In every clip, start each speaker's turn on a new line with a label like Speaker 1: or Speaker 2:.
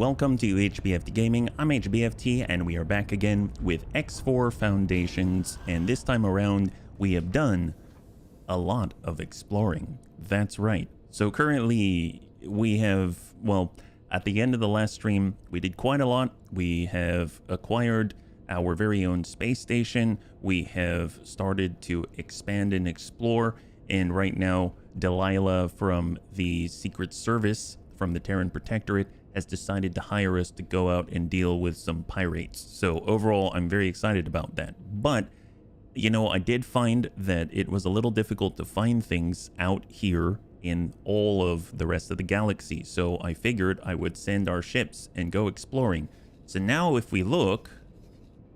Speaker 1: welcome to HBFT Gaming. I'm HBFT and we are back again with X4 Foundations, and this time around we have done a lot of exploring. That's right. So currently we have, well, at the end of the last stream we did quite a lot. We have acquired our very own space station. We have started to expand and explore, and right now Delilah from the Secret Service from the Terran Protectorate has decided to hire us to go out and deal with some pirates. So overall, I'm very excited about that. But, you know, I did find that it was a little difficult to find things out here in all of the rest of the galaxy. So I figured I would send our ships and go exploring. So now if we look,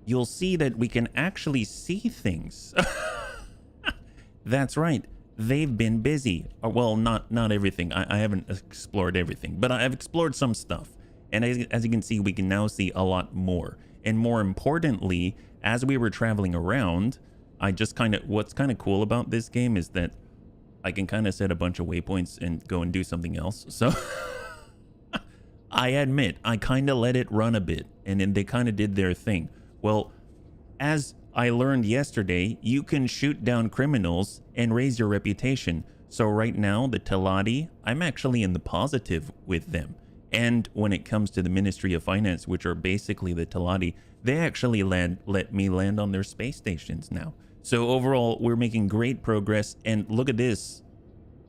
Speaker 1: you'll see that we can actually see things. That's right. They've been busy. Well, not everything. I haven't explored everything, but I've explored some stuff. And as you can see, we can now see a lot more. And more importantly, as we were traveling around, I just what's kind of cool about this game is that I can kind of set a bunch of waypoints and go and do something else. So I admit, I kind of let it run a bit, and then they kind of did their thing. Well, as I learned yesterday, you can shoot down criminals and raise your reputation. So right now, the Teladi, I'm actually in the positive with them. And when it comes to the Ministry of Finance, which are basically the Teladi, they actually let me land on their space stations now. So overall, we're making great progress. And look at this.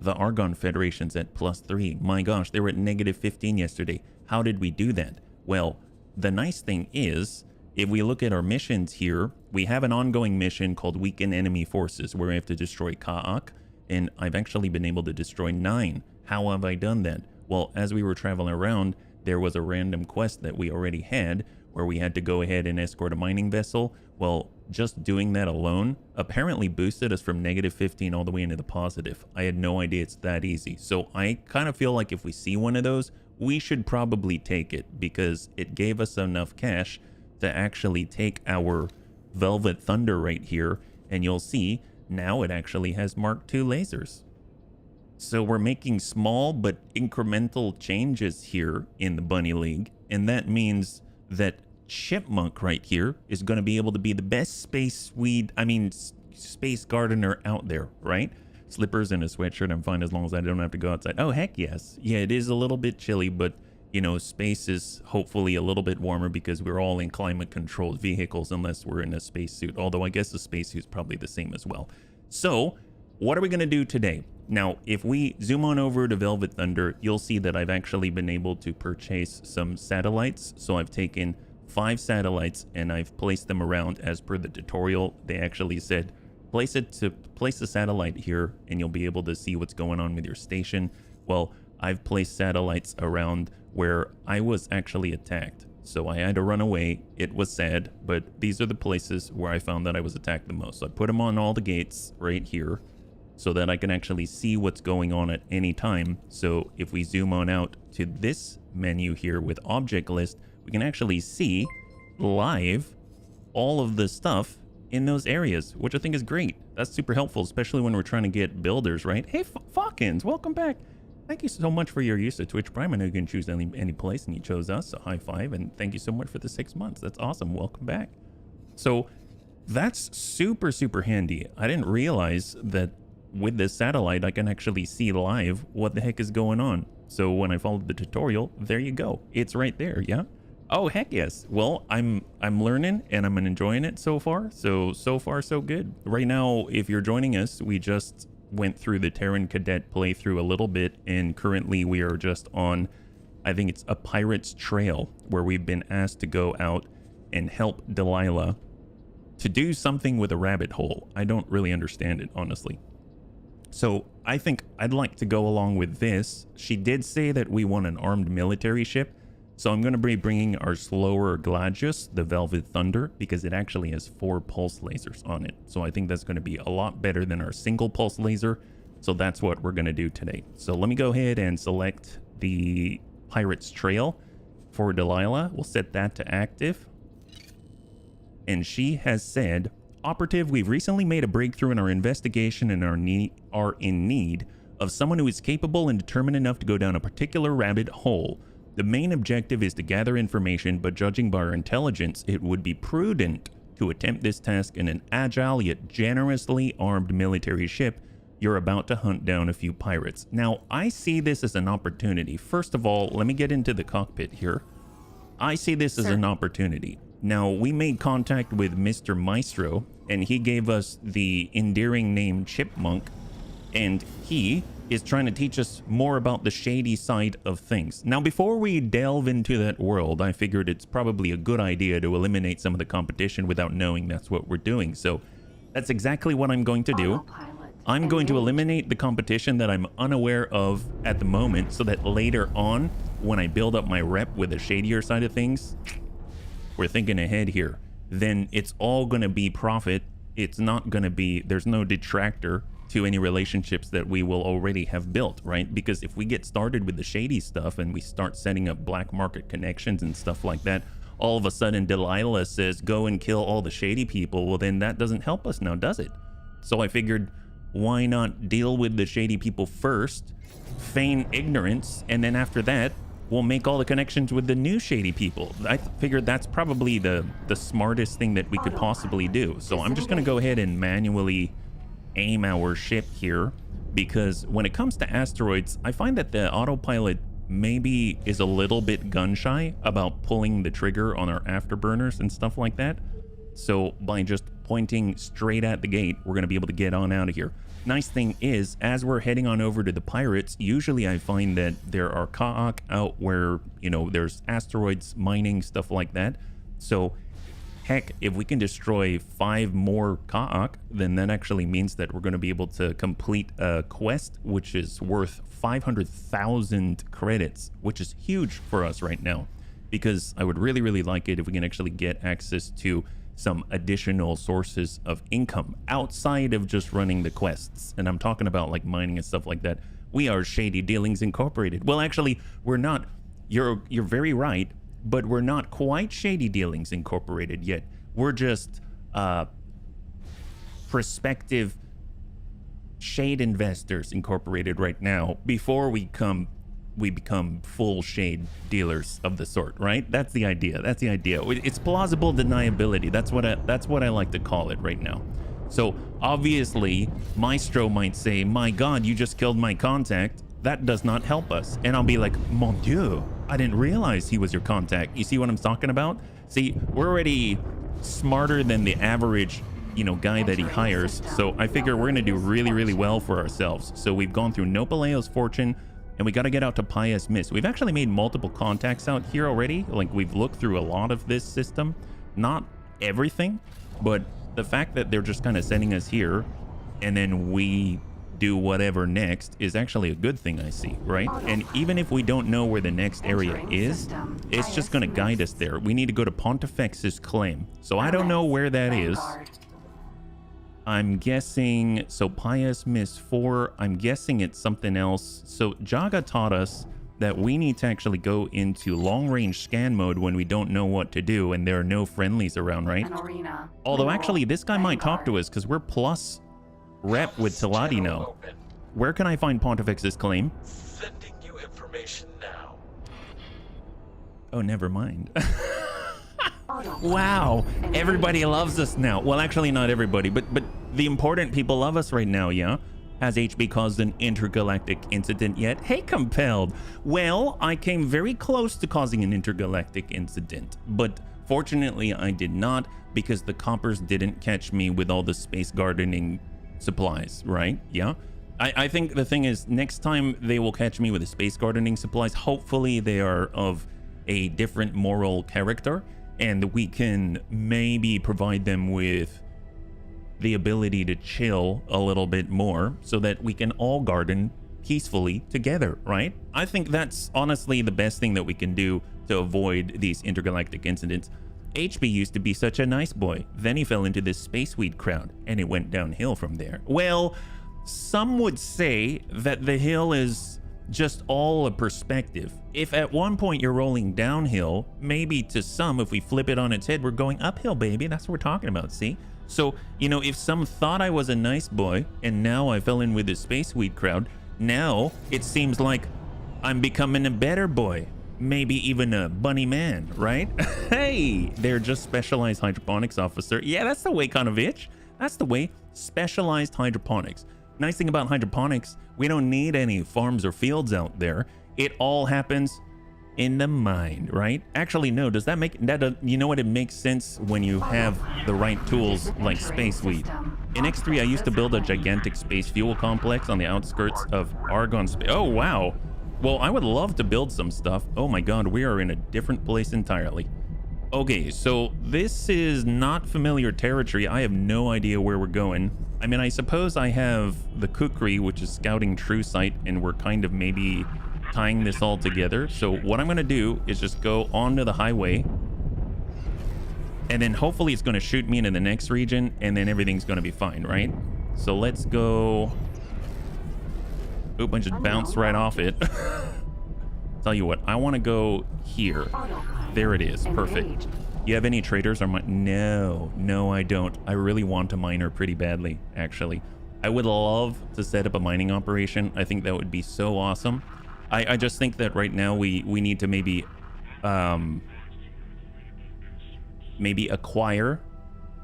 Speaker 1: The Argon Federation's at +3. My gosh, they were at -15 yesterday. How did we do that? Well, the nice thing is, if we look at our missions here, we have an ongoing mission called Weaken Enemy Forces, where we have to destroy Ka'ak, and I've actually been able to destroy 9. How have I done that? Well, as we were traveling around, there was a random quest that we already had, where we had to go ahead and escort a mining vessel. Well, just doing that alone apparently boosted us from -15 all the way into the positive. I had no idea it's that easy. So I kind of feel like if we see one of those, we should probably take it, because it gave us enough cash to actually take our Velvet Thunder right here, and you'll see now it actually has Mark II lasers. So we're making small but incremental changes here in the Bunny League, and that means that Chipmunk right here is going to be able to be the best space gardener out there, right? Slippers and a sweatshirt, I'm fine as long as I don't have to go outside. Oh, heck yes. Yeah, it is a little bit chilly, but you know, space is hopefully a little bit warmer because we're all in climate-controlled vehicles unless we're in a spacesuit. Although I guess the spacesuit's probably the same as well. So, what are we going to do today? Now, if we zoom on over to Velvet Thunder, you'll see that I've actually been able to purchase some satellites. So I've taken 5 satellites and I've placed them around as per the tutorial. They actually said, place the satellite here and you'll be able to see what's going on with your station. Well, I've placed satellites around where I was actually attacked. So I had to run away. It was sad, but these are the places where I found that I was attacked the most. So I put them on all the gates right here so that I can actually see what's going on at any time. So if we zoom on out to this menu here with object list, we can actually see live all of the stuff in those areas, which I think is great. That's super helpful, especially when we're trying to get builders, right? Hey, Falcons, welcome back. Thank you so much for your use of Twitch Prime. I know you can choose any place, and you chose us, so high five, and thank you so much for the 6 months. That's awesome. Welcome back. So that's super, super handy. I didn't realize that with this satellite, I can actually see live what the heck is going on. So when I followed the tutorial, there you go. It's right there, yeah? Oh, heck yes. Well, I'm learning, and I'm enjoying it so far. So far, so good. Right now, if you're joining us, we just went through the Terran Cadet playthrough a little bit, and currently we are just on, I think it's a pirate's trail, where we've been asked to go out and help Delilah to do something with a rabbit hole. I don't really understand it, honestly. So I think I'd like to go along with this. She did say that we want an armed military ship, so I'm going to be bringing our slower Gladius, the Velvet Thunder, because it actually has 4 pulse lasers on it. So I think that's going to be a lot better than our single pulse laser. So that's what we're going to do today. So let me go ahead and select the Pirate's Trail for Delilah. We'll set that to active. And she has said, Operative, we've recently made a breakthrough in our investigation and are in need of someone who is capable and determined enough to go down a particular rabbit hole. The main objective is to gather information, but judging by our intelligence, it would be prudent to attempt this task in an agile yet generously armed military ship. You're about to hunt down a few pirates. Now, I see this as an opportunity. First of all, let me get into the cockpit here. I see this as an opportunity. Now, we made contact with Mr. Maestro, and he gave us the endearing name Chipmunk, and he is trying to teach us more about the shady side of things. Now, before we delve into that world, I figured it's probably a good idea to eliminate some of the competition without knowing that's what we're doing. So that's exactly what I'm going to do. I'm going to eliminate the competition that I'm unaware of at the moment, so that later on, when I build up my rep with the shadier side of things, we're thinking ahead here, then it's all going to be profit. It's not going to be, there's no detractor to any relationships that we will already have built, right? Because if we get started with the shady stuff and we start setting up black market connections and stuff like that, all of a sudden Delilah says, go and kill all the shady people. Well, then that doesn't help us now, does it? So I figured, why not deal with the shady people first, feign ignorance, and then after that, we'll make all the connections with the new shady people. I figured that's probably the smartest thing that we could possibly do. So I'm just going to go ahead and manually aim our ship here, because when it comes to asteroids, I find that the autopilot maybe is a little bit gun shy about pulling the trigger on our afterburners and stuff like that. So by just pointing straight at the gate, we're going to be able to get on out of here. Nice thing is, as we're heading on over to the pirates, usually I find that there are Ka'ak out where, you know, there's asteroids, mining, stuff like that. So heck, if we can destroy 5 more Ka'ak, then that actually means that we're going to be able to complete a quest, which is worth 500,000 credits, which is huge for us right now, because I would really, really like it if we can actually get access to some additional sources of income outside of just running the quests. And I'm talking about like mining and stuff like that. We are Shady Dealings Incorporated. Well, actually, we're not. You're very right, but we're not quite Shady Dealings Incorporated yet. We're just prospective shade investors incorporated right now before we become full shade dealers of the sort, right? That's the idea. That's the idea. It's plausible deniability. That's what I like to call it right now. So obviously, Maestro might say, "My God, you just killed my contact." That does not help us. And I'll be like, "Mon Dieu, I didn't realize he was your contact." You see what I'm talking about? See, we're already smarter than the average, you know, guy that he hires. So I figure we're gonna do really, really well for ourselves. So we've gone through Nopaleo's fortune, and we got to get out to Pious Mist. We've actually made multiple contacts out here already. Like, we've looked through a lot of this system, not everything, but the fact that they're just kind of sending us here and then we do whatever next is actually a good thing, I see, right? And even if we don't know where the next area is, it's just going to guide us there. We need to go to Pontifex's claim. So I don't know where that is. I'm guessing, so Pious Mist 4, I'm guessing it's something else. So Jaga taught us that we need to actually go into long-range scan mode when we don't know what to do and there are no friendlies around, right? Although actually this guy might talk to us because we're plus rep with Teladi now. Where can I find Pontifex's claim?
Speaker 2: Sending you information now.
Speaker 1: Oh, never mind. Wow, everybody loves us now. Well, actually not everybody, but the important people love us right now, yeah? Has HB caused an intergalactic incident yet? Hey, Compelled. Well, I came very close to causing an intergalactic incident, but fortunately I did not, because the coppers didn't catch me with all the space gardening supplies, right? Yeah? I think the thing is, next time they will catch me with the space gardening supplies, hopefully they are of a different moral character, and we can maybe provide them with the ability to chill a little bit more so that we can all garden peacefully together, right? I think that's honestly the best thing that we can do to avoid these intergalactic incidents. HB used to be such a nice boy. Then he fell into this space weed crowd and it went downhill from there. Well, some would say that the hill is just all a perspective. If at one point you're rolling downhill, maybe to some, if we flip it on its head, we're going uphill, baby. That's what we're talking about, see? So, you know, if some thought I was a nice boy and now I fell in with the space weed crowd, now it seems like I'm becoming a better boy. maybe even a bunny man, right? Hey, they're just specialized hydroponics officer. Yeah, that's the way, Konovich. That's the way. Specialized hydroponics. Nice thing about hydroponics, we don't need any farms or fields out there. It all happens in the mind, right? Actually, no, does that make that? You know what? It makes sense when you have the right tools like Space Weed. In X3, I used to build a gigantic space fuel complex on the outskirts of Argon space. Oh, wow. Well, I would love to build some stuff. Oh my god, we are in a different place entirely. Okay, so this is not familiar territory. I have no idea where we're going. I mean, I suppose I have the Kukri, which is scouting true sight, and we're kind of maybe tying this all together. So what I'm going to do is just go onto the highway, and then hopefully it's going to shoot me into the next region, and then everything's going to be fine, right? So let's go. Oop, I just bounced right off it. Tell you what, I want to go here. There it is. Perfect. You have any traders or no, I don't. I really want a miner pretty badly, actually. I would love to set up a mining operation. I think that would be so awesome. I just think that right now we need to maybe acquire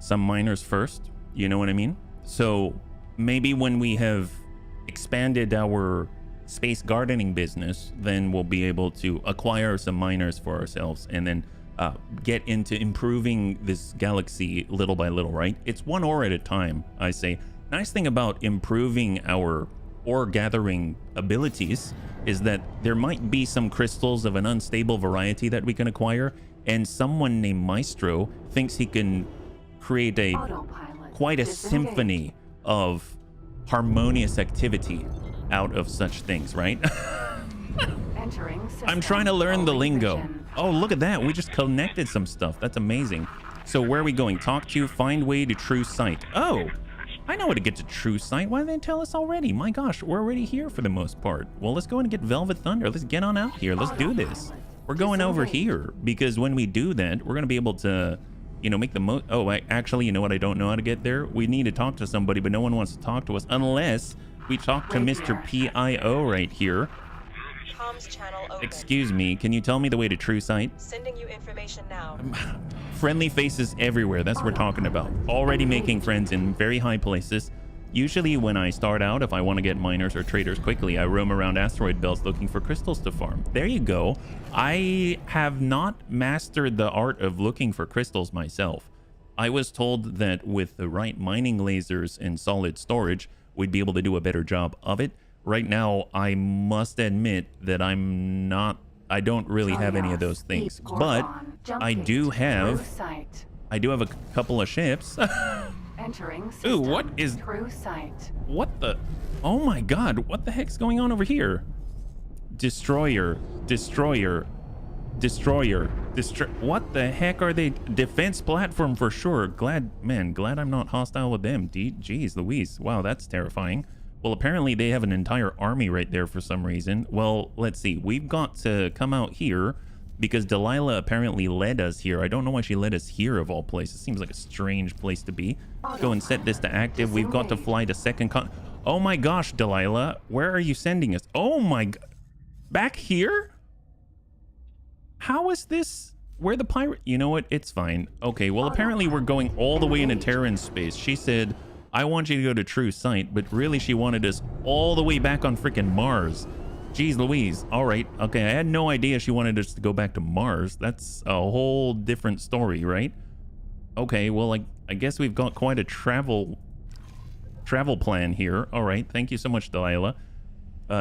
Speaker 1: some miners first. You know what I mean? So maybe when we have expanded our space gardening business, then we'll be able to acquire some miners for ourselves and then get into improving this galaxy little by little, right? It's one ore at a time, I say. Nice thing about improving our ore gathering abilities is that there might be some crystals of an unstable variety that we can acquire, and someone named Maestro thinks he can create quite a symphony of harmonious activity out of such things, right? I'm trying to learn the lingo. Oh, look at that. We just connected some stuff. That's amazing. So where are we going? Talk to, find way to true sight. Oh, I know how to get to true sight. Why didn't they tell us already? My gosh, we're already here for the most part. Well, let's go and get Velvet Thunder. Let's get on out here. Let's do this. We're going over here because when we do that, we're going to be able to, you know, make the most. Oh, actually, you know what? I don't know how to get there. We need to talk to somebody, but no one wants to talk to us unless we talk to Mr. PIO right here.
Speaker 3: Comms channel open.
Speaker 1: Excuse me, can you tell me the way to true sight?
Speaker 3: Sending you information now.
Speaker 1: Friendly faces everywhere. That's what we're talking about. Already making friends in very high places. Usually when I start out, if I want to get miners or traders quickly, I roam around asteroid belts looking for crystals to farm. There you go. I have not mastered the art of looking for crystals myself. I was told that with the right mining lasers and solid storage, we'd be able to do a better job of it. Right now, I must admit that I don't really have any of those things, but I do have a couple of ships. Ooh, what the? Oh my God, what the heck's going on over here? Destroyer. What the heck are they? Defense platform for sure. Glad I'm not hostile with them. Jeez Louise. Wow, that's terrifying. Well, apparently they have an entire army right there for some reason. Well, let's see. We've got to come out here because Delilah apparently led us here. I don't know why she led us here of all places. Seems like a strange place to be. Go and set this to active. We've got to fly to second Oh my gosh, Delilah. Where are you sending us? Oh my God. Back here? How is this? Where the pirate? You know what? It's fine. Okay, well, apparently we're going all the way into Terran space. She said, I want you to go to true sight, but really she wanted us all the way back on freaking Mars. Jeez Louise. All right. Okay, I had no idea she wanted us to go back to Mars. That's a whole different story, right? Okay, well, I guess we've got quite a travel plan here. All right. Thank you so much, Delilah.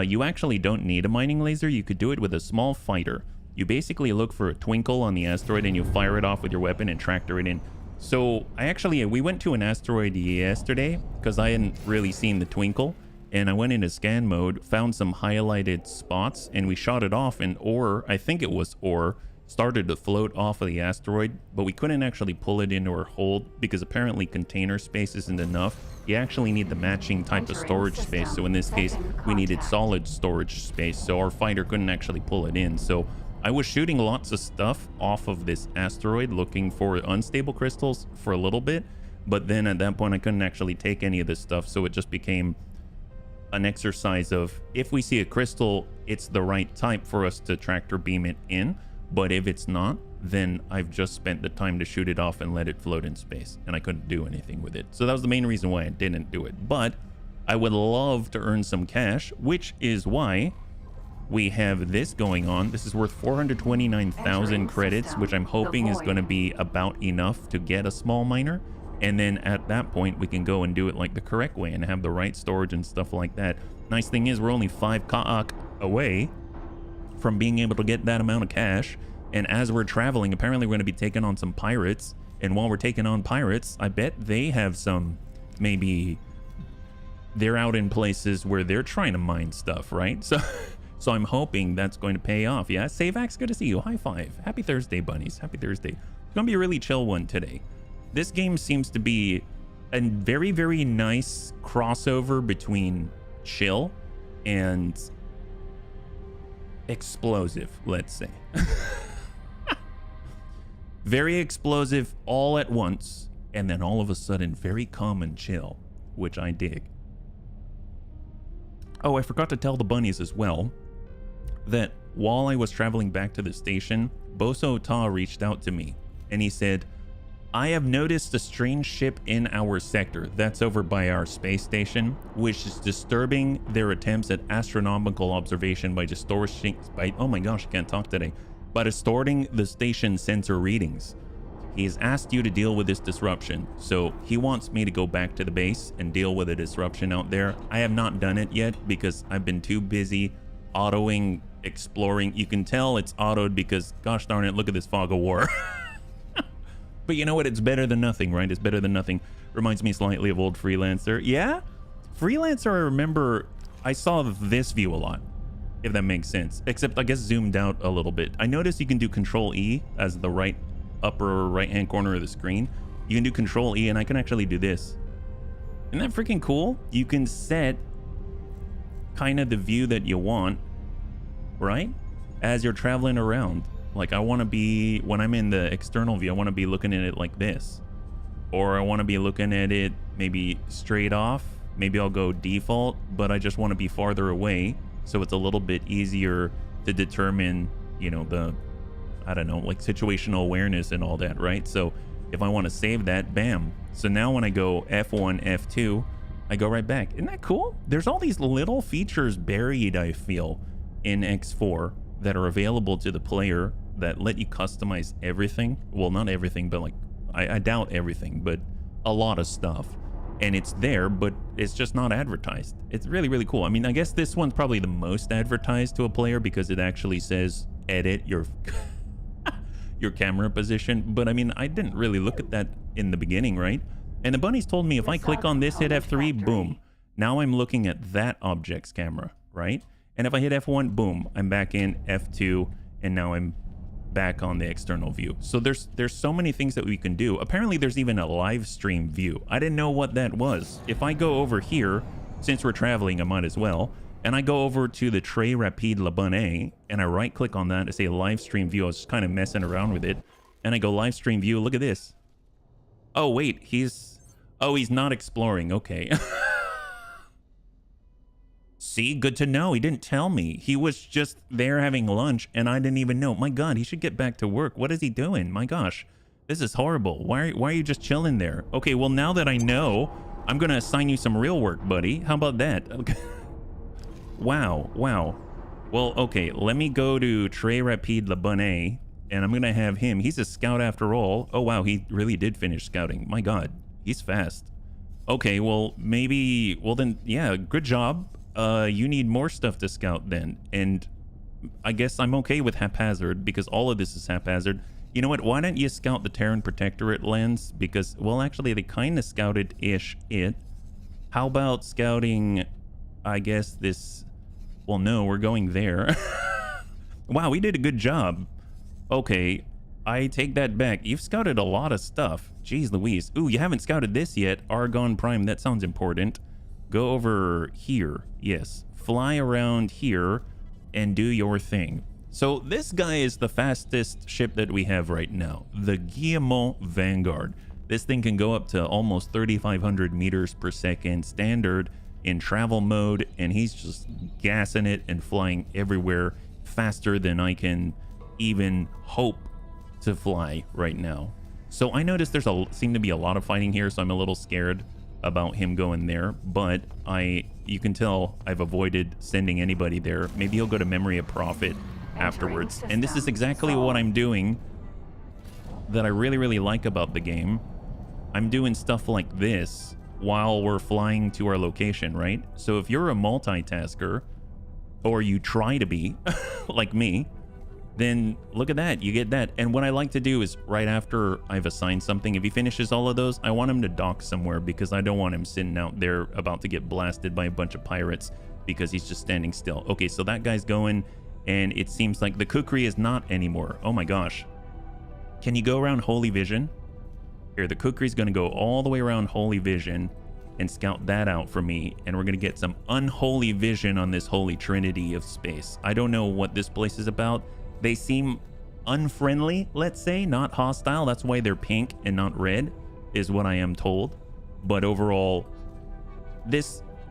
Speaker 1: You actually don't need a mining laser. You could do it with a small fighter. You basically look for a twinkle on the asteroid and you fire it off with your weapon and tractor it in. So we went to an asteroid yesterday because I hadn't really seen the twinkle, and I went into scan mode, found some highlighted spots, and we shot it off, and ore, I think it was ore, started to float off of the asteroid, but we couldn't actually pull it into our hold because apparently container space isn't enough. You actually need the matching type of storage space. So in this case, we needed solid storage space, so our fighter couldn't actually pull it in. So I was shooting lots of stuff off of this asteroid looking for unstable crystals for a little bit, but then at that point I couldn't actually take any of this stuff, so it just became an exercise of, if we see a crystal, it's the right type for us to tractor beam it in. But if it's not, then I've just spent the time to shoot it off and let it float in space, and I couldn't do anything with it. So that was the main reason why I didn't do it. But I would love to earn some cash, which is why we have this going on. This is worth 429,000 credits, which I'm hoping is going to be about enough to get a small miner. And then at that point, we can go and do it like the correct way and have the right storage and stuff like that. Nice thing is, we're only 5 ka'ak away from being able to get that amount of cash. And as we're traveling, apparently we're going to be taking on some pirates. And while we're taking on pirates, I bet they have some, maybe they're out in places where they're trying to mine stuff, right? So I'm hoping that's going to pay off. Yeah, Savax, good to see you. High five. Happy Thursday, bunnies. Happy Thursday. It's going to be a really chill one today. This game seems to be a very, very nice crossover between chill and explosive, let's say. Very explosive all at once, and then all of a sudden very calm and chill, which I dig. Oh, I forgot to tell the bunnies as well that while I was traveling back to the station, Boso Ta reached out to me and he said, I have noticed a strange ship in our sector that's over by our space station, which is disturbing their attempts at astronomical observation by distorting, oh my gosh, I can't talk today, by distorting the station sensor readings. He has asked you to deal with this disruption, so he wants me to go back to the base and deal with a disruption out there. I have not done it yet because I've been too busy autoing, exploring. You can tell it's autoed because, gosh darn it, look at this fog of war. But you know what? It's better than nothing, right? It's better than nothing. Reminds me slightly of old Freelancer. Yeah? Freelancer, I remember I saw this view a lot, if that makes sense. Except, I guess, zoomed out a little bit. I noticed you can do Control E as the right upper right-hand corner of the screen. You can do Control E, and I can actually do this. Isn't that freaking cool? You can set kind of the view that you want, right? As you're traveling around. Like, I want to be, when I'm in the external view, I want to be looking at it like this. Or I want to be looking at it maybe straight off. Maybe I'll go default, but I just want to be farther away. So it's a little bit easier to determine, you know, the, I don't know, like situational awareness and all that, right? So if I want to save that, bam. So now when I go F1, F2, I go right back. Isn't that cool? There's all these little features buried, I feel, in X4 that are available to the player that let you customize everything. Well, not everything, but like, I doubt everything, but a lot of stuff. And it's there, but it's just not advertised. It's really, really cool. I mean, I guess this one's probably the most advertised to a player because it actually says edit your your camera position. But I mean, I didn't really look at that in the beginning, right? And the bunnies told me if I click on this, hit F3, boom. Now I'm looking at that object's camera, right? And if I hit F1, boom, I'm back in F2, and now I'm back on the external view. So there's so many things that we can do. Apparently there's even a live stream view. I didn't know what that was. If I go over here, since we're traveling, I might as well, and I go over to the Très Rapide Le Bonnet, and I right click on that to say live stream view. I was just kind of messing around with it, and I go live stream view. Look at this. Oh wait, he's not exploring. Okay. See, good to know. He didn't tell me. He was just there having lunch, and I didn't even know. My God, he should get back to work. What is he doing? My gosh, this is horrible. Why are you just chilling there? Okay, well, now that I know, I'm going to assign you some real work, buddy. How about that? Okay. Wow. Well, okay, let me go to Très Rapide Le Bonnet, and I'm going to have him. He's a scout after all. Oh, wow, he really did finish scouting. My God, he's fast. Okay, well, maybe, well then, yeah, good job. You need more stuff to scout then, and I guess I'm okay with haphazard because all of this is haphazard. You know what, why don't you scout the Terran Protectorate lens? Because, well, actually they kind of scouted-ish it. How about scouting, I guess this, well, no, we're going there. Wow, we did a good job. Okay, I take that back. You've scouted a lot of stuff. Jeez Louise. Ooh, you haven't scouted this yet. Argon Prime, that sounds important. Go over here. Yes. Fly around here and do your thing. So this guy is the fastest ship that we have right now. The Guillemot Vanguard. This thing can go up to almost 3,500 meters per second standard. in travel mode, and he's just gassing it and flying everywhere faster than I can even hope to fly right now. So I noticed there's seem to be a lot of fighting here, so I'm a little scared about him going there, but you can tell I've avoided sending anybody there. Maybe he'll go to Memory of Prophet afterwards. And this is exactly what I'm doing that I really like about the game. I'm doing stuff like this while we're flying to our location, right? So if you're a multitasker, or you try to be like me, then look at that, you get that. And what I like to do is right after I've assigned something, if he finishes all of those, I want him to dock somewhere, because I don't want him sitting out there about to get blasted by a bunch of pirates because he's just standing still. Okay, so that guy's going, and it seems like the kukri is not anymore. Oh my gosh. Can you go around Holy Vision? Here, the kukri's gonna go all the way around Holy Vision and scout that out for me, and we're gonna get some unholy vision on this holy trinity of space. I don't know what this place is about. They seem unfriendly, let's say, not hostile. That's why they're pink and not red, is what I am told. But overall,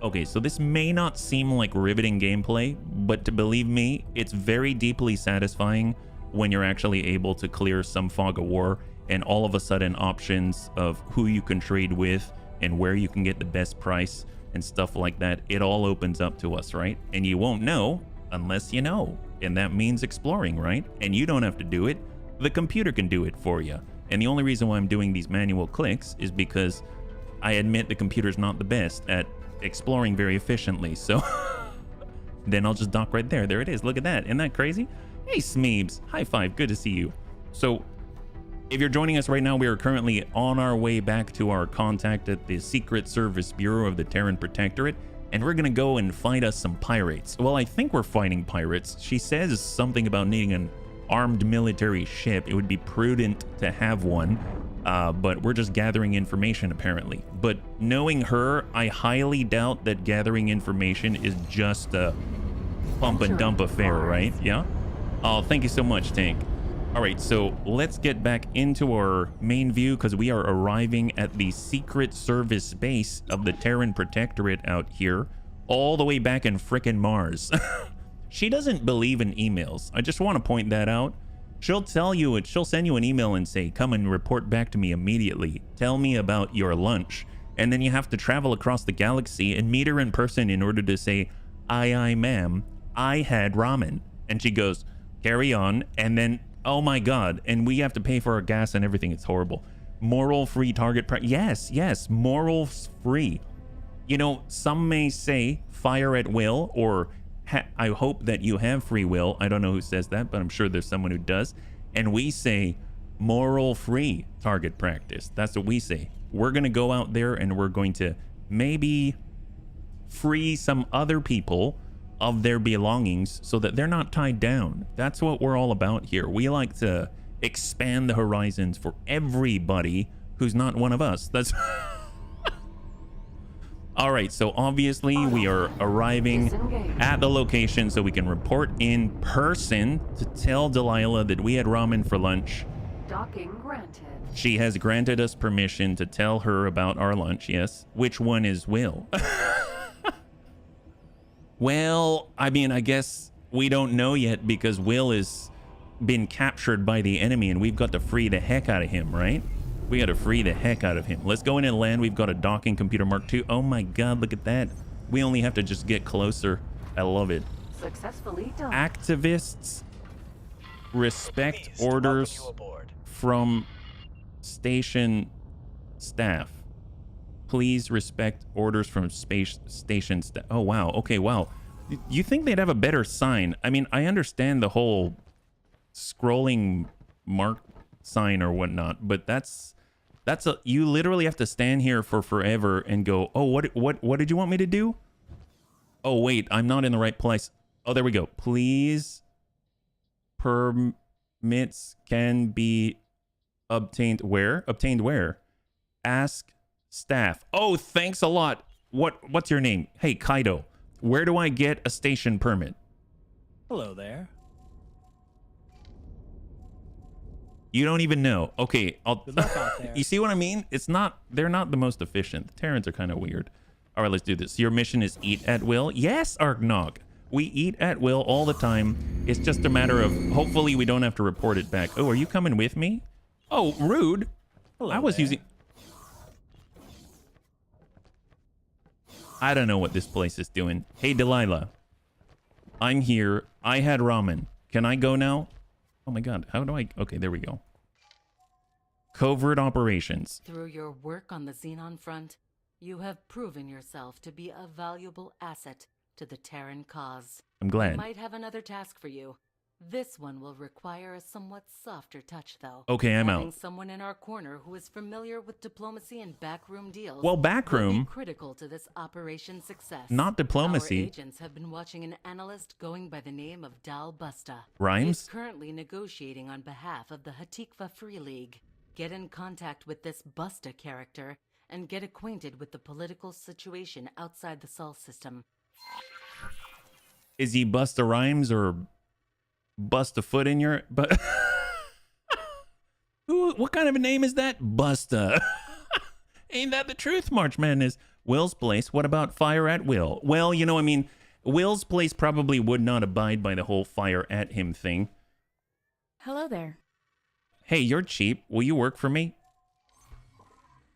Speaker 1: okay, so this may not seem like riveting gameplay, but to believe me, it's very deeply satisfying when you're actually able to clear some fog of war, and all of a sudden options of who you can trade with and where you can get the best price and stuff like that, it all opens up to us, right? And you won't know unless you know. And that means exploring, right? And you don't have to do it. The computer can do it for you. And the only reason why I'm doing these manual clicks is because I admit the computer's not the best at exploring very efficiently. So then I'll just dock right there. There it is. Look at that. Isn't that crazy? Hey, Smeebs. High five. Good to see you. So if you're joining us right now, we are currently on our way back to our contact at the Secret Service Bureau of the Terran Protectorate. And we're gonna go and fight us some pirates. Well, I think we're fighting pirates. She says something about needing an armed military ship. It would be prudent to have one, but we're just gathering information apparently. But knowing her, I highly doubt that gathering information is just a pump and dump affair, right? Yeah? Oh, thank you so much, Tank. All right, so let's get back into our main view, because we are arriving at the Secret Service base of the Terran Protectorate out here, all the way back in frickin' Mars. She doesn't believe in emails. I just want to point that out. She'll tell you it. She'll send you an email and say, come and report back to me immediately. Tell me about your lunch. And then you have to travel across the galaxy and meet her in person in order to say, aye, ma'am, I had ramen. And she goes, carry on. And then, oh my God. And we have to pay for our gas and everything. It's horrible. Moral free target. Yes. Morals free. You know, some may say fire at will, or I hope that you have free will. I don't know who says that, but I'm sure there's someone who does. And we say moral free target practice. That's what we say. We're going to go out there and we're going to maybe free some other people of their belongings so that they're not tied down. That's what we're all about here. We like to expand the horizons for everybody who's not one of us. That's all right, so obviously we are arriving at the location so we can report in person to tell Delilah that we had ramen for lunch.
Speaker 4: Docking granted.
Speaker 1: She has granted us permission to tell her about our lunch, yes. Which one is Will? Well, I mean, I guess we don't know yet because Will has been captured by the enemy and we've got to free the heck out of him, right? We got to free the heck out of him. Let's go in and land. We've got a docking computer Mark II. Oh my God, look at that. We only have to just get closer. I love it.
Speaker 4: Successfully done.
Speaker 1: Activists respect orders from station staff. Please respect orders from station staff. Oh, wow. Okay, wow. You think they'd have a better sign? I mean, I understand the whole scrolling mark sign or whatnot, but that's you literally have to stand here for forever and go, oh, what did you want me to do? Oh, wait, I'm not in the right place. Oh, there we go. Please, permits can be obtained where? Obtained where? Ask staff. Oh, thanks a lot. What's your name? Hey, Kaido. Where do I get a station permit?
Speaker 5: Hello there.
Speaker 1: You don't even know. Okay,
Speaker 5: Good luck out there.
Speaker 1: You see what I mean? They're not the most efficient. The Terrans are kind of weird. All right, let's do this. Your mission is eat at will. Yes, Arknog. We eat at will all the time. It's just a matter of hopefully we don't have to report it back. Oh, are you coming with me? Oh, rude.
Speaker 5: Hello
Speaker 1: I was
Speaker 5: there.
Speaker 1: using... I don't know what this place is doing. Hey, Delilah. I'm here. I had ramen. Can I go now? Oh my god. How do I... Okay, there we go. Covert operations.
Speaker 6: Through your work on the Xenon front, you have proven yourself to be a valuable asset to the Terran cause.
Speaker 1: I'm glad.
Speaker 6: I might have another task for you. This one will require a somewhat softer touch, though.
Speaker 1: Okay, I'm
Speaker 6: Having
Speaker 1: out.
Speaker 6: someone in our corner who is familiar with diplomacy and backroom deals.
Speaker 1: Well,
Speaker 6: will
Speaker 1: backroom.
Speaker 6: be critical to this operation's success.
Speaker 1: Not diplomacy.
Speaker 6: Our agents have been watching an analyst going by the name of Dal Busta.
Speaker 1: Rhymes?
Speaker 6: He's currently negotiating on behalf of the Hatikva Free League. Get in contact with this Busta character and get acquainted with the political situation outside the Sol system.
Speaker 1: Is he Busta Rhymes or bust a foot in your... But what kind of a name is that? Busta. Ain't that the truth, March Madness? Will's Place. What about fire at will? Well, you know, I mean, Will's Place probably would not abide by the whole fire at him thing.
Speaker 7: Hello there.
Speaker 1: Hey, you're cheap. Will you work for me?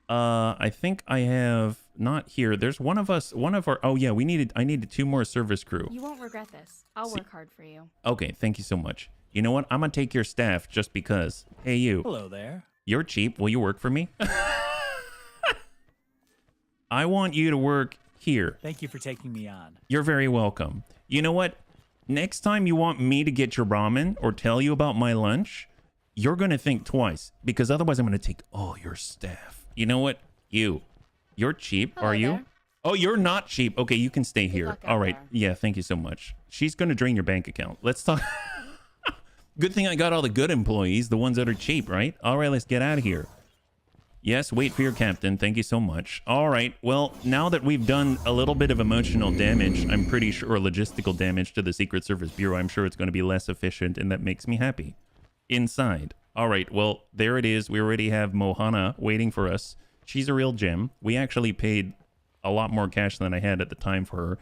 Speaker 1: I think I have not here. There's one of our... Oh yeah, I needed 2 more service crew.
Speaker 7: You won't regret this. I'll work hard for you.
Speaker 1: Okay, thank you so much. You know what? I'm gonna take your staff just because. Hey, you.
Speaker 5: Hello there.
Speaker 1: You're cheap. Will you work for me? I want you to work here.
Speaker 5: Thank you for taking me on.
Speaker 1: You're very welcome. You know what? Next time you want me to get your ramen or tell you about my lunch, you're gonna think twice because otherwise I'm gonna take all your staff. You know what? You're cheap,
Speaker 7: Hello
Speaker 1: are you?
Speaker 7: there.
Speaker 1: Oh, you're not cheap. Okay, you can stay here.
Speaker 7: luck out
Speaker 1: All right.
Speaker 7: there.
Speaker 1: Yeah, thank you so much. She's gonna drain your bank account. Let's talk. Good thing I got all the good employees, the ones that are cheap, right? All right, let's get out of here. Yes, wait for your captain. Thank you so much. All right. Well, now that we've done a little bit of emotional damage, I'm pretty sure, or logistical damage to the Secret Service Bureau, I'm sure it's going to be less efficient, and that makes me happy. Inside. All right. Well, there it is. We already have Mohana waiting for us. She's a real gem. We actually paid a lot more cash than I had at the time for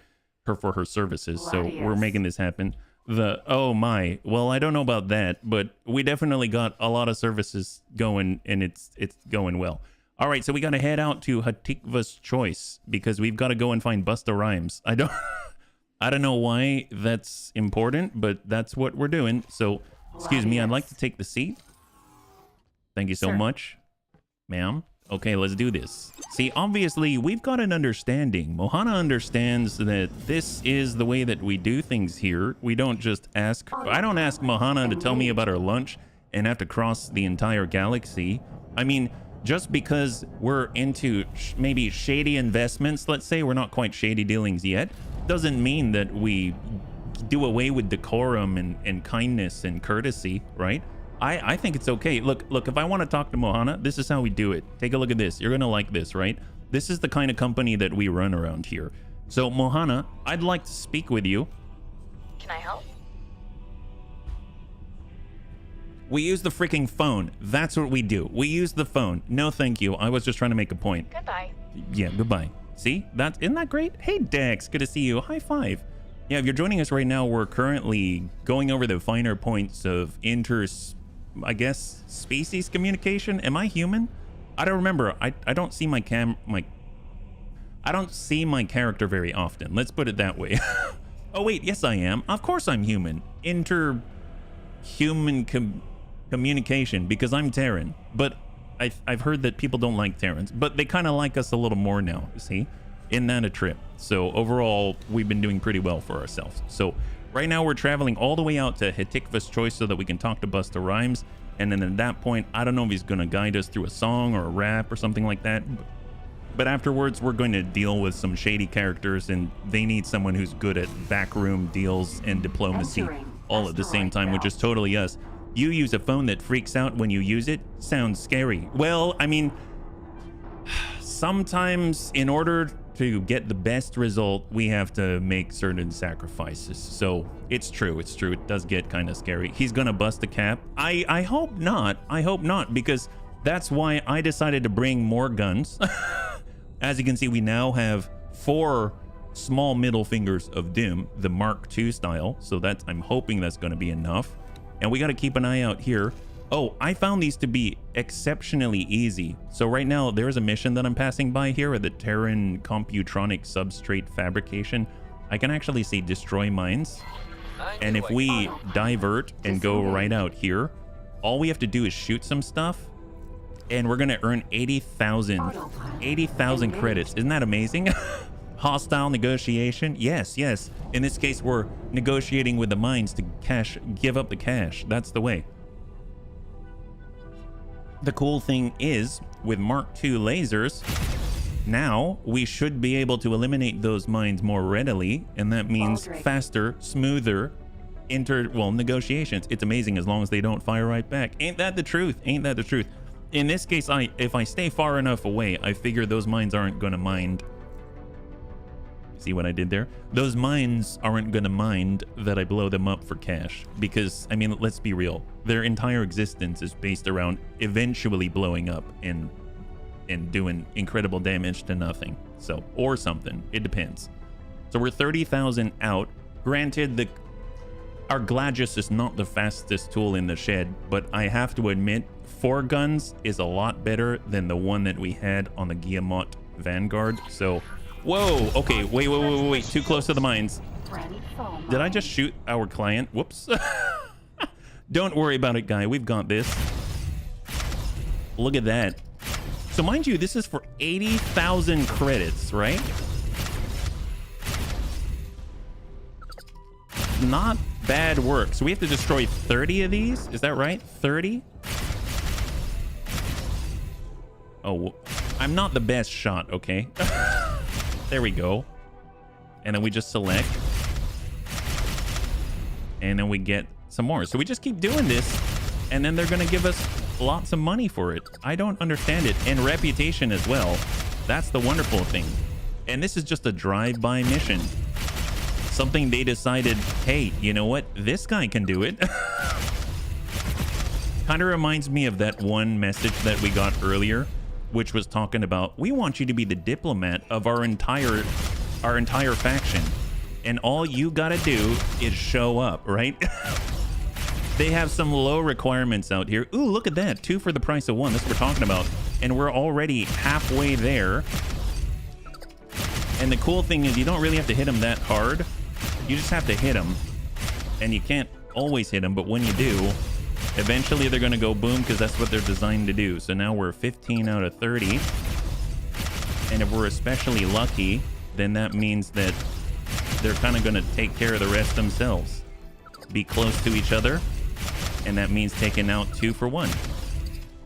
Speaker 1: her services. So we're making this happen. Oh my, well, I don't know about that, but we definitely got a lot of services going, and it's going well. All right, so we got to head out to Hatikva's Choice because we've got to go and find Busta Rhymes. I don't know why that's important, but that's what we're doing. So, excuse me, I'd like to take the seat. Thank you so
Speaker 7: Sure.
Speaker 1: much, ma'am. Okay, let's do this. See, obviously, we've got an understanding. Mohana understands that this is the way that we do things here. We don't just ask... I don't ask Mohana to tell me about her lunch and have to cross the entire galaxy. I mean, just because we're into maybe shady investments, let's say, we're not quite shady dealings yet, doesn't mean that we do away with decorum and kindness and courtesy, right? I think it's okay. Look, if I want to talk to Mohana, this is how we do it. Take a look at this. You're going to like this, right? This is the kind of company that we run around here. So, Mohana, I'd like to speak with you.
Speaker 3: Can I help?
Speaker 1: We use the freaking phone. That's what we do. We use the phone. No, thank you. I was just trying to make a point.
Speaker 3: Goodbye.
Speaker 1: Yeah, goodbye. See? Isn't that great? Hey, Dex. Good to see you. High five. Yeah, if you're joining us right now, we're currently going over the finer points of species communication. Am I human? I don't remember. I don't see my I don't see my character very often. Let's put it that way. Oh wait, yes I am. Of course I'm human. Inter-human communication because I'm Terran. But I've heard that people don't like Terrans, but they kind of like us a little more now. See, isn't that a trip? So overall, we've been doing pretty well for ourselves. So. Right now, we're traveling all the way out to Hatikva's Choice so that we can talk to Busta Rhymes. And then at that point, I don't know if he's going to guide us through a song or a rap or something like that. But afterwards, we're going to deal with some shady characters, and they need someone who's good at backroom deals and diplomacy all at the same time, which is totally us. You use a phone that freaks out when you use it? Sounds scary. Well, I mean, sometimes in order to get the best result, we have to make certain sacrifices. So it's true. It does get kind of scary. He's gonna bust a cap. I hope not. I hope not, because that's why I decided to bring more guns. As you can see, we now have 4 small middle fingers of doom, the Mark II style. So that's, I'm hoping that's going to be enough. And we got to keep an eye out here. Oh, I found these to be exceptionally easy. So right now there's a mission that I'm passing by here at the Terran Computronic Substrate Fabrication. I can actually see destroy mines. And if we divert and go right out here, all we have to do is shoot some stuff and we're going to earn 80,000 credits. Isn't that amazing? Hostile negotiation. Yes, yes. In this case, we're negotiating with the mines to give up the cash. That's the way. The cool thing is with Mark II lasers, now we should be able to eliminate those mines more readily. And that means faster, smoother negotiations. It's amazing as long as they don't fire right back. Ain't that the truth? Ain't that the truth? In this case, if I stay far enough away, I figure those mines aren't going to mind. See what I did there? Those mines aren't going to mind that I blow them up for cash. Because, I mean, let's be real. Their entire existence is based around eventually blowing up and doing incredible damage to nothing. So, or something. It depends. So we're 30,000 out. Granted, our Gladius is not the fastest tool in the shed, but I have to admit, 4 guns is a lot better than the one that we had on the Guillemot Vanguard. So, whoa, okay, wait, too close to the mines. Did I just shoot our client? Whoops. Don't worry about it, guy. We've got this. Look at that. So mind you, this is for 80,000 credits, right? Not bad work. So we have to destroy 30 of these. Is that right? 30? Oh, I'm not the best shot, okay? There we go. And then we just select. And then we get some more. So we just keep doing this. And then they're going to give us lots of money for it. I don't understand it. And reputation as well. That's the wonderful thing. And this is just a drive-by mission. Something they decided, hey, you know what? This guy can do it. Kind of reminds me of that one message that we got earlier, which was talking about, we want you to be the diplomat of our entire faction. And all you gotta do is show up, right? They have some low requirements out here. Ooh, look at that. 2 for the price of 1. That's what we're talking about. And we're already halfway there. And the cool thing is you don't really have to hit them that hard. You just have to hit them. And you can't always hit them, but when you do, eventually they're going to go boom because that's what they're designed to do. So now we're 15 out of 30. And if we're especially lucky, then that means that they're kind of going to take care of the rest themselves. Be close to each other. And that means taking out 2 for 1.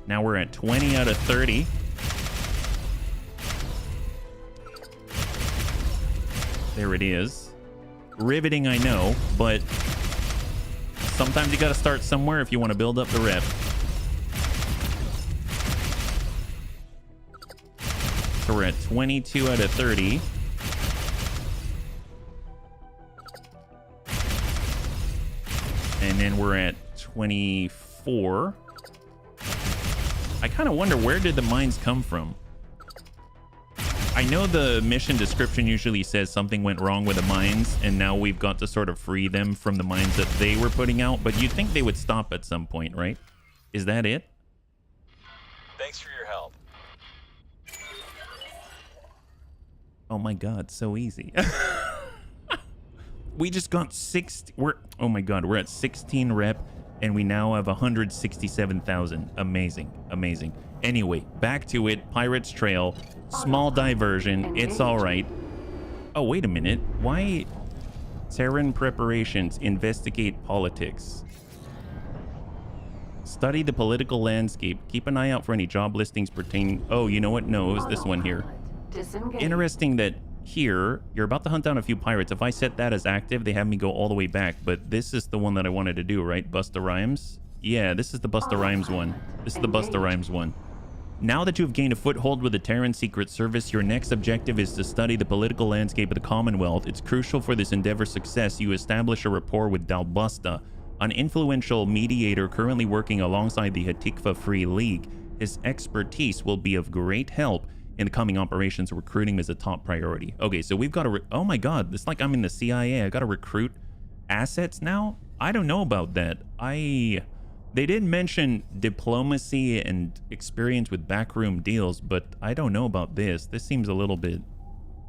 Speaker 1: Now we're at 20 out of 30. There it is. Riveting, I know, but sometimes you got to start somewhere if you want to build up the rep. So we're at 22 out of 30. And then we're at 24. I kind of wonder, where did the mines come from? I know the mission description usually says something went wrong with the mines, and now we've got to sort of free them from the mines that they were putting out, but you'd think they would stop at some point, right? Is that it?
Speaker 2: Thanks for your help.
Speaker 1: Oh my god, so easy. We just got 60. Oh my god, we're at 16 rep, and we now have 167,000. Amazing, amazing. Anyway, back to it. Pirate's Trail. Small diversion. It's all right. Oh, wait a minute. Why? Terran preparations. Investigate politics. Study the political landscape. Keep an eye out for any job listings pertaining. Oh, you know what? No, it was this one here. Interesting that here, you're about to hunt down a few pirates. If I set that as active, they have me go all the way back. But this is the one that I wanted to do, right? Busta Rhymes? Yeah, this is the Busta Rhymes one. This is the Busta Rhymes one. Now that you've gained a foothold with the Terran Secret Service, your next objective is to study the political landscape of the Commonwealth. It's crucial for this endeavor's success you establish a rapport with Dalbusta, an influential mediator currently working alongside the Hatikva Free League. His expertise will be of great help In the coming operations, recruiting is a top priority. Okay, so we've got to... Oh my god, it's like I'm in the CIA. I got to recruit assets now? I don't know about that. They did mention diplomacy and experience with backroom deals, but I don't know about this. This seems a little bit...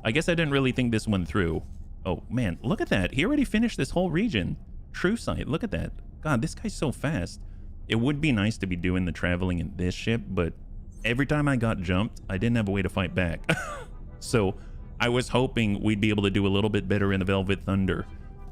Speaker 1: I guess I didn't really think this one through. Oh, man, look at that. He already finished this whole region. True sight, look at that. God, this guy's so fast. It would be nice to be doing the traveling in this ship, but every time I got jumped, I didn't have a way to fight back. So I was hoping we'd be able to do a little bit better in the Velvet Thunder.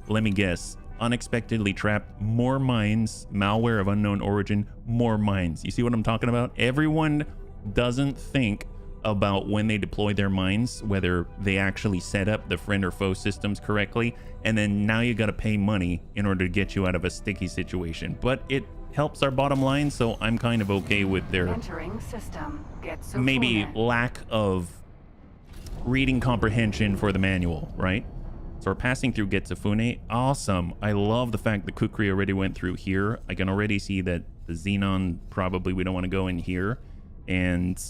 Speaker 1: Let me guess. Unexpectedly trapped, more mines, malware of unknown origin, more mines. You see what I'm talking about? Everyone doesn't think about when they deploy their mines, whether they actually set up the friend or foe systems correctly, and then now you got to pay money in order to get you out of a sticky situation. But it helps our bottom line, so I'm kind of okay with their
Speaker 4: Entering system.
Speaker 1: maybe lack of reading comprehension for the manual, right? So we're passing through Getsufune. Awesome. I love the fact that Kukri already went through here. I can already see that the Xenon, probably we don't want to go in here. And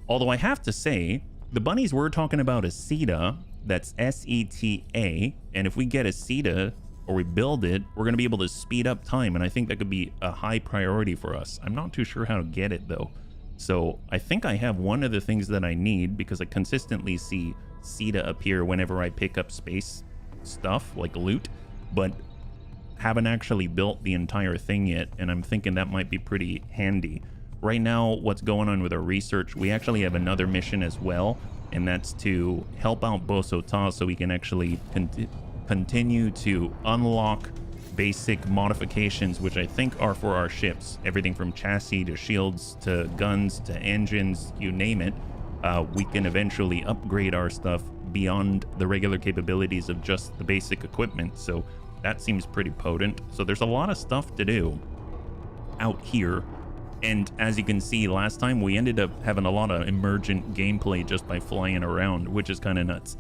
Speaker 1: although I have to say, the bunnies were talking about a SETA, that's S-E-T-A, and if we get a SETA, or we build it, we're going to be able to speed up time, and I think that could be a high priority for us. I'm not too sure how to get it, though. So I think I have one of the things that I need, because I consistently see SETA appear whenever I pick up space stuff, like loot, but haven't actually built the entire thing yet, and I'm thinking that might be pretty handy. Right now, what's going on with our research, we actually have another mission as well, and that's to help out Bosota so we can actually continue to unlock basic modifications, which I think are for our ships. Everything from chassis to shields to guns to engines, you name it. We can eventually upgrade our stuff beyond the regular capabilities of just the basic equipment. So that seems pretty potent. So there's a lot of stuff to do out here. And as you can see, last time we ended up having a lot of emergent gameplay just by flying around, which is kind of nuts.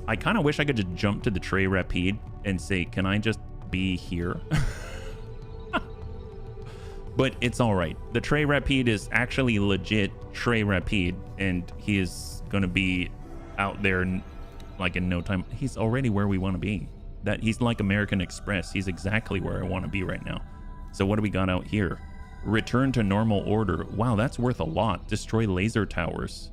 Speaker 1: I kind of wish I could just jump to the Très Rapide and say, can I just be here? But it's all right. The Très Rapide is actually legit Très Rapide, and he is going to be out there like in no time. He's already where we want to be. That he's like American Express. He's exactly where I want to be right now. So what do we got out here? Return to normal order. Wow, that's worth a lot. Destroy laser towers.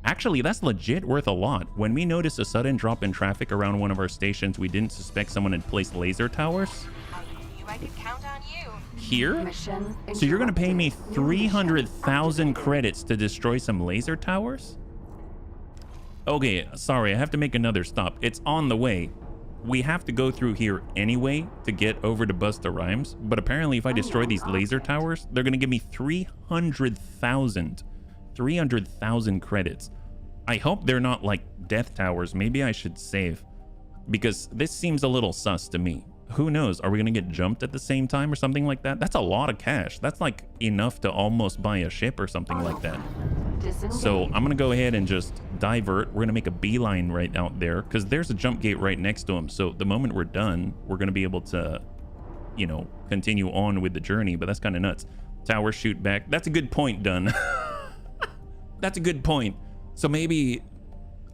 Speaker 1: Actually, that's legit worth a lot. When we noticed a sudden drop in traffic around one of our stations, we didn't suspect someone had placed laser towers.
Speaker 3: I could count on you.
Speaker 1: Here? So you're going to pay me 300,000 credits to destroy some laser towers? Okay, sorry, I have to make another stop. It's on the way. We have to go through here anyway to get over to Busta Rhymes, but apparently if I destroy these laser towers, they're going to give me 300,000 credits. I hope they're not like death towers. Maybe I should save, because this seems a little sus to me. Who knows? Are we going to get jumped at the same time or something like that? That's a lot of cash. That's like enough to almost buy a ship or something like that. So I'm going to go ahead and just divert. We're going to make a beeline right out there because there's a jump gate right next to him. So the moment we're done, we're going to be able to, you know, continue on with the journey. But that's kind of nuts. Tower shoot back. That's a good point, Dunn. That's a good point. So maybe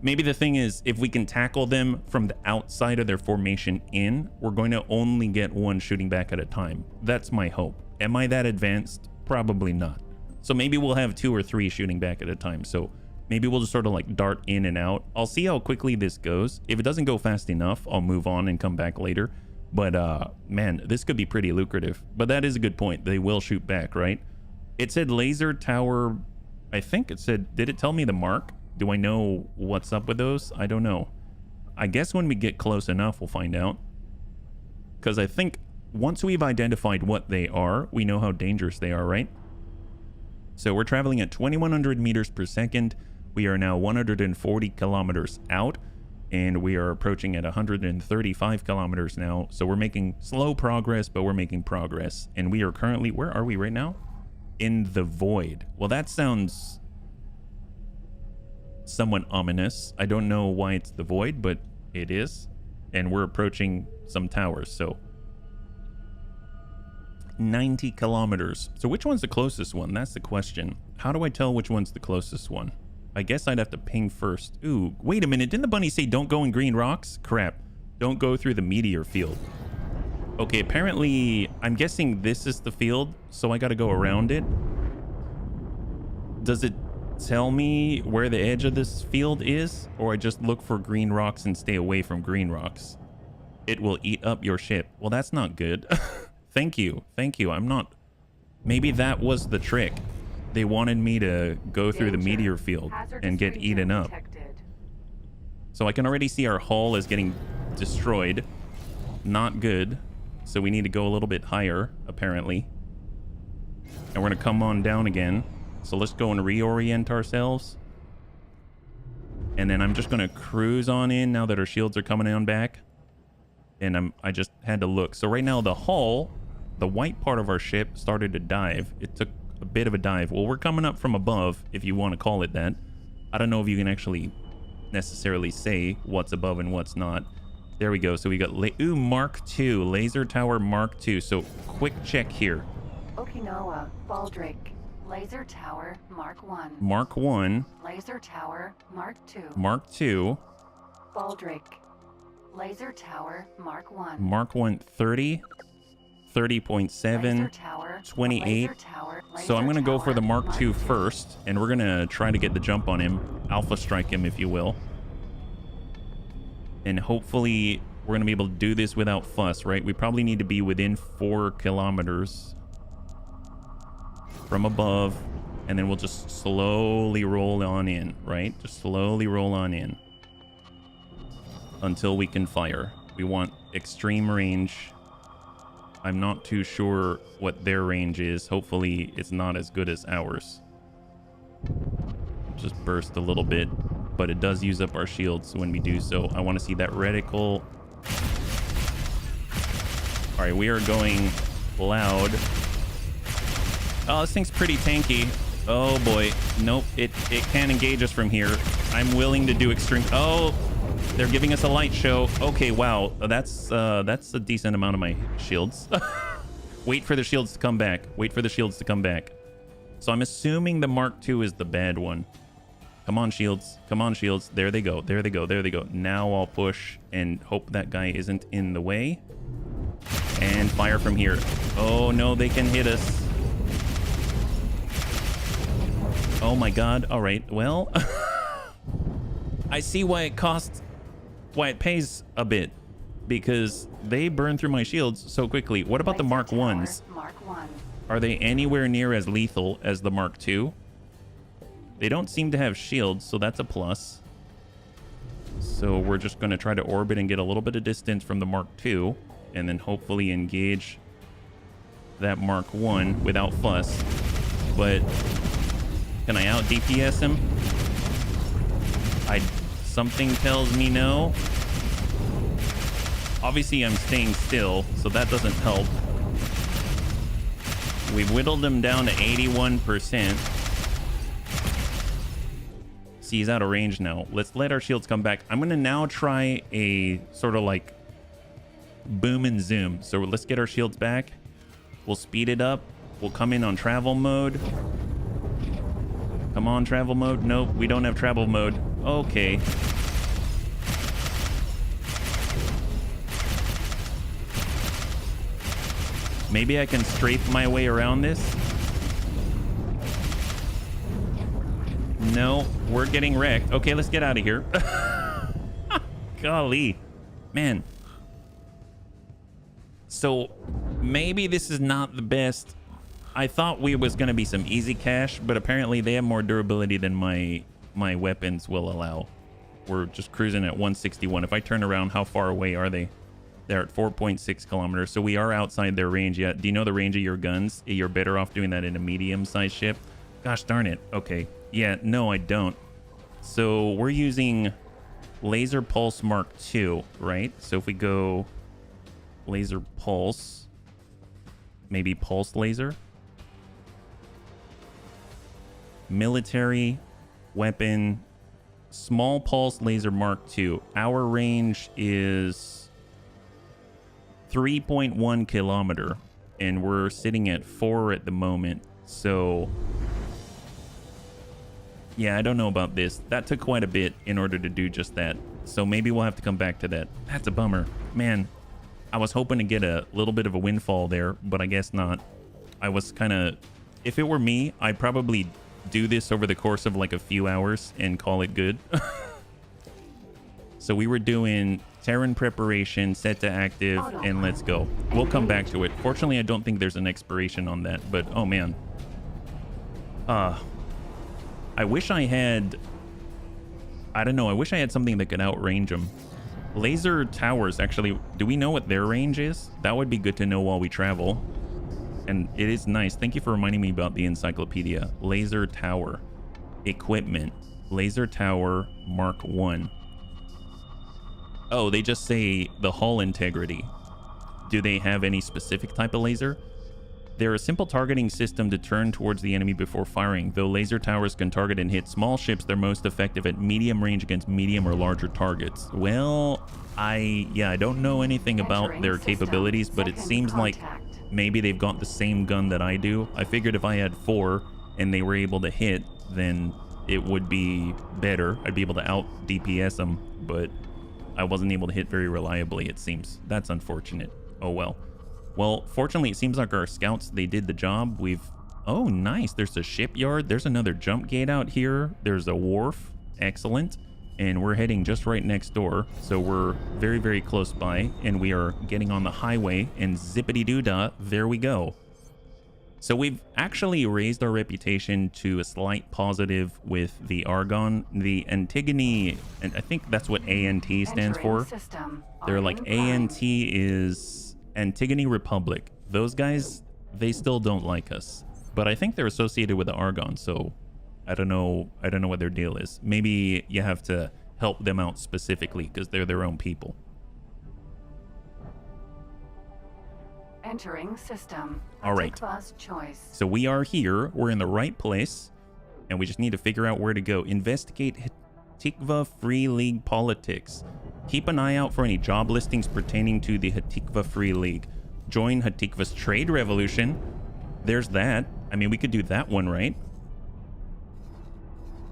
Speaker 1: the thing is, if we can tackle them from the outside of their formation in, we're going to only get one shooting back at a time. That's my hope. Am I that advanced? Probably not. So maybe we'll have 2 or 3 shooting back at a time. So maybe we'll just sort of like dart in and out. I'll see how quickly this goes. If it doesn't go fast enough, I'll move on and come back later. But man, this could be pretty lucrative. But that is a good point. They will shoot back, right? It said laser tower. I think it said, did it tell me the mark? Do I know what's up with those? I don't know. I guess when we get close enough, we'll find out. Because I think once we've identified what they are, we know how dangerous they are, right? So we're traveling at 2,100 meters per second. We are now 140 kilometers out, and we are approaching at 135 kilometers now. So we're making slow progress, but we're making progress. And we are currently, where are we right now? In the void. Well, that sounds somewhat ominous. I don't know why it's the void, but it is. And we're approaching some towers, so 90 kilometers. So which one's the closest one? That's the question. How do I tell which one's the closest one? I guess I'd have to ping first. Ooh, wait a minute. Didn't the bunny say don't go in green rocks? Crap. Don't go through the meteor field. Okay, apparently, I'm guessing this is the field, so I gotta go around it. Does it tell me where the edge of this field is? Or I just look for green rocks and stay away from green rocks? It will eat up your ship. Well, that's not good. Thank you. Thank you. I'm not... Maybe that was the trick. They wanted me to go through the meteor field and get eaten up. So I can already see our hull is getting destroyed. Not good. So we need to go a little bit higher, apparently. And we're going to come on down again. So let's go and reorient ourselves. And then I'm just going to cruise on in now that our shields are coming on back. And I just had to look. So right now the hull, the white part of our ship started to dive. It took a bit of a dive. Well, we're coming up from above, if you want to call it that. I don't know if you can actually necessarily say what's above and what's not. There we go. So we got Mark II, laser tower Mark II. So quick check here.
Speaker 4: Okinawa, Baldric, laser tower Mark 1.
Speaker 1: Mark 1.
Speaker 4: Laser tower Mark 2.
Speaker 1: Mark 2.
Speaker 4: Baldric, laser tower Mark 1.
Speaker 1: Mark 1 30. 30.7, 28. So I'm going to go for the Mark II first, and we're going to try to get the jump on him. Alpha strike him, if you will. And hopefully we're going to be able to do this without fuss, right? We probably need to be within 4 kilometers from above, and then we'll just slowly roll on in, right? Just slowly roll on in until we can fire. We want extreme range. I'm not too sure what their range is. Hopefully it's not as good as ours. Just burst a little bit, but it does use up our shields when we do so. I want to see that reticle. All right, we are going loud. Oh, this thing's pretty tanky. Oh boy. Nope, it can't engage us from here. I'm willing to do extreme. Oh, they're giving us a light show. Okay, wow. That's a decent amount of my shields. Wait for the shields to come back. Wait for the shields to come back. So I'm assuming the Mark II is the bad one. Come on, shields. Come on, shields. There they go. There they go. There they go. Now I'll push and hope that guy isn't in the way. And fire from here. Oh, no, they can hit us. Oh, my God. All right. Well, I see why it pays a bit, because they burn through my shields so quickly. What about the Mark 1s?
Speaker 4: Mark 1.
Speaker 1: Are they anywhere near as lethal as the Mark II? They don't seem to have shields, so that's a plus. So we're just going to try to orbit and get a little bit of distance from the Mark II, and then hopefully engage that Mark I without fuss. But can I out DPS him? Something tells me no. Obviously, I'm staying still, so that doesn't help. We've whittled him down to 81%. See, he's out of range now. Let's let our shields come back. I'm going to now try a sort of like boom and zoom. So let's get our shields back. We'll speed it up. We'll come in on travel mode. Come on, travel mode. Nope, we don't have travel mode. Okay. Maybe I can strafe my way around this. No, we're getting wrecked. Okay, let's get out of here. Golly. Man. So maybe this is not the best. I thought we was going to be some easy cash, but apparently they have more durability than my weapons will allow. We're just cruising at 161. If I turn around, how far away are they? They're at 4.6 kilometers, so we are outside their range yet. Do you know the range of your guns? You're better off doing that in a medium-sized ship. Gosh darn it. Okay. Yeah, no, I don't. So we're using Laser Pulse Mark II, right? So if we go Laser Pulse, maybe Pulse Laser. Military weapon, small pulse laser Mark II. Our range is 3.1 kilometer, and we're sitting at 4 at the moment. So yeah, I don't know about this. That took quite a bit in order to do just that. So maybe we'll have to come back to that. That's a bummer. Man, I was hoping to get a little bit of a windfall there, but I guess not. I was kind of... If it were me, I'd probably do this over the course of like a few hours and call it good. So we were doing Terran preparation, set to active, and let's go. We'll come back to it. Fortunately, I don't think there's an expiration on that, but oh man. I wish I had... I don't know. I wish I had something that could outrange them. Laser towers, actually, do we know what their range is? That would be good to know while we travel. And it is nice. Thank you for reminding me about the encyclopedia. Laser tower. Equipment. Laser tower Mark 1. Oh, they just say the hull integrity. Do they have any specific type of laser? They're a simple targeting system to turn towards the enemy before firing. Though laser towers can target and hit small ships, they're most effective at medium range against medium or larger targets. Well, I don't know anything about their capabilities, but it seems like maybe they've got the same gun that I do. I figured if I had 4 and they were able to hit, then it would be better. I'd be able to out DPS them, but I wasn't able to hit very reliably, it seems. That's unfortunate. Oh well. Well, fortunately, it seems like our scouts, they did the job. Oh, nice. There's a shipyard. There's another jump gate out here. There's a wharf. Excellent. And we're heading just right next door. So we're very, very close by. And we are getting on the highway. And zippity-doo-dah, there we go. So we've actually raised our reputation to a slight positive with the Argon. The Antigone, and I think that's what ANT stands for. They're like, ANT is... Antigone Republic. Those guys, they still don't like us, but I think they're associated with the Argon, so I don't know what their deal is. Maybe you have to help them out specifically because they're their own people.
Speaker 4: Entering system.
Speaker 1: All right.
Speaker 4: Choice.
Speaker 1: So we are here. We're in the right place, and we just need to figure out where to go. Investigate Hatikva Free League politics. Keep an eye out for any job listings pertaining to the Hatikva Free League. Join Hatikva's trade revolution. There's that. I mean, we could do that one, right?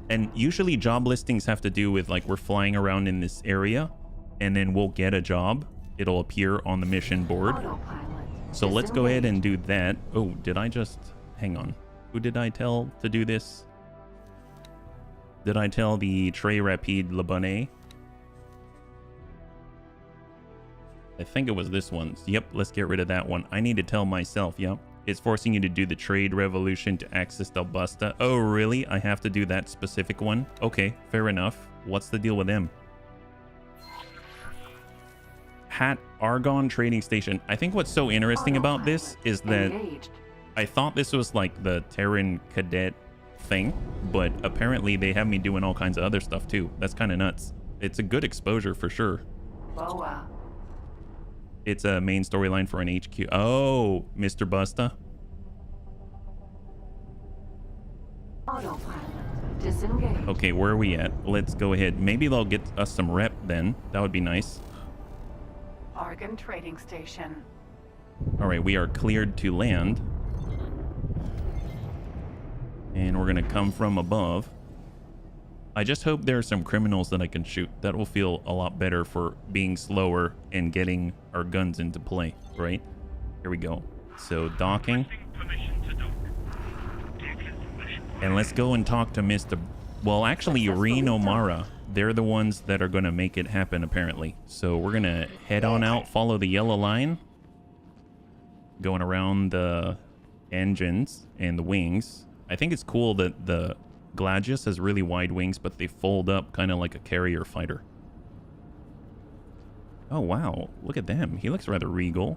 Speaker 1: And usually job listings have to do with like we're flying around in this area and then we'll get a job. It'll appear on the mission board. So let's go ahead and do that. Oh, did I just... Hang on. Who did I tell to do this? Did I tell the Très Rapide Le Bonnet? I think it was this one. Yep, let's get rid of that one. I need to tell myself, yep. It's forcing you to do the trade revolution to access Dalbusta. Oh, really? I have to do that specific one? Okay, fair enough. What's the deal with them? Hat Argon Trading Station. I think what's so interesting about this is that I thought this was like the Terran Cadet thing, but apparently they have me doing all kinds of other stuff too. That's kind of nuts. It's a good exposure for sure.
Speaker 4: Boa.
Speaker 1: It's a main storyline for an HQ. Oh, Mr. Busta.
Speaker 4: Autopilot. Disengage.
Speaker 1: Okay, where are we at? Let's go ahead. Maybe they'll get us some rep then. That would be nice.
Speaker 4: Argon Trading Station.
Speaker 1: All right, we are cleared to land. And we're going to come from above. I just hope there are some criminals that I can shoot. That will feel a lot better for being slower and getting our guns into play, right? Here we go. So docking. And let's go and talk to Mr. Well, actually, Reen O'Mara. They're the ones that are going to make it happen, apparently. So we're going to head on out, follow the yellow line. Going around the engines and the wings. I think it's cool that the Gladius has really wide wings, but they fold up kind of like a carrier fighter. Oh, wow. Look at them. He looks rather regal.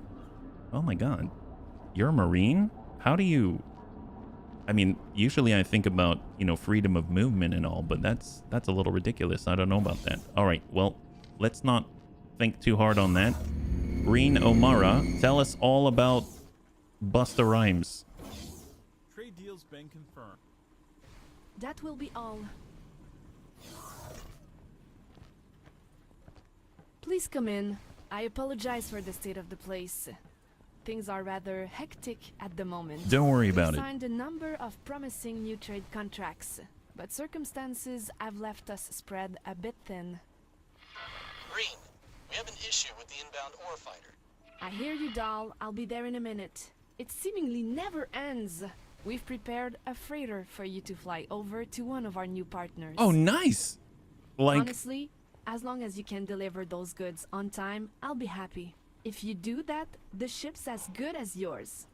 Speaker 1: Oh, my God. You're a Marine? How do you... I mean, usually I think about, you know, freedom of movement and all, but that's a little ridiculous. I don't know about that. All right. Well, let's not think too hard on that. Reen O'Mara, tell us all about Busta Rhymes.
Speaker 2: Trade deal's been confirmed.
Speaker 8: That will be all. Please come in. I apologize for the state of the place. things are rather hectic at the moment.
Speaker 1: Don't worry
Speaker 8: We've
Speaker 1: about it.
Speaker 8: signed a number of promising new trade contracts, but circumstances have left us spread a bit thin.
Speaker 9: Green, we have an issue with the inbound ore fighter.
Speaker 8: I hear you, doll. I'll be there in a minute. It seemingly never ends. We've prepared a freighter for you to fly over to one of our new partners.
Speaker 1: Oh, nice. Like,
Speaker 8: Honestly, as long as you can deliver those goods on time, I'll be happy. If you do that, the ship's as good as yours.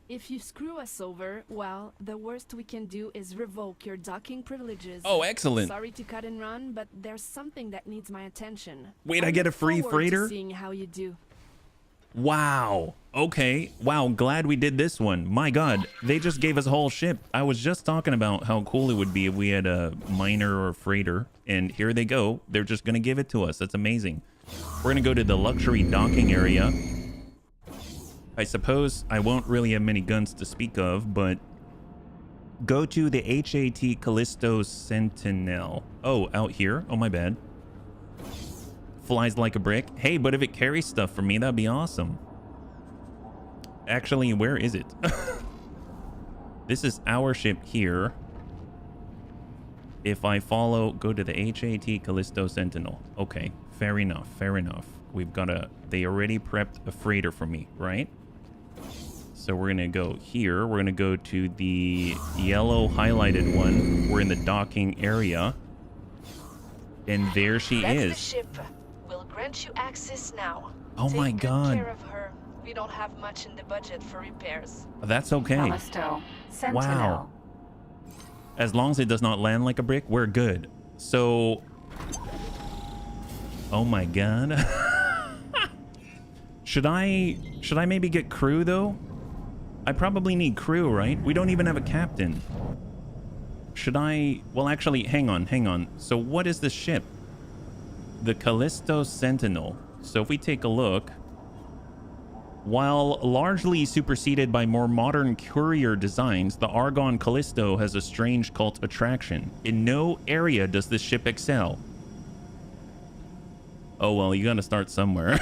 Speaker 8: If you screw us over, well, the worst we can do is revoke your docking privileges.
Speaker 1: oh, excellent.
Speaker 8: Sorry to cut and run, but there's something that needs my attention.
Speaker 1: Wait, I get a
Speaker 8: look
Speaker 1: free
Speaker 8: forward to
Speaker 1: freighter?
Speaker 8: seeing how you do.
Speaker 1: Wow. Okay. Wow. Glad we did this one. My God, they just gave us a whole ship. I was just talking about how cool it would be if we had a miner or a freighter, and here they go. They're just gonna give it to us. That's amazing. We're gonna go to the luxury docking area. I suppose I won't really have many guns to speak of, but go to the HAT Callisto Sentinel. Oh, out here? Oh, my bad. Flies like a brick. Hey, but if it carries stuff for me, that'd be awesome. Actually, where is it? This is our ship here. If I follow, go to the HAT Callisto Sentinel. Okay, fair enough, fair enough. We've got a, they already prepped a freighter for me, right? So we're gonna go here. We're gonna go to the yellow highlighted one. We're in the docking area. And there she
Speaker 8: That's
Speaker 1: is.
Speaker 8: the ship. We'll grant you access now.
Speaker 1: Oh my
Speaker 8: Take good
Speaker 1: God.
Speaker 8: care of her. We don't have much in the budget for repairs.
Speaker 1: That's okay.
Speaker 4: Callisto. Sentinel.
Speaker 1: Wow. As long as it does not land like a brick, we're good. So, oh my God. Should I maybe get crew though? I probably need crew, right? We don't even have a captain. Should I? Well, actually, hang on. So what is the ship? The Callisto Sentinel. So if we take a look, while largely superseded by more modern courier designs, the Argon Callisto has a strange cult attraction. In no area does this ship excel. Oh, well, you gotta start somewhere.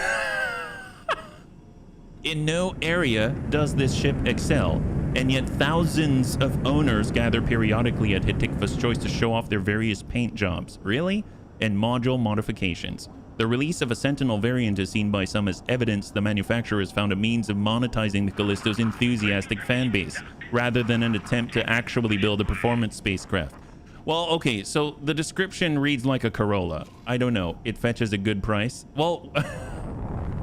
Speaker 1: In no area does this ship excel, and yet thousands of owners gather periodically at Hitikva's Choice to show off their various paint jobs. Really? And module modifications. The release of a Sentinel variant is seen by some as evidence the manufacturer has found a means of monetizing the Callisto's enthusiastic fan base, rather than an attempt to actually build a performance spacecraft. Well, okay, so the description reads like a Corolla. I don't know. It fetches a good price. Well,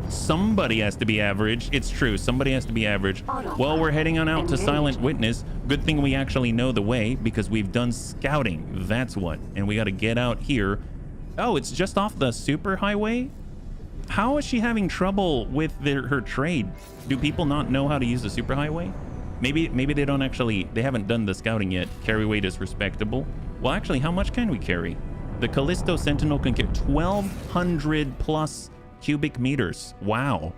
Speaker 1: somebody has to be average. It's true. Somebody has to be average. Well, we're heading on out to Silent Witness. Good thing we actually know the way because we've done scouting. That's what. And we got to get out here. Oh, it's just off the superhighway? How is she having trouble with her trade? Do people not know how to use the superhighway? Maybe they don't actually, they haven't done the scouting yet. Carry weight is respectable. Well, actually, how much can we carry? The Callisto Sentinel can carry 1,200 plus cubic meters. Wow,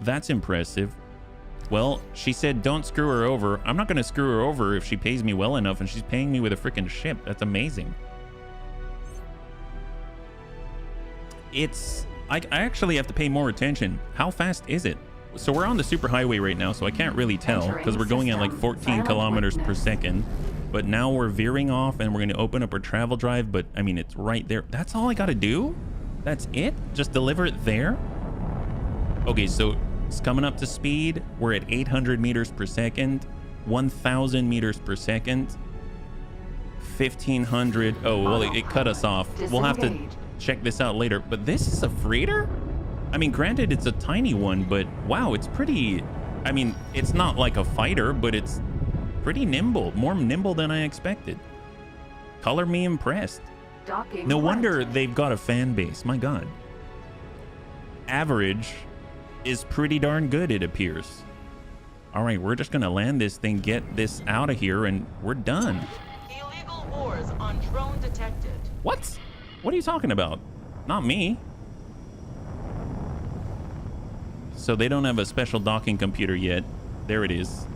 Speaker 1: that's impressive. Well, she said don't screw her over. I'm not going to screw her over if she pays me well enough, and she's paying me with a freaking ship. That's amazing. I actually have to pay more attention. How fast is it? So we're on the superhighway right now, so I can't really tell because we're going at like 14 kilometers per second. But now we're veering off and we're going to open up our travel drive. But I mean, it's right there. That's all I got to do? That's it? Just deliver it there? Okay, so it's coming up to speed. We're at 800 meters per second, 1,000 meters per second, 1,500. Oh, well, it cut us off. We'll have to check this out later. But this is a freighter? I mean, granted, it's a tiny one, but wow, it's pretty... I mean, it's not like a fighter, but it's pretty nimble. More nimble than I expected. Color me impressed. No wonder they've got a fan base. My God. Average is pretty darn good, it appears. All right, we're just going to land this thing, get this out of here, and we're done.
Speaker 6: Illegal wars on drone detected.
Speaker 1: What? What are you talking about? Not me. So they don't have a special docking computer yet. There it is.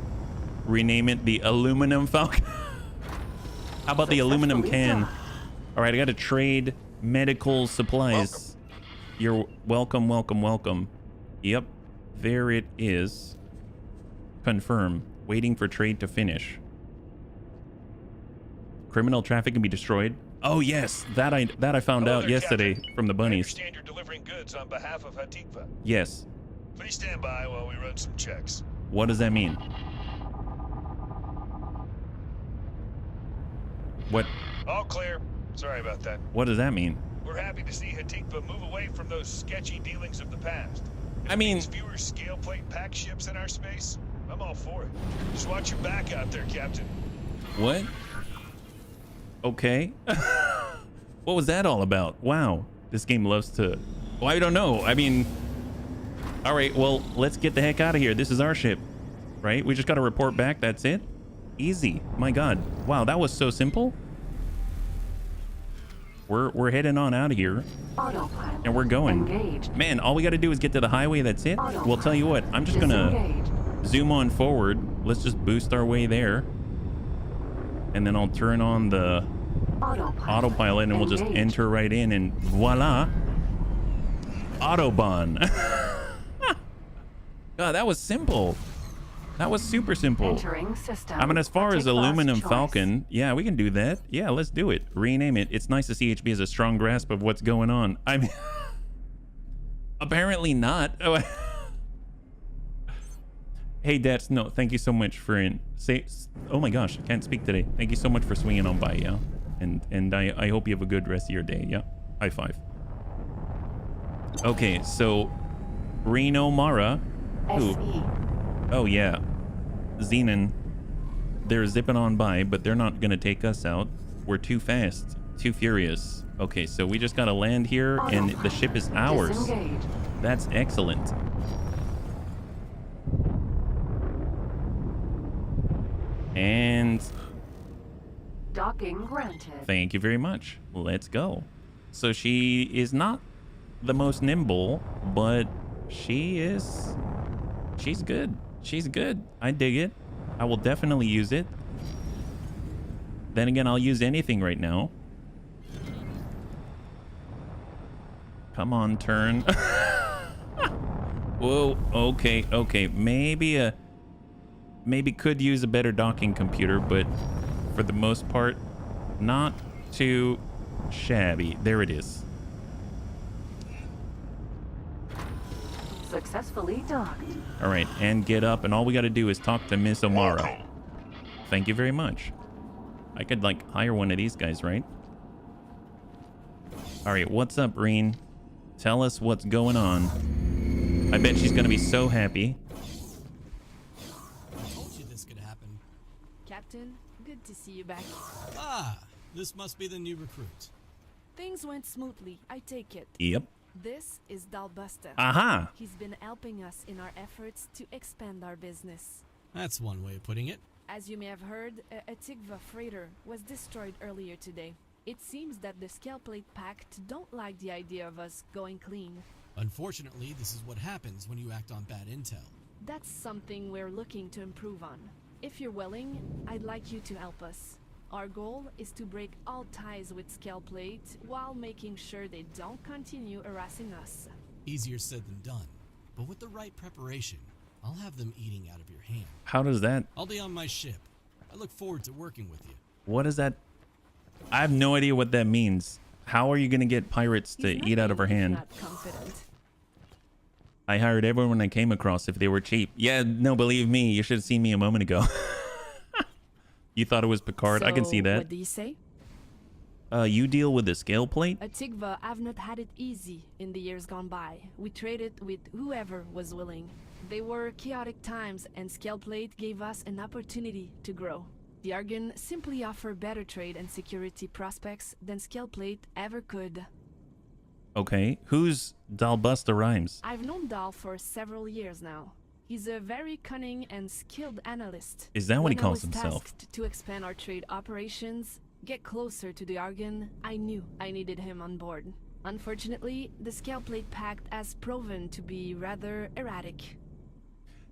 Speaker 1: Rename it the Aluminum Falcon. How about the aluminum can? All right, I got to trade medical supplies. You're welcome, welcome, welcome. Yep. There it is. Confirm. Waiting for trade to finish. Criminal traffic can be destroyed. Oh yes, that I found
Speaker 10: Hello
Speaker 1: out
Speaker 10: there,
Speaker 1: yesterday
Speaker 10: Captain.
Speaker 1: from the
Speaker 10: I
Speaker 1: bunnies.
Speaker 10: understand you're delivering goods on behalf of Hatikva.
Speaker 1: Yes.
Speaker 10: Please stand by while we run some checks.
Speaker 1: What does that mean? What
Speaker 10: All clear. Sorry about that.
Speaker 1: what does that mean?
Speaker 10: We're happy to see Hatikva move away from those sketchy dealings of the past. If
Speaker 1: I
Speaker 10: it
Speaker 1: mean-
Speaker 10: means fewer scale plate pack ships in our space, I'm all for it. Just watch your back out there, Captain.
Speaker 1: What? Okay. What was that all about? Wow. This game loves to... Well, I don't know. I mean... All right, well, let's get the heck out of here. This is our ship, right? We just got to report back. That's it? Easy. My God. Wow, that was so simple. We're heading on out of here.
Speaker 4: Autopilot.
Speaker 1: And we're going.
Speaker 4: Engaged.
Speaker 1: Man, all we got to do is get to the highway. That's it. Well, tell you what. I'm just going to
Speaker 4: Disengaged.
Speaker 1: zoom on forward. Let's just boost our way there. And then I'll turn on the autopilot and we'll just
Speaker 4: Engaged.
Speaker 1: enter right in and voila. Autobahn. God, that was simple. That was super simple.
Speaker 4: Entering system.
Speaker 1: I mean, as far as
Speaker 4: Take bus
Speaker 1: Aluminum
Speaker 4: choice.
Speaker 1: Falcon, yeah, we can do that. Yeah, let's do it. Rename it. It's nice to see HB has a strong grasp of what's going on. I mean, apparently not. Oh, hey, Dats, no, thank you so much for oh my gosh, I can't speak today. Thank you so much for swinging on by, yeah? And I hope you have a good rest of your day, yeah? High five. Okay, so Reno Mara. Who?
Speaker 4: SE.
Speaker 1: Oh, yeah. Xenon. They're zipping on by, but they're not going to take us out. We're too fast. Too furious. Okay, so we just got to land here, and the ship is ours.
Speaker 4: Disengaged.
Speaker 1: That's excellent. And
Speaker 4: Docking granted.
Speaker 1: thank you very much. Let's go. So she is not the most nimble, but she's good. She's good. I dig it. I will definitely use it. Then again, I'll use anything right now. Come on, turn. Whoa. Okay. Maybe could use a better docking computer, but for the most part, not too shabby. There it is.
Speaker 4: Successfully docked.
Speaker 1: All right, and get up, and all we got to do is talk to Miss O'Mara. Thank you very much. I could, like, hire one of these guys, right? All right, what's up, Reen? Tell us what's going on. I bet she's going to be so happy.
Speaker 5: I told you this could happen.
Speaker 8: Captain, good to see you back.
Speaker 5: Ah, this must be the new recruit.
Speaker 8: Things went smoothly, I take it.
Speaker 1: Yep.
Speaker 8: This is Dalbusta.
Speaker 1: Aha!
Speaker 8: He's been helping us in our efforts to expand our business.
Speaker 5: That's one way of putting it.
Speaker 8: As you may have heard, a Tigva freighter was destroyed earlier today. It seems that the scale plate pact don't like the idea of us going clean.
Speaker 5: Unfortunately, this is what happens when you act on bad intel.
Speaker 8: That's something we're looking to improve on. If you're willing, I'd like you to help us. Our goal is to break all ties with scale plate while making sure they don't continue harassing us.
Speaker 5: Easier said than done. But with the right preparation, I'll have them eating out of your hand.
Speaker 1: How does that...
Speaker 5: I'll be on my ship. I look forward to working with you.
Speaker 1: What is that? I have no idea what that means. How are you going to get pirates to
Speaker 8: He's
Speaker 1: eat out of her
Speaker 8: nothing if
Speaker 1: hand?
Speaker 8: not confident.
Speaker 1: I hired everyone I came across if they were cheap. Yeah, no, believe me, you should have seen me a moment ago. You thought it was Picard. I can see
Speaker 8: So,
Speaker 1: that.
Speaker 8: What do you say?
Speaker 1: You deal with the scale plate?
Speaker 8: At Tigva, I've not had it easy in the years gone by. We traded with whoever was willing. They were chaotic times, and Scaleplate gave us an opportunity to grow. The Argon simply offer better trade and security prospects than Scaleplate ever could.
Speaker 1: Okay. Who's Dalbusta Rhymes?
Speaker 8: I've known Dal for several years now. He's a very cunning and skilled analyst.
Speaker 1: Is that what he
Speaker 8: When
Speaker 1: calls
Speaker 8: I was
Speaker 1: himself?
Speaker 8: tasked to expand our trade operations, get closer to the Argon, I knew I needed him on board. Unfortunately, the Scaleplate Pact has proven to be rather erratic.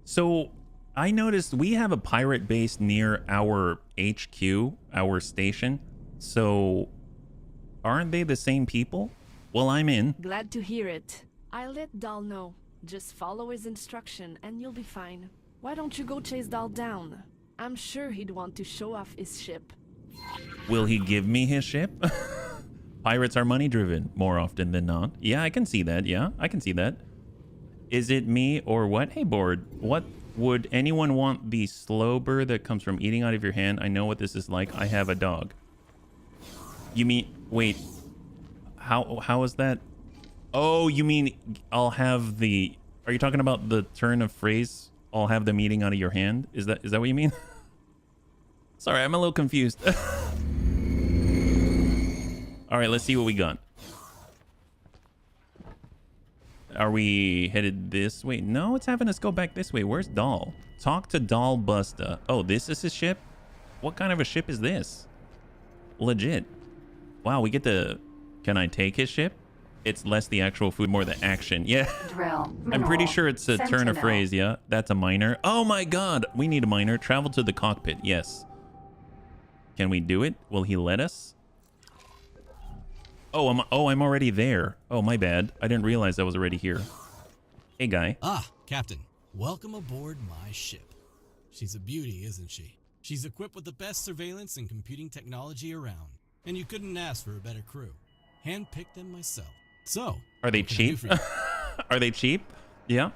Speaker 1: So I noticed we have a pirate base near our HQ, our station. So aren't they the same people? Well, I'm in.
Speaker 8: Glad to hear it. I'll let Dal know. Just follow his instruction and you'll be fine. Why don't you go chase Dahl down? I'm sure he'd want to show off his ship.
Speaker 1: Will he give me his ship? Pirates are money driven more often than not. Yeah, I can see that. Yeah, I can see that. Is it me or what? Hey, Board. What would anyone want the slow burr that comes from eating out of your hand? I know what this is like. I have a dog. You mean, wait, how is that? Oh, you mean I'll have the, are you talking about the turn of phrase? I'll have them eating out of your hand? Is that what you mean? Sorry, I'm a little confused. All right, let's see what we got. Are we headed this way? No, it's having us go back this way. Where's Dahl? Talk to Dahl Busta. Oh, this is his ship? What kind of a ship is this? Legit. Wow, we get to... Can I take his ship? It's less the actual food, more the action. Yeah.
Speaker 4: Drill.
Speaker 1: I'm pretty
Speaker 4: Mineral,
Speaker 1: sure it's a turn of
Speaker 4: Sentinel.
Speaker 1: phrase, yeah. That's a miner. Oh my god, we need a miner. Travel to the cockpit, yes. Can we do it? Will he let us? Oh, I'm already there. Oh, my bad. I didn't realize I was already here. Hey, guy.
Speaker 5: Ah, Captain. Welcome aboard my ship. She's a beauty, isn't she? She's equipped with the best surveillance and computing technology around. And you couldn't ask for a better crew. Handpicked them myself. So,
Speaker 1: Are they
Speaker 5: what can I do
Speaker 1: cheap?
Speaker 5: for you?
Speaker 1: Are they cheap? Yeah.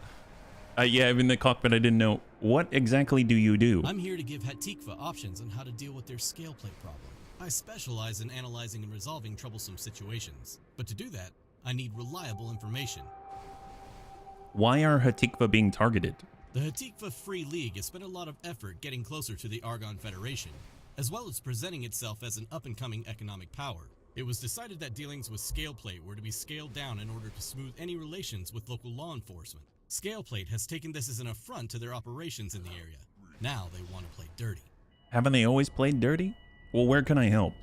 Speaker 1: Yeah, I'm in the cockpit. I didn't know. What exactly do you do?
Speaker 5: I'm here to give Hatikva options on how to deal with their scale plate problem. I specialize in analyzing and resolving troublesome situations. But to do that, I need reliable information.
Speaker 1: Why are Hatikva being targeted?
Speaker 5: The Hatikva Free League has spent a lot of effort getting closer to the Argon Federation, as well as presenting itself as an up-and-coming economic power. It was decided that dealings with Scaleplate were to be scaled down in order to smooth any relations with local law enforcement. Scaleplate has taken this as an affront to their operations in the area. Now they want to play dirty.
Speaker 1: Haven't they always played dirty? Well, where can I help?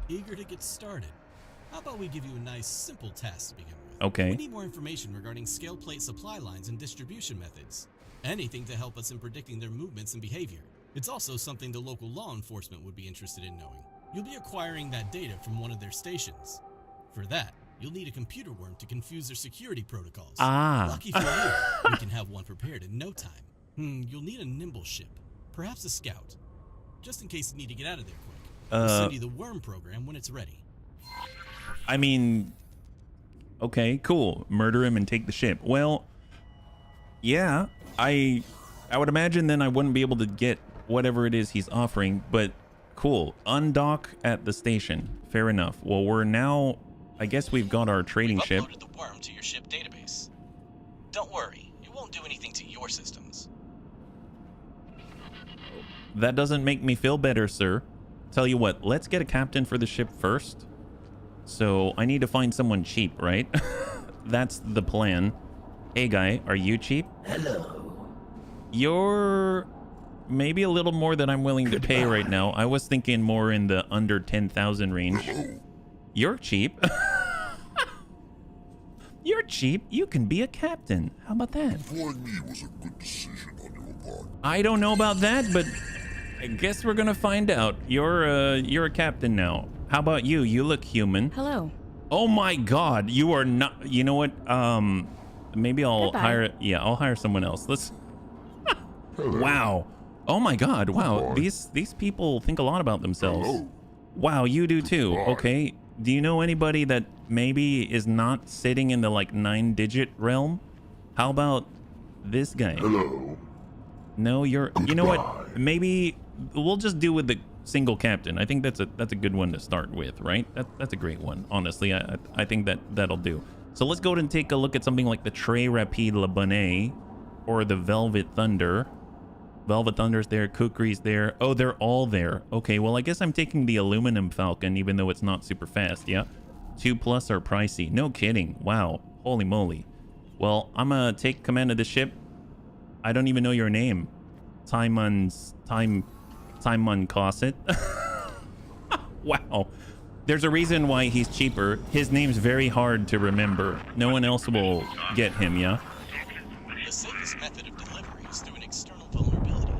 Speaker 5: Eager to get started? How about we give you a nice, simple task to begin with?
Speaker 1: Okay.
Speaker 5: We need more information regarding Scaleplate supply lines and distribution methods. Anything to help us in predicting their movements and behavior. It's also something the local law enforcement would be interested in knowing. You'll be acquiring that data from one of their stations. For that, you'll need a computer worm to confuse their security protocols.
Speaker 1: Ah.
Speaker 5: Lucky for you, we can have one prepared in no time. You'll need a nimble ship, perhaps a scout, just in case you need to get out of there quick. We'll send you the worm program when it's ready.
Speaker 1: I mean, okay, cool. Murder him and take the ship. Well, yeah, I would imagine then I wouldn't be able to get whatever it is he's offering, but cool. Undock at the station. Fair enough. Well, we're now, I guess we've got our trading ship.
Speaker 9: Uploaded the worm to your ship database. Don't worry, it won't do anything to your systems.
Speaker 1: That doesn't make me feel better, sir. Tell you what, let's get a captain for the ship first. So I need to find someone cheap, right? That's the plan. Hey, guy, are you cheap?
Speaker 11: Hello.
Speaker 1: You're maybe a little more than I'm willing to pay right now. I was thinking more in the under 10,000 range. You're cheap. You're cheap. You can be a captain. How about that?
Speaker 11: Employing me was a good decision on your part.
Speaker 1: I don't know about that, but I guess we're gonna find out. You're a captain now. How about you? You look human.
Speaker 7: Hello.
Speaker 1: Oh my God, you are not. You know what? Maybe I'll
Speaker 7: Goodbye.
Speaker 1: hire. Yeah, I'll hire someone else. Let's. Wow. Oh my God. Wow. These people think a lot about themselves.
Speaker 11: Hello.
Speaker 1: Wow, you do too.
Speaker 11: Goodbye.
Speaker 1: Okay. Do you know anybody that maybe is not sitting in the like 9-digit realm? How about this guy?
Speaker 11: Hello.
Speaker 1: No, you're. You know what?
Speaker 11: Goodbye.
Speaker 1: Maybe we'll just do with the single captain. I think that's a good one to start with, right? That's a great one. Honestly, I think that'll do. So let's go ahead and take a look at something like the Très Rapide Le Bonnet or the Velvet Thunder. Velvet Thunder's there, Kukri's there. Oh, they're all there. Okay, well, I guess I'm taking the Aluminum Falcon, even though it's not super fast, yeah? 2+ are pricey. No kidding. Wow. Holy moly. Well, I'm gonna take command of the ship. I don't even know your name. Timon Cosset. Wow. There's a reason why he's cheaper. His name's very hard to remember. No one else will get him, yeah?
Speaker 9: The safest method of delivery is through an external vulnerability.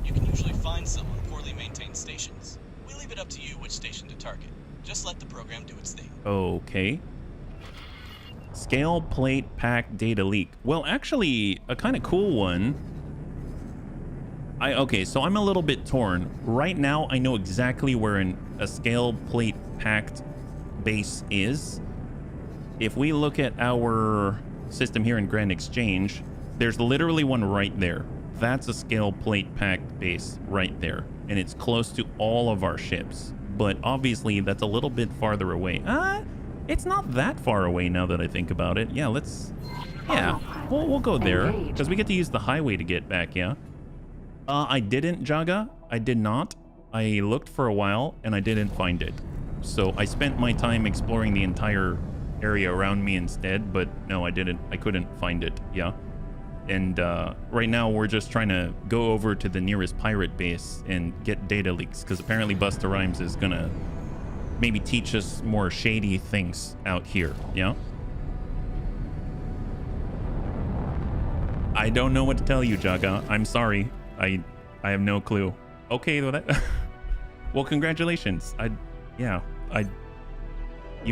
Speaker 9: You can usually find some on poorly maintained stations. We leave it up to you which station to target. Just let the program do its thing.
Speaker 1: Okay. Scale plate pack data leak. Well, actually, a kind of cool one. Okay, so I'm a little bit torn. Right now, I know exactly where a scale plate packed base is. If we look at our system here in Grand Exchange, there's literally one right there. That's a scale plate packed base right there. And it's close to all of our ships. But obviously, that's a little bit farther away. It's not that far away now that I think about it. Yeah, we'll go there. Because we get to use the highway to get back, yeah? I didn't, Jaga. I did not. I looked for a while and I didn't find it. So I spent my time exploring the entire area around me instead, but no, I didn't. I couldn't find it, yeah? And right now we're just trying to go over to the nearest pirate base and get data leaks, because apparently Busta Rhymes is gonna maybe teach us more shady things out here, yeah? I don't know what to tell you, Jaga. I'm sorry. I have no clue. Okay, well, well, congratulations. You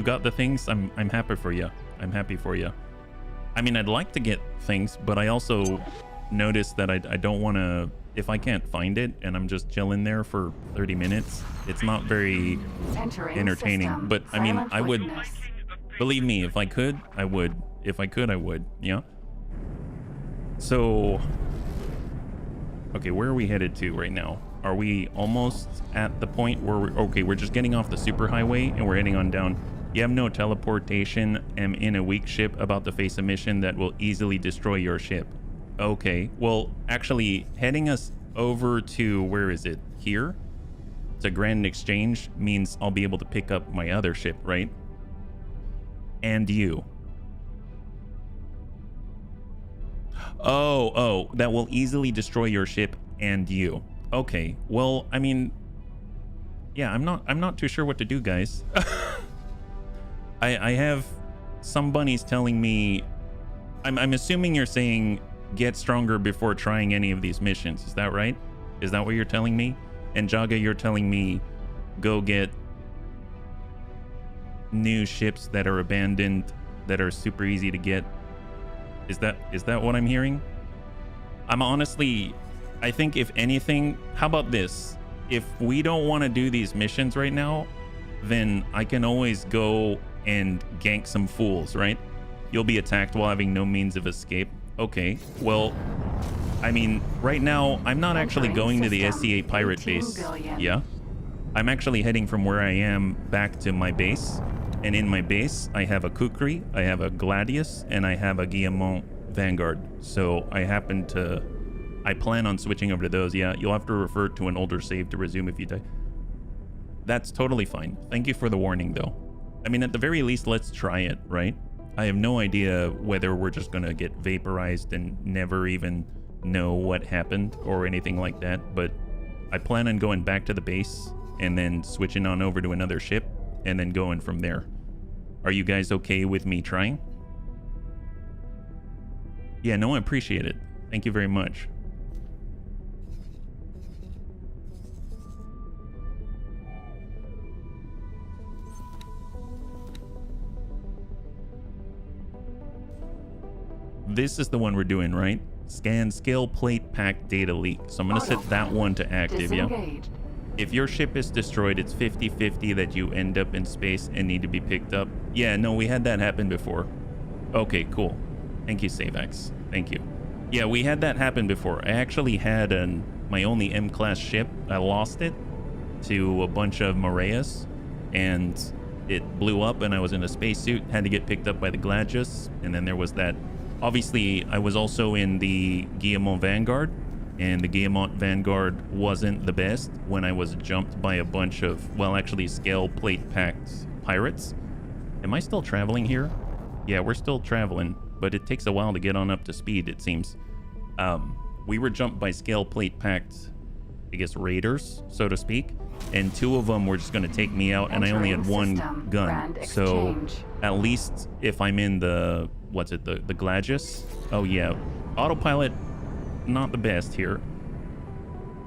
Speaker 1: got the things. I'm happy for you. I'm happy for you. I mean, I'd like to get things, but I also noticed that I don't want to, if I can't find it and I'm just chilling there for 30 minutes, it's not very entertaining. But I mean, I would, believe me, if I could, I would. If I could, I would, yeah? So, okay, where are we headed to right now? Are we almost at the point where we're just getting off the superhighway and we're heading on down? You have no teleportation. Am in a weak ship about to face a mission that will easily destroy your ship. Okay, well, actually, heading us over to, where is it? Here? To Grand Exchange means I'll be able to pick up my other ship, right? And you. Oh, that will easily destroy your ship and you. Okay, well, I mean, yeah, I'm not too sure what to do, guys. I have some bunnies telling me, I'm assuming you're saying get stronger before trying any of these missions. Is that right? Is that what you're telling me? And Jaga, you're telling me go get new ships that are abandoned, that are super easy to get. Is that what I'm hearing? I'm honestly, I think if anything, how about this? If we don't want to do these missions right now, then I can always go and gank some fools, right? You'll be attacked while having no means of escape. Okay, well, I mean, right now, I'm not actually going to the SCA pirate base. Yeah? I'm actually heading from where I am back to my base. And in my base, I have a Kukri, I have a Gladius, and I have a Guillemot Vanguard. So I plan on switching over to those. Yeah, you'll have to refer to an older save to resume if you die. That's totally fine. Thank you for the warning, though. I mean, at the very least, let's try it, right? I have no idea whether we're just gonna get vaporized and never even know what happened or anything like that, but I plan on going back to the base and then switching on over to another ship and then going from there. Are you guys okay with me trying? Yeah, no, I appreciate it. Thank you very much. This is the one we're doing, right? Scan scale plate pack data leak. So I'm going to set that one to active, yeah? If your ship is destroyed, it's 50-50 that you end up in space and need to be picked up. Yeah, no, we had that happen before. Okay, cool. Thank you, Savex. Thank you. Yeah, we had that happen before. I actually had my only M-class ship. I lost it to a bunch of Moreas, and it blew up, and I was in a spacesuit, had to get picked up by the Gladius, and then there was that. Obviously, I was also in the Guillemot Vanguard, and the Guillemot Vanguard wasn't the best when I was jumped by a bunch of, well, actually scale plate packed pirates. Am I still traveling here? Yeah, we're still traveling, but it takes a while to get on up to speed, it seems. We were jumped by scale plate packed, I guess, raiders, so to speak, and two of them were just going to take me out, and I only had one gun. So at least if I'm in the, what's it, the Gladius? Oh yeah, autopilot, not the best here.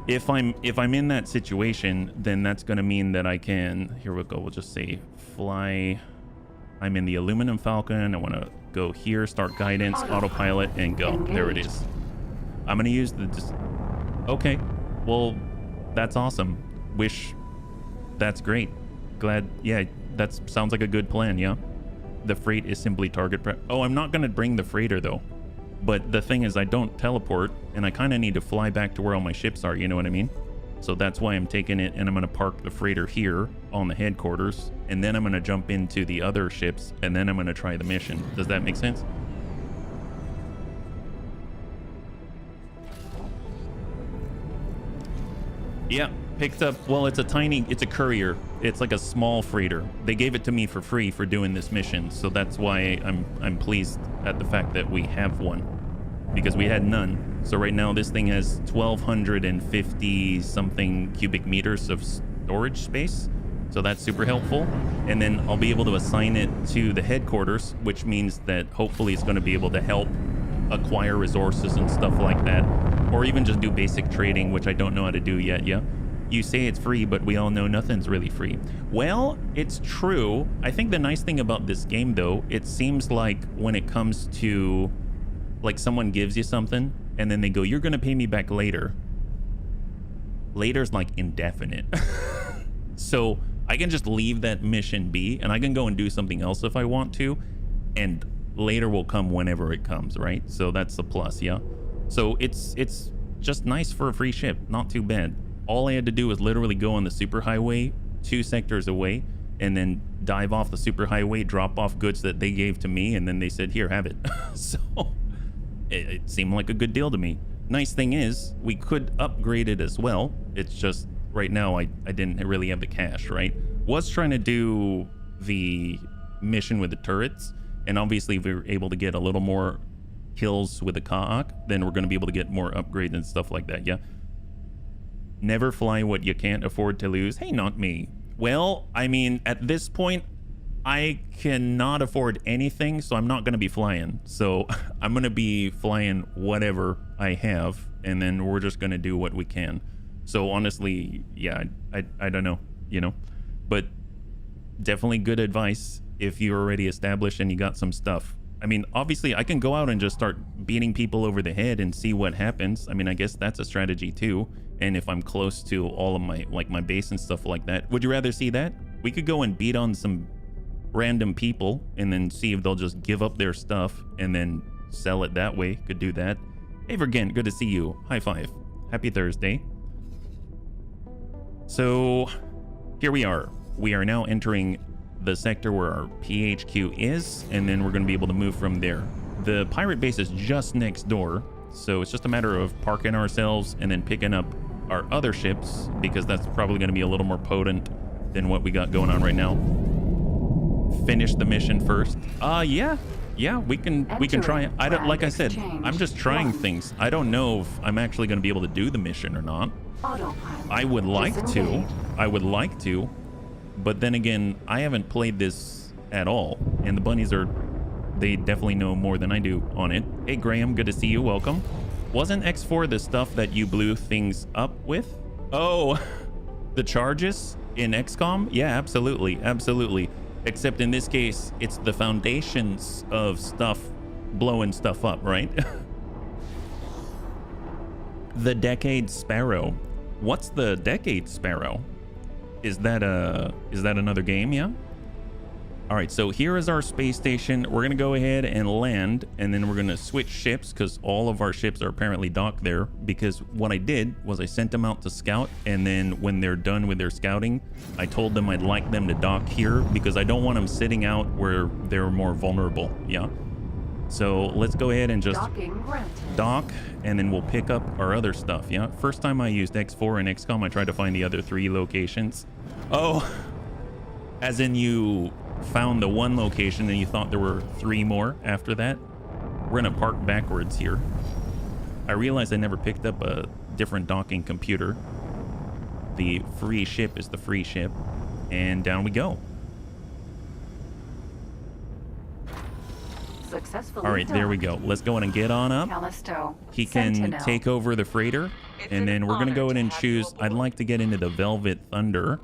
Speaker 1: If I'm in that situation, then that's going to mean that I can, here we go, we'll just say fly. I'm in the aluminum Falcon. I want to go here, start guidance, autopilot, and go. There it is. I'm gonna use the okay, well, that's awesome. That's great. Glad, yeah, that sounds like a good plan, yeah. The freight is simply target prep. Oh, I'm not gonna bring the freighter though. But the thing is, I don't teleport, and I kind of need to fly back to where all my ships are, you know what I mean? So that's why I'm taking it, and I'm gonna park the freighter here on the headquarters, and then I'm gonna jump into the other ships, and then I'm gonna try the mission. Does that make sense? Yeah, picked up, well, it's a courier. It's like a small freighter. They gave it to me for free for doing this mission, so that's why I'm pleased at the fact that we have one, because we had none. So right now this thing has 1,250 something cubic meters of storage space, so that's super helpful. And then I'll be able to assign it to the headquarters, which means that hopefully it's going to be able to help acquire resources and stuff like that, or even just do basic trading, which I don't know how to do yet. Yeah, you say it's free, but we all know nothing's really free. Well, it's true. I think the nice thing about this game, though, it seems like when it comes to, like, someone gives you something and then they go, you're gonna pay me back later. Later's like indefinite. So I can just leave that mission be, and I can go and do something else if I want to, and later will come whenever it comes, right? So that's the plus, yeah. So it's just nice for a free ship, not too bad. All I had to do was literally go on the superhighway 2 sectors away, and then dive off the superhighway, drop off goods that they gave to me, and then they said, here, have it. So it seemed like a good deal to me. Nice thing is, we could upgrade it as well. It's just right now I didn't really have the cash, right? Was trying to do the mission with the turrets, and obviously if we were able to get a little more kills with the Kaak, then we're going to be able to get more upgrades and stuff like that, yeah? Never fly what you can't afford to lose. Hey, not me. Well, I mean, at this point, I cannot afford anything, so I'm not going to be flying. So I'm going to be flying whatever I have, and then we're just going to do what we can. So honestly, yeah, I don't know, you know? But definitely good advice if you're already established and you got some stuff. I mean, obviously, I can go out and just start beating people over the head and see what happens. I mean, I guess that's a strategy too. And if I'm close to all of my, like, my base and stuff like that. Would you rather see that? We could go and beat on some random people and then see if they'll just give up their stuff and then sell it that way. Could do that. Hey, Vergent, good to see you. High five. Happy Thursday. So here we are. We are now entering the sector where our PHQ is, and then we're going to be able to move from there. The pirate base is just next door, so it's just a matter of parking ourselves and then picking up our other ships, because that's probably going to be a little more potent than what we got going on right now. Finish the mission first. Yeah, we can try it. I don't, like I said, I'm just trying things. I don't know if I'm actually going to be able to do the mission or not. I would like to, but then again, I haven't played this at all, and the bunnies they definitely know more than I do on it. Hey Graham, good to see you, welcome. Wasn't X4 the stuff that you blew things up with? Oh, the charges in XCOM? Yeah, absolutely. Except in this case, it's the foundations of stuff blowing stuff up, right? The Decade Sparrow. What's the Decade Sparrow? Is that another game? Yeah. All right, so here is our space station. We're gonna go ahead and land, and then we're gonna switch ships because all of our ships are apparently docked there. Because what I did was I sent them out to scout, and then when they're done with their scouting, I told them I'd like them to dock here because I don't want them sitting out where they're more vulnerable. Yeah. So let's go ahead and just dock, and then we'll pick up our other stuff. Yeah. First time I used X4 and XCOM, I tried to find the other 3 locations. Oh, as in you found the one location and you thought there were 3 more after that. We're gonna park backwards here. I realized I never picked up a different docking computer. The free ship is the free ship, and down we go.
Speaker 4: Successfully
Speaker 1: all right, there we go. Let's go in and get on up.
Speaker 4: Callisto,
Speaker 1: he can
Speaker 4: Sentinel.
Speaker 1: take over the freighter, and then we're gonna go in and choose. I'd like to get into the Velvet Thunder.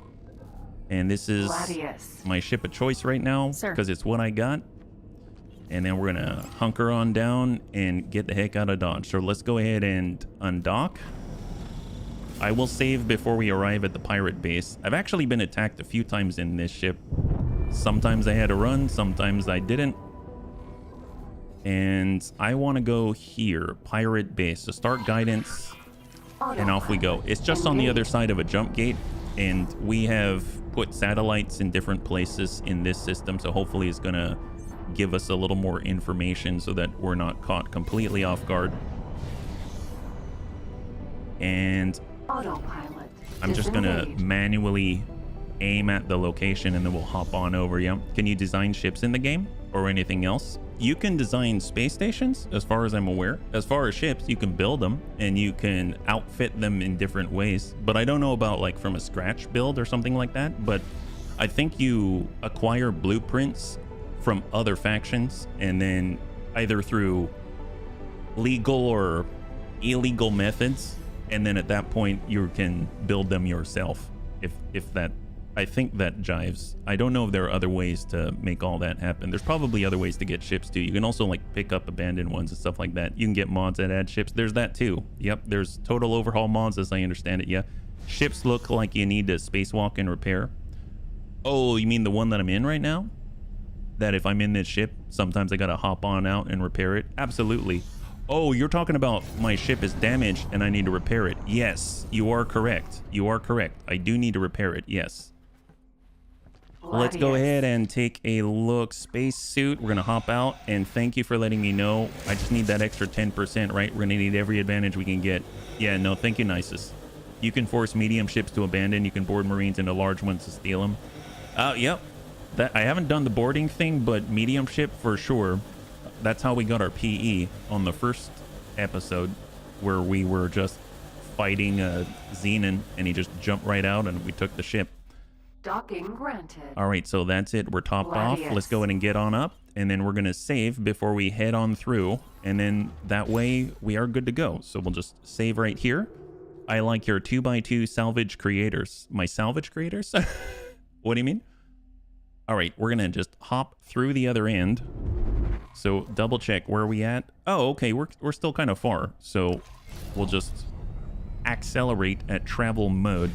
Speaker 1: And this is
Speaker 4: Gladius.
Speaker 1: my ship of choice right now because it's what I got. And then we're gonna hunker on down and get the heck out of Dodge. So let's go ahead and undock. I will save before we arrive at the pirate base. I've actually been attacked a few times in this ship. Sometimes I had to run, sometimes I didn't. And I want to go here, pirate base. So start guidance, and off we go. It's just on the other side of a jump gate, and we have put satellites in different places in this system, so hopefully it's gonna give us a little more information so that we're not caught completely off guard. And
Speaker 4: Autopilot.
Speaker 1: I'm just gonna manually aim at the location, and then we'll hop on over. Yeah. Can you design ships in the game or anything else? You can design space stations, as far as I'm aware. As far as ships, you can build them and you can outfit them in different ways. But I don't know about like from a scratch build or something like that. But I think you acquire blueprints from other factions, and then either through legal or illegal methods, and then at that point you can build them yourself. If that, I think that jives. I don't know if there are other ways to make all that happen. There's probably other ways to get ships too. You can also like pick up abandoned ones and stuff like that. You can get mods that add ships. There's that too. Yep, there's total overhaul mods as I understand it. Yeah, ships look like you need to spacewalk and repair. Oh, you mean the one that I'm in right now? That if I'm in this ship, sometimes I gotta hop on out and repair it? Absolutely. Oh, you're talking about my ship is damaged and I need to repair it. Yes, you are correct. You are correct. I do need to repair it. Yes. Let's go ahead and take a look. Spacesuit. We're gonna hop out, and thank you for letting me know. I just need that extra 10%, right? We're gonna need every advantage we can get. Yeah, no, thank you, nicest. You can force medium ships to abandon. You can board Marines into large ones to steal them. Yep. That I haven't done the boarding thing, but medium ship for sure. That's how we got our PE on the first episode, where we were just fighting Xenon, and he just jumped right out, and we took the ship.
Speaker 4: Docking granted.
Speaker 1: All right, so that's it. We're topped off. Let's go ahead and get on up, and then we're going to save before we head on through, and then that way we are good to go. So we'll just save right here. I like your 2x2 salvage creators. My salvage creators? What do you mean? All right, we're going to just hop through the other end. So double check where are we at. Oh, okay, we're still kind of far. So we'll just accelerate at travel mode.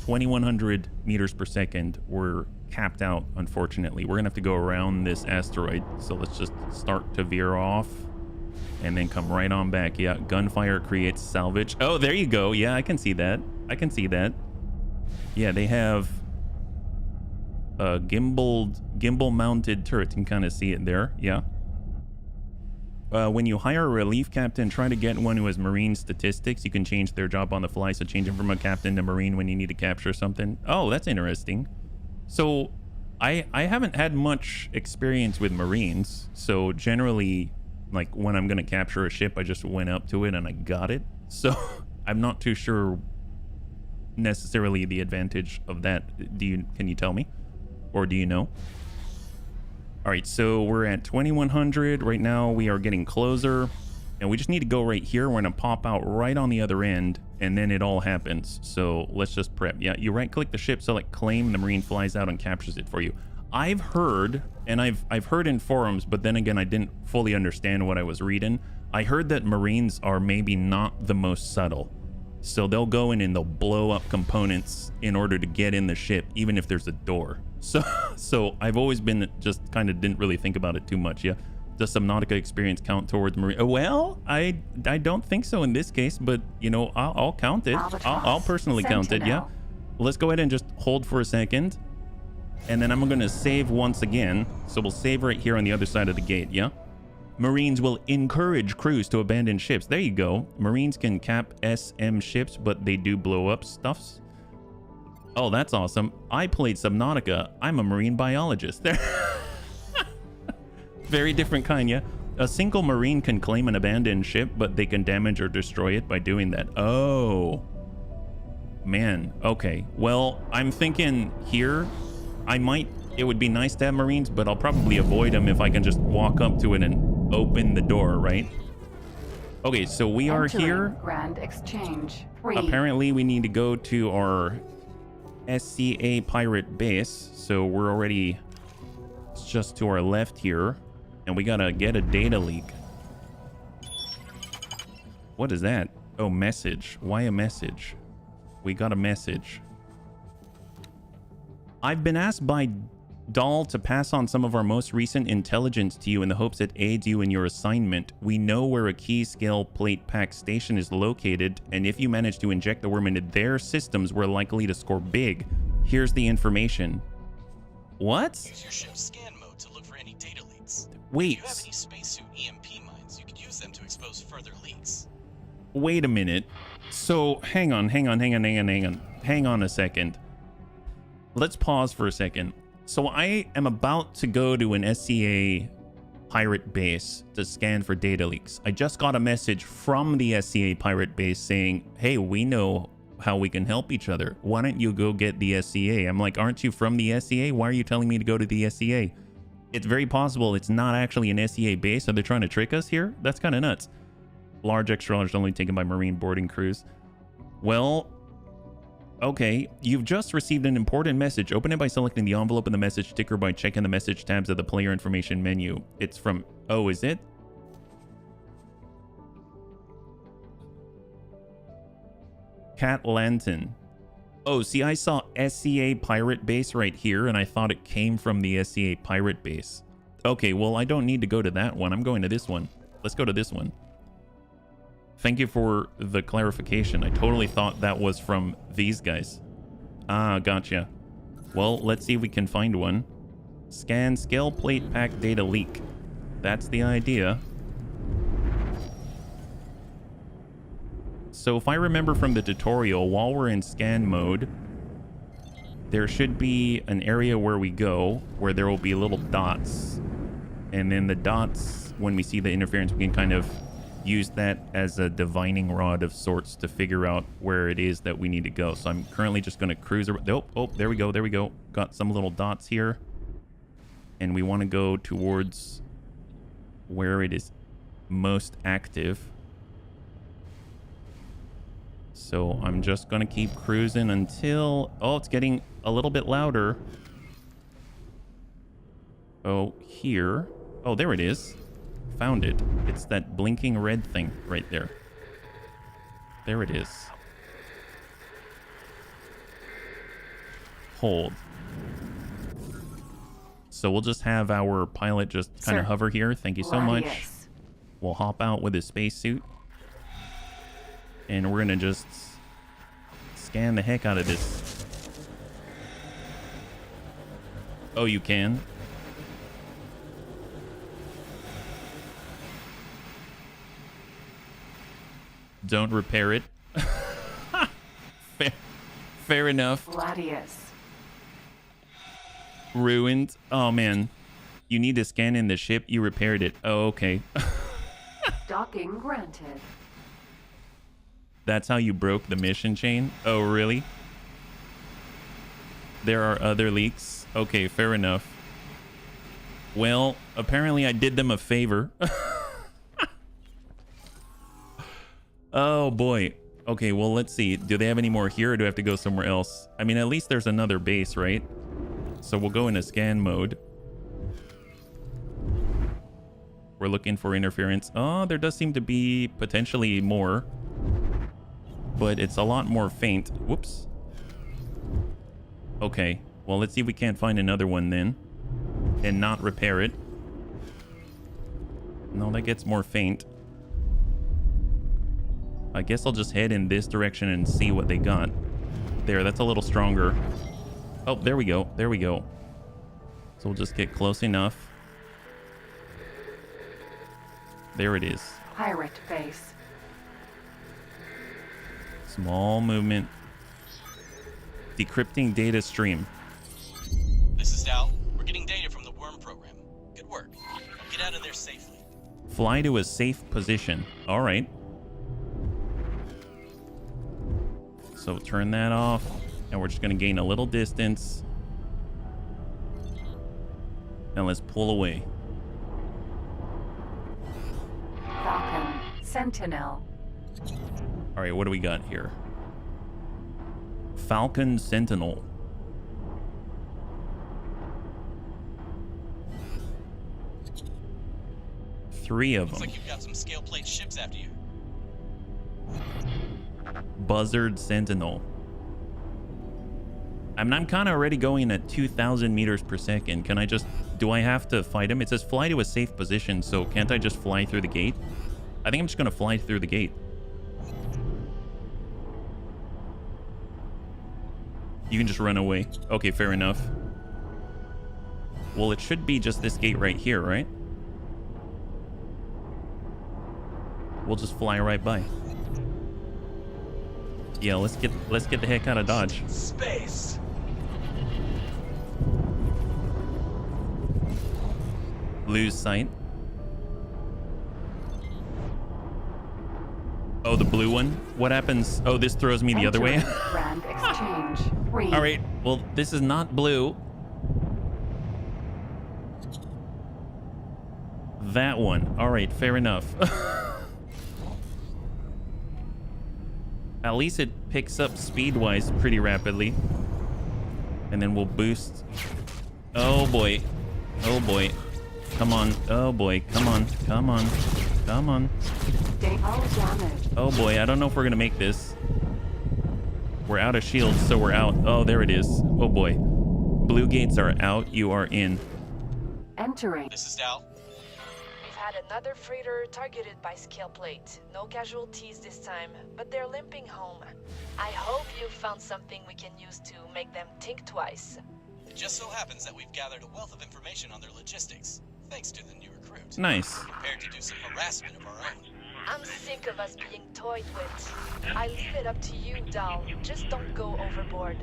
Speaker 1: 2100 meters per second. We're capped out, unfortunately. We're gonna have to go around this asteroid. So let's just start to veer off and then come right on back. Yeah, gunfire creates salvage. Oh, there you go. Yeah, I can see that. I can see that. Yeah, they have a gimbal mounted turret. You can kind of see it there. Yeah. When you hire a relief captain, try to get one who has Marine statistics. You can change their job on the fly, so change them from a captain to Marine when you need to capture something. Oh, that's interesting. So I haven't had much experience with Marines, so generally, like when I'm going to capture a ship, I just went up to it and I got it. So I'm not too sure necessarily the advantage of that. Can you tell me? Or do you know? All right, so we're at 2100 right now. We are getting closer, and we just need to go right here. We're gonna pop out right on the other end, and then it all happens. So let's just prep. Yeah, you right click the ship, select claim, the Marine flies out and captures it for you. I've heard, and I've heard in forums, but then again, I didn't fully understand what I was reading. I heard that Marines are maybe not the most subtle. So they'll go in and they'll blow up components in order to get in the ship, even if there's a door. So I've always been just kind of didn't really think about it too much. Yeah, does Subnautica experience count towards Marine? Well, I don't think so in this case, but you know, I'll count it. I'll personally count it. Yeah. Let's go ahead and just hold for a second, and then I'm going to save once again. So we'll save right here on the other side of the gate. Yeah. Marines will encourage crews to abandon ships. There you go. Marines can cap SM ships, but they do blow up stuffs. Oh, that's awesome. I played Subnautica. I'm a marine biologist. Very different kind, yeah. A single Marine can claim an abandoned ship, but they can damage or destroy it by doing that. Oh. Man, okay. Well, I'm thinking here, it would be nice to have Marines, but I'll probably avoid them if I can just walk up to it and open the door, right? Okay, so we are here.
Speaker 4: Grand exchange.
Speaker 1: Apparently, we need to go to our SCA pirate base. So we're already, it's just to our left here. And we gotta get a data leak. What is that? Oh, message. Why a message? We got a message. I've been asked by Dahl to pass on some of our most recent intelligence to you in the hopes it aids you in your assignment. We know where a key scale plate pack station is located, and if you manage to inject the worm into their systems, we're likely to score big. Here's the information. What?
Speaker 9: Use your ship's scan mode to look for any data leaks.
Speaker 1: Wait.
Speaker 9: If you have any spacesuit EMP mines, you could use them to expose further leaks.
Speaker 1: Wait a minute. So, hang on a second. Let's pause for a second. So I am about to go to an SCA pirate base to scan for data leaks. I just got a message from the SCA pirate base saying, hey, we know how we can help each other. Why don't you go get the SCA? I'm like, aren't you from the SCA? Why are you telling me to go to the SCA? It's very possible it's not actually an SCA base. Are they trying to trick us here? That's kind of nuts. Large, extra large, only taken by Marine boarding crews. Well, okay, you've just received an important message. Open it by selecting the envelope in the message ticker by checking the message tabs of the player information menu. It's from... Oh, is it? Cat Lantern. Oh, see, I saw SCA pirate base right here, and I thought it came from the SCA pirate base. Okay, well, I don't need to go to that one. I'm going to this one. Let's go to this one. Thank you for the clarification. I totally thought that was from these guys. Ah, gotcha. Well, let's see if we can find one. Scan scale plate pack data leak. That's the idea. So if I remember from the tutorial, while we're in scan mode, there should be an area where we go, where there will be little dots. And then the dots, when we see the interference, we can kind of use that as a divining rod of sorts to figure out where it is that we need to go. So I'm currently just going to cruise around. Oh, there we go. Got some little dots here. And we want to go towards where it is most active. So I'm just going to keep cruising until... Oh, it's getting a little bit louder. Oh, here. Oh, there it is. Found it. It's that blinking red thing right there. There it is. Hold. So we'll just have our pilot just kind of hover here. Thank you so much. We'll hop out with his spacesuit. And we're going to just scan the heck out of this. Oh, you can? Don't repair it. Fair enough.
Speaker 4: Gladius.
Speaker 1: Ruined. Oh, man. You need to scan in the ship. You repaired it. Oh, okay.
Speaker 4: Docking granted.
Speaker 1: That's how you broke the mission chain? Oh, really? There are other leaks? Okay, fair enough. Well, apparently I did them a favor. Oh, boy. Okay, well, let's see. Do they have any more here, or do I have to go somewhere else? I mean, at least there's another base, right? So we'll go into scan mode. We're looking for interference. Oh, there does seem to be potentially more. But it's a lot more faint. Whoops. Okay. Well, let's see if we can't find another one then. And not repair it. No, that gets more faint. I guess I'll just head in this direction and see what they got. There, that's a little stronger. Oh, there we go. There we go. So we'll just get close enough. There it is.
Speaker 4: Pirate base.
Speaker 1: Small movement. Decrypting data stream.
Speaker 9: This is Dal. We're getting data from the worm program. Good work. Get out of there safely.
Speaker 1: Fly to a safe position. All right. So turn that off. And we're just going to gain a little distance. And let's pull away.
Speaker 4: Falcon. Sentinel.
Speaker 1: All right, what do we got here? Falcon Sentinel. 3 of
Speaker 9: Looks
Speaker 1: them.
Speaker 9: like you've got some scale plate ships after you.
Speaker 1: Buzzard Sentinel. I'm kind of already going at 2,000 meters per second. Can I just... Do I have to fight him? It says fly to a safe position, so can't I just fly through the gate? I think I'm just going to fly through the gate. You can just run away. Okay, fair enough. Well, it should be just this gate right here, right? We'll just fly right by. Yeah, let's get the heck out of Dodge.
Speaker 10: Space.
Speaker 1: Lose sight. Oh, the blue one? What happens? Oh, this throws me the other way.
Speaker 4: Brand exchange.
Speaker 1: All right. Well, this is not blue. That one. All right, fair enough. At least it picks up speed-wise pretty rapidly. And then we'll boost. Oh, boy. Oh, boy. Come on. Oh, boy. Come on. Come on. Come on. Oh, boy. I don't know if we're going to make this. We're out of shields, so we're out. Oh, there it is. Oh, boy. Blue gates are out. You are in.
Speaker 4: Entering.
Speaker 9: This is Dal.
Speaker 8: We've had another freighter targeted by scale plate. No casualties this time, but they're limping home. I hope you've found something we can use to make them think twice.
Speaker 9: It just so happens that we've gathered a wealth of information on their logistics, thanks to the new recruit.
Speaker 1: Nice.
Speaker 9: Compared to do some harassment of our own.
Speaker 8: I'm sick of us being toyed with. I leave it up to you, Dal. Just don't go overboard.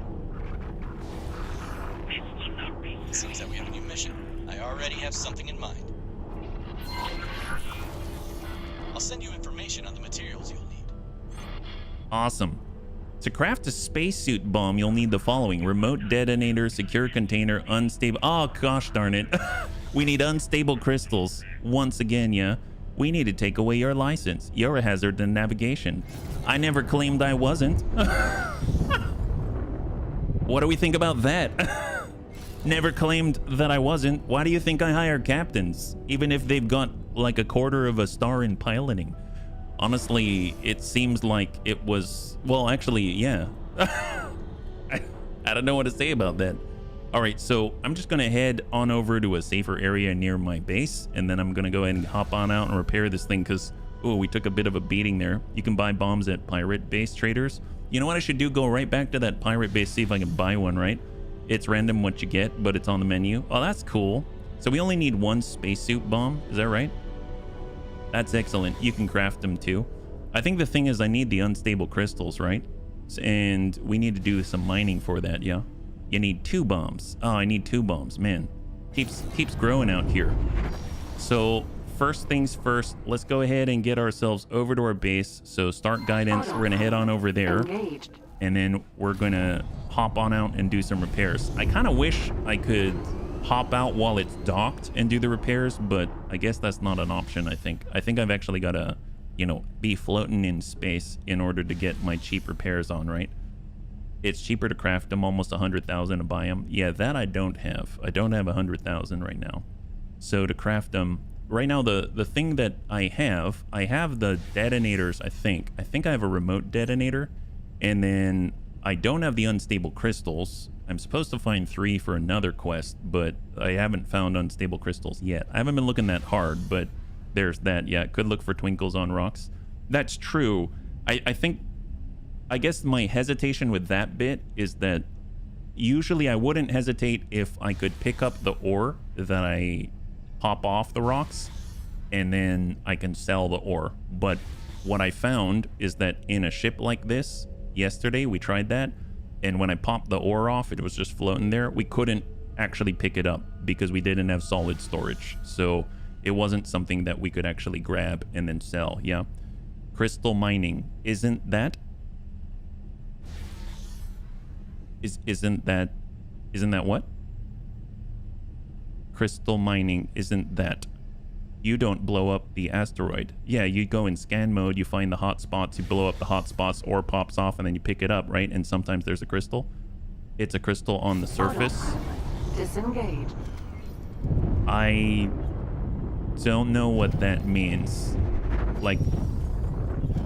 Speaker 9: It seems that we have a new mission. I already have something in mind. I'll send you information on the materials you'll need.
Speaker 1: Awesome. To craft a spacesuit bomb, you'll need the following: remote detonator, secure container, unstable... Oh, gosh darn it. We need unstable crystals. Once again, yeah. We need to take away your license. You're a hazard to navigation. I never claimed I wasn't. What do we think about that? Never claimed that I wasn't. Why do you think I hire captains? Even if they've got like a quarter of a star in piloting. Honestly, it seems like it was... Well, actually, yeah. I don't know what to say about that. All right, so I'm just going to head on over to a safer area near my base, and then I'm going to go ahead and hop on out and repair this thing because, oh, we took a bit of a beating there. You can buy bombs at pirate base traders. You know what I should do? Go right back to that pirate base, see if I can buy one, right? It's random what you get, but it's on the menu. Oh, that's cool. So we only need one spacesuit bomb. Is that right? That's excellent. You can craft them too. I think the thing is I need the unstable crystals, right? And we need to do some mining for that, yeah? You need 2 bombs. Oh, I need 2 bombs. Man, keeps growing out here. So first things first, let's go ahead and get ourselves over to our base. So start guidance. We're going to head on over there.
Speaker 4: Engaged.
Speaker 1: And then we're going to hop on out and do some repairs. I kind of wish I could hop out while it's docked and do the repairs, but I guess that's not an option, I think. I think I've actually got to, you know, be floating in space in order to get my cheap repairs on, right? It's cheaper to craft them, almost 100,000 to buy them. Yeah, that I don't have. I don't have 100,000 right now. So to craft them, right now the thing that I have the detonators, I think. I think I have a remote detonator, and then I don't have the unstable crystals. I'm supposed to find 3 for another quest, but I haven't found unstable crystals yet. I haven't been looking that hard, but there's that. Yeah, could look for twinkles on rocks. That's true. I guess my hesitation with that bit is that usually I wouldn't hesitate if I could pick up the ore that I pop off the rocks, and then I can sell the ore. But what I found is that in a ship like this, yesterday we tried that, and when I popped the ore off, it was just floating there. We couldn't actually pick it up because we didn't have solid storage. So it wasn't something that we could actually grab and then sell. Yeah. Crystal mining. Isn't that what? Crystal mining, isn't that? You don't blow up the asteroid. Yeah, you go in scan mode, you find the hot spots, you blow up the hot spots, ore pops off, and then you pick it up, right? And sometimes there's a crystal. It's a crystal on the surface.
Speaker 4: Disengage.
Speaker 1: don't know what that means. Like,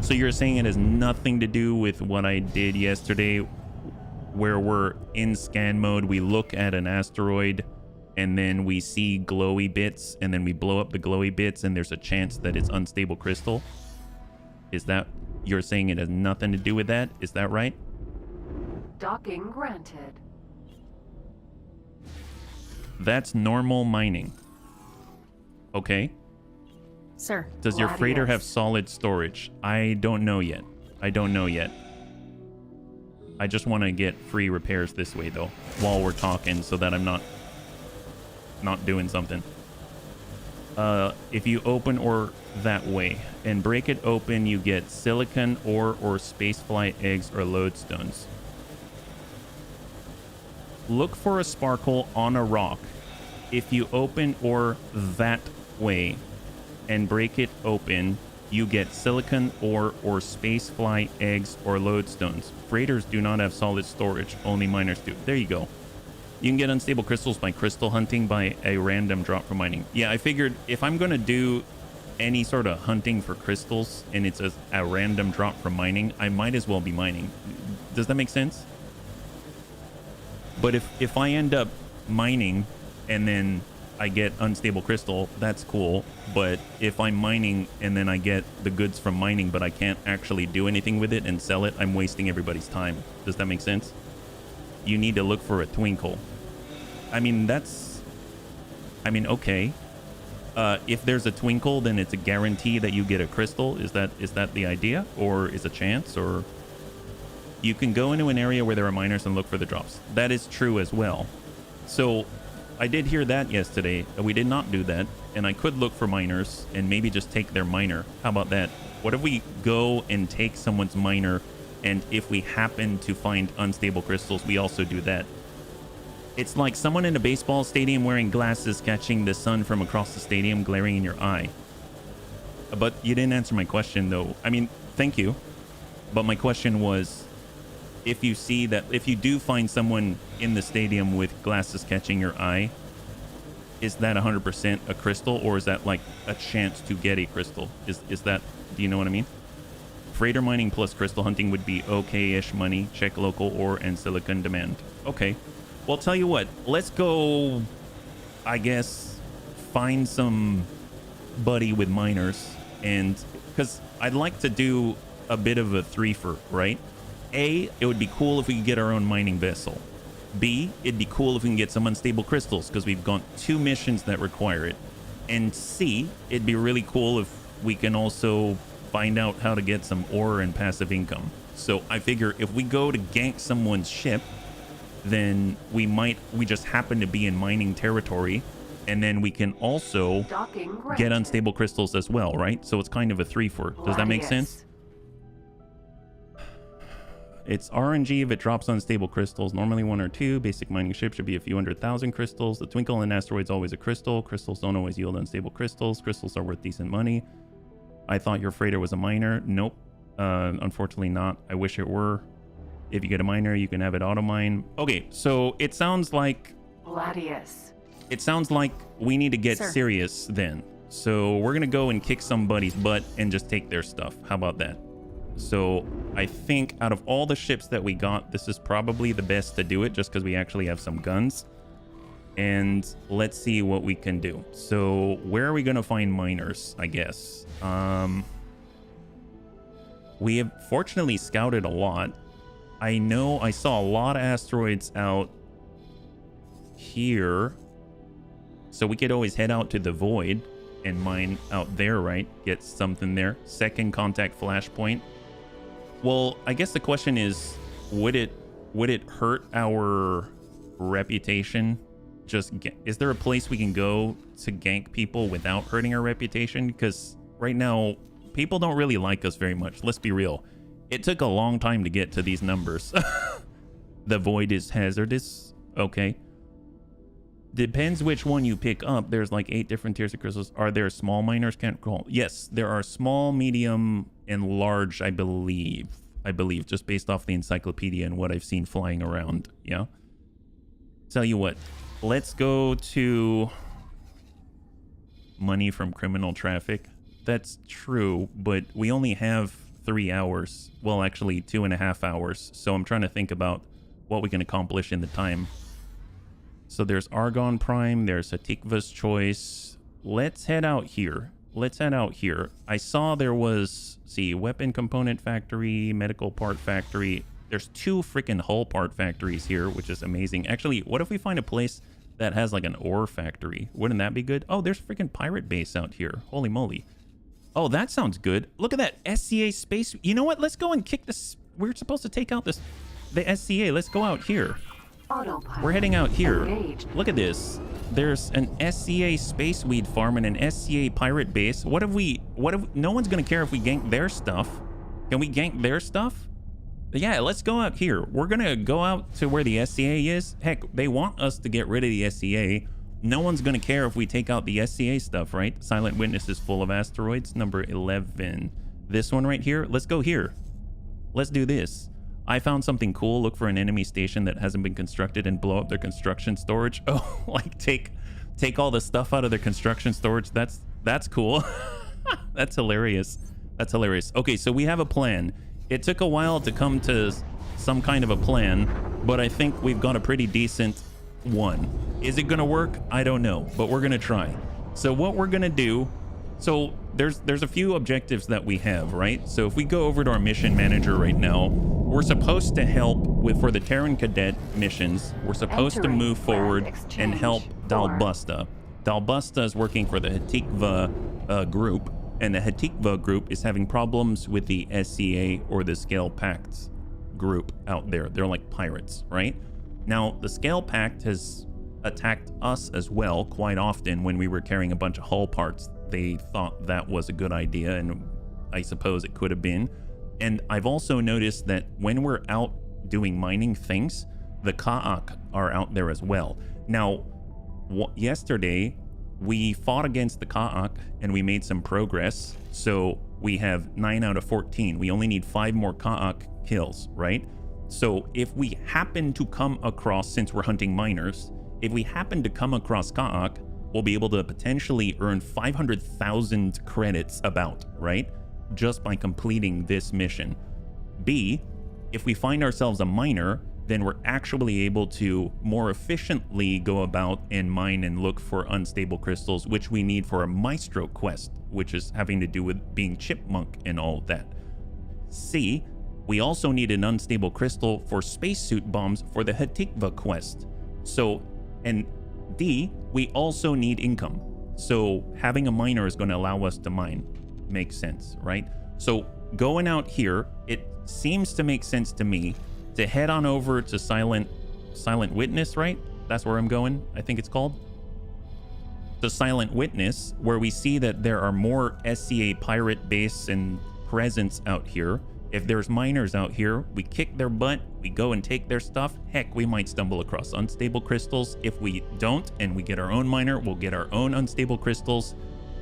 Speaker 1: so you're saying it has nothing to do with what I did yesterday, where we're in scan mode, we look at an asteroid, and then we see glowy bits, and then we blow up the glowy bits, and there's a chance that it's unstable crystal? Is that, you're saying it has nothing to do with that? Is that right?
Speaker 4: Docking granted.
Speaker 1: That's normal mining. Okay.
Speaker 7: Sir.
Speaker 1: Does your freighter have solid storage? I don't know yet. I don't know yet. I just want to get free repairs this way, though, while we're talking, so that I'm not doing something. If you open ore that way and break it open, you get silicon ore or spaceflight eggs or lodestones. Look for a sparkle on a rock. If you open ore that way and break it open, you get silicon ore or spaceflight eggs or lodestones. Freighters do not have solid storage, only miners do. There you go. You can get unstable crystals by crystal hunting by a random drop from mining. Yeah, I figured if I'm going to do any sort of hunting for crystals and it's a random drop from mining, I might as well be mining. Does that make sense? But if I end up mining and then I get unstable crystal, that's cool. But if I'm mining and then I get the goods from mining, but I can't actually do anything with it and sell it, I'm wasting everybody's time. Does that make sense? You need to look for a twinkle. I mean, okay. If there's a twinkle, then it's a guarantee that you get a crystal. Is that the idea? Or is a chance? Or you can go into an area where there are miners and look for the drops. That is true as well. So I did hear that yesterday. We did not do that. And I could look for miners and maybe just take their miner. How about that? What if we go and take someone's miner, and if we happen to find unstable crystals, we also do that? It's like someone in a baseball stadium wearing glasses catching the sun from across the stadium glaring in your eye. But you didn't answer my question, though. I mean, thank you. But my question was, if you see that, if you do find someone in the stadium with glasses catching your eye, is that 100% a crystal, or is that like a chance to get a crystal? Is that, do you know what I mean? Freighter mining plus crystal hunting would be okay-ish money. Check local ore and silicon demand. Okay. Well, tell you what, let's go, I guess, find some buddy with miners, and because I'd like to do a bit of a threefer, right? A, it would be cool if we could get our own mining vessel. B, it'd be cool if we can get some unstable crystals, because we've got 2 missions that require it. And C, it'd be really cool if we can also find out how to get some ore and passive income. So I figure if we go to gank someone's ship, then we just happen to be in mining territory, and then we can also get unstable crystals as well, right? So it's kind of a 3-for. Does that make sense? It's RNG if it drops unstable crystals. Normally 1 or 2. Basic mining ship should be a few 100,000 crystals. The twinkle in asteroid's always a crystal. Crystals don't always yield unstable crystals. Crystals are worth decent money. I thought your freighter was a miner. Nope. Unfortunately not. I wish it were. If you get a miner, you can have it auto mine. Okay, so it sounds like...
Speaker 4: Gladius.
Speaker 1: It sounds like we need to get serious then. So we're going to go and kick somebody's butt and just take their stuff. How about that? So I think out of all the ships that we got, this is probably the best to do it, just because we actually have some guns. And let's see what we can do. So where are we going to find miners, I guess? We have fortunately scouted a lot. I know I saw a lot of asteroids out here. So we could always head out to the void and mine out there, right? Get something there. Second contact flashpoint. Well, I guess the question is, would it hurt our reputation? Is there a place we can go to gank people without hurting our reputation? Because right now, people don't really like us very much. Let's be real. It took a long time to get to these numbers. The void is hazardous. Okay. Depends which one you pick up. There's like 8 different tiers of crystals. Are there small miners? Can't call. Yes, there are small, medium, and large, I believe. Just based off the encyclopedia and what I've seen flying around. Yeah. Tell you what. Let's go to money from criminal traffic. That's true, but we only have 3 hours. Well, actually 2.5 hours. So I'm trying to think about what we can accomplish in the time. So there's Argon Prime, there's Hatikva's Choice. Let's head out here. Let's head out here. I saw there was, see, weapon component factory, medical part factory. There's 2 freaking hull part factories here, which is amazing. Actually, what if we find a place that has like an ore factory? Wouldn't that be good? Oh, there's freaking pirate base out here. Holy moly. Oh, that sounds good. Look at that SCA space. You know what? Let's go and kick this. We're supposed to take out this, the SCA. Let's go out here.
Speaker 4: Autopilot
Speaker 1: We're heading out here.
Speaker 4: engaged.
Speaker 1: Look at this. There's an SCA space weed farm and an SCA pirate base. What if no one's gonna care if we gank their stuff. Can we gank their stuff? Yeah, let's go out here. We're gonna go out to where the SCA is. Heck, they want us to get rid of the SCA. No one's gonna care if we take out the SCA stuff, right? Silent Witness is full of asteroids. Number 11. This one right here. Let's go here. Let's do this. I found something cool. Look for an enemy station that hasn't been constructed and blow up their construction storage. Oh, like take all the stuff out of their construction storage. That's cool. That's hilarious. That's hilarious. Okay, so we have a plan. It took a while to come to some kind of a plan, but I think we've got a pretty decent one. Is it gonna work? I don't know, but we're gonna try. So what we're gonna do, so there's a few objectives that we have, right? So if we go over to our mission manager right now, we're supposed to help for the Terran Cadet missions. We're supposed to move forward and help Dalbusta. Dalbusta is working for the Hatikva group, and the Hatikva group is having problems with the SCA or the Scale Pact group out there. They're like pirates, right? Now, the Scale Pact has attacked us as well quite often when we were carrying a bunch of hull parts. They thought that was a good idea, and I suppose it could have been. And I've also noticed that when we're out doing mining things, the Ka'ak are out there as well. Now, yesterday, we fought against the Ka'ak and we made some progress. So we have 9 out of 14. We only need 5 more Ka'ak kills, right? So if we happen to come across, since we're hunting miners, if we happen to come across Ka'ak, we'll be able to potentially earn 500,000 credits about, right? Just by completing this mission. B, if we find ourselves a miner, then we're actually able to more efficiently go about and mine and look for unstable crystals, which we need for a Maestro quest, which is having to do with being Chipmunk and all of that. C, we also need an unstable crystal for spacesuit bombs for the Hatikva quest. So, and D, we also need income. So having a miner is going to allow us to mine. Makes sense, right? So going out here, it seems to make sense to me to head on over to Silent Witness, right? That's where I'm going, I think it's called. The Silent Witness, where we see that there are more SCA pirate base and presence out here. If there's miners out here, we kick their butt, we go and take their stuff. Heck, we might stumble across unstable crystals. If we don't and we get our own miner, we'll get our own unstable crystals.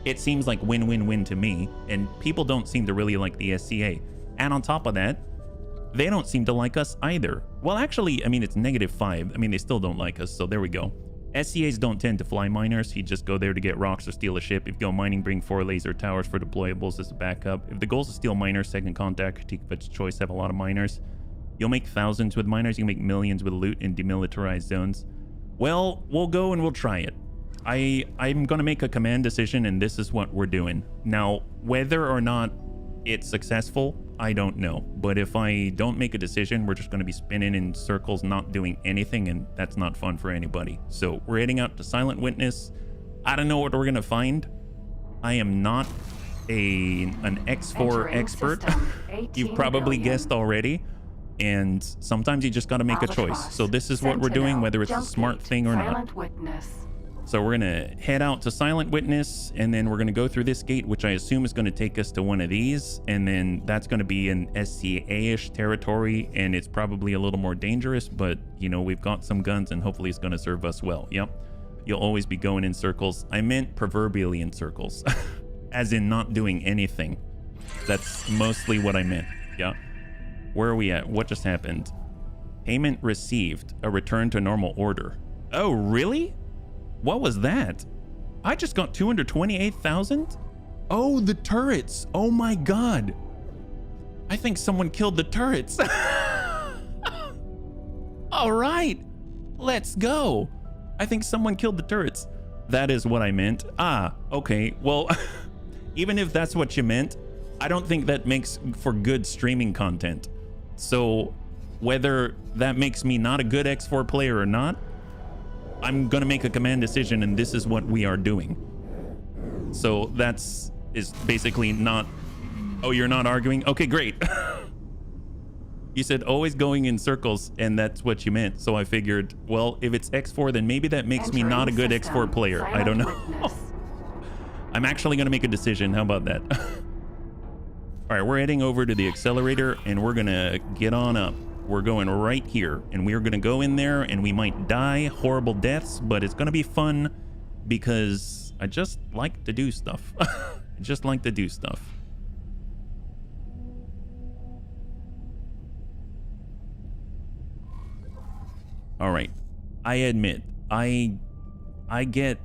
Speaker 1: It seems like win-win-win to me, and people don't seem to really like the SCA. And on top of that, they don't seem to like us either. Well, actually, I mean, it's -5. I mean, they still don't like us, so there we go. SCAs don't tend to fly miners. You just go there to get rocks or steal a ship. If you go mining, bring 4 laser towers for deployables as a backup. If the goal is to steal miners, second contact, Hatikva's Choice have a lot of miners. You'll make thousands with miners. You can make millions with loot in demilitarized zones. Well, we'll go and we'll try it. I'm going to make a command decision, and this is what we're doing. Now, whether or not it's successful, I don't know. But if I don't make a decision, we're just going to be spinning in circles, not doing anything, and that's not fun for anybody. So we're heading out to Silent Witness. I don't know what we're going to find. I am not an X4 expert. You've probably guessed already. And sometimes you just got to make a choice. So this is what we're doing, whether it's a smart thing or not. So we're going to head out to Silent Witness, and then we're going to go through this gate, which I assume is going to take us to one of these. And then that's going to be an SCA-ish territory, and it's probably a little more dangerous, but, you know, we've got some guns, and hopefully it's going to serve us well. Yep. You'll always be going in circles. I meant proverbially in circles, as in not doing anything. That's mostly what I meant. Yeah. Where are we at? What just happened? Payment received. A return to normal order. Oh, really? What was that? I just got 228,000? Oh, the turrets. Oh my God. I think someone killed the turrets. All right, let's go. I think someone killed the turrets. That is what I meant. Ah, okay. Well, even if that's what you meant, I don't think that makes for good streaming content. So whether that makes me not a good X4 player or not, I'm gonna make a command decision, and this is what we are doing. So is basically not. Oh, you're not arguing? Okay, great. You said always going in circles, and that's what you meant. So I figured, well, if it's X4, then maybe that makes me not a good X4 player. I don't know. I'm actually gonna make a decision. How about that? All right, we're heading over to the accelerator, and we're gonna get on up. We're going right here, and we're gonna go in there, and we might die horrible deaths, but it's gonna be fun because I just like to do stuff. I just like to do stuff. All right, I admit I get,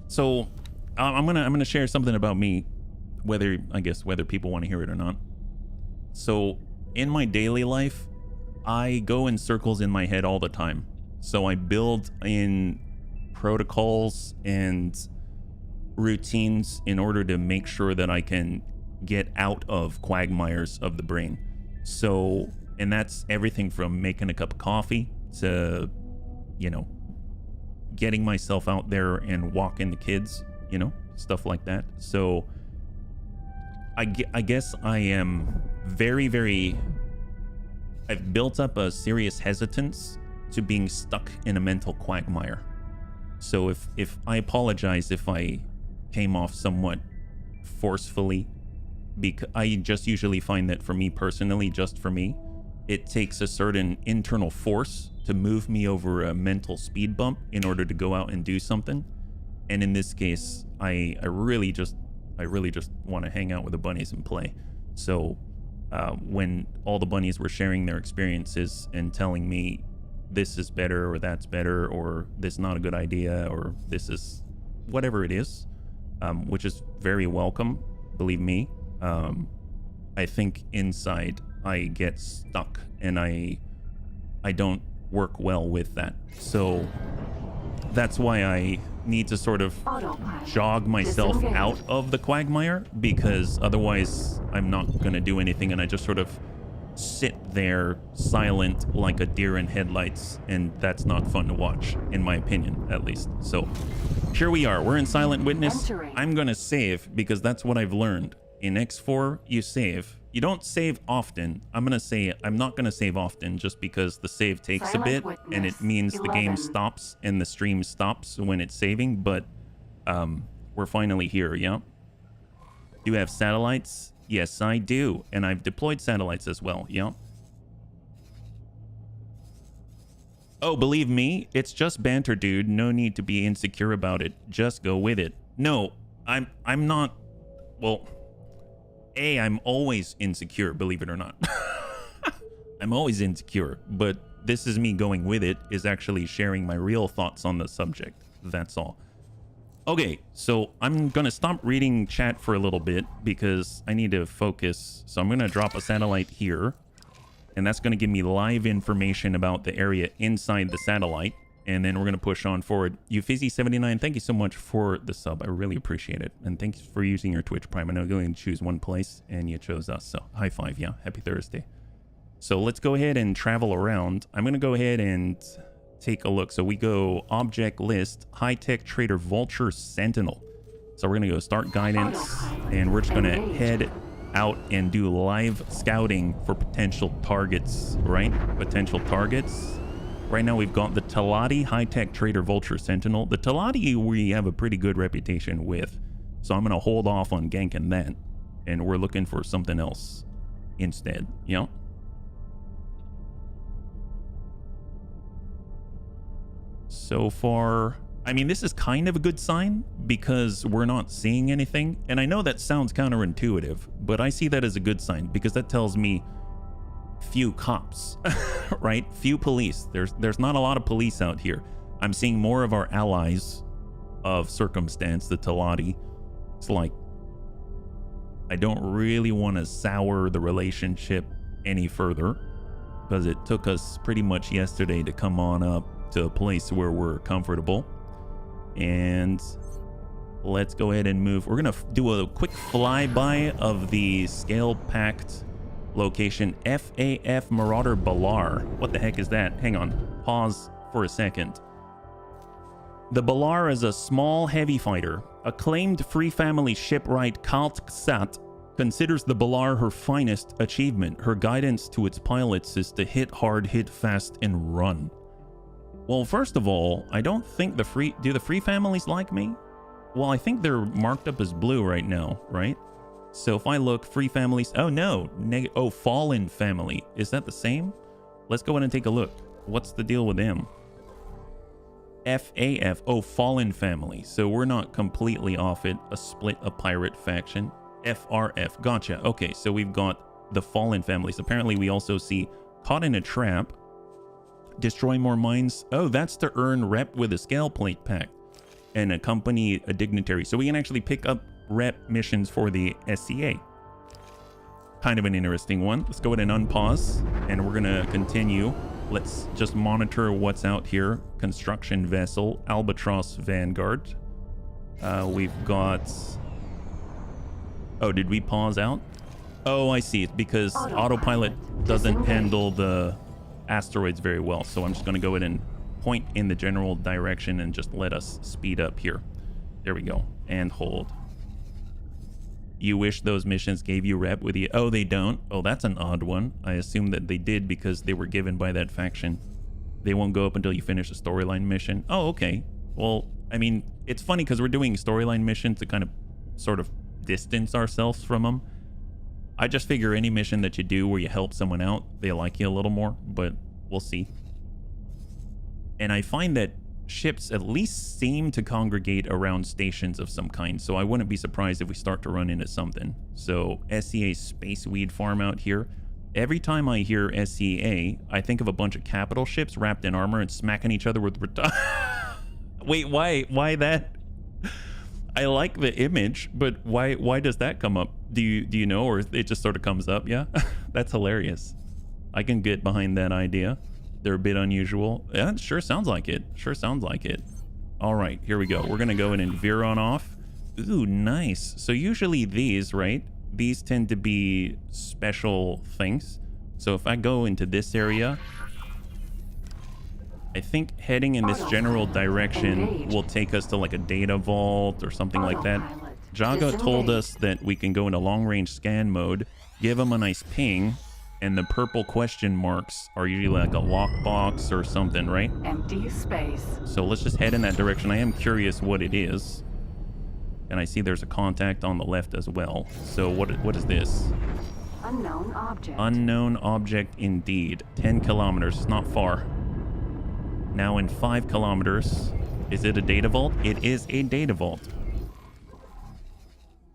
Speaker 1: so I'm gonna share something about me, whether people want to hear it or not. So in my daily life, I go in circles in my head all the time. So I build in protocols and routines in order to make sure that I can get out of quagmires of the brain. So, and that's everything from making a cup of coffee to, you know, getting myself out there and walking the kids, you know, stuff like that. So I guess I am I've built up a serious hesitance to being stuck in a mental quagmire. So if I apologize if I came off somewhat forcefully, because I just usually find that for me personally, just for me, it takes a certain internal force to move me over a mental speed bump in order to go out and do something. And in this case, I really just want to hang out with the bunnies and play. So when all the bunnies were sharing their experiences and telling me this is better or that's better or this is not a good idea or this is whatever it is, which is very welcome, believe me, I think inside I get stuck and I don't work well with that. So that's why I need to sort of jog myself out of the quagmire, because otherwise I'm not going to do anything and I just sort of sit there silent like a deer in headlights, and that's not fun to watch, in my opinion, at least. So here we are, we're in Silent Witness. I'm going to save because that's what I've learned. In X4, you save. You don't save often. I'm not going to save often just because the save takes a bit and it means the game stops and the stream stops when it's saving, but we're finally here, yeah? Do you have satellites? Yes, I do. And I've deployed satellites as well, yeah? Oh, believe me, it's just banter, dude. No need to be insecure about it. Just go with it. No, I'm not, well, I'm always insecure, believe it or not. I'm always insecure, but this is me going with it, is actually sharing my real thoughts on the subject. That's all. Okay, so I'm going to stop reading chat for a little bit because I need to focus. So I'm going to drop a satellite here, and that's going to give me live information about the area inside the satellite. And then we're going to push on forward. Ufizzy79, thank you so much for the sub. I really appreciate it. And thanks for using your Twitch Prime. I know you're going to choose one place, and you chose us. So high five, yeah. Happy Thursday. So let's go ahead and travel around. I'm going to go ahead and take a look. So we go object list, high-tech trader vulture sentinel. So we're going to go start guidance, and we're just going to head out and do live scouting for potential targets, right? Potential targets. Right now we've got the Talati high-tech trader vulture sentinel. The Talati we have a pretty good reputation with, so I'm going to hold off on ganking that, and we're looking for something else instead, you know? So far, I mean, this is kind of a good sign because we're not seeing anything, and I know that sounds counterintuitive, but I see that as a good sign because that tells me few cops, right? Few police. There's not a lot of police out here. I'm seeing more of our allies of circumstance, the Talati. It's like, I don't really want to sour the relationship any further, because it took us pretty much yesterday to come on up to a place where we're comfortable. And let's go ahead and move. We're going to do a quick flyby of the scale-packed location, FAF Marauder Balar. What the heck is that? Hang on. Pause for a second. The Balar is a small heavy fighter. Acclaimed Free Family shipwright Kalt Ksat considers the Balar her finest achievement. Her guidance to its pilots is to hit hard, hit fast, and run. Well, first of all, I don't think the Free Families like me? Well, I think they're marked up as blue right now, right? So if I look, Free Families, oh no, Fallen Family. Is that the same? Let's go ahead and take a look. What's the deal with them? FAF, oh, Fallen Family. So we're not completely off it. A pirate faction. FRF, gotcha. Okay, so we've got the Fallen Families. Apparently we also see Caught in a Trap. Destroy more mines. Oh, that's to earn rep with a scale plate pack and accompany a dignitary. So we can actually pick up rep missions for the SCA. Kind of an interesting one. Let's go ahead and unpause, and we're gonna continue. Let's just monitor what's out here. Construction vessel, Albatross Vanguard. We've got... Oh, did we pause out? Oh, I see. It's because autopilot doesn't handle the asteroids very well. So I'm just going to go ahead and point in the general direction and just let us speed up here. There we go. And hold. You wish those missions gave you rep with you? Oh, they don't? Oh, that's an odd one. I assume that they did because they were given by that faction. They won't go up until you finish a storyline mission. Oh, okay. Well, I mean, it's funny because we're doing storyline missions to kind of sort of distance ourselves from them. I just figure any mission that you do where you help someone out, they like you a little more, but we'll see. And I find that ships at least seem to congregate around stations of some kind, so I wouldn't be surprised if we start to run into something. So SCA Space Weed Farm out here. Every time I hear SCA, I think of a bunch of capital ships wrapped in armor and smacking each other with... Wait, why that? I like the image, but why does that come up? Do you know, or it just sort of comes up? Yeah, that's hilarious. I can get behind that idea. They're a bit unusual. Yeah, it sure sounds like it. Sure sounds like it. All right, here we go. We're gonna go in and veer on off. Ooh, nice. So usually these, right? These tend to be special things. So if I go into this area, I think heading in this general direction will take us to like a data vault or something like that. Jaga told us that we can go into long-range scan mode, give them a nice ping, and the purple question marks are usually like a lockbox or something, right?
Speaker 4: Empty space.
Speaker 1: So let's just head in that direction. I am curious what it is. And I see there's a contact on the left as well. So what is this?
Speaker 4: Unknown object.
Speaker 1: Unknown object indeed. 10 kilometers. It's not far. Now in 5 kilometers. Is it a data vault? It is a data vault.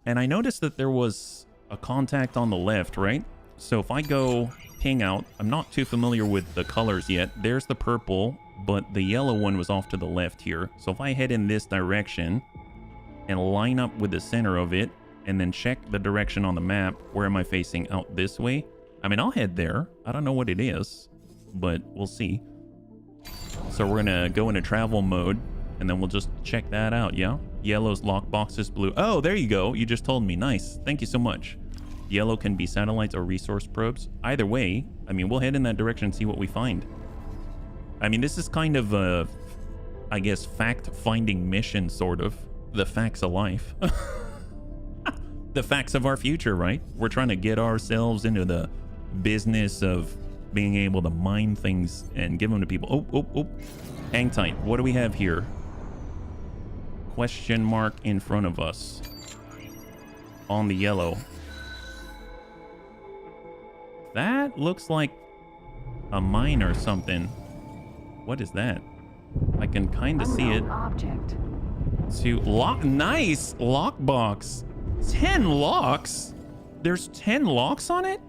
Speaker 1: And I noticed that there was a contact on the left, right? So if I go ping out, I'm not too familiar with the colors yet. There's the purple, but the yellow one was off to the left here. So if I head in this direction and line up with the center of it and then check the direction on the map, where am I facing? Out this way? I mean, I'll head there. I don't know what it is, but we'll see. So we're gonna go into travel mode and then we'll just check that out, yeah? Yellow's lockboxes, blue. Oh, there you go. You just told me. Nice. Thank you so much. Yellow can be satellites or resource probes. Either way, I mean, we'll head in that direction and see what we find. I mean, this is kind of a, I guess, fact-finding mission, sort of. The facts of life. The facts of our future, right? We're trying to get ourselves into the business of being able to mine things and give them to people. Oh. Hang tight. What do we have here? Question mark in front of us. On the yellow. That looks like a mine or something. What is that? I can kind of see it.
Speaker 4: Object.
Speaker 1: To lock. Nice lockbox. 10 locks. There's 10 locks on it.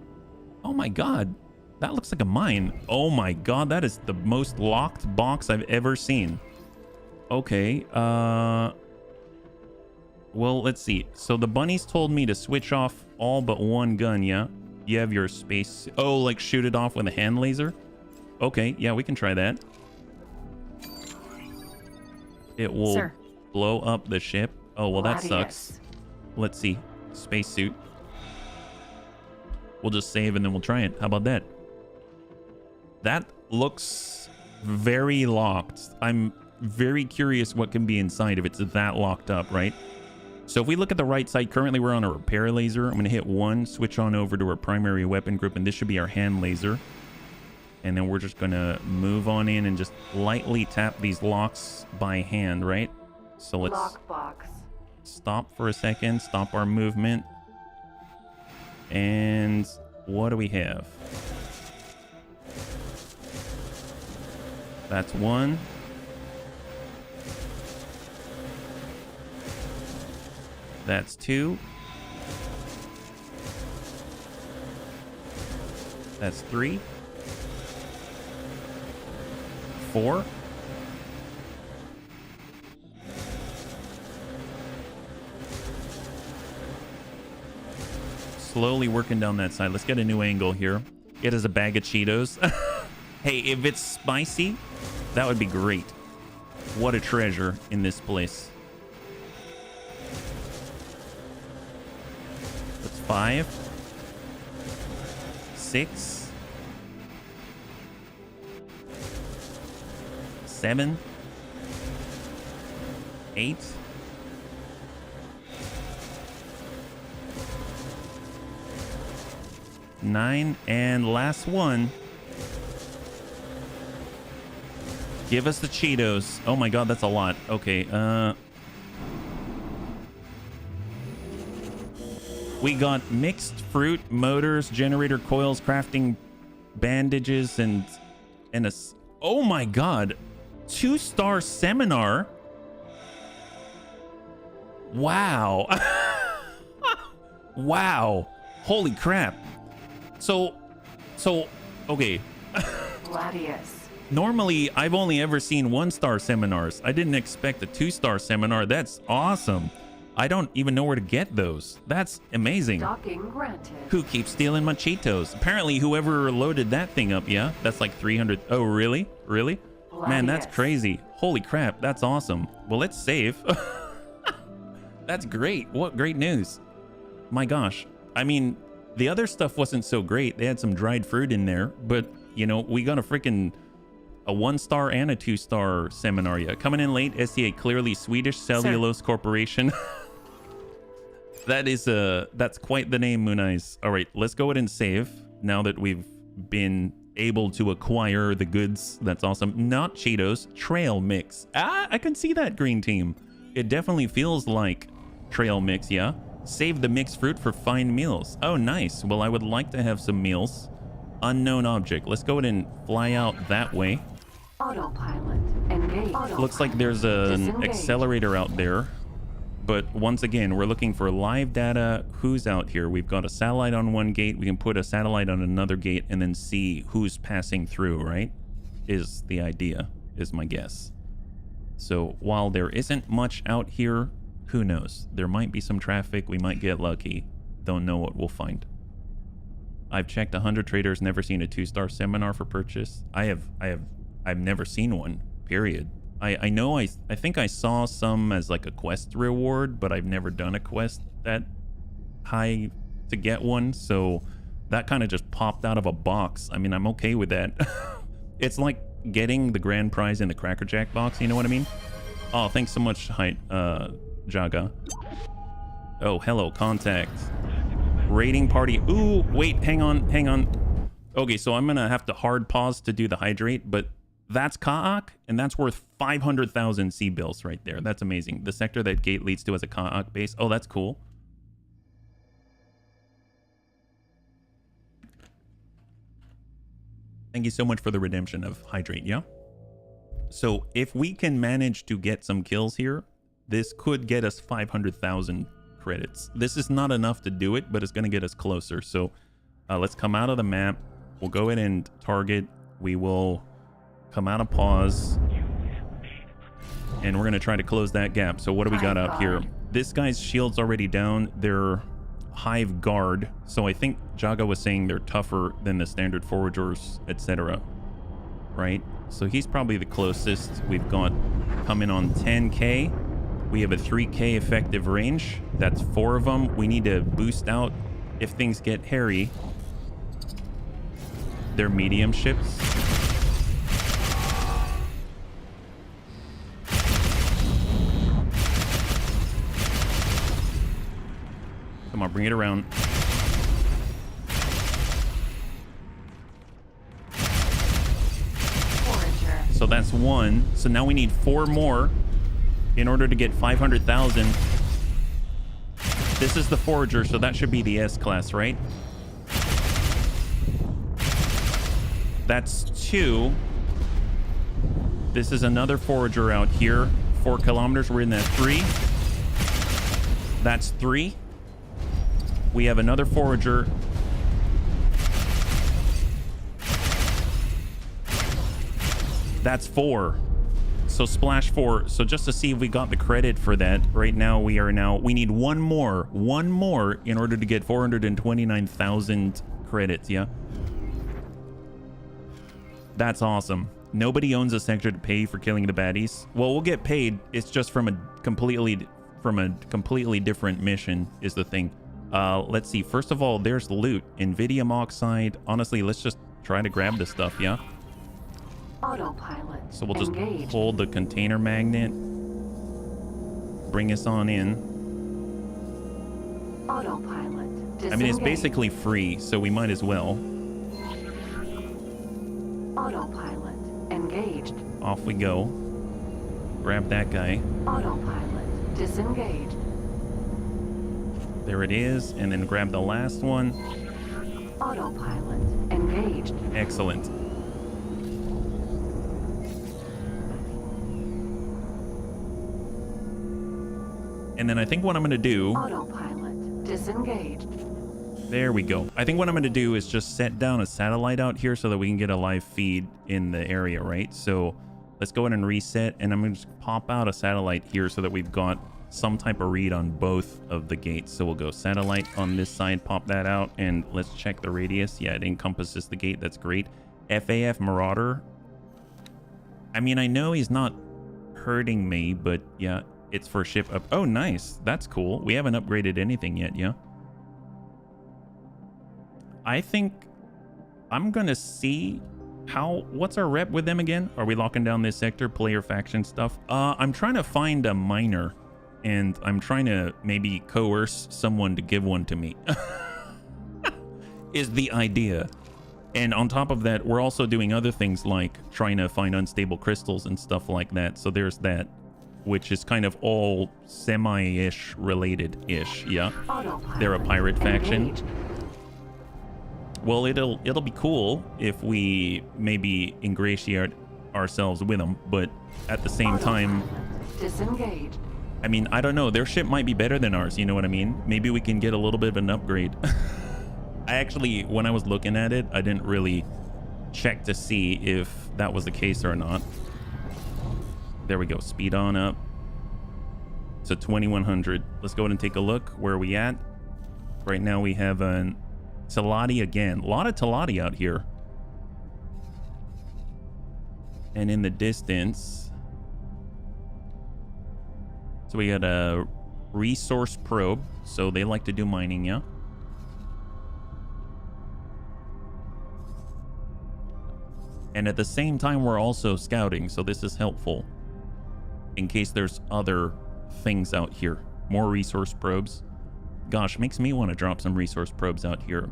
Speaker 1: Oh my god, that looks like a mine. Oh my god, that is the most locked box I've ever seen. Okay, Well, let's see. So the bunnies told me to switch off all but one gun, yeah? You have your space... Oh, like shoot it off with a hand laser? Okay, yeah, we can try that. It will blow up the ship. Oh, well, that sucks. Let's see. Spacesuit. We'll just save and then we'll try it. How about that? That looks very locked. I'm very curious what can be inside if it's that locked up, right? So if we look at the right side, currently we're on a repair laser. I'm going to hit 1, switch on over to our primary weapon group, and this should be our hand laser. And then we're just going to move on in and just lightly tap these locks by hand, right? So let's stop for a second, stop our movement. And what do we have? That's 1. That's 2. That's 3. 4. Slowly working down that side. Let's get a new angle here. It is a bag of Cheetos. Hey, if it's spicy, that would be great. What a treasure in this place. That's 5. 6. 7. 8. 9, and last one. Give us the Cheetos. Oh my god, that's a lot. Okay, we got mixed fruit, motors, generator coils, crafting bandages, and a... Oh my god. 2-star seminar. Wow. Wow. Holy crap. So, okay.
Speaker 4: Gladius.
Speaker 1: Normally, I've only ever seen 1-star seminars. I didn't expect a 2-star seminar. That's awesome. I don't even know where to get those. That's amazing.
Speaker 4: Docking granted.
Speaker 1: Who keeps stealing my Cheetos? Apparently, whoever loaded that thing up, yeah? That's like 300. Oh, really? Really?
Speaker 4: Gladius.
Speaker 1: Man, that's crazy. Holy crap. That's awesome. Well, let's save. That's great. What great news. My gosh. I mean, the other stuff wasn't so great. They had some dried fruit in there, but, you know, we got a 1-star and a 2-star seminar. Yeah, coming in late. SCA, clearly Swedish Cellulose Corporation. That's quite the name, Moon Eyes. All right, let's go ahead and save now that we've been able to acquire the goods. That's awesome. Not Cheetos, trail mix. Ah, I can see that, green team. It definitely feels like trail mix, yeah? Save the mixed fruit for fine meals. Oh, nice. Well, I would like to have some meals. Unknown object. Let's go ahead and fly out that way.
Speaker 4: Autopilot. Engage.
Speaker 1: Looks like there's an accelerator out there. But once again, we're looking for live data. Who's out here? We've got a satellite on one gate. We can put a satellite on another gate and then see who's passing through, right? Is the idea, is my guess. So while there isn't much out here, who knows? There might be some traffic. We might get lucky. Don't know what we'll find. I've checked 100 traders, never seen a 2-star seminar for purchase. I've never seen one, period. I know I think I saw some as like a quest reward, but I've never done a quest that high to get one, so that kind of just popped out of a box. I mean, I'm okay with that. It's like getting the grand prize in the Cracker Jack box, you know what I mean? Oh, thanks so much, Jaga. Oh, hello, contact. Raiding party. Ooh, wait, hang on. Okay, so I'm gonna have to hard pause to do the hydrate, but that's Ka'ak, and that's worth 500,000 C-bills right there. That's amazing. The sector that gate leads to as a Ka'ak base. Oh, that's cool. Thank you so much for the redemption of hydrate, yeah? So if we can manage to get some kills here, this could get us 500,000 credits. This is not enough to do it, but it's going to get us closer. So let's come out of the map. We'll go ahead and target. We will come out of pause. And we're going to try to close that gap. So what do we got out here? This guy's shield's already down. They're hive guard, so I think Jaga was saying they're tougher than the standard foragers, etc. Right? So he's probably the closest. We've got coming on 10k. We have a 3k effective range. That's 4 of them. We need to boost out if things get hairy. They're medium ships. Come on, bring it around.
Speaker 4: Forager.
Speaker 1: So that's 1. So now we need 4 more in order to get 500,000. This is the Forager, so that should be the S-class, right? That's 2. This is another Forager out here. 4 kilometers, we're in that 3. That's 3. We have another Forager. That's 4. So splash 4. So just to see if we got the credit for that, right now we need one more in order to get 429,000 credits. Yeah, that's awesome. Nobody owns a sector to pay for killing the baddies. Well, we'll get paid. It's just from a completely different mission is the thing. Let's see. First of all, there's loot. Invidium oxide. Honestly, let's just try to grab this stuff. Yeah.
Speaker 4: Autopilot.
Speaker 1: So we'll just
Speaker 4: engaged.
Speaker 1: hold the container magnet. Bring us on in.
Speaker 4: Autopilot. Disengage.
Speaker 1: I mean, it's basically free, so we might as well.
Speaker 4: Autopilot. Engaged.
Speaker 1: Off we go. Grab that guy.
Speaker 4: Autopilot. Disengaged.
Speaker 1: There it is. And then grab the last one.
Speaker 4: Autopilot. Engaged.
Speaker 1: Excellent. And then I think what I'm going to do...
Speaker 4: Autopilot. Disengaged.
Speaker 1: There we go. I think what I'm going to do is just set down a satellite out here so that we can get a live feed in the area, right? So let's go ahead and reset, and I'm going to just pop out a satellite here so that we've got some type of read on both of the gates. So we'll go satellite on this side, pop that out, and let's check the radius. Yeah, it encompasses the gate. That's great. FAF Marauder. I mean, I know he's not hurting me, but yeah, it's for ship up. Oh, nice. That's cool. We haven't upgraded anything yet, yeah? I think I'm gonna see what's our rep with them again? Are we locking down this sector, player faction stuff? I'm trying to find a miner, and I'm trying to maybe coerce someone to give one to me. Is the idea. And on top of that, we're also doing other things like trying to find unstable crystals and stuff like that. So there's that, which is kind of all semi-ish related-ish, yeah? They're a pirate faction. Well, it'll be cool if we maybe ingratiate ourselves with them, but at the same time,
Speaker 4: Disengaged.
Speaker 1: I mean, I don't know. Their ship might be better than ours, you know what I mean? Maybe we can get a little bit of an upgrade. I actually, when I was looking at it, I didn't really check to see if that was the case or not. There we go. Speed on up to 2100. Let's go ahead and take a look. Where are we at? Right now we have an Talati again. A lot of Talati out here. And in the distance, so we got a resource probe. So they like to do mining, yeah? And at the same time, we're also scouting. So this is helpful in case there's other things out here. More resource probes. Gosh, makes me want to drop some resource probes out here.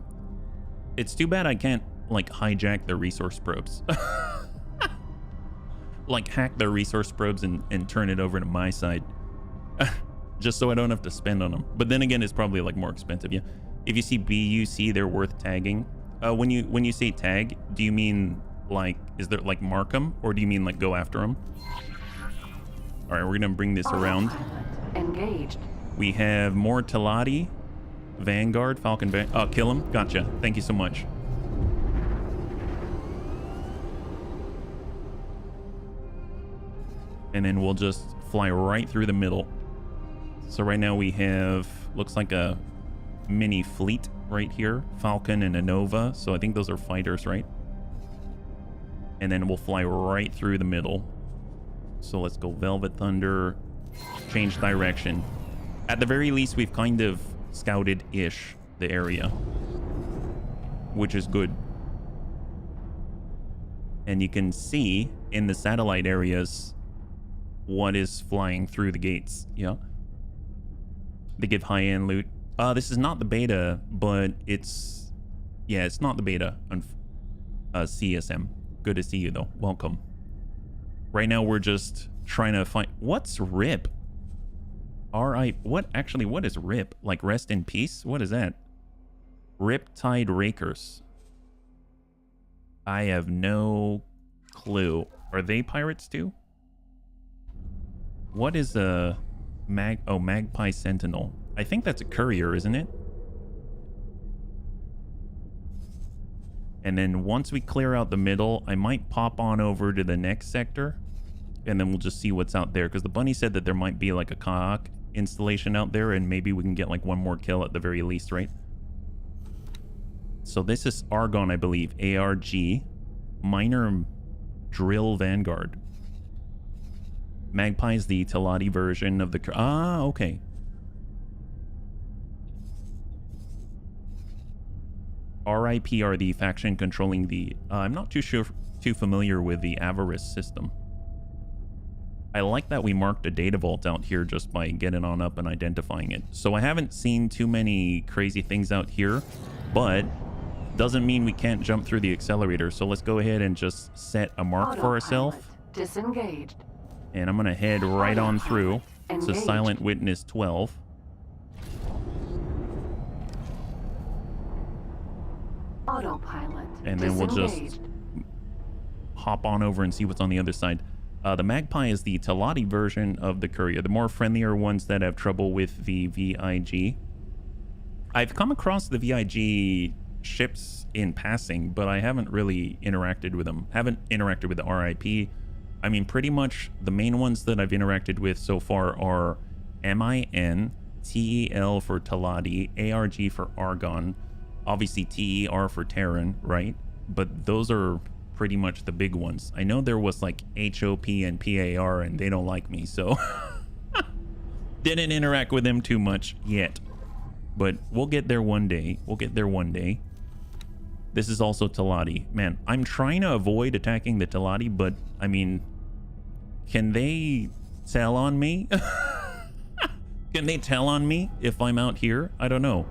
Speaker 1: It's too bad I can't, like, hijack the resource probes. Like, hack the resource probes and turn it over to my side. Just so I don't have to spend on them. But then again, it's probably, like, more expensive, yeah. If you see BUC, they're worth tagging. When you say tag, do you mean, like, is there, like, mark them? Or do you mean, like, go after them? All right, we're going to bring this around.
Speaker 4: Engaged.
Speaker 1: We have more Talati, Vanguard, Falcon Van. Oh, kill him. Gotcha. Thank you so much. And then we'll just fly right through the middle. So right now we have, looks like a mini fleet right here. Falcon and a Nova. So I think those are fighters, right? And then we'll fly right through the middle. So let's go Velvet Thunder. Change direction. At the very least, we've kind of scouted-ish the area, which is good. And you can see in the satellite areas what is flying through the gates. Yeah. They give high-end loot. This is not the beta, but it's... Yeah, it's not the beta on CSM. Good to see you, though. Welcome. Right now, we're just trying to find... What's RIP? What is RIP? Like rest in peace? What is that? Riptide Rakers. I have no clue. Are they pirates too? What is a Magpie Sentinel? I think that's a courier, isn't it? And then once we clear out the middle, I might pop on over to the next sector. And then we'll just see what's out there. Because the bunny said that there might be like a kayak installation out there. And maybe we can get like one more kill at the very least, right? So this is Argon, I believe. ARG. Minor Drill Vanguard. Magpie is the Talati version of the... Ah, okay. RIP are the faction controlling the... I'm not too familiar with the Avarice system. I like that we marked a data vault out here just by getting on up and identifying it. So I haven't seen too many crazy things out here, but doesn't mean we can't jump through the accelerator. So let's go ahead and just set a mark for ourselves.
Speaker 4: Disengaged.
Speaker 1: And I'm going to head right on through to Silent Witness 12.
Speaker 4: Autopilot.
Speaker 1: And then we'll just hop on over and see what's on the other side. The Magpie is the Talati version of the courier, the more friendlier ones that have trouble with the VIG. I've come across the VIG ships in passing, but I haven't really interacted with them. Haven't interacted with the RIP. I mean, pretty much the main ones that I've interacted with so far are MIN, TEL for Talati, ARG for Argon, obviously TER for Terran, right? But those are pretty much the big ones. I know there was like HOP and PAR and they don't like me, so didn't interact with them too much yet. But we'll get there one day. We'll get there one day. This is also Talati. Man, I'm trying to avoid attacking the Talati, but I mean, can they tell on me? Can they tell on me if I'm out here? I don't know.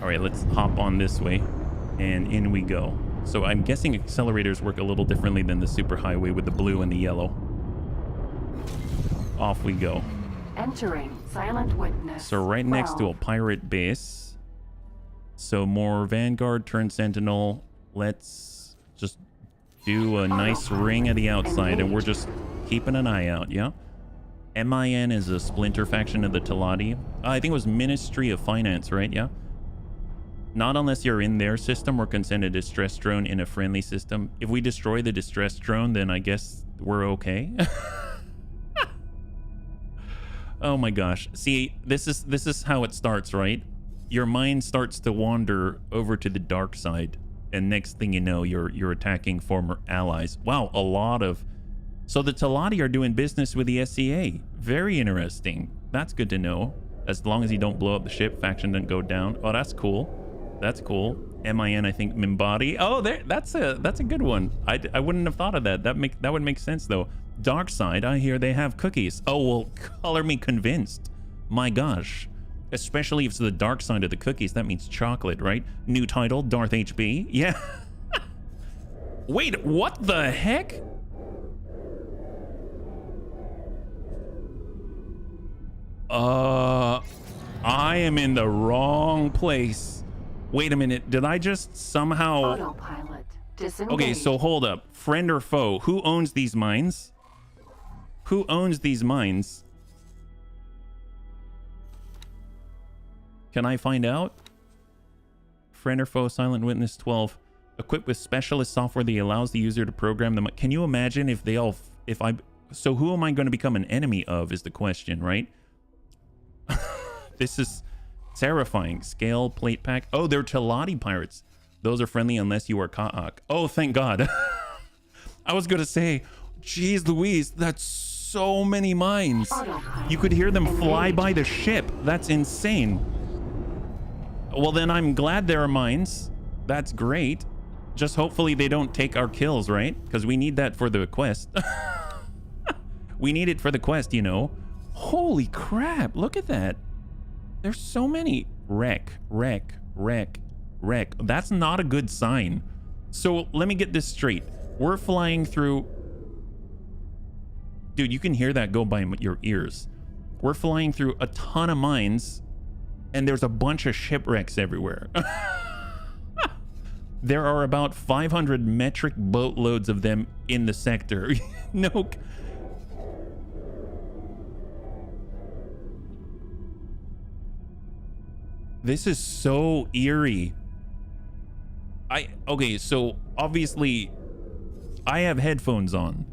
Speaker 1: All right, let's hop on this way and in we go. So I'm guessing accelerators work a little differently than the superhighway with the blue and the yellow. Off we go.
Speaker 4: Entering Silent Witness.
Speaker 1: So right next to a pirate base. So more Vanguard turn Sentinel. Let's just do a nice ring at the outside and we're just keeping an eye out, yeah? MIN is a splinter faction of the Talati. I think it was Ministry of Finance, right? Yeah. Not unless you're in their system or can send a distress drone in a friendly system. If we destroy the distress drone, then I guess we're okay. Oh my gosh. See, this is how it starts, right? Your mind starts to wander over to the dark side, and next thing you know, you're attacking former allies. Wow, a lot of... So the Talati are doing business with the SCA. Very interesting. That's good to know. As long as you don't blow up the ship, faction doesn't go down. Oh, that's cool. That's cool. MIN, I think Mimbadi. Oh, that's a good one. I wouldn't have thought of that. That would make sense though. Dark side, I hear they have cookies. Oh, well, color me convinced. My gosh. Especially if it's the dark side of the cookies, that means chocolate, right? New title, Darth HB. Yeah. Wait, what the heck? I am in the wrong place. Wait a minute, did I just somehow...
Speaker 4: Autopilot. Disengage.
Speaker 1: Okay, so hold up. Friend or foe? Who owns these mines? Who owns these mines? Can I find out? Friend or foe, Silent Witness 12. Equipped with specialist software that allows the user to program them. Can you imagine if they all... So who am I going to become an enemy of is the question, right? This is terrifying. Scale plate pack. Oh, they're Telati pirates. Those are friendly unless you are Ka'ak. Oh, thank God. I was going to say, geez Louise, that's so many mines. You could hear them fly by the ship. That's insane. Well, then I'm glad there are mines. That's great. Just hopefully they don't take our kills, right? Because we need that for the quest. We need it for the quest, you know. Holy crap, look at that. There's so many. Wreck. That's not a good sign. So let me get this straight. We're flying through... Dude, you can hear that go by your ears. We're flying through a ton of mines, and there's a bunch of shipwrecks everywhere. There are about 500 metric boatloads of them in the sector. No. This is so eerie. Okay, so obviously I have headphones on.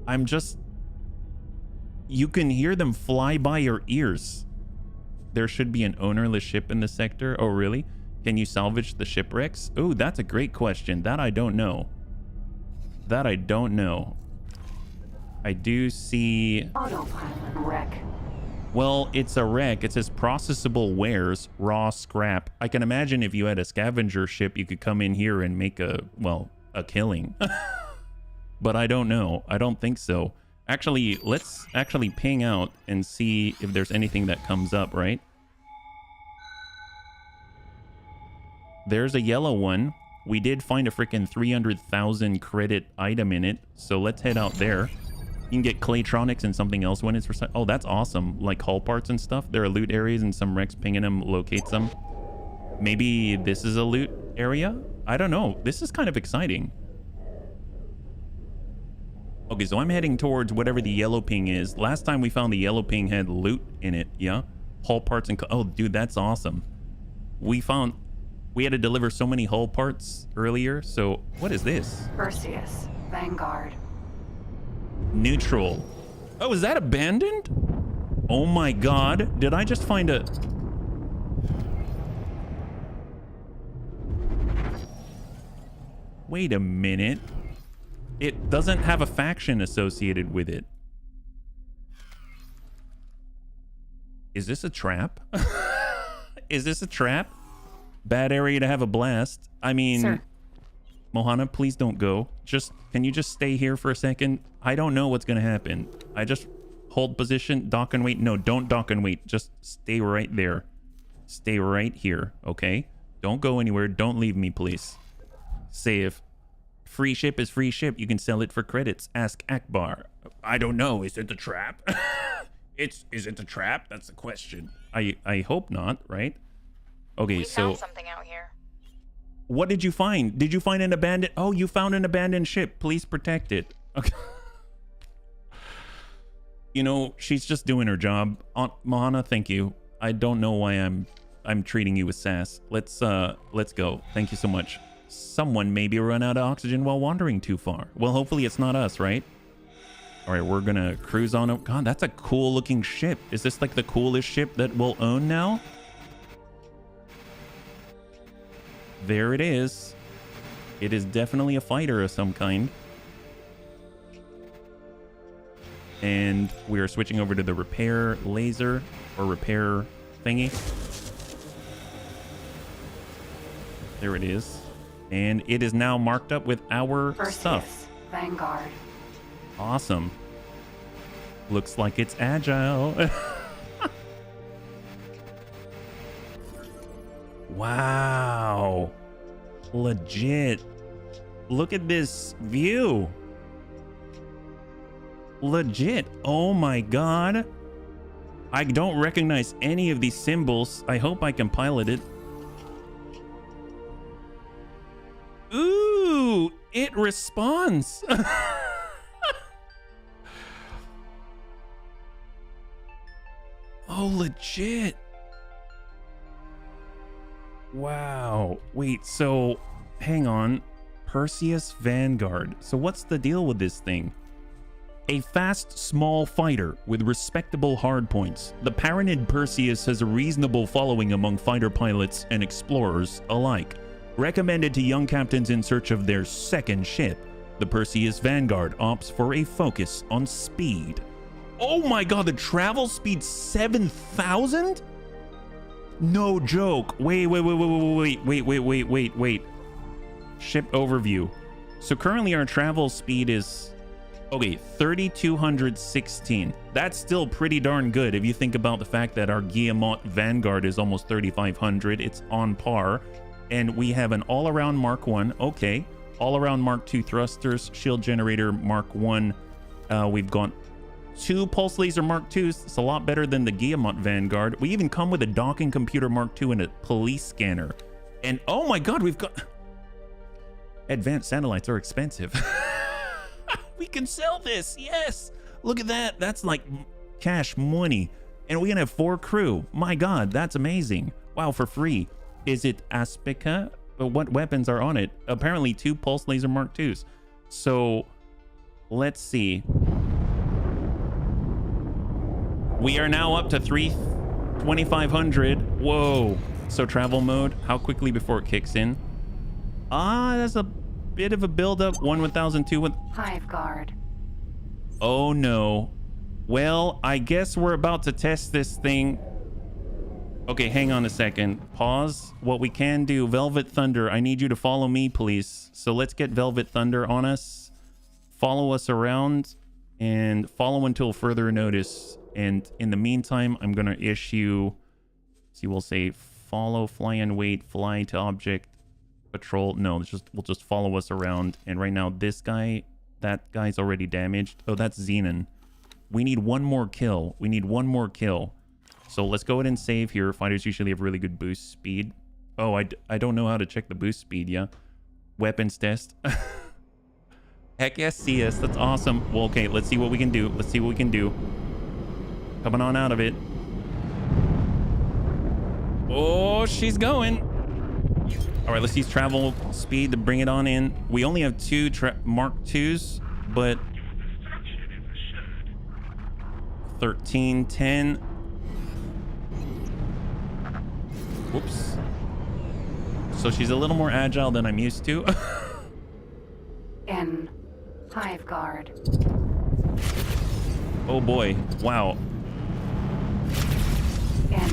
Speaker 1: I'm just... You can hear them fly by your ears. There should be an ownerless ship in the sector. Oh, really? Can you salvage the shipwrecks? Oh, that's a great question. That I don't know. That I don't know. I do see...
Speaker 4: Autopilot wreck.
Speaker 1: Well, it's a wreck. It says processable wares, raw scrap. I can imagine if you had a scavenger ship, you could come in here and make a killing. But I don't know. I don't think so. Actually, let's actually ping out and see if there's anything that comes up, right? There's a yellow one. We did find a freaking 300,000 credit item in it. So let's head out there. You can get Claytronics and something else when it's for... Oh, that's awesome. Like hull parts and stuff. There are loot areas and some wrecks pinging them locates them. Maybe this is a loot area? I don't know. This is kind of exciting. Okay, so I'm heading towards whatever the yellow ping is. Last time we found the yellow ping had loot in it, yeah? Hull parts and... Oh, dude, that's awesome. We had to deliver so many hull parts earlier, so... What is this?
Speaker 4: Perseus, Vanguard.
Speaker 1: Neutral. Oh, is that abandoned? Oh my God. Did I just find a... Wait a minute. It doesn't have a faction associated with it. Is this a trap? Is this a trap? Bad area to have a blast. I mean...
Speaker 7: Sir.
Speaker 1: Mohana, please don't go. Can you just stay here for a second? I don't know what's gonna happen. I just hold position, dock and wait. No, don't dock and wait. Just stay right there. Stay right here, okay? Don't go anywhere. Don't leave me, please. Save. Free ship is free ship. You can sell it for credits. Ask Akbar. I don't know. Is it a trap? Is it a trap? That's the question. I hope not, right? Okay,
Speaker 3: we
Speaker 1: so...
Speaker 3: found something out here.
Speaker 1: What did you find? Did you find an abandoned... Oh, you found an abandoned ship. Please protect it. Okay. You know, she's just doing her job. Aunt Mahana, thank you. I don't know why I'm treating you with sass. Let's go. Thank you so much. Someone maybe run out of oxygen while wandering too far. Well, hopefully it's not us, right? All right, we're gonna cruise on it. God, that's a cool looking ship. Is this like the coolest ship that we'll own now? There it is. It is definitely a fighter of some kind. And we are switching over to the repair laser or repair thingy. There it is. And it is now marked up with our
Speaker 4: Perseus,
Speaker 1: stuff.
Speaker 4: Vanguard.
Speaker 1: Awesome. Looks like it's agile. Wow. Legit. Look at this view. Legit. Oh my God. I don't recognize any of these symbols. I hope I can pilot it. Ooh, it responds. Oh, legit. Wow. Wait, so hang on. Perseus Vanguard. So what's the deal with this thing? A fast, small fighter with respectable hardpoints, the Paranid Perseus has a reasonable following among fighter pilots and explorers alike. Recommended to young captains in search of their second ship, the Perseus Vanguard opts for a focus on speed. Oh my god, the travel speed 7,000? No joke. Wait. Ship overview. So currently our travel speed is, okay, 3,216. That's still pretty darn good if you think about the fact that our Guillemot Vanguard is almost 3,500. It's on par. And we have an all-around Mark 1. Okay. All-around Mark 2 thrusters, shield generator Mark 1. We've got 2 pulse laser Mark 2s. It's a lot better than the Guillemot Vanguard. We even come with a docking computer Mark 2 and a police scanner. And oh my god, we've got... Advanced satellites are expensive. We can sell this, yes! Look at that, that's like cash money. And we can have 4 crew. My god, that's amazing. Wow, for free. Is it Aspica? What weapons are on it? Apparently 2 pulse laser Mark 2s. So, let's see. We are now up to 2,500. Whoa. So travel mode, how quickly before it kicks in? That's a bit of a build-up. 1,002 with...
Speaker 4: Hive guard.
Speaker 1: Oh no. Well, I guess we're about to test this thing. Okay, hang on a second. Pause. What we can do, Velvet Thunder, I need you to follow me, please. So let's get Velvet Thunder on us. Follow us around and follow until further notice. And in the meantime, I'm going to issue... See, we'll say follow, fly and wait, fly to object, patrol. No, we'll just follow us around. And right now, this guy, that guy's already damaged. Oh, that's Xenon. We need one more kill. We need one more kill. So let's go ahead and save here. Fighters usually have really good boost speed. Oh, I don't know how to check the boost speed, yeah. Weapons test. Heck yes, CS. That's awesome. Well, okay, let's see what we can do. Let's see what we can do. Coming on out of it. Oh, she's going. All right, let's use travel speed to bring it on in. We only have 2 Mark 2s, but 1310. Whoops. So she's a little more agile than I'm used to.
Speaker 4: N. Hive guard.
Speaker 1: Oh boy. Wow.
Speaker 4: N.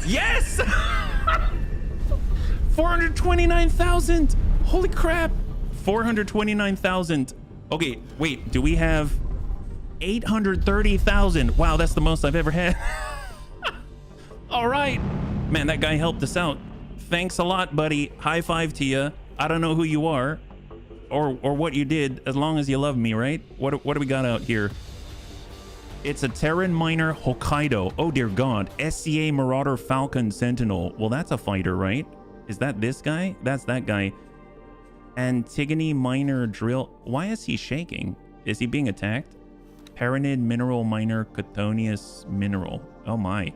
Speaker 1: Yes! 429,000! Holy crap! 429,000. Okay, wait, do we have 830,000? Wow, that's the most I've ever had. All right. Man, that guy helped us out. Thanks a lot, buddy. High five to you. I don't know who you are or what you did, as long as you love me, right? What do we got out here? It's a Terran Miner Hokkaido. Oh, dear God. SCA Marauder Falcon Sentinel. Well, that's a fighter, right? Is that this guy? That's that guy. Antigone Miner Drill. Why is he shaking? Is he being attacked? Paranid Mineral Miner Cotoneous Mineral. Oh, my.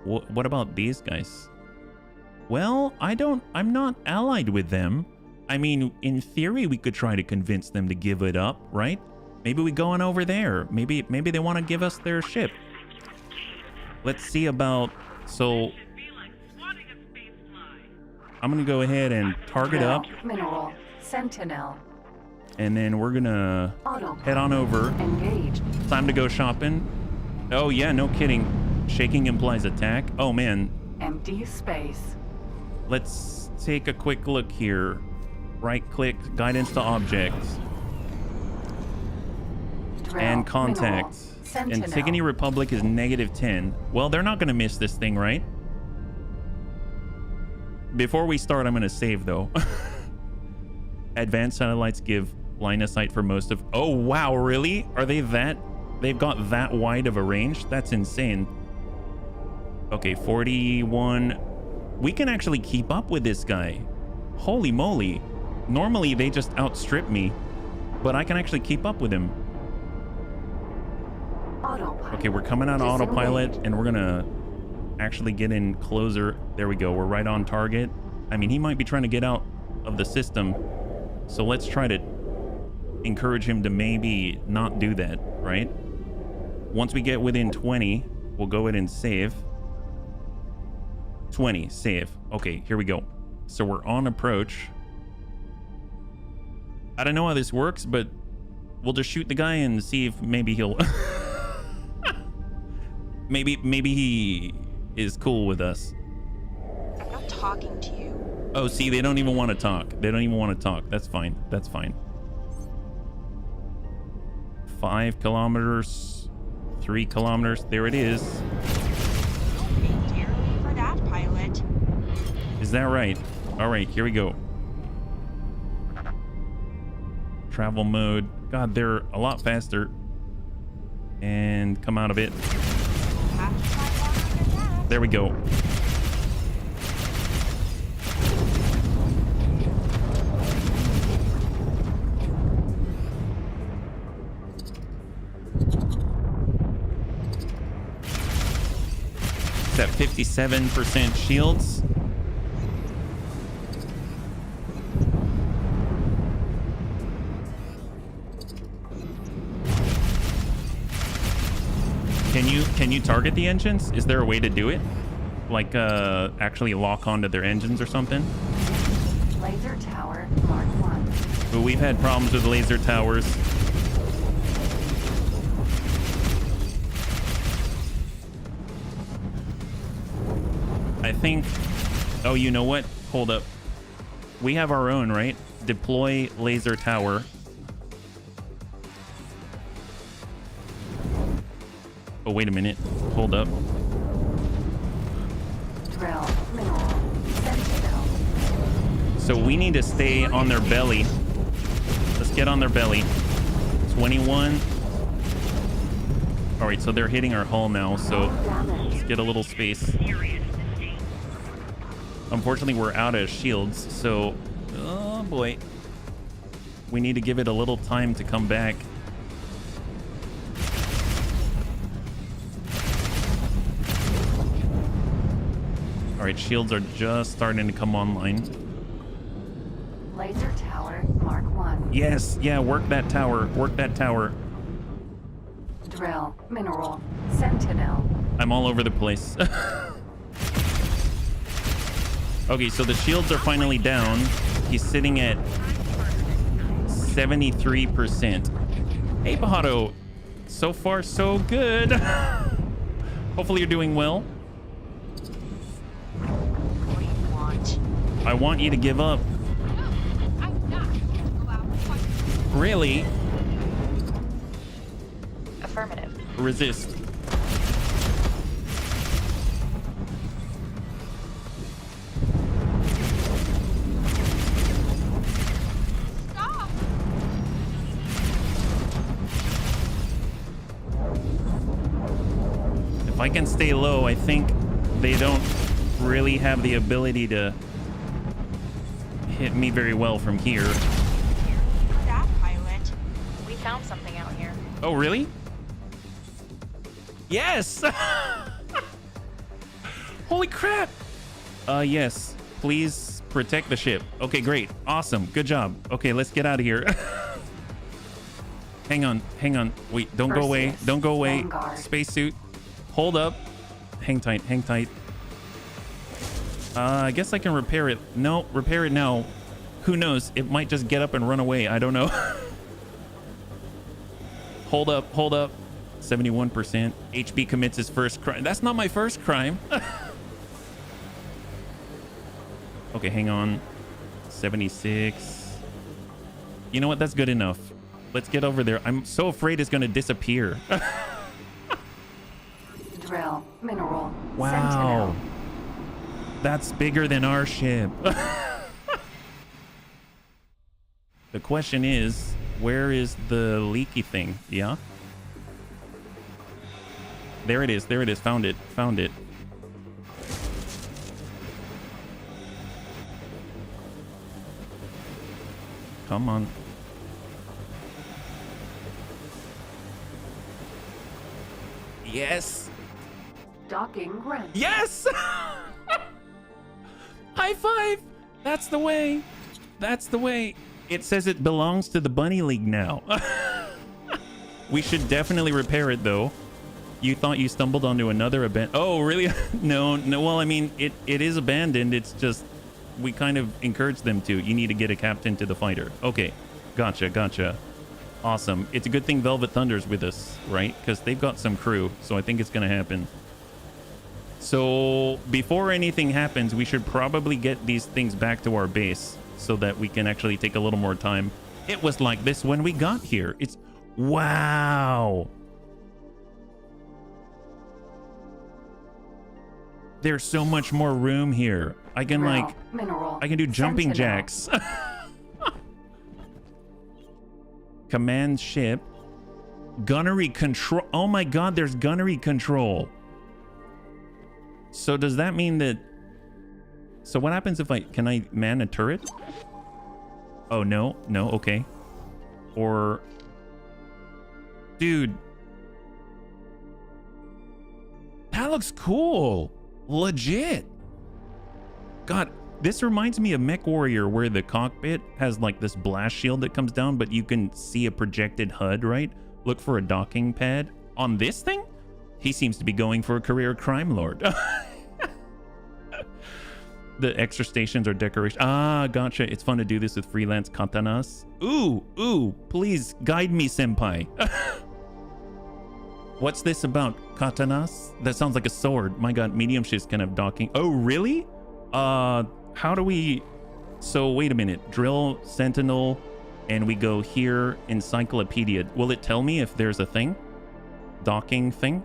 Speaker 1: What about these guys? Well, I'm not allied with them. I mean, in theory, we could try to convince them to give it up, right? Maybe we go on over there. Maybe they want to give us their ship. Let's see about... So, I'm going to go ahead and target up.
Speaker 4: Mineral. Sentinel.
Speaker 1: And then we're going to head on over.
Speaker 4: Engaged.
Speaker 1: Time to go shopping. Oh, yeah, no kidding. Shaking implies attack. Oh, man.
Speaker 4: Empty space.
Speaker 1: Let's take a quick look here. Right-click, guidance to objects. And contact. Antigone Republic is -10. Well, they're not going to miss this thing, right? Before we start, I'm going to save, though. Advanced satellites give line of sight for most of... Oh, wow, really? Are they that... They've got that wide of a range? That's insane. Okay, 41. We can actually keep up with this guy. Holy moly. Normally, they just outstrip me. But I can actually keep up with him.
Speaker 4: Autopilot.
Speaker 1: Okay, we're coming out of autopilot, and we're gonna actually get in closer. There we go. We're right on target. I mean, he might be trying to get out of the system. So let's try to encourage him to maybe not do that, right? Once we get within 20, we'll go ahead and save. 20, save. Okay, here we go. So we're on approach. I don't know how this works, but we'll just shoot the guy and see if maybe he'll... maybe he is cool with us.
Speaker 3: I'm not talking to you.
Speaker 1: Oh, see, they don't even want to talk. They don't even want to talk. That's fine. That's fine. 5 kilometers, 3 kilometers. There it is.
Speaker 3: You'll pay dearly for that, pilot.
Speaker 1: Is that right? All right, here we go. Travel mode. God, they're a lot faster. And come out of it. There we go. It's at 57% shields. Can you target the engines? Is there a way to do it? Like actually lock onto their engines or something?
Speaker 4: Laser tower, Mark 1.
Speaker 1: But we've had problems with laser towers. I think... Oh, you know what? Hold up. We have our own, right? Deploy laser tower. Oh, wait a minute. Hold up.
Speaker 4: Drill, mineral, sentinel.
Speaker 1: So we need to stay on their belly. Let's get on their belly. 21. All right, so they're hitting our hull now, so let's get a little space. Unfortunately, we're out of shields, so... Oh, boy. We need to give it a little time to come back. All right, shields are just starting to come online.
Speaker 4: Laser tower, Mark 1.
Speaker 1: Yes, yeah, work that tower. Work that tower.
Speaker 4: Drill, mineral, sentinel.
Speaker 1: I'm all over the place. Okay, so the shields are finally down. He's sitting at 73%. Hey, Bahato. So far, so good. Hopefully you're doing well.
Speaker 3: What do you want?
Speaker 1: I want you to give up. Really?
Speaker 3: Affirmative.
Speaker 1: Resist.
Speaker 3: Stop!
Speaker 1: If I can stay low, I think they don't really have the ability to hit me very well from here.
Speaker 3: That pilot. We found something out here.
Speaker 1: Oh, really? Yes! Holy crap! Yes. Please protect the ship. Okay, great. Awesome. Good job. Okay, let's get out of here. Hang on. Hang on. Wait, don't go away. Don't go away. Spacesuit. Hold up. Hang tight. Hang tight. I guess I can repair it. No, repair it now. Who knows? It might just get up and run away. I don't know. Hold up. Hold up. 71%. HB commits his first crime. That's not my first crime. Okay, hang on. 76. You know what? That's good enough. Let's get over there. I'm so afraid it's going to disappear.
Speaker 4: Drill, mineral,
Speaker 1: Wow.
Speaker 4: sentinel.
Speaker 1: That's bigger than our ship. The question is, where is the leaky thing? Yeah? There it is. There it is. Found it. Found it. Come on. Yes.
Speaker 4: Docking granted.
Speaker 1: Yes! High five! That's the way. That's the way. It says it belongs to the Bunny League now. We should definitely repair it, though. You thought you stumbled onto another event. Oh, really? No. Well, I mean, it is abandoned. It's just we kind of encourage them to. You need to get a captain to the fighter. Okay. Gotcha. Awesome. It's a good thing Velvet Thunder's with us, right? Because they've got some crew. So I think it's going to happen. So before anything happens, we should probably get these things back to our base so that we can actually take a little more time. It was like this when we got here. It's wow. There's so much more room here. I can
Speaker 4: mineral,
Speaker 1: I can do jumping
Speaker 4: sentinel.
Speaker 1: jacks. Command ship. Gunnery control. Oh my god, there's gunnery control. So does that mean that... So what happens if can I man a turret? Oh, no, okay. Or... Dude. That looks cool. Legit. God, this reminds me of Mech Warrior, where the cockpit has like this blast shield that comes down, but you can see a projected HUD, right? Look for a docking pad. On this thing? He seems to be going for a career crime lord. The extra stations are decoration. Ah, gotcha. It's fun to do this with freelance katanas. Ooh, please guide me, senpai. What's this about? Katanas? That sounds like a sword. My god, medium ships can have docking. Oh, really? How do we... So, wait a minute. Drill, sentinel, and we go here, encyclopedia. Will it tell me if there's a thing? Docking thing?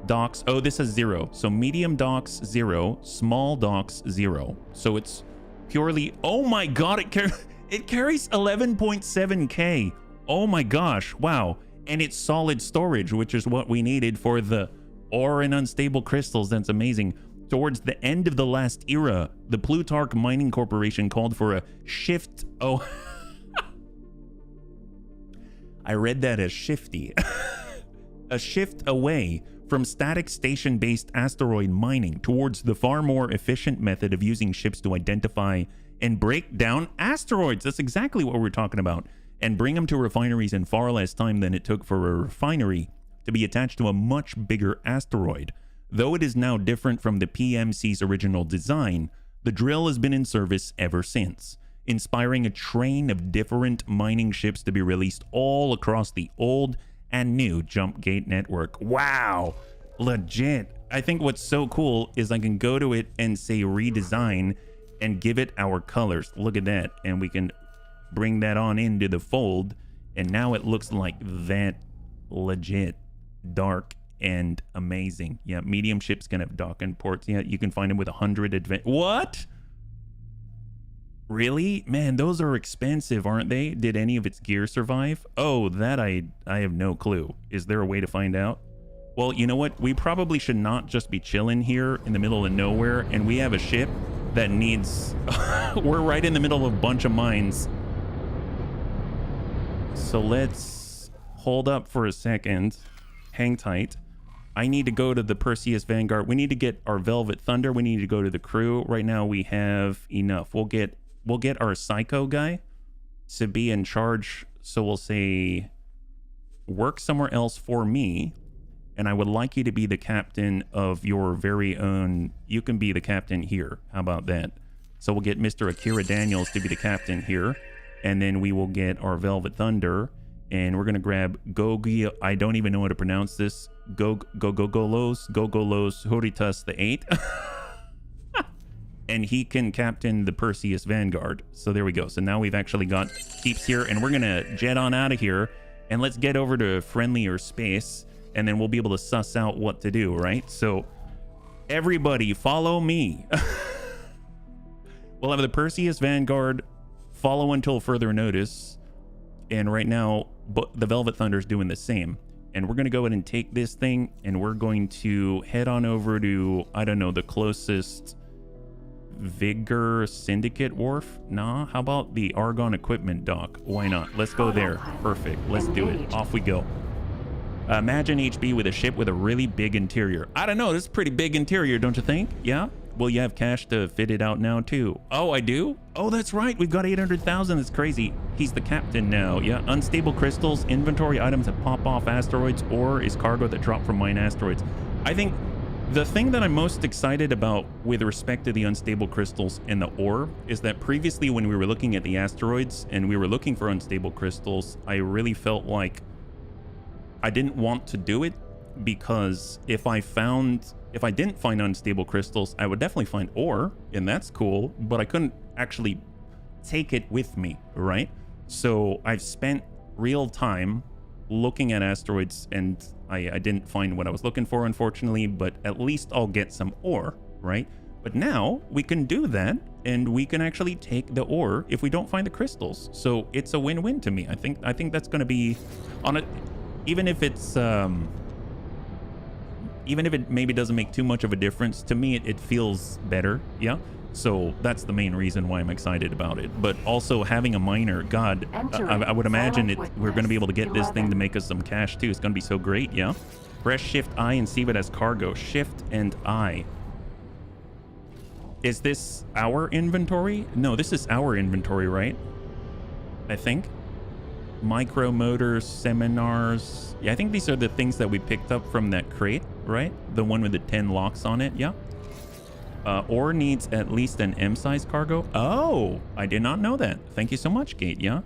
Speaker 1: Docks. Oh, this is 0. So medium docks 0, small docks 0. So it's purely... Oh my god, it carries 11.7k. Oh my gosh, wow. And it's solid storage, which is what we needed for the ore and unstable crystals. That's amazing. Towards the end of the last era, the Plutarch Mining Corporation called for a shift... Oh... I read that as shifty. A shift away from static station-based asteroid mining towards the far more efficient method of using ships to identify and break down asteroids. That's exactly what we're talking about. And bring them to refineries in far less time than it took for a refinery to be attached to a much bigger asteroid. Though it is now different from the PMC's original design, the drill has been in service ever since, inspiring a train of different mining ships to be released all across the old and new Jump Gate network. Wow, legit. I think what's so cool is I can go to it and say redesign and give it our colors. Look at that. And we can bring that on into the fold. And now it looks like that. Legit, dark, and amazing. Yeah, medium ships can have docking ports. Yeah, you can find them with 100 advent. What? Really? Man, those are expensive, aren't they? Did any of its gear survive? Oh, that I have no clue. Is there a way to find out? Well, you know what? We probably should not just be chilling here in the middle of nowhere, and we have a ship that needs... We're right in the middle of a bunch of mines. So let's hold up for a second. Hang tight. I need to go to the Perseus Vanguard. We need to get our Velvet Thunder. We need to go to the crew. Right now we have enough. We'll get our Psycho guy to be in charge. So we'll say, work somewhere else for me. And I would like you to be the captain of your very own. You can be the captain here. How about that? So we'll get Mr. Akira Daniels to be the captain here. And then we will get our Velvet Thunder. And we're going to grab Gogi. I don't even know how to pronounce this. Gogolos Horitas the 8. And he can captain the Perseus Vanguard. So there we go. So now we've actually got keeps here. And we're going to jet on out of here. And let's get over to friendlier space. And then we'll be able to suss out what to do, right? So everybody follow me. We'll have the Perseus Vanguard follow until further notice. And right now, the Velvet Thunder is doing the same. And we're going to go ahead and take this thing. And we're going to head on over to, I don't know, the closest Vigor Syndicate Wharf. Nah, how about the Argon Equipment Dock? Why not? Let's go there. Perfect. Let's do it. Off we go. Imagine HB with a ship with a really big interior. I don't know. This is a pretty big interior, don't you think? Yeah? Will you have cash to fit it out now too? Oh, I do? Oh, that's right. We've got 800,000. That's crazy. He's the captain now. Yeah. Unstable crystals, inventory items that pop off asteroids, or is cargo that drop from mine asteroids. I think the thing that I'm most excited about with respect to the unstable crystals and the ore is that previously when we were looking at the asteroids and we were looking for unstable crystals, I really felt like I didn't want to do it because if I didn't find unstable crystals, I would definitely find ore, and that's cool, but I couldn't actually take it with me, right? So I've spent real time looking at asteroids, and I didn't find what I was looking for, unfortunately, but at least I'll get some ore, right? But now we can do that, and we can actually take the ore if we don't find the crystals. So it's a win-win to me. I think that's going to be on it, even if it's even if it maybe doesn't make too much of a difference to me, it feels better. Yeah. So that's the main reason why I'm excited about it. But also having a miner, God, I would imagine we're going to be able to get this thing to make us some cash too. It's going to be so great. Yeah. Press Shift I and see if it has cargo. Shift and I. Is this our inventory? No, this is our inventory, right? I think. Micro motors, seminars. Yeah, I think these are the things that we picked up from that crate, right? The one with the 10 locks on it. Yeah. Ore needs at least an M-size cargo. Oh, I did not know that. Thank you so much, Gate. Yeah.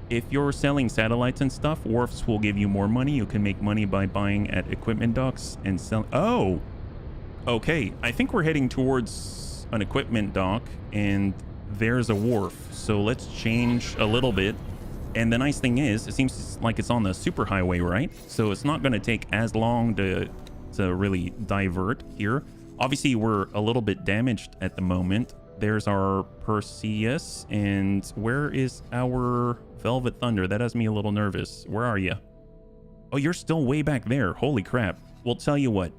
Speaker 1: If you're selling satellites and stuff, wharfs will give you more money. You can make money by buying at equipment docks and sell. Oh, okay. I think we're heading towards an equipment dock and there's a wharf. So let's change a little bit. And the nice thing is, it seems like it's on the superhighway, right? So it's not going to take as long to really divert here. Obviously, we're a little bit damaged at the moment. There's our Perseus. And where is our Velvet Thunder? That has me a little nervous. Where are you? Oh, you're still way back there. Holy crap. Well, tell you what.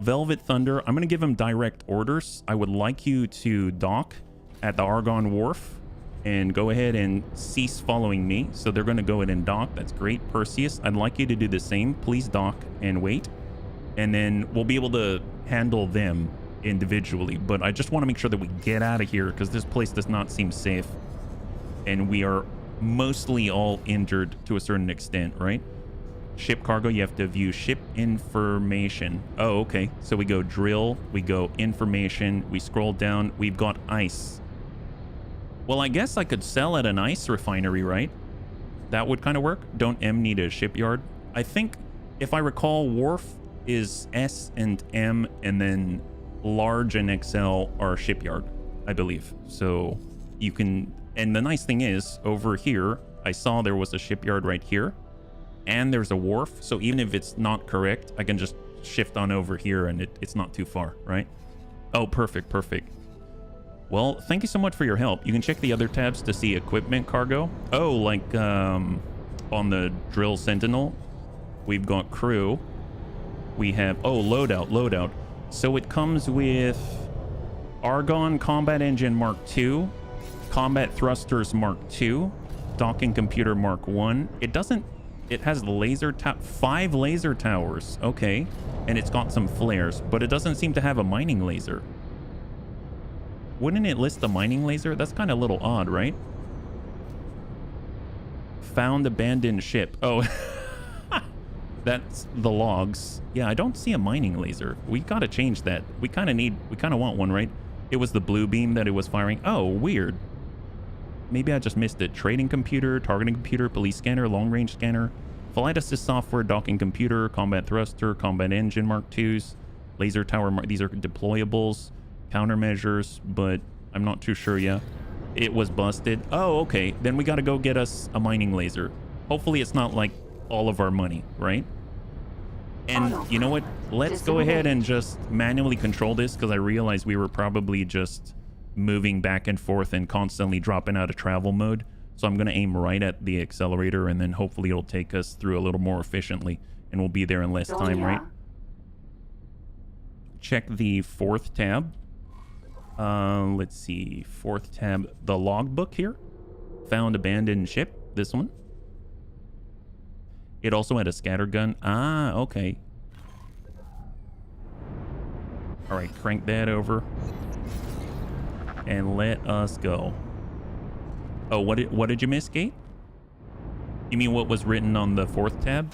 Speaker 1: Velvet Thunder, I'm going to give him direct orders. I would like you to dock at the Argon Wharf and go ahead and cease following me. So they're going to go ahead and dock. That's great. Perseus, I'd like you to do the same. Please dock and wait. And then we'll be able to handle them individually. But I just want to make sure that we get out of here because this place does not seem safe. And we are mostly all injured to a certain extent, right? Ship cargo, you have to view ship information. Oh, okay. So we go drill, we go information, we scroll down, we've got ice. Well, I guess I could sell at an ice refinery, right? That would kind of work. Don't M need a shipyard? I think, if I recall, wharf is S and M, and then large and XL are shipyard, I believe. So you can, and the nice thing is, over here, I saw there was a shipyard right here, and there's a wharf. So even if it's not correct, I can just shift on over here, and it's not too far, right? Oh, perfect, perfect. Well, thank you so much for your help. You can check the other tabs to see equipment cargo. Oh, like on the Drill Sentinel, we've got crew. We have, oh, loadout. So it comes with Argon Combat Engine Mark II, Combat Thrusters Mark II, Docking Computer Mark I. It has the 5 laser towers. Okay. And it's got some flares, but it doesn't seem to have a mining laser. Wouldn't it list the mining laser? That's kind of a little odd, right? Found abandoned ship. Oh, that's the logs. Yeah, I don't see a mining laser. We got to change that. We kind of want one, right? It was the blue beam that it was firing. Oh, weird. Maybe I just missed it. Trading computer, targeting computer, police scanner, long range scanner, flight assist software, docking computer, combat thruster, combat engine Mark IIs, laser tower. These are deployables. Countermeasures, but I'm not too sure yet. It was busted. Oh, okay. Then we got to go get us a mining laser. Hopefully it's not like all of our money, right? And you know what? Let's go ahead and just manually control this because I realized we were probably just moving back and forth and constantly dropping out of travel mode. So I'm going to aim right at the accelerator and then hopefully it'll take us through a little more efficiently and we'll be there in less time, right? Check the 4th tab. Let's see, 4th tab, the logbook here. Found abandoned ship, this one. It also had a scatter gun. Ah, okay. All right, crank that over. And let us go. Oh, what did you miss, Kate? You mean what was written on the 4th tab?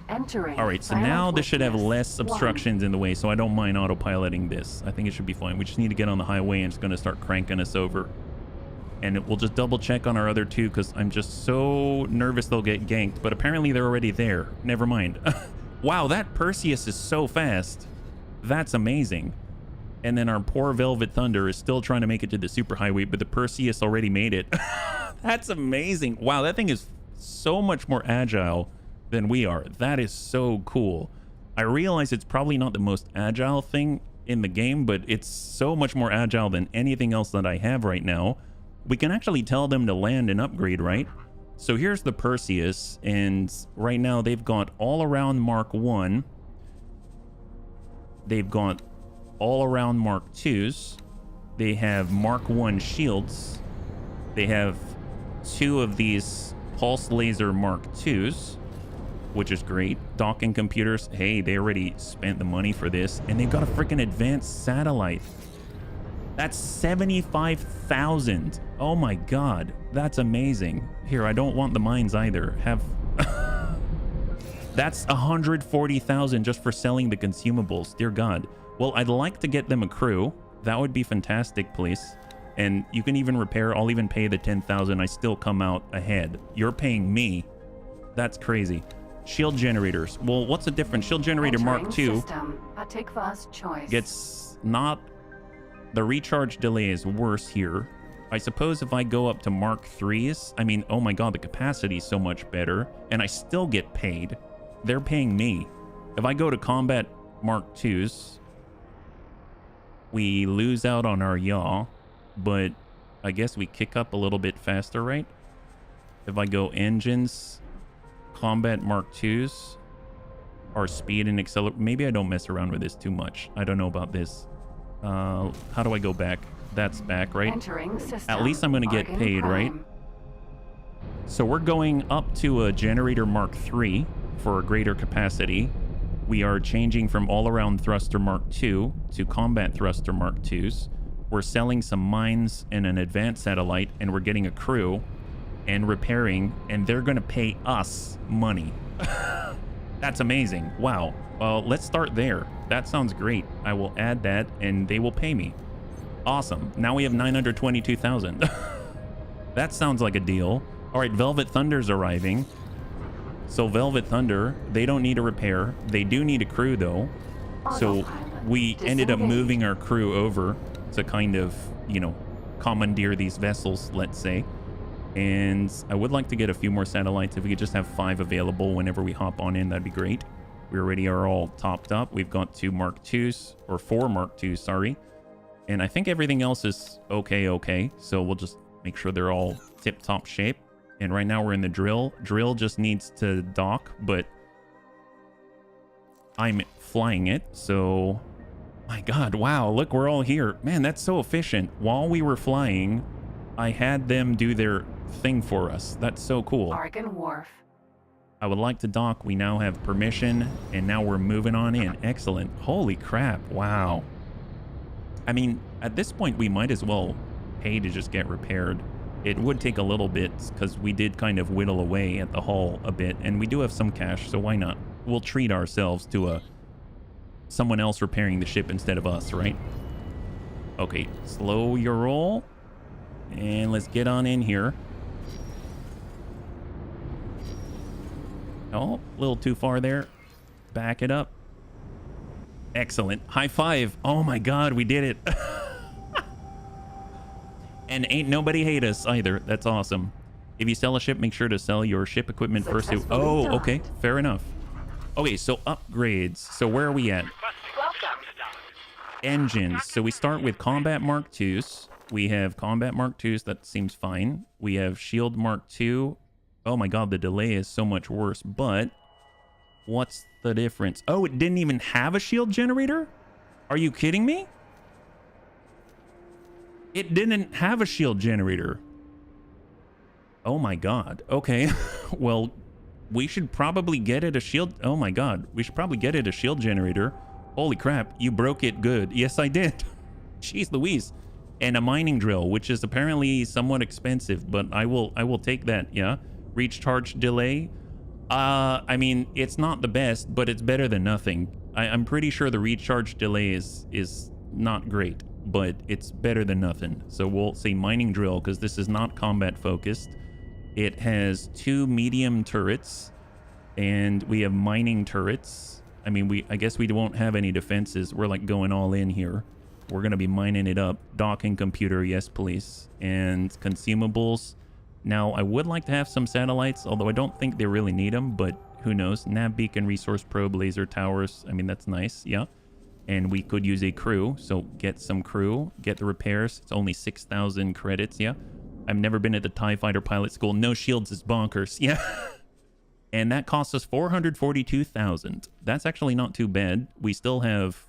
Speaker 4: Entering.
Speaker 1: All right, so now this should have less obstructions in the way, so I don't mind autopiloting this. I think it should be fine. We just need to get on the highway and it's going to start cranking us over. And we'll just double check on our other two because I'm just so nervous they'll get ganked, but apparently they're already there. Never mind. Wow, that Perseus is so fast. That's amazing. And then our poor Velvet Thunder is still trying to make it to the superhighway, but the Perseus already made it. That's amazing. Wow, that thing is so much more agile than we are. That is so cool. I realize it's probably not the most agile thing in the game, but it's so much more agile than anything else that I have right now. We can actually tell them to land and upgrade, right? So here's the Perseus, and right now they've got all around Mark 1. They've got all around Mark 2s. They have Mark 1 shields. They have 2 of these pulse laser Mark 2s, which is great. Docking computers, hey, they already spent the money for this, and they've got a freaking advanced satellite. That's 75,000. Oh my god, that's amazing. Here, I don't want the mines either. Have that's 140,000 just for selling the consumables. Dear god. Well, I'd like to get them a crew. That would be fantastic, please. And you can even repair. I'll even pay the 10,000. I still come out ahead. You're paying me. That's crazy. Shield generators. Well, what's the difference? Shield generator Mark II gets not... The recharge delay is worse here. I suppose if I go up to Mark 3s, I mean, oh my god, the capacity is so much better. And I still get paid. They're paying me. If I go to combat Mark 2s, we lose out on our yaw, but I guess we kick up a little bit faster, right? If I go engines, combat Mark 2s, our speed and acceleration. Maybe I don't mess around with this too much. I don't know about this. How do I go back? That's back, right? At least I'm going to get paid, right? So we're going up to a generator Mark 3 for a greater capacity. We are changing from all-around thruster Mark 2 to combat thruster Mark 2s. We're selling some mines and an advanced satellite, and we're getting a crew and repairing, and they're going to pay us money. That's amazing. Wow. Well, let's start there. That sounds great. I will add that, and they will pay me. Awesome. Now we have 922,000. That sounds like a deal. All right, Velvet Thunder's arriving. So Velvet Thunder, they don't need a repair. They do need a crew, though. So we ended up moving our crew over to kind of, you know, commandeer these vessels, let's say. And I would like to get a few more satellites. If we could just have 5 available whenever we hop on in, that'd be great. We already are all topped up. We've got 2 Mark 2s, or 4 Mark 2s, sorry. And I think everything else is okay. So we'll just make sure they're all tip-top shape. And right now we're in the drill. Drill just needs to dock, but I'm flying it. So, my god, wow, look, we're all here. Man, that's so efficient. While we were flying, I had them do their thing for us. That's so cool.
Speaker 4: Argon Wharf.
Speaker 1: I would like to dock. We now have permission, and now we're moving on in. Excellent. Holy crap. Wow. I mean, at this point, we might as well pay to just get repaired. It would take a little bit because we did kind of whittle away at the hull a bit, and we do have some cash, so why not? We'll treat ourselves to someone else repairing the ship instead of us, right? Okay, slow your roll, and let's get on in here. Oh, a little too far there. Back it up. Excellent. High five. Oh my god, we did it. And ain't nobody hate us either. That's awesome. If you sell a ship, make sure to sell your ship equipment first. Oh, okay. Fair enough. Okay, so upgrades. So where are we at? Engines. So we start with Combat Mark 2s. We have Combat Mark 2s. That seems fine. We have Shield Mark 2. Oh my god, the delay is so much worse. But what's the difference? Oh, it didn't even have a shield generator? Are you kidding me? It didn't have a shield generator. Oh my god. Okay. Well, we should probably get it a shield. Oh my god. We should probably get it a shield generator. Holy crap, you broke it good. Yes, I did. Jeez Louise. And a mining drill, which is apparently somewhat expensive, but I will take that, yeah. Recharge delay. I mean, it's not the best, but it's better than nothing. I'm pretty sure the recharge delay is not great, but it's better than nothing. So we'll say mining drill, because this is not combat focused. It has 2 medium turrets, and we have mining turrets. I mean, I guess we won't have any defenses. We're like going all in here. We're going to be mining it up. Docking computer, yes, please. And consumables. Now, I would like to have some satellites, although I don't think they really need them, but who knows? Nav beacon, resource probe, laser towers. I mean, that's nice, yeah. And we could use a crew, so get some crew, get the repairs. It's only 6,000 credits, yeah. I've never been at the TIE Fighter pilot school. No shields is bonkers, yeah. And that costs us 442,000. That's actually not too bad. We still have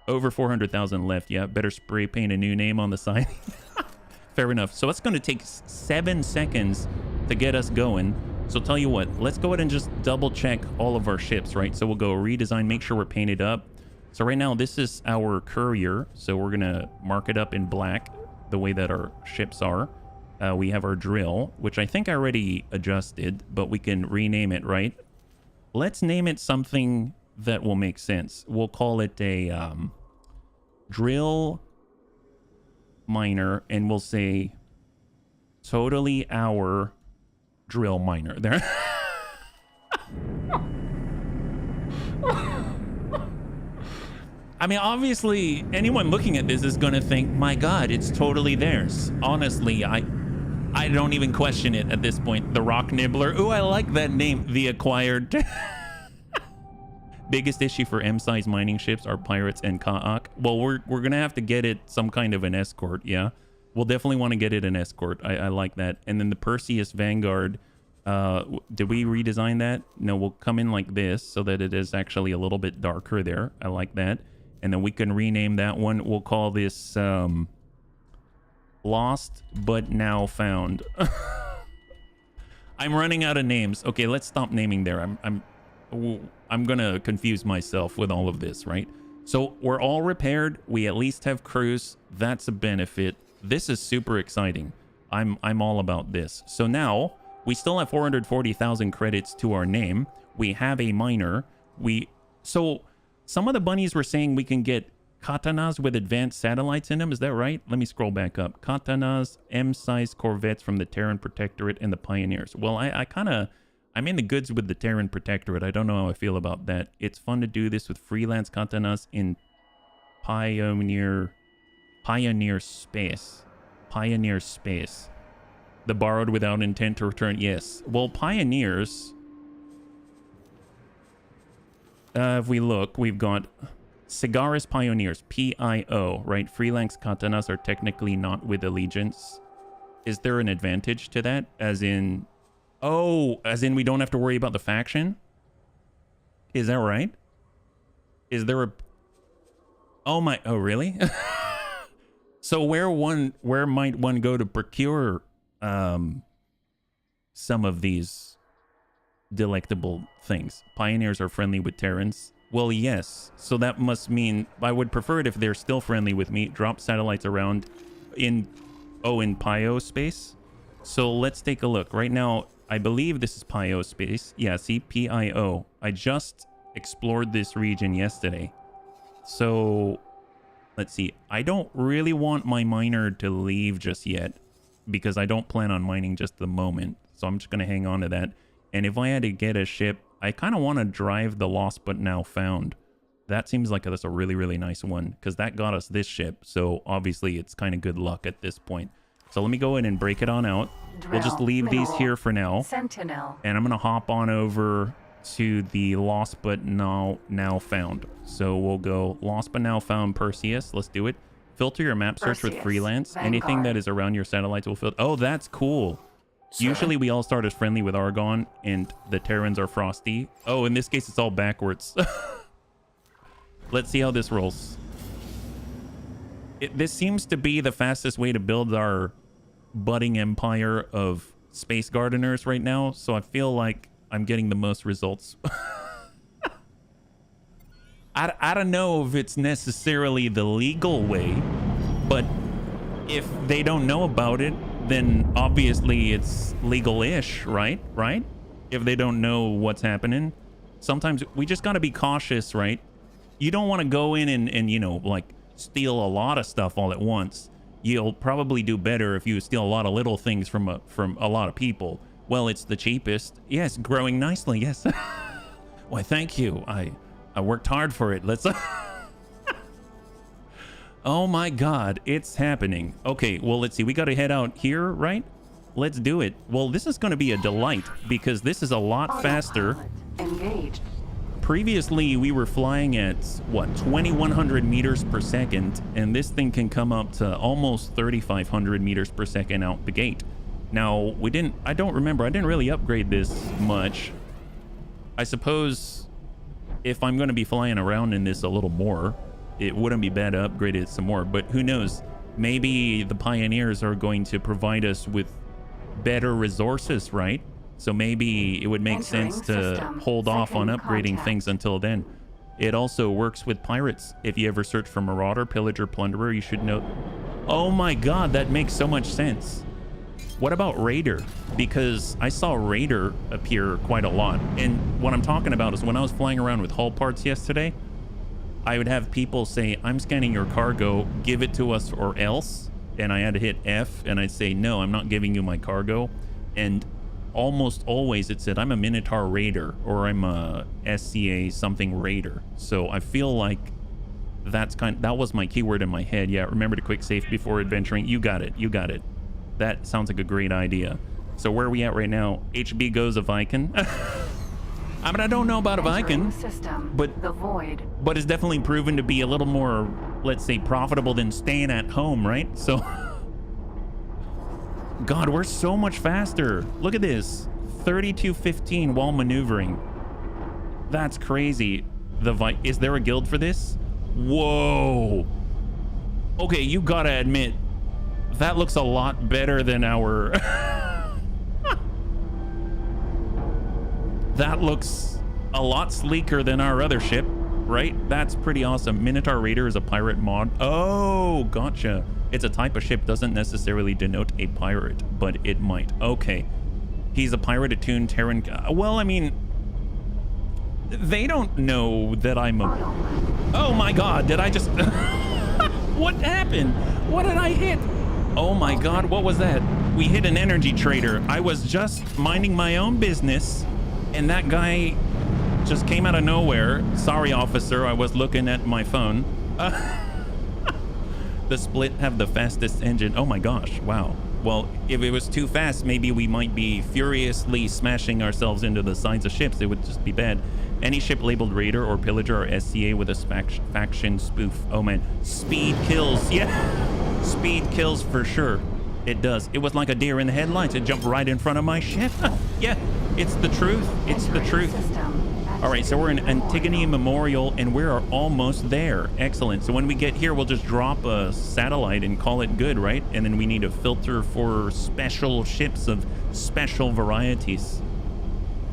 Speaker 1: over 400,000 left. Yeah, better spray paint a new name on the side. Fair enough. So it's going to take 7 seconds to get us going. So tell you what, let's go ahead and just double check all of our ships, right? So we'll go redesign, make sure we're painted up. So right now, this is our courier. So we're going to mark it up in black the way that our ships are. We have our drill, which I think I already adjusted, but we can rename it, right? Let's name it something that will make sense. We'll call it a drill miner, and we'll say totally our drill miner. There. I mean, obviously, anyone looking at this is going to think, my God, it's totally theirs. Honestly, I don't even question it at this point. The Rock Nibbler. Ooh, I like that name. The Acquired. Biggest issue for M-size mining ships are pirates and Ka'ak. Well, we're going to have to get it some kind of an escort, yeah? We'll definitely want to get it an escort. I like that. And then the Perseus Vanguard. Did we redesign that? No, we'll come in like this so that it is actually a little bit darker there. I like that. And then we can rename that one. We'll call this Lost But Now Found. I'm running out of names. Okay, let's stop naming there. I'm gonna confuse myself with all of this, right? So we're all repaired. We at least have crews. That's a benefit. This is super exciting. I'm all about this. So now we still have 440,000 credits to our name. We have a miner. So some of the bunnies were saying we can get katanas with advanced satellites in them. Is that right? Let me scroll back up. Katanas, M-sized corvettes from the Terran Protectorate and the Pioneers. Well, I'm in the goods with the Terran Protectorate. I don't know how I feel about that. It's fun to do this with freelance katanas in Pioneer space. Pioneer space. The borrowed without intent to return. Yes. Well, Pioneers. If we look, we've got Cigaris Pioneers, PIO, right? Freelance katanas are technically not with allegiance. Is there an advantage to that? As in we don't have to worry about the faction? Is that right? Is there a... Oh really? So where might one go to procure some of these delectable things? Pioneers are friendly with Terrans. Well, yes. So that must mean I would prefer it if they're still friendly with me. Drop satellites around in Pio space. So let's take a look. Right now, I believe this is Pio space. Yeah, see, PIO. I just explored this region yesterday. So let's see. I don't really want my miner to leave just yet because I don't plan on mining just the moment. So I'm just going to hang on to that. And if I had to get a ship, I kind of want to drive the Lost But Now Found. That seems like that's a really, really nice one because that got us this ship. So obviously it's kind of good luck at this point. So let me go in and break it on out. We'll just leave these here for now.
Speaker 4: Sentinel.
Speaker 1: And I'm going to hop on over to the Lost But Now Found. So we'll go Lost But Now Found Perseus. Let's do it. Filter your map search with freelance. Vanguard. Anything that is around your satellites will filter. Oh, that's cool. Sure. Usually we all start as friendly with Argon and the Terrans are frosty. Oh, in this case, it's all backwards. Let's see how this rolls. This seems to be the fastest way to build our budding empire of space gardeners right now. So I feel like I'm getting the most results. I don't know if it's necessarily the legal way, but if they don't know about it, then obviously it's legal-ish, right? Right? If they don't know what's happening. Sometimes we just got to be cautious, right? You don't want to go in and, you know, like steal a lot of stuff all at once. You'll probably do better if you steal a lot of little things from a lot of people. Well, it's the cheapest. Yes, growing nicely, yes. Why, thank you. I worked hard for it. Let's... Oh my God, it's happening. Okay, well, let's see. We got to head out here, right? Let's do it. Well, this is going to be a delight because this is a lot faster.
Speaker 4: Engaged.
Speaker 1: Previously, we were flying at, what, 2,100 meters per second, and this thing can come up to almost 3,500 meters per second out the gate. Now, I don't remember, I didn't really upgrade this much. I suppose if I'm going to be flying around in this a little more, it wouldn't be bad to upgrade it some more, but who knows? Maybe the pioneers are going to provide us with better resources, right? So maybe it would make sense to hold off on upgrading things until then. It also works with pirates. If you ever search for Marauder, Pillager, Plunderer, you should know. Oh my God, that makes so much sense. What about Raider? Because I saw Raider appear quite a lot. And what I'm talking about is when I was flying around with hull parts yesterday, I would have people say, I'm scanning your cargo, give it to us or else. And I had to hit F and I'd say, no, I'm not giving you my cargo. And almost always it said, I'm a Minotaur Raider or I'm a SCA something Raider. So I feel like that was my keyword in my head. Yeah, remember to quick save before adventuring. You got it. You got it. That sounds like a great idea. So where are we at right now? HB goes a Viking. I mean, I don't know about a Viking, but
Speaker 4: the void.
Speaker 1: But it's definitely proven to be a little more, let's say, profitable than staying at home, right? So, God, we're so much faster. Look at this, 32:15 while maneuvering. That's crazy. Is there a guild for this? Whoa. Okay, you gotta admit, that looks a lot better than our... That looks a lot sleeker than our other ship, right? That's pretty awesome. Minotaur Raider is a pirate mod. Oh, gotcha. It's a type of ship, doesn't necessarily denote a pirate, but it might. Okay. He's a pirate attuned Terran. Well, I mean, they don't know that I'm a... Oh my God, did I just... What happened? What did I hit? Oh my God, what was that? We hit an energy trader. I was just minding my own business. And that guy just came out of nowhere. Sorry, officer, I was looking at my phone. The Split have the fastest engine. Oh my gosh, wow. Well, if it was too fast, maybe we might be furiously smashing ourselves into the sides of ships. It would just be bad. Any ship labeled Raider or Pillager or SCA with a faction spoof. Oh man, speed kills. Yeah, speed kills for sure. It does. It was like a deer in the headlights. It jumped right in front of my ship. Yeah, it's the truth. It's the truth. All right, so we're in Antigone Memorial, and we're almost there. Excellent. So when we get here, we'll just drop a satellite and call it good, right? And then we need to filter for special ships of special varieties.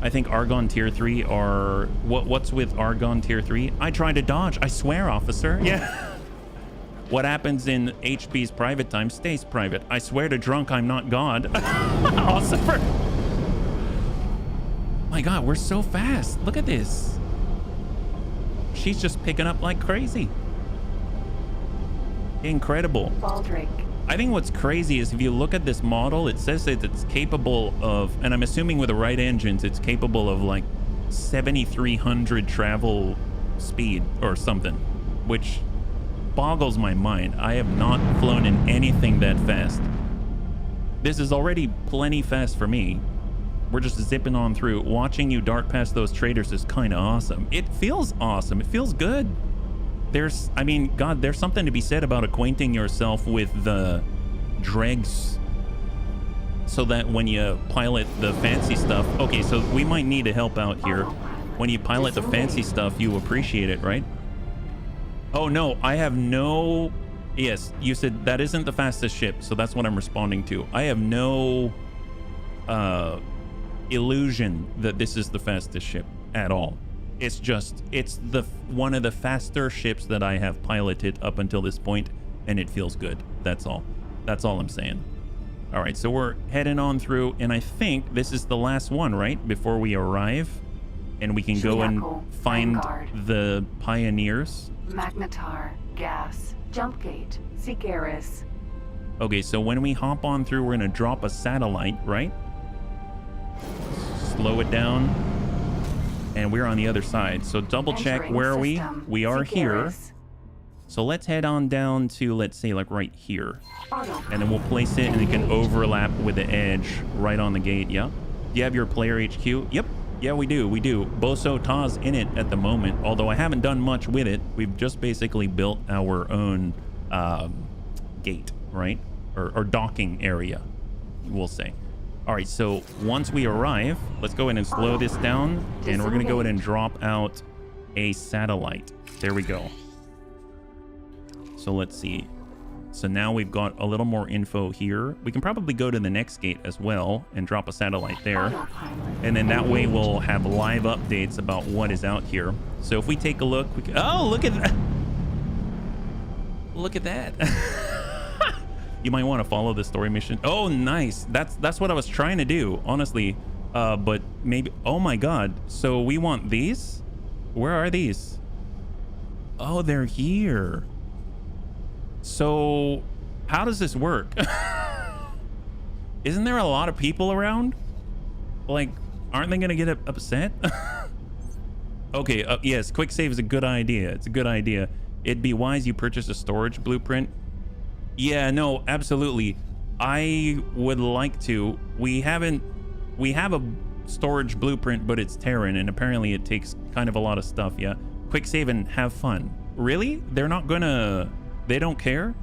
Speaker 1: I think Argon Tier 3 are... What's with Argon Tier 3? I tried to dodge. I swear, officer. Yeah. What happens in HB's private time stays private. I swear to drunk, I'm not God. Awesome. My God, we're so fast. Look at this. She's just picking up like crazy. Incredible.
Speaker 4: Baldric.
Speaker 1: I think what's crazy is if you look at this model, it says that it's capable of, and I'm assuming with the right engines, it's capable of like 7,300 travel speed or something, which boggles my mind. I have not flown in anything that fast. This is already plenty fast for me. We're just zipping on through. Watching you dart past those traders is kind of awesome. It feels awesome. It feels good. I mean, God, there's something to be said about acquainting yourself with the dregs so that when you pilot the fancy stuff... Okay, so we might need to help out here. When you pilot the fancy stuff, you appreciate it, right? Oh, no, I have no... Yes, you said that isn't the fastest ship, so that's what I'm responding to. I have no illusion that this is the fastest ship at all. It's the one of the faster ships that I have piloted up until this point, and it feels good. That's all I'm saying. All right, so we're heading on through, and I think this is the last one, right, before we arrive, and we can go and find the pioneers.
Speaker 4: Magnetar, gas, jump gate, Sikaris.
Speaker 1: Okay, so when we hop on through, we're gonna drop a satellite, right? Slow it down, and we're on the other side. So double check, where are we? We are here. So let's head on down to, let's say, like right here, and then we'll place it, and it can overlap with the edge right on the gate. Yeah. Do you have your player HQ? Yep. Yeah, we do. Boso Ta's in it at the moment, although I haven't done much with it. We've just basically built our own gate, right? Or docking area, we'll say. All right, so once we arrive, let's go ahead and slow this down, and we're going to go ahead and drop out a satellite. There we go. So let's see. So now we've got a little more info here. We can probably go to the next gate as well and drop a satellite there. And then that way we'll have live updates about what is out here. So if we take a look, we can, oh, look at that. Look at that. You might want to follow the story mission. Oh, nice. That's what I was trying to do, honestly. But maybe, oh my God. So we want these? Where are these? Oh, they're here. So how does this work? Isn't there a lot of people around? Like, aren't they gonna get upset? Okay, yes, quick save is a good idea. It's a good idea. It'd be wise you purchase a storage blueprint. Yeah, no, absolutely. I would like to. We have a storage blueprint, but it's Terran, and apparently it takes kind of a lot of stuff. Yeah, quick save and have fun. Really? They're not gonna... They don't care?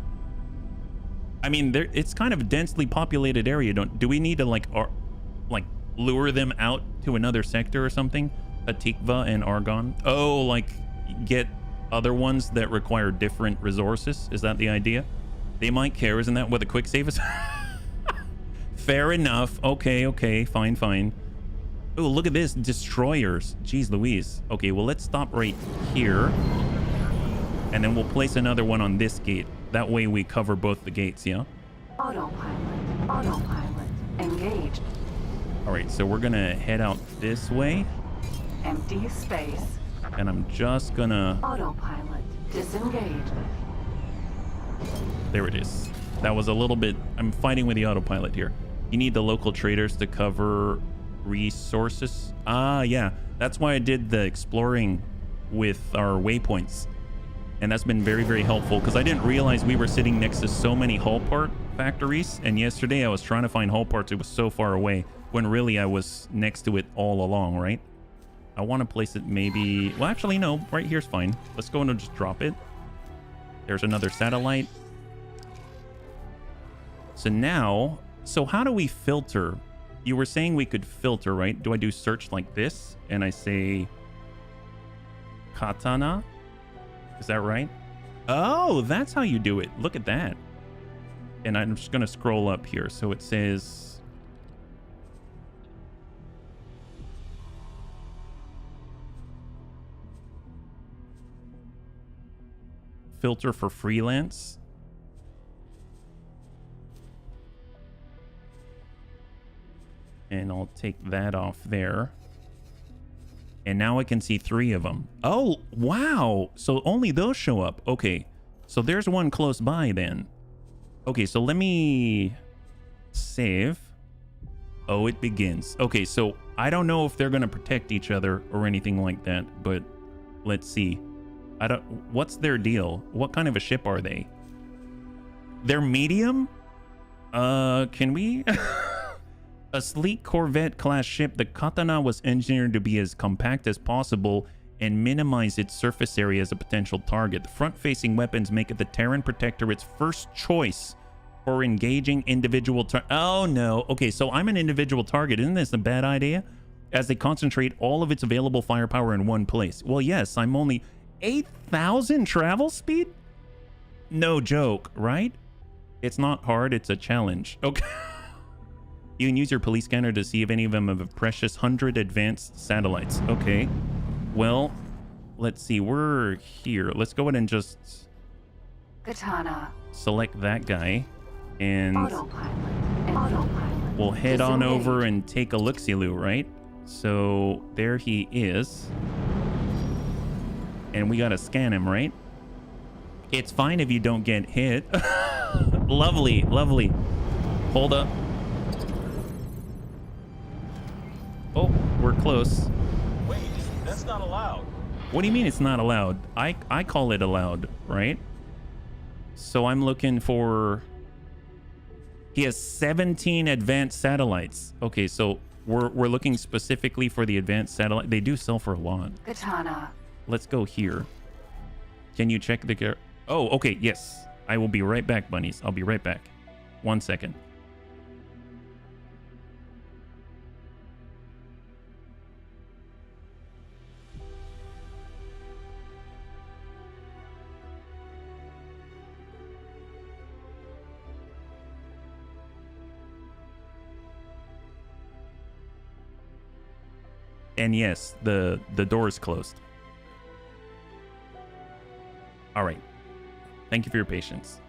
Speaker 1: I mean, it's kind of a densely populated area. Do we need to like lure them out to another sector or something? Hatikva and Argon. Oh, like get other ones that require different resources. Is that the idea? They might care. Isn't that what the quick save is? Fair enough. Okay. Fine. Oh, look at this. Destroyers. Jeez Louise. Okay, well, let's stop right here. And then we'll place another one on this gate. That way we cover both the gates, yeah?
Speaker 4: Autopilot, engaged.
Speaker 1: All right, so we're gonna head out this way.
Speaker 4: Empty space.
Speaker 1: And I'm just gonna...
Speaker 4: Autopilot, disengaged.
Speaker 1: There it is. That was a little bit... I'm fighting with the autopilot here. You need the local traders to cover resources. Ah, yeah. That's why I did the exploring with our waypoints. And that's been very, very helpful because I didn't realize we were sitting next to so many hull part factories. And yesterday I was trying to find hull parts. It was so far away when really I was next to it all along, right? I want to place it maybe... Well, actually, no. Right here's fine. Let's go and just drop it. There's another satellite. So now... So how do we filter? You were saying we could filter, right? Do I do search like this? And I say... Katana? Is that right? Oh, that's how you do it. Look at that. And I'm just going to scroll up here. So it says... Filter for freelance. And I'll take that off there. And now I can see 3 of them. Oh, wow. So only those show up. Okay. So there's one close by then. Okay, so let me save. Oh, it begins. Okay, so I don't know if they're going to protect each other or anything like that, but let's see. What's their deal? What kind of a ship are they? They're medium? Can we... A sleek Corvette-class ship, the Katana was engineered to be as compact as possible and minimize its surface area as a potential target. The front-facing weapons make it the Terran Protector its first choice for engaging individual Oh, no. Okay, so I'm an individual target. Isn't this a bad idea? As they concentrate all of its available firepower in one place. Well, yes, I'm only 8,000 travel speed? No joke, right? It's not hard. It's a challenge. Okay. You can use your police scanner to see if any of them have a precious 100 advanced satellites. Okay. Well, let's see. We're here. Let's go ahead and just
Speaker 4: Katana.
Speaker 1: select that guy. And
Speaker 4: Autopilot. Autopilot.
Speaker 1: we'll head on
Speaker 4: Disengage.
Speaker 1: over and take a look-see-loo, right? So there he is. And we gotta scan him, right? It's fine if you don't get hit. Lovely, lovely. Hold up. Oh, we're close.
Speaker 2: Wait, that's not allowed.
Speaker 1: What do you mean it's not allowed? I call it allowed, right? So I'm looking for... He has 17 advanced satellites. Okay, so we're looking specifically for the advanced satellite. They do sell for a lot.
Speaker 4: Katana.
Speaker 1: Let's go here. Can you check the... Oh, okay, yes. I will be right back, bunnies. I'll be right back. 1 second. And yes, the door is closed. All right. Thank you for your patience.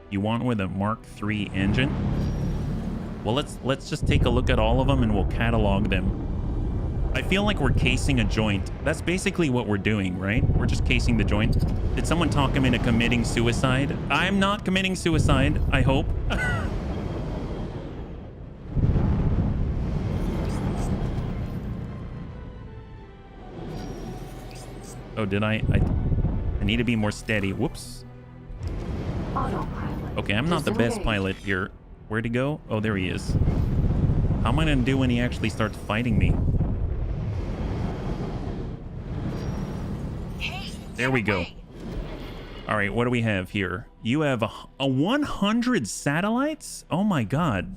Speaker 1: You want with a Mark III engine? Well, let's just take a look at all of them and we'll catalog them. I feel like we're casing a joint. That's basically what we're doing, right? We're just casing the joint. Did someone talk him into committing suicide? I'm not committing suicide, I hope. Oh, did I need to be more steady. Whoops.
Speaker 4: Autopilot.
Speaker 1: Okay, I'm not the best
Speaker 4: Disengage.
Speaker 1: pilot here. Where'd he go? Oh, there he is. How am I gonna do when he actually starts fighting me?
Speaker 3: Hey,
Speaker 1: There we go. All right, what do we have here? You have a 100 satellites? Oh my god.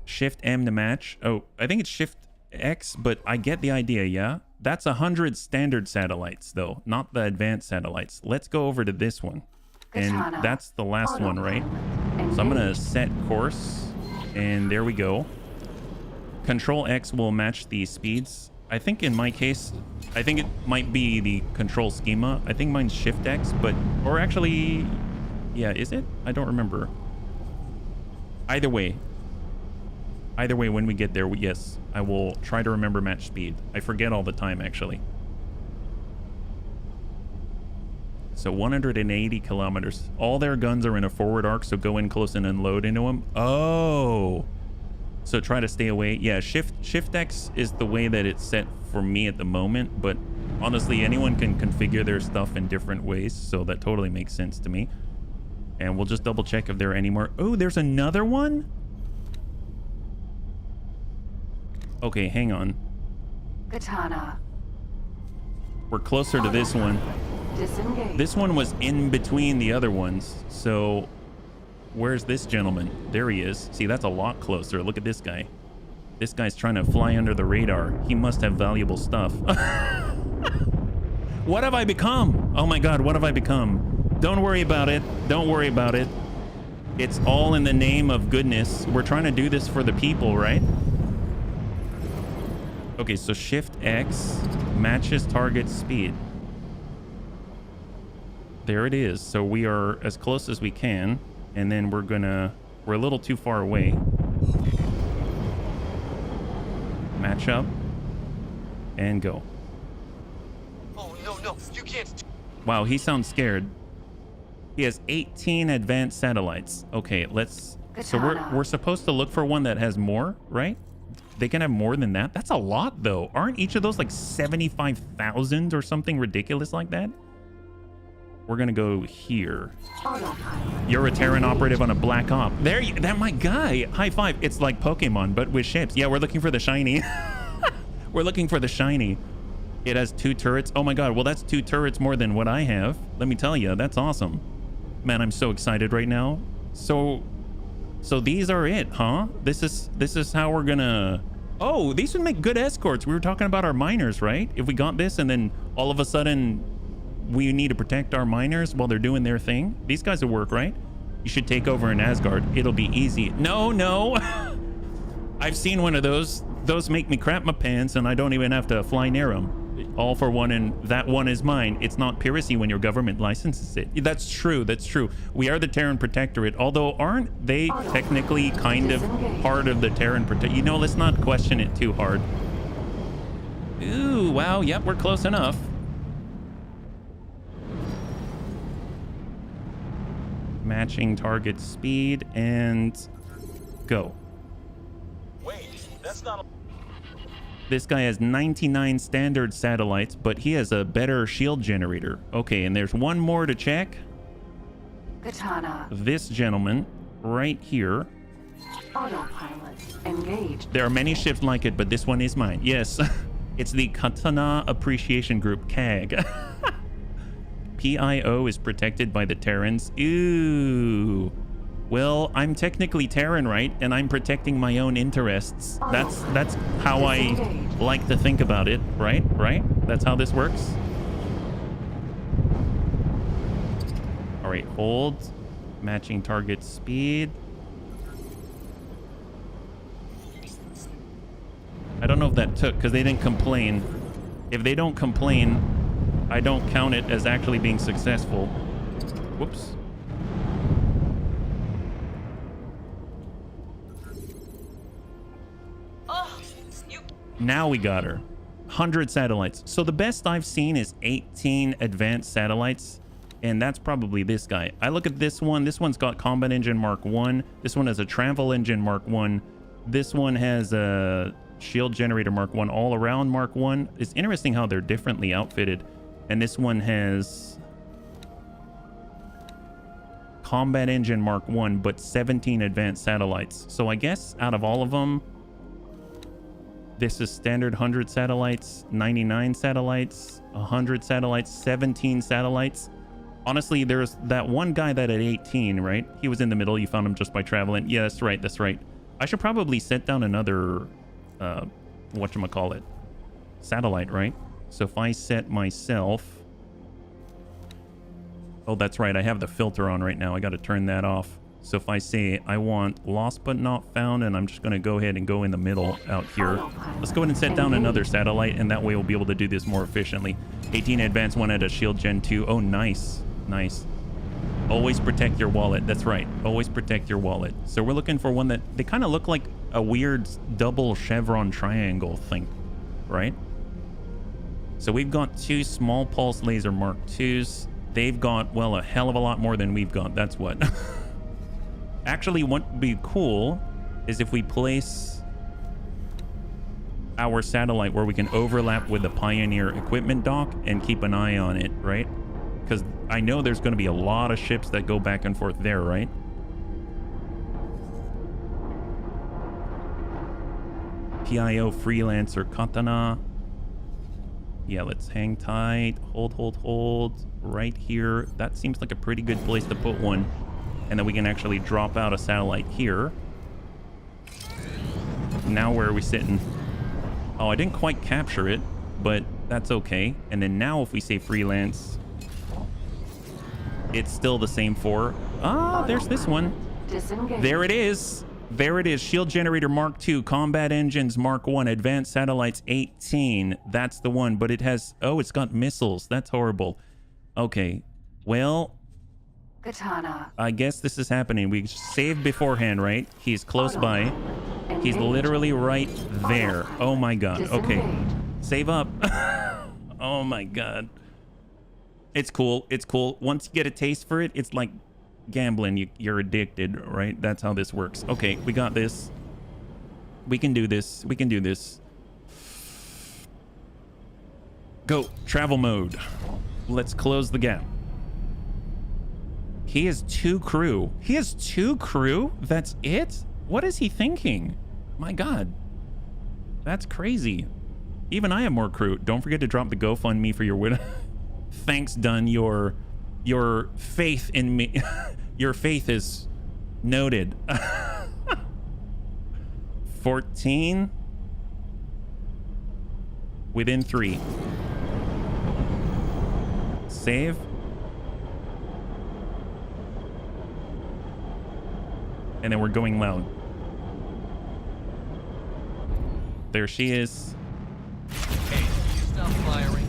Speaker 1: Shift M to match. Oh, I think it's Shift X, but I get the idea, yeah? That's 100 standard satellites, though, not the advanced satellites. Let's go over to this one. And
Speaker 4: Katana.
Speaker 1: that's the last one, right?
Speaker 4: Autopilot.
Speaker 1: So I'm gonna
Speaker 4: Engage.
Speaker 1: set course, and there we go. Control X will match the speeds. I think in my case, I think it might be the control schema. I think mine's Shift X, but, or actually, yeah, is it? I don't remember. Either way, when we get there, yes, I will try to remember match speed. I forget all the time, actually. So 180 kilometers. All their guns are in a forward arc, so go in close and unload into them. Oh. So try to stay away. Yeah, Shift X is the way that it's set for me at the moment, but honestly, anyone can configure their stuff in different ways, so that totally makes sense to me. And we'll just double check if there are any more. Oh, there's another one? Okay, hang on.
Speaker 4: Katana.
Speaker 1: We're closer to this one.
Speaker 4: Disengage.
Speaker 1: This one was in between the other ones. So where's this gentleman? There he is. See, that's a lot closer. Look at this guy. This guy's trying to fly under the radar. He must have valuable stuff. What have I become? Oh my God, what have I become? Don't worry about it. Don't worry about it. It's all in the name of goodness. We're trying to do this for the people, right? Okay, so Shift X matches target speed. There it is. So we are as close as we can, and then we're a little too far away. Match up and go.
Speaker 9: Oh, no, you can't.
Speaker 1: Wow, he sounds scared. He has 18 advanced satellites. Okay, let's... So we're supposed to look for one that has more, right? They can have more than that? That's a lot, though. Aren't each of those like 75,000 or something ridiculous like that? We're gonna go here. You're a Terran operative on a Black Op. There, that my guy. High five. It's like Pokemon, but with ships. Yeah, we're looking for the shiny. We're looking for the shiny. It has 2 turrets. Oh my God. Well, that's 2 turrets more than what I have. Let me tell you, that's awesome. Man, I'm so excited right now. So these are it, huh? This is how we're gonna... Oh, these would make good escorts. We were talking about our miners, right? If we got this and then all of a sudden we need to protect our miners while they're doing their thing. These guys will work, right? You should take over in Asgard. It'll be easy. No. I've seen one of those. Those make me crap my pants, and I don't even have to fly near them. All for one, and that one is mine. It's not piracy when your government licenses it. That's true. That's true. We are the Terran Protectorate, although aren't they technically kind of part of the Terran Protectorate? You know, let's not question it too hard. Ooh, wow. Yep, we're close enough. Matching target speed and go.
Speaker 2: Wait, that's not a...
Speaker 1: This guy has 99 standard satellites, but he has a better shield generator. Okay, and there's one more to check.
Speaker 4: Katana.
Speaker 1: This gentleman right here.
Speaker 4: Autopilot engaged.
Speaker 1: There are many ships like it, but this one is mine. Yes, it's the Katana Appreciation Group, CAG. PIO is protected by the Terrans. Ooh. Well, I'm technically Terran, right? And I'm protecting my own interests. That's how I like to think about it, right? Right? That's how this works. All right, hold. Matching target speed. I don't know if that took, because they didn't complain. If they don't complain, I don't count it as actually being successful. Whoops. Now we got her. 100 satellites. So the best I've seen is 18 advanced satellites, and that's probably this guy. I look at this one. This one's got Combat Engine Mark 1. This one has a Travel Engine Mark 1. This one has a Shield Generator Mark 1, all around Mark 1. It's interesting how they're differently outfitted. And this one has Combat Engine Mark 1, but 17 advanced satellites. So I guess out of all of them, this is standard 100 satellites, 99 satellites, 100 satellites, 17 satellites. Honestly, there's that one guy that at 18, right? He was in the middle. You found him just by traveling. Yeah, that's right. That's right. I should probably set down another, whatchamacallit, satellite, right? So if I set myself... Oh, that's right. I have the filter on right now. I got to turn that off. So if I say I want lost but not found, and I'm just going to go ahead and go in the middle out here. Let's go ahead and set down another satellite, and that way we'll be able to do this more efficiently. 18 advanced one at a shield gen 2. Oh, nice. Nice. Always protect your wallet. That's right. Always protect your wallet. So we're looking for one that they kind of look like a weird double chevron triangle thing, right? So we've got 2 small pulse laser Mark 2s. They've got, well, a hell of a lot more than we've got. That's what. Actually, what would be cool is if we place our satellite where we can overlap with the Pioneer equipment dock and keep an eye on it, right? Because I know there's going to be a lot of ships that go back and forth there, right? PIO Freelancer Katana. Yeah, let's hang tight. Hold. Right here. That seems like a pretty good place to put one. And then we can actually drop out a satellite here. Now where are we sitting? Oh, I didn't quite capture it, but that's okay. And then now if we say freelance, it's still the same 4. Ah, there's this one. There it is. There it is. Shield Generator Mark II, Combat Engines Mark 1, Advanced Satellites 18. That's the one, but it has... Oh, it's got missiles. That's horrible. Okay, well...
Speaker 4: Katana.
Speaker 1: I guess this is happening. We saved beforehand, right? He's close by. He's literally right there. Oh my god. Okay. Save up. Oh my god. It's cool. It's cool. Once you get a taste for it, it's like gambling. You're addicted, right? That's how this works. Okay, we got this. We can do this. We can do this. Go. Travel mode. Let's close the gap. He has 2 crew. He has 2 crew? That's it? What is he thinking? My god. That's crazy. Even I have more crew. Don't forget to drop the GoFundMe for your widow. Thanks, Dunn. Your faith in me. Your faith is noted. 14. Within 3. Save. And then we're going loud. There she is.
Speaker 2: Hey, you stop firing.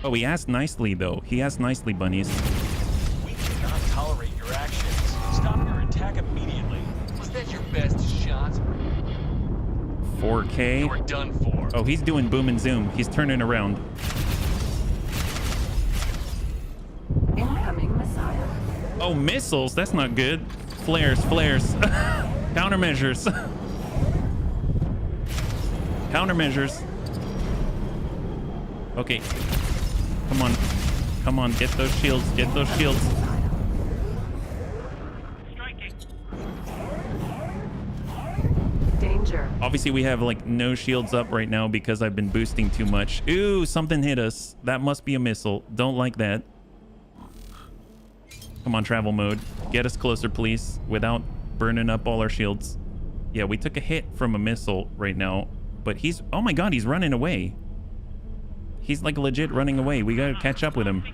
Speaker 1: Oh, he asked nicely, though. He asked nicely, bunnies.
Speaker 2: We cannot tolerate your actions. Stop your attack immediately. Was that your best shot?
Speaker 1: 4K.
Speaker 2: You were done for.
Speaker 1: Oh, he's doing boom and zoom. He's turning around.
Speaker 4: Incoming missile.
Speaker 1: Oh, missiles. That's not good. Flares. Countermeasures. Countermeasures. Okay. Come on. Get those shields.
Speaker 4: Danger.
Speaker 1: Obviously, we have like no shields up right now because I've been boosting too much. Ooh, something hit us. That must be a missile. Don't like that. Come on, travel mode. Get us closer, please, without burning up all our shields. Yeah, we took a hit from a missile right now, but he's... Oh my god, he's running away. He's like legit running away. We gotta catch up with him.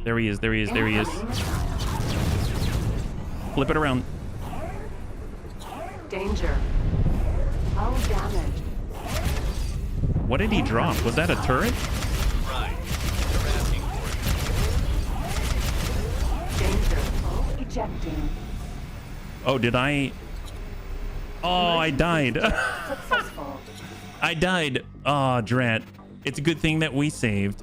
Speaker 1: There he is. Flip it around.
Speaker 4: Danger. Hull damage.
Speaker 1: What did he drop? Was that a turret?
Speaker 2: Right. You're asking for
Speaker 4: Danger. Hull ejecting.
Speaker 1: Oh, did I... Oh, I died.
Speaker 4: Successful.
Speaker 1: I died. Oh, drat. It's a good thing that we saved.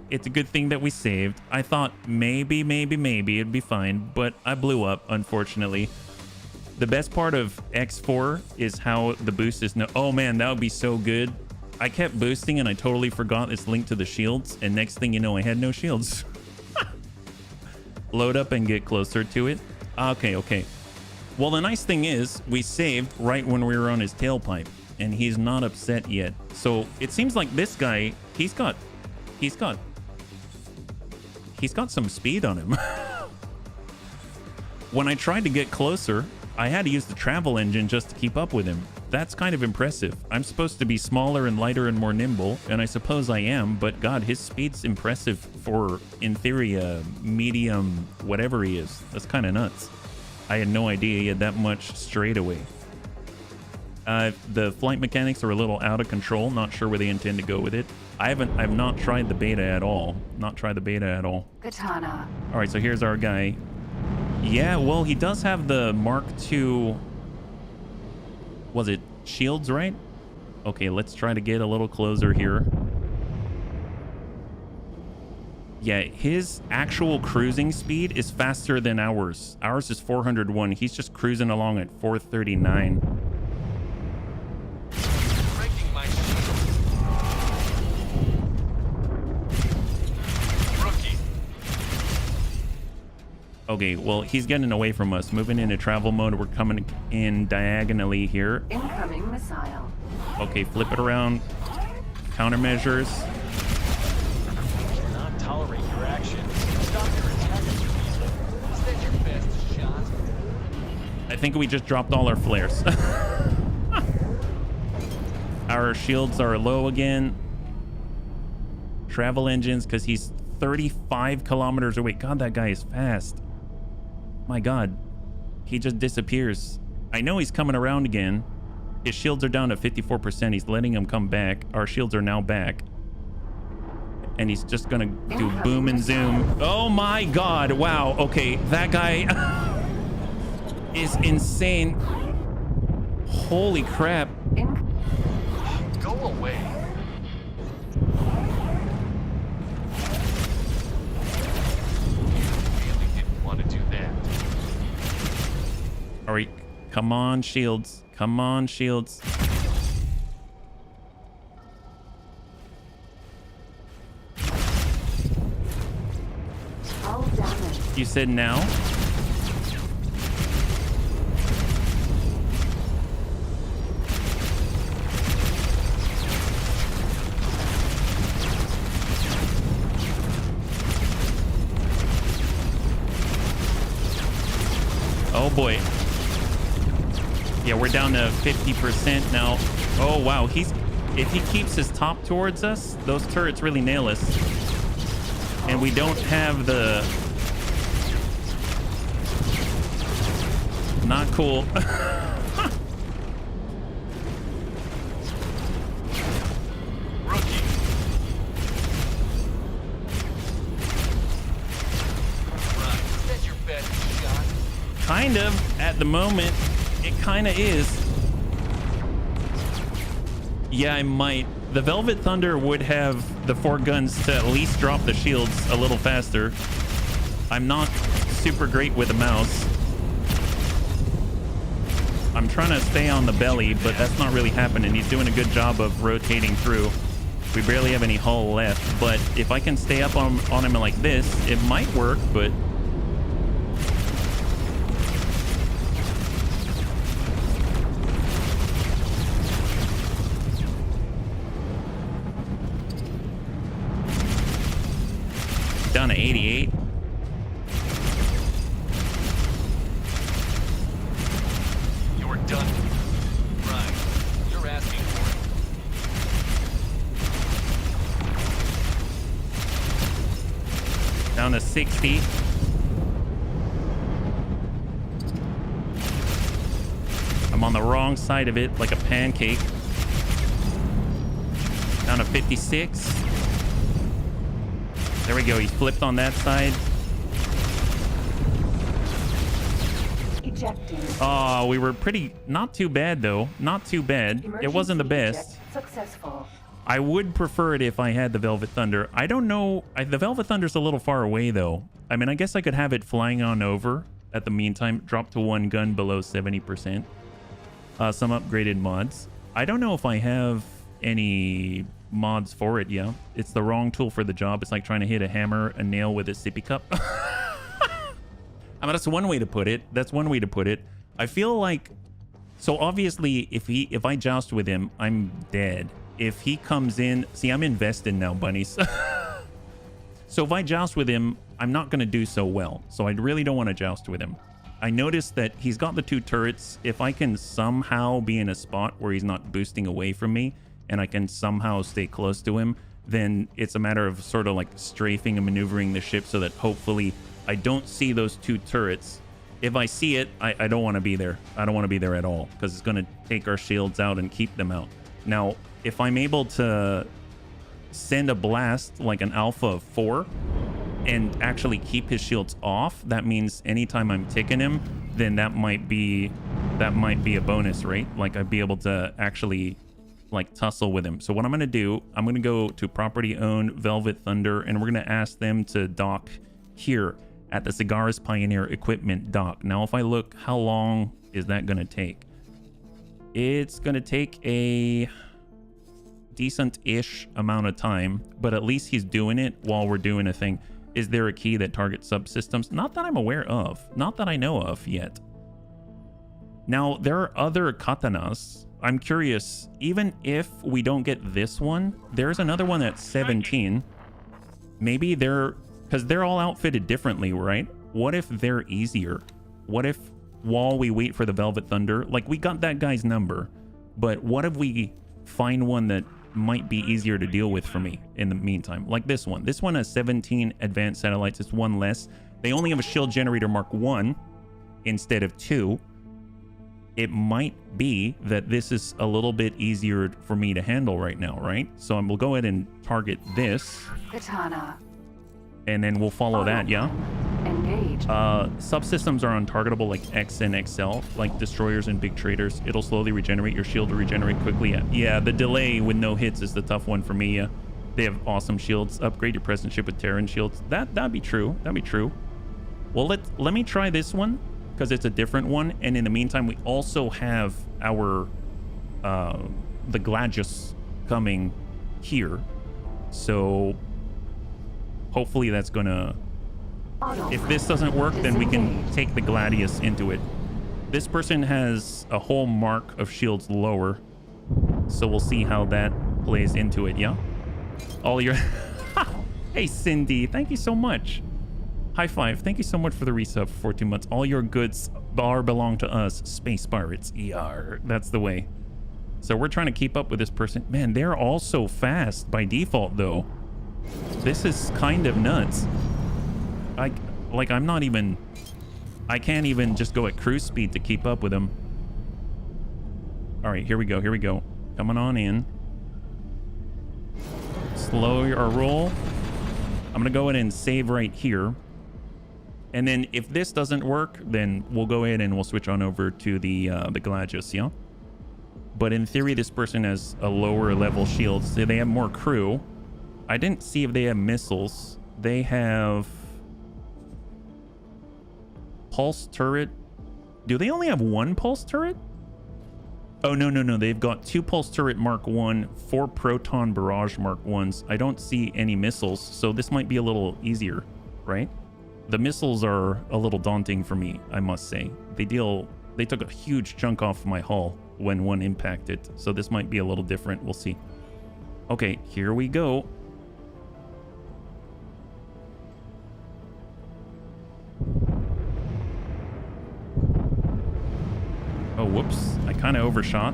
Speaker 1: I thought maybe it'd be fine, but I blew up, unfortunately. The best part of X4 is how the boost is no... Oh man, that would be so good. I kept boosting and I totally forgot it's linked to the shields, and next thing you know, I had no shields. Load up and get closer to it. Okay. Well, the nice thing is we saved right when we were on his tailpipe, and he's not upset yet. So it seems like this guy, he's got some speed on him. When I tried to get closer, I had to use the travel engine just to keep up with him. That's kind of impressive. I'm supposed to be smaller and lighter and more nimble, and I suppose I am, but god, his speed's impressive for, in theory, a medium whatever he is. That's kind of nuts. I had no idea he had that much straightaway. The flight mechanics are a little out of control. Not sure where they intend to go with it. I've not tried the beta at all.
Speaker 4: Katana.
Speaker 1: All right, so here's our guy. Yeah, well, he does have the Mark II. Was it shields, right? Okay, let's try to get a little closer here. Yeah, his actual cruising speed is faster than ours. Ours is 401. He's just cruising along at 439.
Speaker 2: breaking my shield. Rookie.
Speaker 1: Okay, well, he's getting away from us. Moving into travel mode. We're coming in diagonally here.
Speaker 4: Incoming missile.
Speaker 1: Okay, flip it around. Countermeasures.
Speaker 2: Cannot tolerate your actions. Stop your attack immediately. Was that your best shot?
Speaker 1: I think we just dropped all our flares. Our shields are low again. Travel engines, because he's 35 kilometers away. God, that guy is fast. My god. He just disappears. I know he's coming around again. His shields are down to 54%. He's letting him come back. Our shields are now back. And he's just gonna do boom and zoom. Oh my god. Wow. Okay, that guy is insane. Holy crap.
Speaker 2: Go away. Really didn't want to do that.
Speaker 1: All right, come on, shields. Come on, shields.
Speaker 4: Hull damage.
Speaker 1: You said now? Oh boy. Yeah, we're down to 50% now. Oh wow, if he keeps his top towards us, those turrets really nail us. And we don't have the... Not cool. Kind of. At the moment, it kind of is. Yeah, I might. The Velvet Thunder would have the 4 guns to at least drop the shields a little faster. I'm not super great with a mouse. I'm trying to stay on the belly, but that's not really happening. He's doing a good job of rotating through. We barely have any hull left, but if I can stay up on him like this, it might work, but... Down to 88.
Speaker 2: You're done. Right. You're asking for it.
Speaker 1: Down to 60. I'm on the wrong side of it like a pancake. Down to 56. There we go. He flipped on that side.
Speaker 4: Ejecting.
Speaker 1: Oh, we were pretty... Not too bad, though. Not too bad. It wasn't the best.
Speaker 4: Successful.
Speaker 1: I would prefer it if I had the Velvet Thunder. I don't know. The Velvet Thunder's a little far away, though. I mean, I guess I could have it flying on over. At the meantime, drop to 1 gun below 70%. Some upgraded mods. I don't know if I have any mods for it. Yeah, it's the wrong tool for the job. It's like trying to hit a hammer, a nail with a sippy cup. I mean, that's one way to put it. That's one way to put it. I feel like, so obviously if I joust with him, I'm dead. If he comes in, see, I'm invested now, bunnies. So if I joust with him, I'm not going to do so well. So I really don't want to joust with him. I noticed that he's got the 2 turrets. If I can somehow be in a spot where he's not boosting away from me and I can somehow stay close to him, then it's a matter of sort of like strafing and maneuvering the ship so that hopefully I don't see those 2 turrets. If I see it, I don't want to be there. I don't want to be there at all because it's going to take our shields out and keep them out. Now, if I'm able to send a blast like an Alpha of 4 and actually keep his shields off, that means anytime I'm ticking him, then that might be a bonus, right? Like I'd be able to actually like tussle with him. So what I'm going to do, I'm going to go to property owned Velvet Thunder and we're going to ask them to dock here at the Cigars Pioneer equipment dock. Now, if I look, how long is that going to take? It's going to take a decent-ish amount of time, but at least he's doing it while we're doing a thing. Is there a key that targets subsystems? Not that I'm aware of. Not that I know of yet. Now, there are other katanas. I'm curious, even if we don't get this one, there's another one at 17. Maybe they're... Because they're all outfitted differently, right? What if they're easier? What if while we wait for the Velvet Thunder, like we got that guy's number, but what if we find one that might be easier to deal with for me in the meantime? Like this one. This one has 17 advanced satellites. It's 1 less. They only have a shield generator Mark 1 instead of 2. It might be that this is a little bit easier for me to handle right now, right? So we'll go ahead and target this.
Speaker 4: Katana.
Speaker 1: And then we'll follow that, yeah?
Speaker 4: Engage.
Speaker 1: Subsystems are untargetable like X and XL, like destroyers and big traders. It'll slowly regenerate. Your shield will regenerate quickly. Yeah, the delay with no hits is the tough one for me. Yeah, they have awesome shields. Upgrade your present ship with Terran shields. That'd be true. That'd be true. Well, let me try this one because it's a different one. And in the meantime, we also have our the Gladius coming here. So hopefully that's gonna... If this doesn't work, then we can take the Gladius into it. This person has a whole mark of shields lower. So we'll see how that plays into it, yeah? All your... Hey, Cindy, thank you so much. High five. Thank you so much for the resub for 14 months. All your goods belong to us. Space Pirates. ER. That's the way. So we're trying to keep up with this person. Man, they're all so fast by default, though. This is kind of nuts. I'm not even... I can't even just go at cruise speed to keep up with them. All right, here we go. Here we go. Coming on in. Slow our roll. I'm going to go in and save right here. And then if this doesn't work, then we'll go ahead and we'll switch on over to the Gladius, yeah? But in theory, this person has a lower level shield, so they have more crew. I didn't see if they have missiles. They have pulse turret. Do they only have one pulse turret? Oh, no. They've got 2 pulse turret Mark 1, 4 proton barrage Mark 1s. I don't see any missiles, so this might be a little easier, right? The missiles are a little daunting for me, I must say. They took a huge chunk off my hull when one impacted, so this might be a little different. We'll see. Okay, here we go. Oh, whoops. I kind of overshot.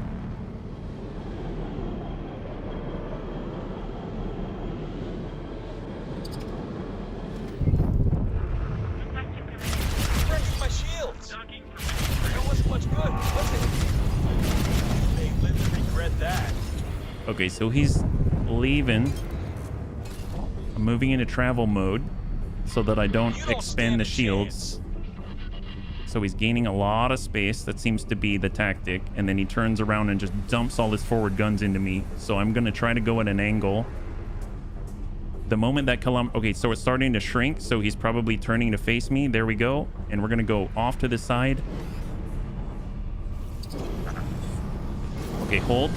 Speaker 2: Wrecking my shields. That wasn't much good, was it? They live to regret that.
Speaker 1: Okay, so he's leaving. I'm moving into travel mode so that I don't expend the shields. So he's gaining a lot of space. That seems to be the tactic. And then he turns around and just dumps all his forward guns into me. So I'm going to try to go at an angle. The moment that okay, so it's starting to shrink. So he's probably turning to face me. There we go. And we're going to go off to the side. Okay, hold.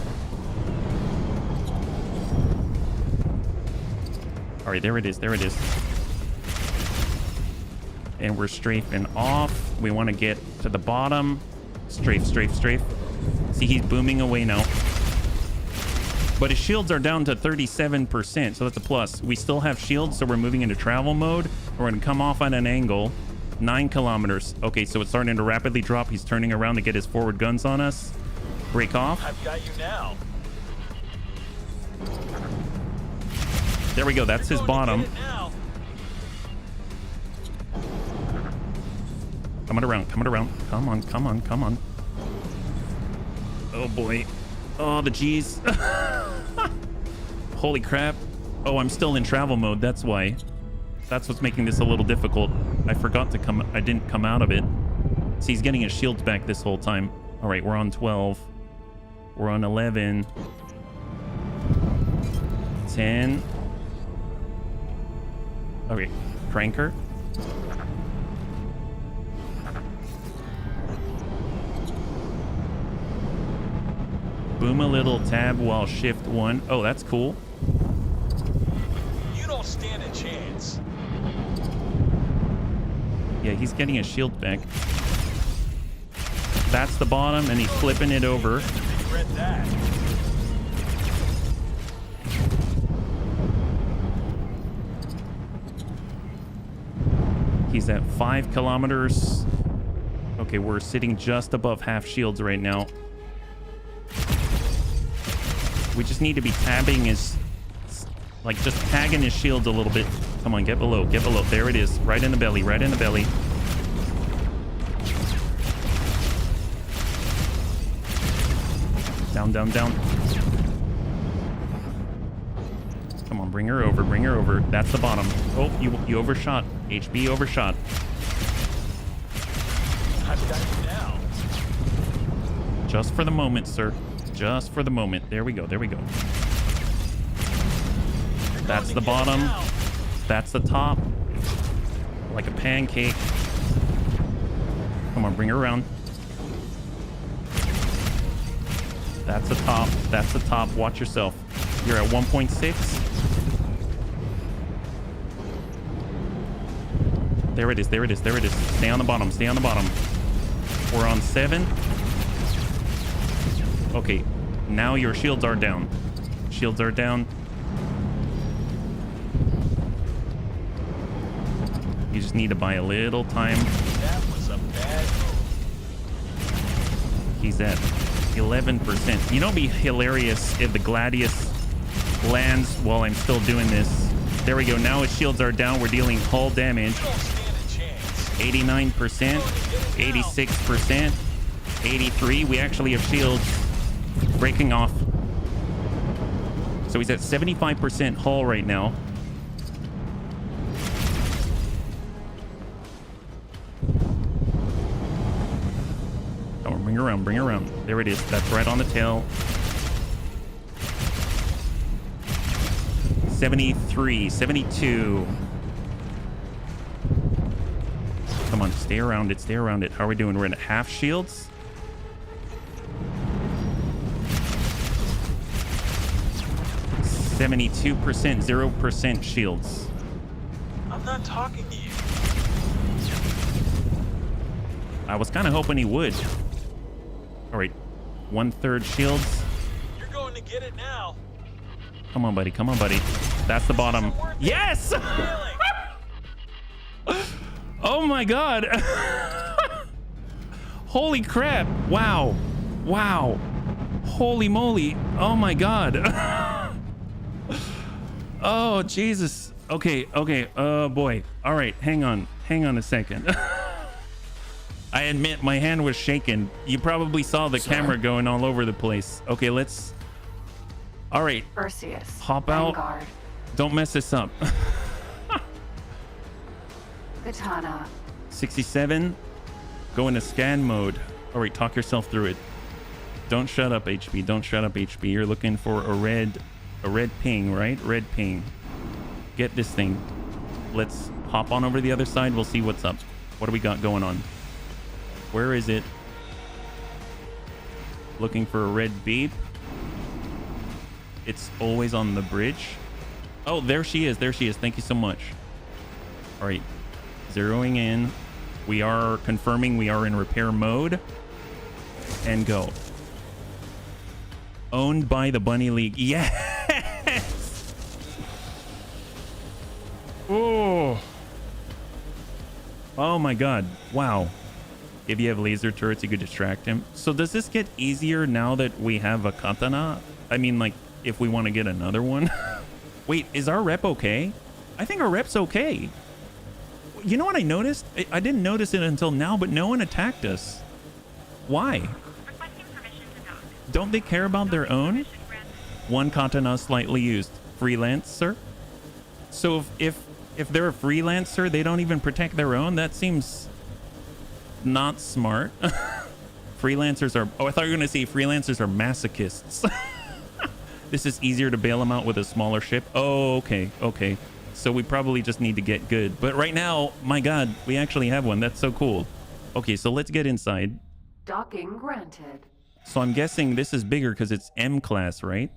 Speaker 1: All right, there it is. There it is. And we're strafing off. We want to get to the bottom. Strafe. See, he's booming away now. But his shields are down to 37%, so that's a plus. We still have shields, so we're moving into travel mode. We're going to come off at an angle. 9 kilometers. Okay, so it's starting to rapidly drop. He's turning around to get his forward guns on us. Break off.
Speaker 2: I've got you now.
Speaker 1: There we go. That's his bottom. Coming around. Come on. Oh boy. Oh, the G's. Holy crap. Oh, I'm still in travel mode. That's why. That's what's making this a little difficult. I didn't come out of it. See, he's getting his shields back this whole time. All right, we're on 12. We're on 11. 10. Okay, cranker. Boom a little tab while shift 1. Oh, that's cool.
Speaker 2: You don't stand a chance.
Speaker 1: Yeah, he's getting his shield back. That's the bottom, and he's flipping it over.
Speaker 2: Regret that.
Speaker 1: He's at 5 kilometers. Okay, we're sitting just above half shields right now. We just need to be tabbing his, like, just tagging his shields a little bit. Come on, get below. There it is. Right in the belly. Down. Come on, bring her over. That's the bottom. Oh, you overshot. HB overshot.
Speaker 2: I've got you now.
Speaker 1: Just for the moment, sir. Just for the moment. There we go. That's the bottom. That's the top. Like a pancake. Come on, bring her around. That's the top. Watch yourself. You're at 1.6. There it is. Stay on the bottom. We're on 7. Okay, now your shields are down. You just need to buy a little time.
Speaker 2: That was a bad move.
Speaker 1: He's at 11%. You know, it'd be hilarious if the Gladius lands while I'm still doing this. There we go. Now his shields are down. We're dealing hull damage. 89%, 86%, 83. We actually have shields breaking off. So he's at 75% hull right now. Bring her around. Bring her around. There it is. That's right on the tail. 73, 72. Come on, stay around it. Stay around it. How are we doing? We're in half shields. %, 0% shields.
Speaker 2: I'm not talking to you.
Speaker 1: I was kind of hoping he would. All right, 1/3 shields.
Speaker 2: You're going to get it now.
Speaker 1: Come on, buddy. Come on, buddy. That's the bottom. Yes! Oh my god. Holy crap. Wow. Wow. Holy moly. Oh my god. Oh, Jesus. Okay, okay. Oh boy. All right, hang on. Hang on a second. I admit my hand was shaking. You probably saw the camera going all over the place. Okay, let's... All right.
Speaker 4: Perseus.
Speaker 1: Hop out.
Speaker 4: Vanguard.
Speaker 1: Don't mess this up.
Speaker 4: Katana.
Speaker 1: 67. Go into scan mode. All right, talk yourself through it. Don't shut up, HP. Don't shut up, HP. You're looking for a red ping, right? Red ping. Get this thing. Let's hop on over to the other side. We'll see what's up. What do we got going on? Where is it? Looking for a red beep. It's always on the bridge. Oh, there she is. There she is. Thank you so much. All right. Zeroing in. We are confirming we are in repair mode. And go. Owned by the Bunny League. Yes! Oh. Oh my god. Wow. If you have laser turrets, you could distract him. So does this get easier now that we have a katana? I mean, like, if we want to get another one? Wait, is our rep okay? I think our rep's okay. You know what I noticed? I didn't notice it until now, but no one attacked us. Why? Don't they care about their own? One katana slightly used. Freelancer? So if they're a freelancer, they don't even protect their own? That seems not smart. Freelancers are... Oh, I thought you were going to say freelancers are masochists. This is easier to bail them out with a smaller ship. Oh, okay, okay. So we probably just need to get good. But right now, my god, we actually have one. That's so cool. Okay, so let's get inside.
Speaker 4: Docking granted.
Speaker 1: So I'm guessing this is bigger because it's M class, right?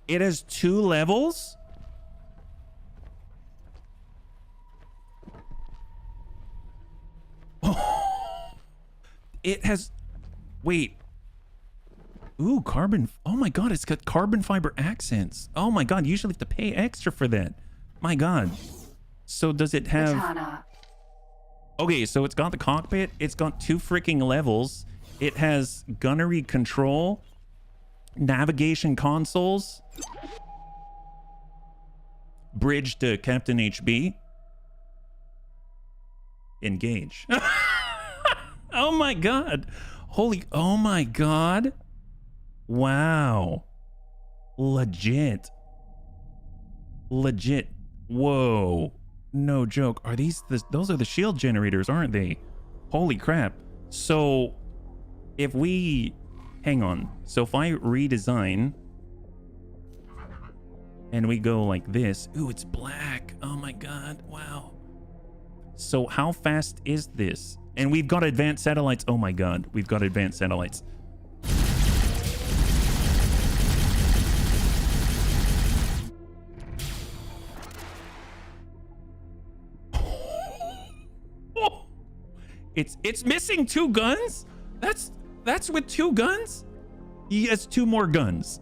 Speaker 1: It has 2 levels? It has... Wait. Ooh, carbon... Oh my god, it's got carbon fiber accents. Oh my god, you usually have to pay extra for that. My god. So does it have...
Speaker 4: Katana.
Speaker 1: Okay, so it's got the cockpit. It's got 2 freaking levels. It has gunnery control, navigation consoles, bridge to Captain HB. Engage. Oh my god. Holy... Oh my god. Wow. Legit. Legit. Whoa. No joke. Are these... Those are the shield generators, aren't they? Holy crap. So... If we... Hang on. So if I redesign... And we go like this... Ooh, it's black. Oh my god. Wow. So how fast is this? And we've got advanced satellites. Oh my god. We've got advanced satellites. It's missing 2 guns? That's with 2 guns? He has 2 more guns.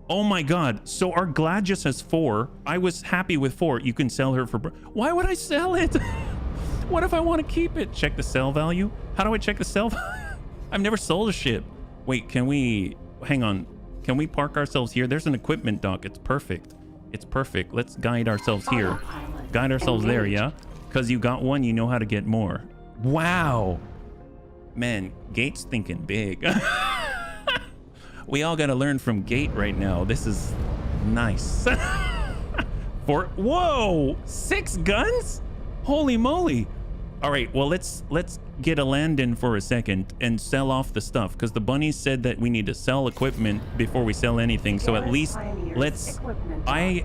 Speaker 1: Oh my god. So our Gladius has 4. I was happy with 4. You can sell her for... Why would I sell it? What if I want to keep it? Check the sell value. How do I check the sell value? I've never sold a ship. Wait, can we... Hang on. Can we park ourselves here? There's an equipment dock. It's perfect. It's perfect. Let's guide ourselves here. Guide ourselves there, yeah? Because you got one, you know how to get more. Wow. Man, Gate's thinking big. We all got to learn from Gate right now. This is nice. Whoa, 6 guns? Holy moly. All right, well, let's get a land in for a second and sell off the stuff, because the bunnies said that we need to sell equipment before we sell anything. So at least let's, I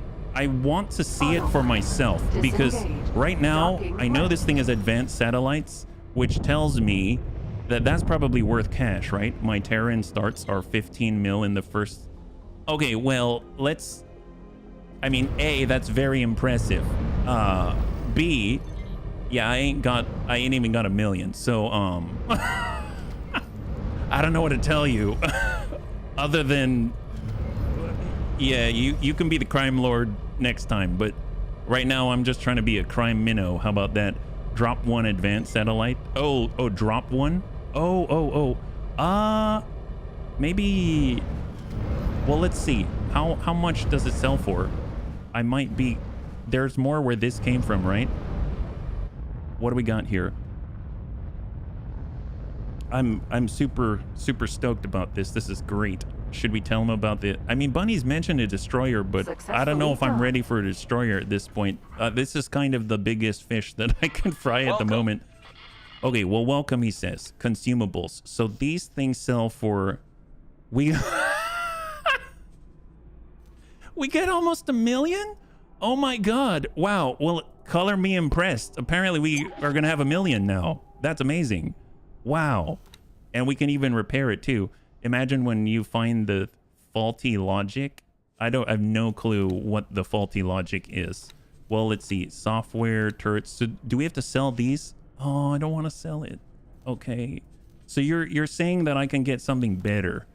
Speaker 1: want to see it for myself, because right now I know this thing is advanced satellites, which tells me that that's probably worth cash, right? My Terran starts are 15 mil in the first. Okay, well, let's, I mean, A, that's very impressive. B, yeah, I ain't even got $1 million. So, I don't know what to tell you other than, yeah, you can be the crime lord next time, but right now I'm just trying to be a crime minnow. How about that? Drop 1 advanced satellite. Oh, drop 1. Maybe, well, let's see. How much does it sell for? I might be, there's more where this came from, right? What do we got here? I'm super stoked about this. This is great. Should we tell him about the, I mean, Bunny's mentioned a destroyer, but I don't know if I'm ready for a destroyer at this point. This is kind of the biggest fish that I can fry at the moment. Okay, well, welcome, he says. Consumables. So these things sell for, we get almost $1 million? Oh my God. Wow. Well, color me impressed. Apparently we are going to have $1 million now. That's amazing. Wow. And we can even repair it too. Imagine when you find the faulty logic. I have no clue what the faulty logic is. Well, let's see. Software, turrets. So do we have to sell these? Oh, I don't want to sell it. Okay. So you're saying that I can get something better.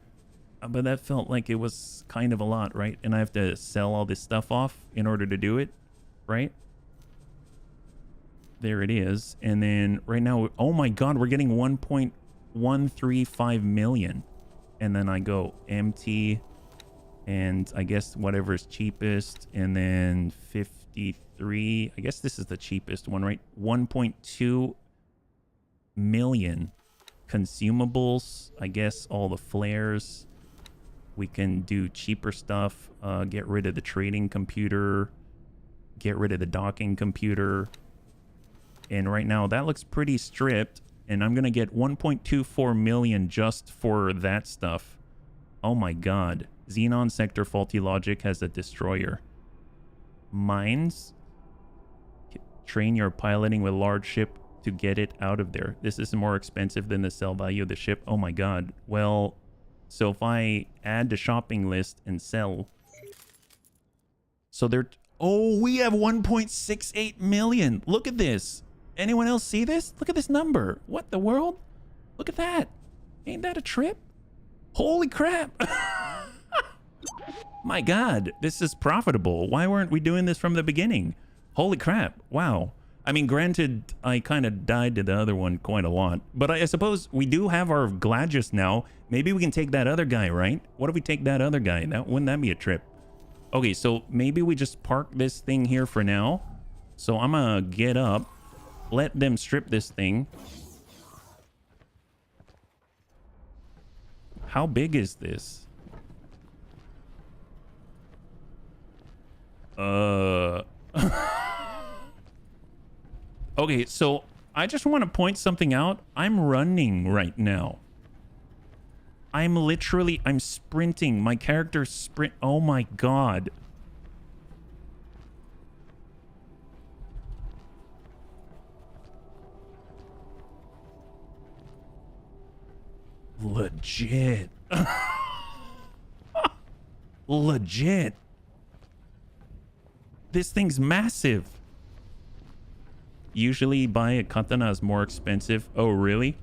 Speaker 1: But that felt like it was kind of a lot, right? And I have to sell all this stuff off in order to do it, right? There it is. And then right now, oh my God, we're getting 1.135 million. And then I go empty, and I guess whatever's cheapest, and then 53. I guess this is the cheapest one, right? 1.2 million consumables. I guess all the flares. We can do cheaper stuff. Get rid of the trading computer. Get rid of the docking computer. And right now that looks pretty stripped. And I'm going to get 1.24 million just for that stuff. Oh my God. Xenon Sector Faulty Logic has a destroyer. Mines. Train your piloting with large ship to get it out of there. This is more expensive than the sell value of the ship. Oh my God. Well, so if I add the shopping list and sell. So they're, oh, we have 1.68 million. Look at this. Anyone else see this? Look at this number. What the world? Look at that. Ain't that a trip? Holy crap. My God, this is profitable. Why weren't we doing this from the beginning? Holy crap. Wow. I mean, granted, I kind of died to the other one quite a lot. But I suppose we do have our Gladius now. Maybe we can take that other guy, right? What if we take that other guy? Wouldn't that be a trip? Okay, so maybe we just park this thing here for now. So I'm gonna get up. Let them strip this thing. How big is this? Okay, so I just want to point something out. I'm running right now. I'm sprinting. My character sprint. Oh my God. Legit. Legit. This thing's massive. Usually buy a katana is more expensive. Oh, really?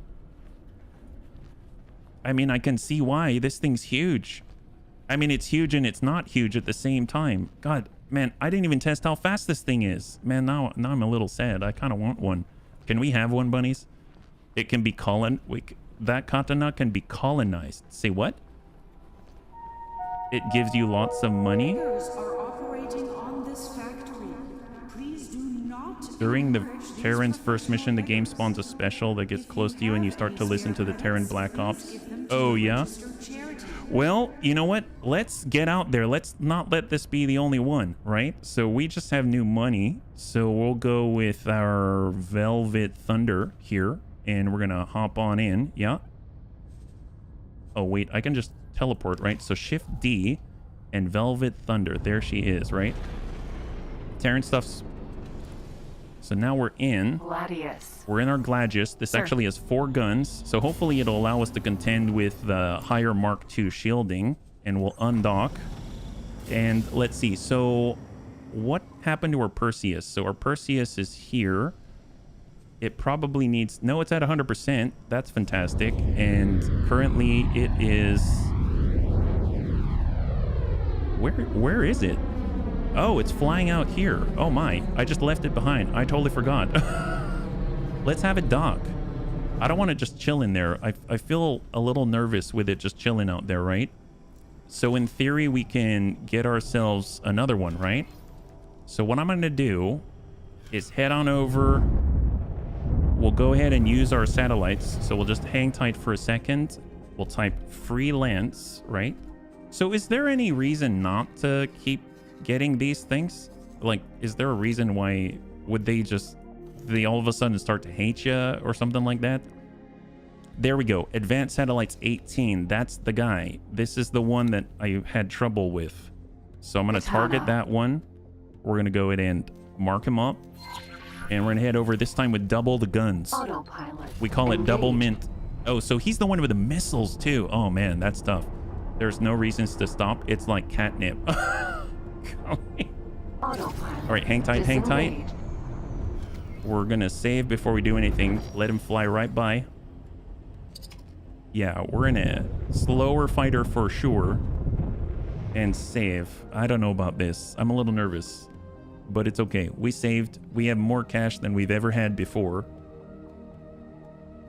Speaker 1: I mean, I can see why. This thing's huge. I mean, it's huge and it's not huge at the same time. God, man, I didn't even test how fast this thing is. Man, now I'm a little sad. I kind of want one. Can we have one, bunnies? It can be that katana can be colonized. Say what? It gives you lots of money. During the Terran's first mission, the game spawns a special that gets close to you and you start to listen to the Terran Black Ops. Oh, yeah? Well, you know what? Let's get out there. Let's not let this be the only one, right? So we just have new money. So we'll go with our Velvet Thunder here. And we're going to hop on in. Yeah. Oh, wait. I can just teleport, right? So Shift D and Velvet Thunder. There she is, right? Tearing stuff's... So now we're in.
Speaker 4: Gladius.
Speaker 1: We're in our Gladius. This actually has 4 guns. So hopefully it'll allow us to contend with the higher Mark II shielding. And we'll undock. And let's see. So what happened to our Perseus? So our Perseus is here. It probably needs... No, it's at 100%. That's fantastic. And currently it is... Where is it? Oh, it's flying out here. Oh my, I just left it behind. I totally forgot. Let's have it dock. I don't want to just chill in there. I feel a little nervous with it just chilling out there, right? So in theory, we can get ourselves another one, right? So what I'm going to do is head on over. We'll go ahead and use our satellites. So we'll just hang tight for a second. We'll type freelance, right? So is there any reason not to keep getting these things? Like, is there a reason why would they all of a sudden start to hate you or something like that? There we go. Advanced Satellites 18. That's the guy. This is the one that I had trouble with. So I'm going to target that one. We're going to go ahead and mark him up. And we're going to head over this time with double the guns.
Speaker 4: Autopilot.
Speaker 1: We call it double mint. Oh, so he's the one with the missiles too. Oh man, that's tough. There's no reasons to stop. It's like catnip. All right, hang tight, hang tight. We're gonna save before we do anything. Let him fly right by. Yeah, we're in a slower fighter for sure. And save. I don't know about this. I'm a little nervous, but it's okay. We saved. We have more cash than we've ever had before.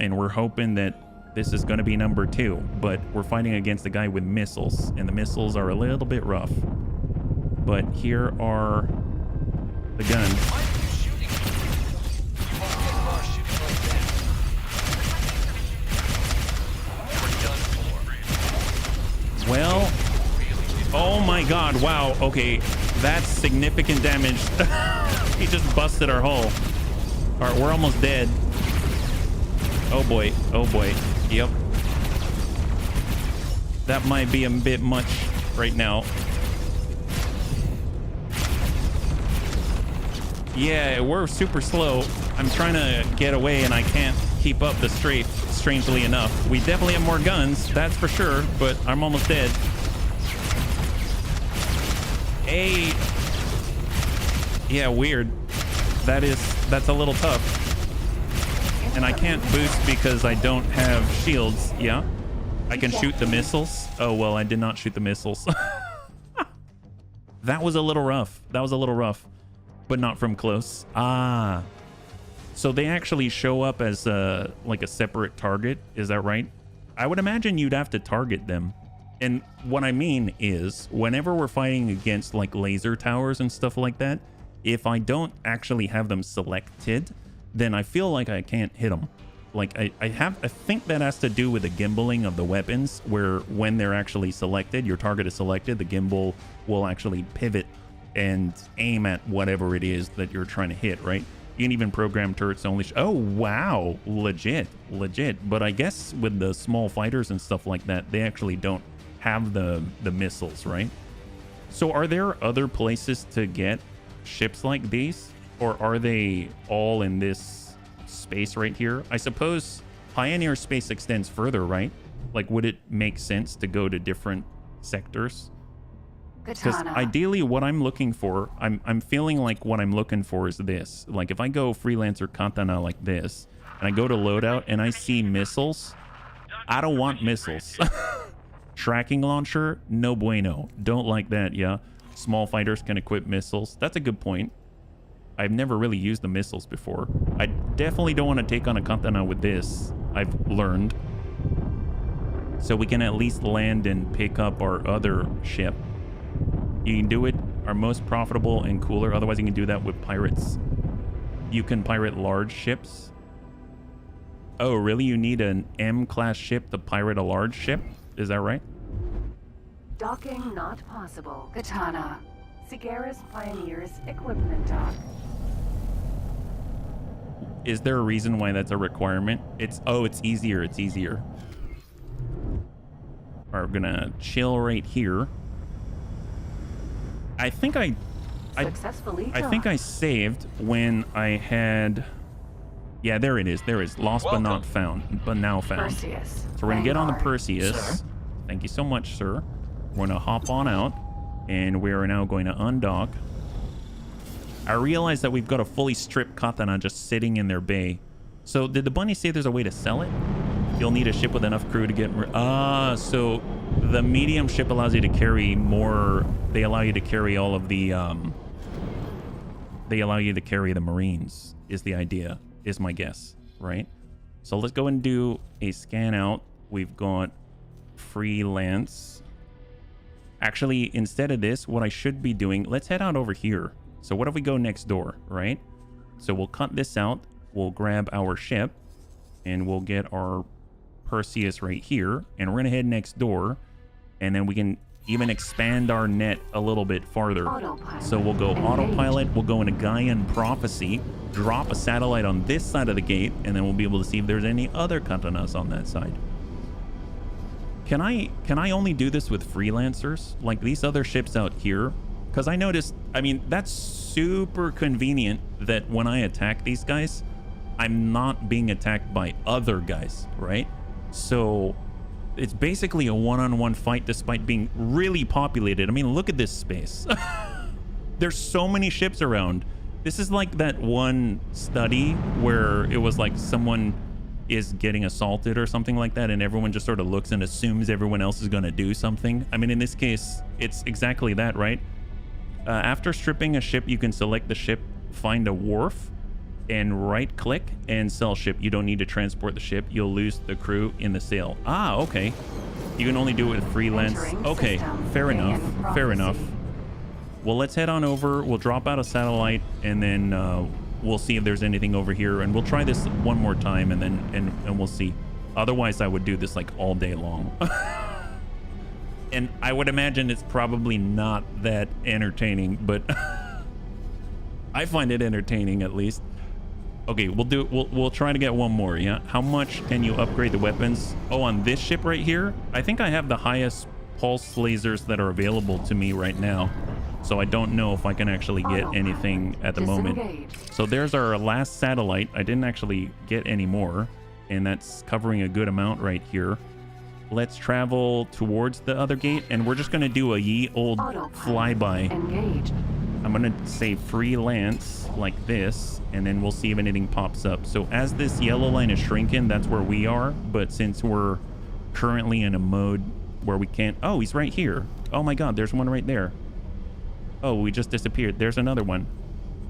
Speaker 1: And we're hoping that this is going to be number 2, but we're fighting against a guy with missiles, and the missiles are a little bit rough. But here are the guns.
Speaker 2: Why are you shooting? You won't get far shooting like that. You're done for.
Speaker 1: Well, oh my god, wow, okay. That's significant damage. He just busted our hull. All right, we're almost dead. Oh boy, oh boy. Yep. That might be a bit much right now. Yeah, we're super slow. I'm trying to get away and I can't keep up the strafe, strangely enough. We definitely have more guns, that's for sure, but I'm almost dead. Hey. Yeah, weird. That's a little tough. And I can't boost because I don't have shields. Yeah. I can shoot the missiles. Oh, well, I did not shoot the missiles. That was a little rough. That was a little rough. But not from close. Ah. So they actually show up as like a separate target. Is that right? I would imagine you'd have to target them. And what I mean is, whenever we're fighting against like laser towers and stuff like that, if I don't actually have them selected, then I feel like I can't hit them. Like I think that has to do with the gimbaling of the weapons, where when they're actually selected, your target is selected, the gimbal will actually pivot and aim at whatever it is that you're trying to hit, right? You can even program turrets to only... Oh, wow. Legit. But I guess with the small fighters and stuff like that, they actually don't have the missiles, right? So are there other places to get ships like these? Or are they all in this space right here? I suppose Pioneer space extends further, right? Like, would it make sense to go to different sectors? Because ideally what I'm looking for, I'm feeling like what I'm looking for is this. Like if I go Freelancer Katana like this, and I go to loadout and I see missiles, I don't want missiles. Tracking launcher, no bueno. Don't like that, yeah. Small fighters can equip missiles. That's a good point. I've never really used the missiles before. I definitely don't want to take on a Katana with this, I've learned. So we can at least land and pick up our other ship. You can do it, our most profitable and cooler. Otherwise, you can do that with pirates. You can pirate large ships. Oh, really? You need an M-class ship to pirate a large ship? Is that right?
Speaker 4: Docking not possible. Katana. Sierra's Pioneers equipment dock.
Speaker 1: Is there a reason why that's a requirement? It's easier. It's easier. All right, we're gonna chill right here. I think I think I saved when I had. Yeah, there it is. There it is. Lost but not found, but now found.
Speaker 4: Perseus.
Speaker 1: So we're gonna get on the Perseus.
Speaker 4: Sir.
Speaker 1: Thank you so much, sir. We're gonna hop on out, and we are now going to undock. I realize that we've got a fully stripped katana just sitting in their bay. So did the bunny say there's a way to sell it? You'll need a ship with enough crew to get... so the medium ship allows you to carry more... They allow you to carry all of the... They allow you to carry the Marines, is the idea, is my guess, right? So let's go and do a scan out. We've got freelance. Actually, instead of this, what I should be doing... Let's head out over here. So what if we go next door, right? So we'll cut this out. We'll grab our ship. And we'll get our Perseus right here. And we're going to head next door. And then we can even expand our net a little bit farther.
Speaker 4: Autopilot.
Speaker 1: So we'll go autopilot. We'll go into Gaian Prophecy. Drop a satellite on this side of the gate. And then we'll be able to see if there's any other katanas on that side. Can I only do this with freelancers? Like these other ships out here? Because I noticed, I mean, that's super convenient that when I attack these guys, I'm not being attacked by other guys, right? So it's basically a one-on-one fight despite being really populated. I mean, look at this space. There's so many ships around. This is like that one study where it was like someone is getting assaulted or something like that, and everyone just sort of looks and assumes everyone else is going to do something. I mean, in this case, it's exactly that, right? After stripping a ship, you can select the ship, find a wharf, and right-click and sell ship. You don't need to transport the ship. You'll lose the crew in the sale. Ah, okay. You can only do it with freelance. Okay, fair enough. Fair enough. Well, let's head on over. We'll drop out a satellite, and then we'll see if there's anything over here. And we'll try this one more time, and then and we'll see. Otherwise, I would do this like all day long. And I would imagine it's probably not that entertaining, but I find it entertaining at least. Okay, we'll try to get one more, yeah? How much can you upgrade the weapons? Oh, on this ship right here? I think I have the highest pulse lasers that are available to me right now. So I don't know if I can actually get anything at the moment. So there's our last satellite. I didn't actually get any more, and that's covering a good amount right here. Let's travel towards the other gate, and we're just going to do a ye old flyby.
Speaker 4: Engaged.
Speaker 1: I'm going to say freelance like this, and then we'll see if anything pops up. So as this yellow line is shrinking, that's where we are. But since we're currently in a mode where we can't... Oh, he's right here. Oh my God, there's one right there. Oh, we just disappeared. There's another one.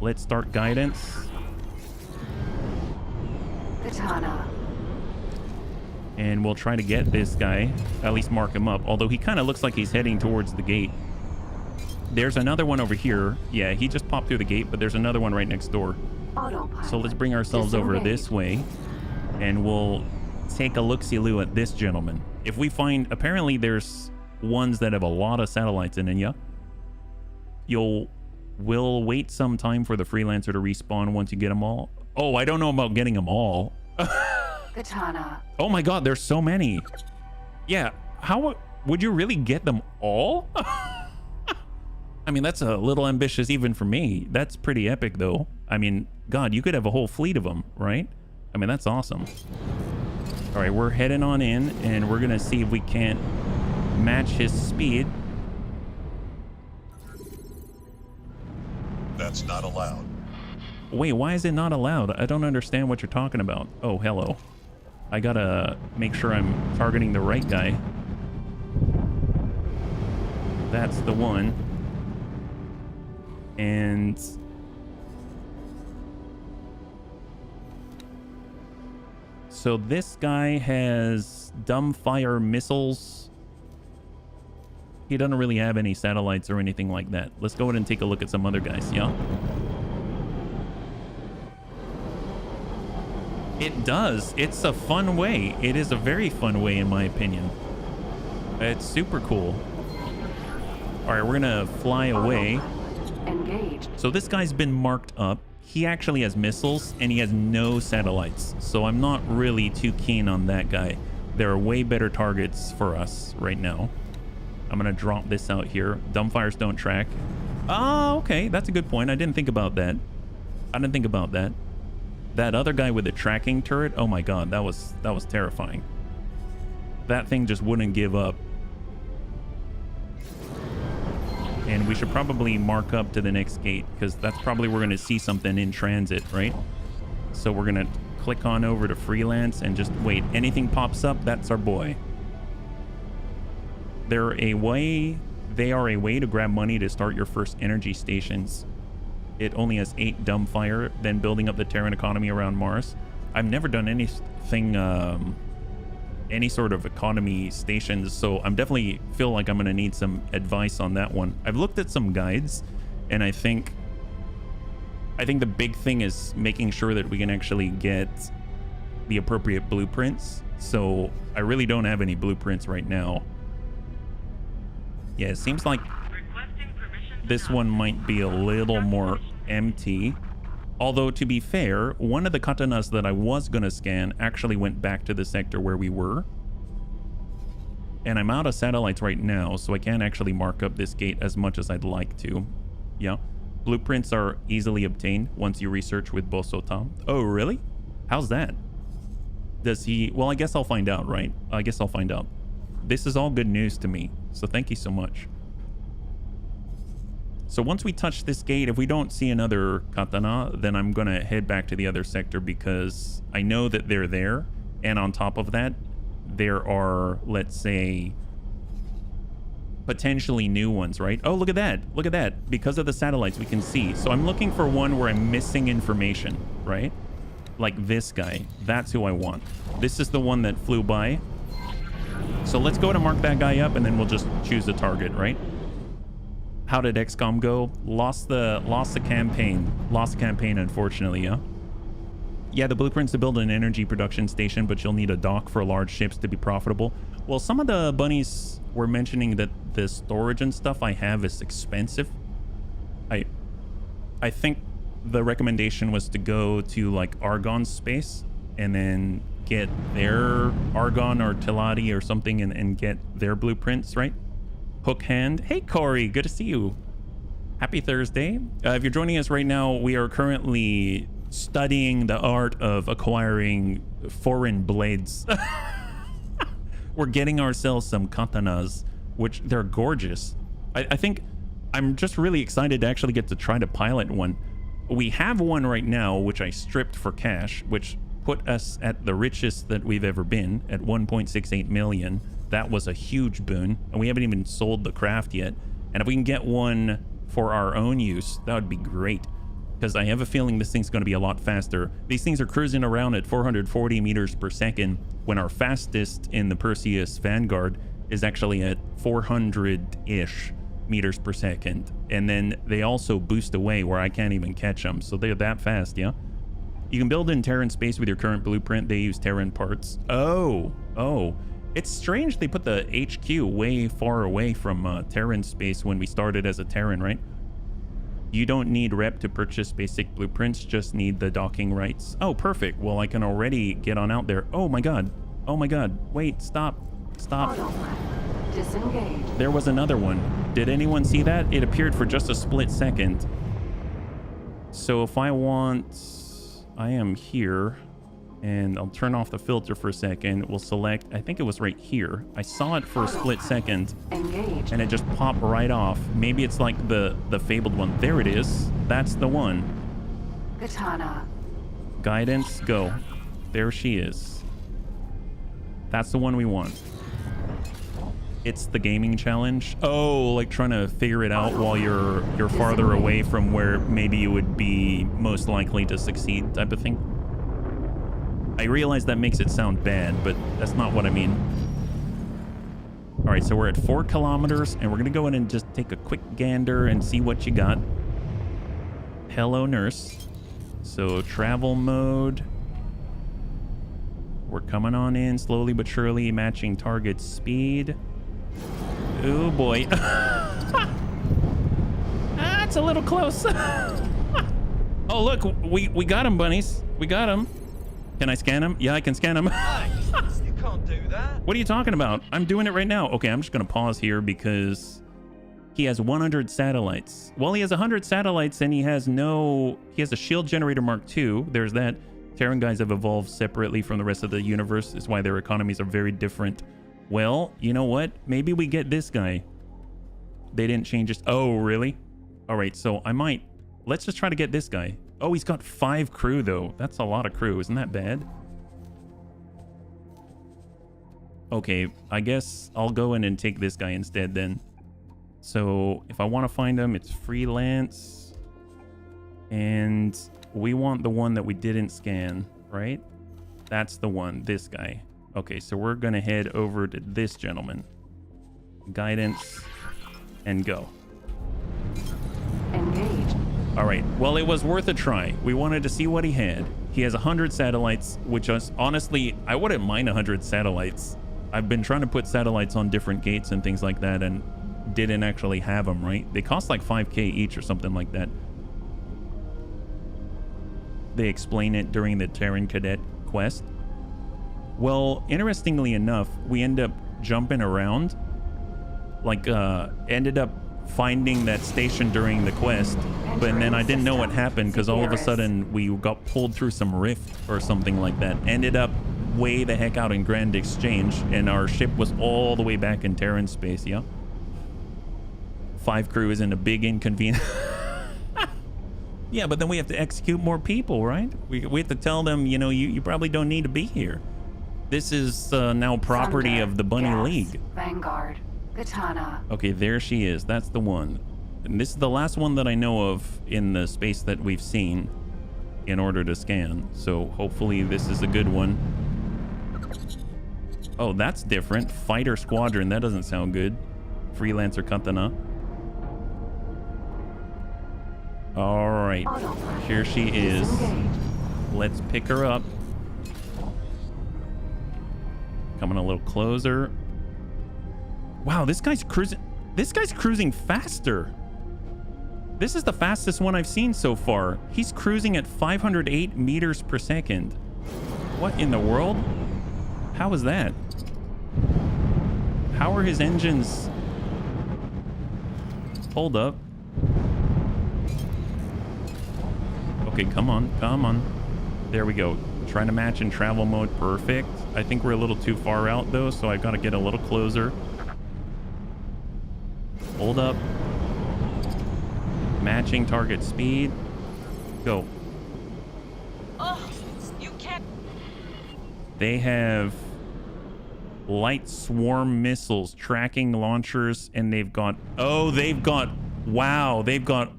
Speaker 1: Let's start guidance.
Speaker 4: Katana.
Speaker 1: And we'll try to get this guy, at least mark him up. Although he kind of looks like he's heading towards the gate. There's another one over here. Yeah, he just popped through the gate, but there's another one right next door.
Speaker 4: Autopilot.
Speaker 1: So let's bring ourselves over this way, and we'll take a look-see-loo at this gentleman. If we find, apparently there's ones that have a lot of satellites in it, yeah? We'll wait some time for the freelancer to respawn once you get them all. Oh, I don't know about getting them all.
Speaker 4: Katana.
Speaker 1: Oh my God, there's so many. Yeah, how would you really get them all? I mean, that's a little ambitious even for me. That's pretty epic though. I mean, God, you could have a whole fleet of them, right? I mean, that's awesome. All right, we're heading on in, and we're gonna see if we can't match his speed.
Speaker 11: That's not allowed.
Speaker 1: Wait, why is it not allowed? I don't understand what you're talking about. Oh, hello. I gotta make sure I'm targeting the right guy. That's the one. And so this guy has dumbfire missiles. He doesn't really have any satellites or anything like that. Let's go ahead and take a look at some other guys, yeah? It does. It's a fun way. It is a very fun way, in my opinion. It's super cool. All right, we're gonna fly away.
Speaker 4: Engaged.
Speaker 1: So this guy's been marked up. He actually has missiles and he has no satellites. So I'm not really too keen on that guy. There are way better targets for us right now. I'm gonna drop this out here. Dumbfires don't track. Oh, okay. That's a good point. I didn't think about that. I didn't think about that. That other guy with the tracking turret. Oh my God, that was terrifying. That thing just wouldn't give up. And we should probably mark up to the next gate because that's probably we're going to see something in transit, right? So we're going to click on over to freelance and just wait. Anything pops up, that's our boy. They are a way to grab money to start your first energy stations. It only has 8 dumbfire, then building up the Terran economy around Mars. I've never done anything, any sort of economy stations, so I'm definitely feel like I'm gonna need some advice on that one. I've looked at some guides, and I think the big thing is making sure that we can actually get the appropriate blueprints. So I really don't have any blueprints right now. Yeah, it seems like this one might be a little more empty. Although, to be fair, one of the katanas that I was going to scan actually went back to the sector where we were. And I'm out of satellites right now, so I can't actually mark up this gate as much as I'd like to. Yeah. Blueprints are easily obtained once you research with Bosotam. Oh, really? How's that? Does he... Well, I guess I'll find out, right? I guess I'll find out. This is all good news to me, so thank you so much. So once we touch this gate, if we don't see another katana, then I'm going to head back to the other sector because I know that they're there. And on top of that, there are, let's say, potentially new ones, right? Oh, look at that. Look at that. Because of the satellites, we can see. So I'm looking for one where I'm missing information, right? Like this guy. That's who I want. This is the one that flew by. So let's go to mark that guy up and then we'll just choose a target, right? How did XCOM go? Lost the campaign. Lost the campaign, unfortunately, yeah? Yeah, the blueprint's to build an energy production station, but you'll need a dock for large ships to be profitable. Well, some of the bunnies were mentioning that the storage and stuff I have is expensive. I think the recommendation was to go to, like, Argon space and then get their Argon or Teladi or something and get their blueprints, right? Hook hand. Hey, Corey, good to see you. Happy Thursday. If you're joining us right now, we are currently studying the art of acquiring foreign blades. We're getting ourselves some katanas, which they're gorgeous. I think I'm just really excited to actually get to try to pilot one. We have one right now, which I stripped for cash, which put us at the richest that we've ever been at 1.68 million. That was a huge boon, and we haven't even sold the craft yet. And if we can get one for our own use, that would be great, because I have a feeling this thing's going to be a lot faster. These things are cruising around at 440 meters per second when our fastest in the Perseus Vanguard is actually at 400-ish meters per second. And then they also boost away where I can't even catch them, so they're that fast, yeah? You can build in Terran space with your current blueprint. They use Terran parts. Oh. It's strange they put the HQ way far away from Terran space when we started as a Terran, right? You don't need rep to purchase basic blueprints, just need the docking rights. Oh, perfect. Well, I can already get on out there. Oh my god. Wait, stop.
Speaker 4: Disengage.
Speaker 1: There was another one. Did anyone see that? It appeared for just a split second. So if I am here, and I'll turn off the filter for a second. We'll select, I think it was right here. I saw it for a split second.
Speaker 4: Engage.
Speaker 1: And it just popped right off. Maybe it's like the fabled one. There it is. That's the one.
Speaker 4: Katana.
Speaker 1: Guidance, go. There she is. That's the one we want. It's the gaming challenge. Oh, like trying to figure it out while you're farther away from where maybe you would be most likely to succeed type of thing. I realize that makes it sound bad, but that's not what I mean. All right, so we're at 4 kilometers, and we're going to go in and just take a quick gander and see what you got. Hello, nurse. So travel mode. We're coming on in slowly but surely, matching target speed. Oh, boy. That's a little close. Oh, look, we got him, bunnies. We got him. Can I scan him? Yeah, I can scan him.
Speaker 12: Hey, you can't do that.
Speaker 1: What are you talking about? I'm doing it right now. Okay, I'm just going to pause here because he has 100 satellites. Well, he has 100 satellites and he has a shield generator Mark II. There's that. Terran guys have evolved separately from the rest of the universe. That's why their economies are very different. Well, you know what? Maybe we get this guy. They didn't change his... Oh, really? All right, so I might... Let's just try to get this guy. Oh, he's got 5 crew, though. That's a lot of crew. Isn't that bad? Okay, I guess I'll go in and take this guy instead then. So if I want to find him, it's freelance. And we want the one that we didn't scan, right? That's the one, this guy. Okay, so we're going to head over to this gentleman. Guidance and go.
Speaker 4: Engage.
Speaker 1: All right, well, it was worth a try. We wanted to see what he had. He has 100 satellites, which is honestly, I wouldn't mind 100 satellites. I've been trying to put satellites on different gates and things like that and didn't actually have them, right? They cost like 5K each or something like that. They explain it during the Terran Cadet quest. Well, interestingly enough, we end up jumping around. Like, ended up finding that station during the quest, but then I didn't know what happened because all of a sudden we got pulled through some rift or something like that. Ended up way the heck out in Grand Exchange, and our ship was all the way back in Terran space. Yeah, 5 crew isn't a big inconvenience. Yeah, but then we have to execute more people, right? We have to tell them, you know, you probably don't need to be here. This is now property
Speaker 4: Thunder,
Speaker 1: of the Bunny
Speaker 4: Gas,
Speaker 1: League.
Speaker 4: Vanguard, Katana.
Speaker 1: Okay, there she is. That's the one. And this is the last one that I know of in the space that we've seen in order to scan. So hopefully this is a good one. Oh, that's different. Fighter Squadron. That doesn't sound good. Freelancer Katana. All right. Here she is. Let's pick her up. Coming a little closer. Wow, this guy's cruising. This guy's cruising faster. This is the fastest one I've seen so far. He's cruising at 508 meters per second. What in the world? How is that? How are his engines? Hold up. Okay, come on, come on. There we go. Trying to match in travel mode. Perfect. I think we're a little too far out though, so I've got to get a little closer. Hold up. Matching target speed. Go.
Speaker 3: Oh, you can't.
Speaker 1: They have light swarm missiles, tracking launchers, and they've got... Oh, they've got... Wow, they've got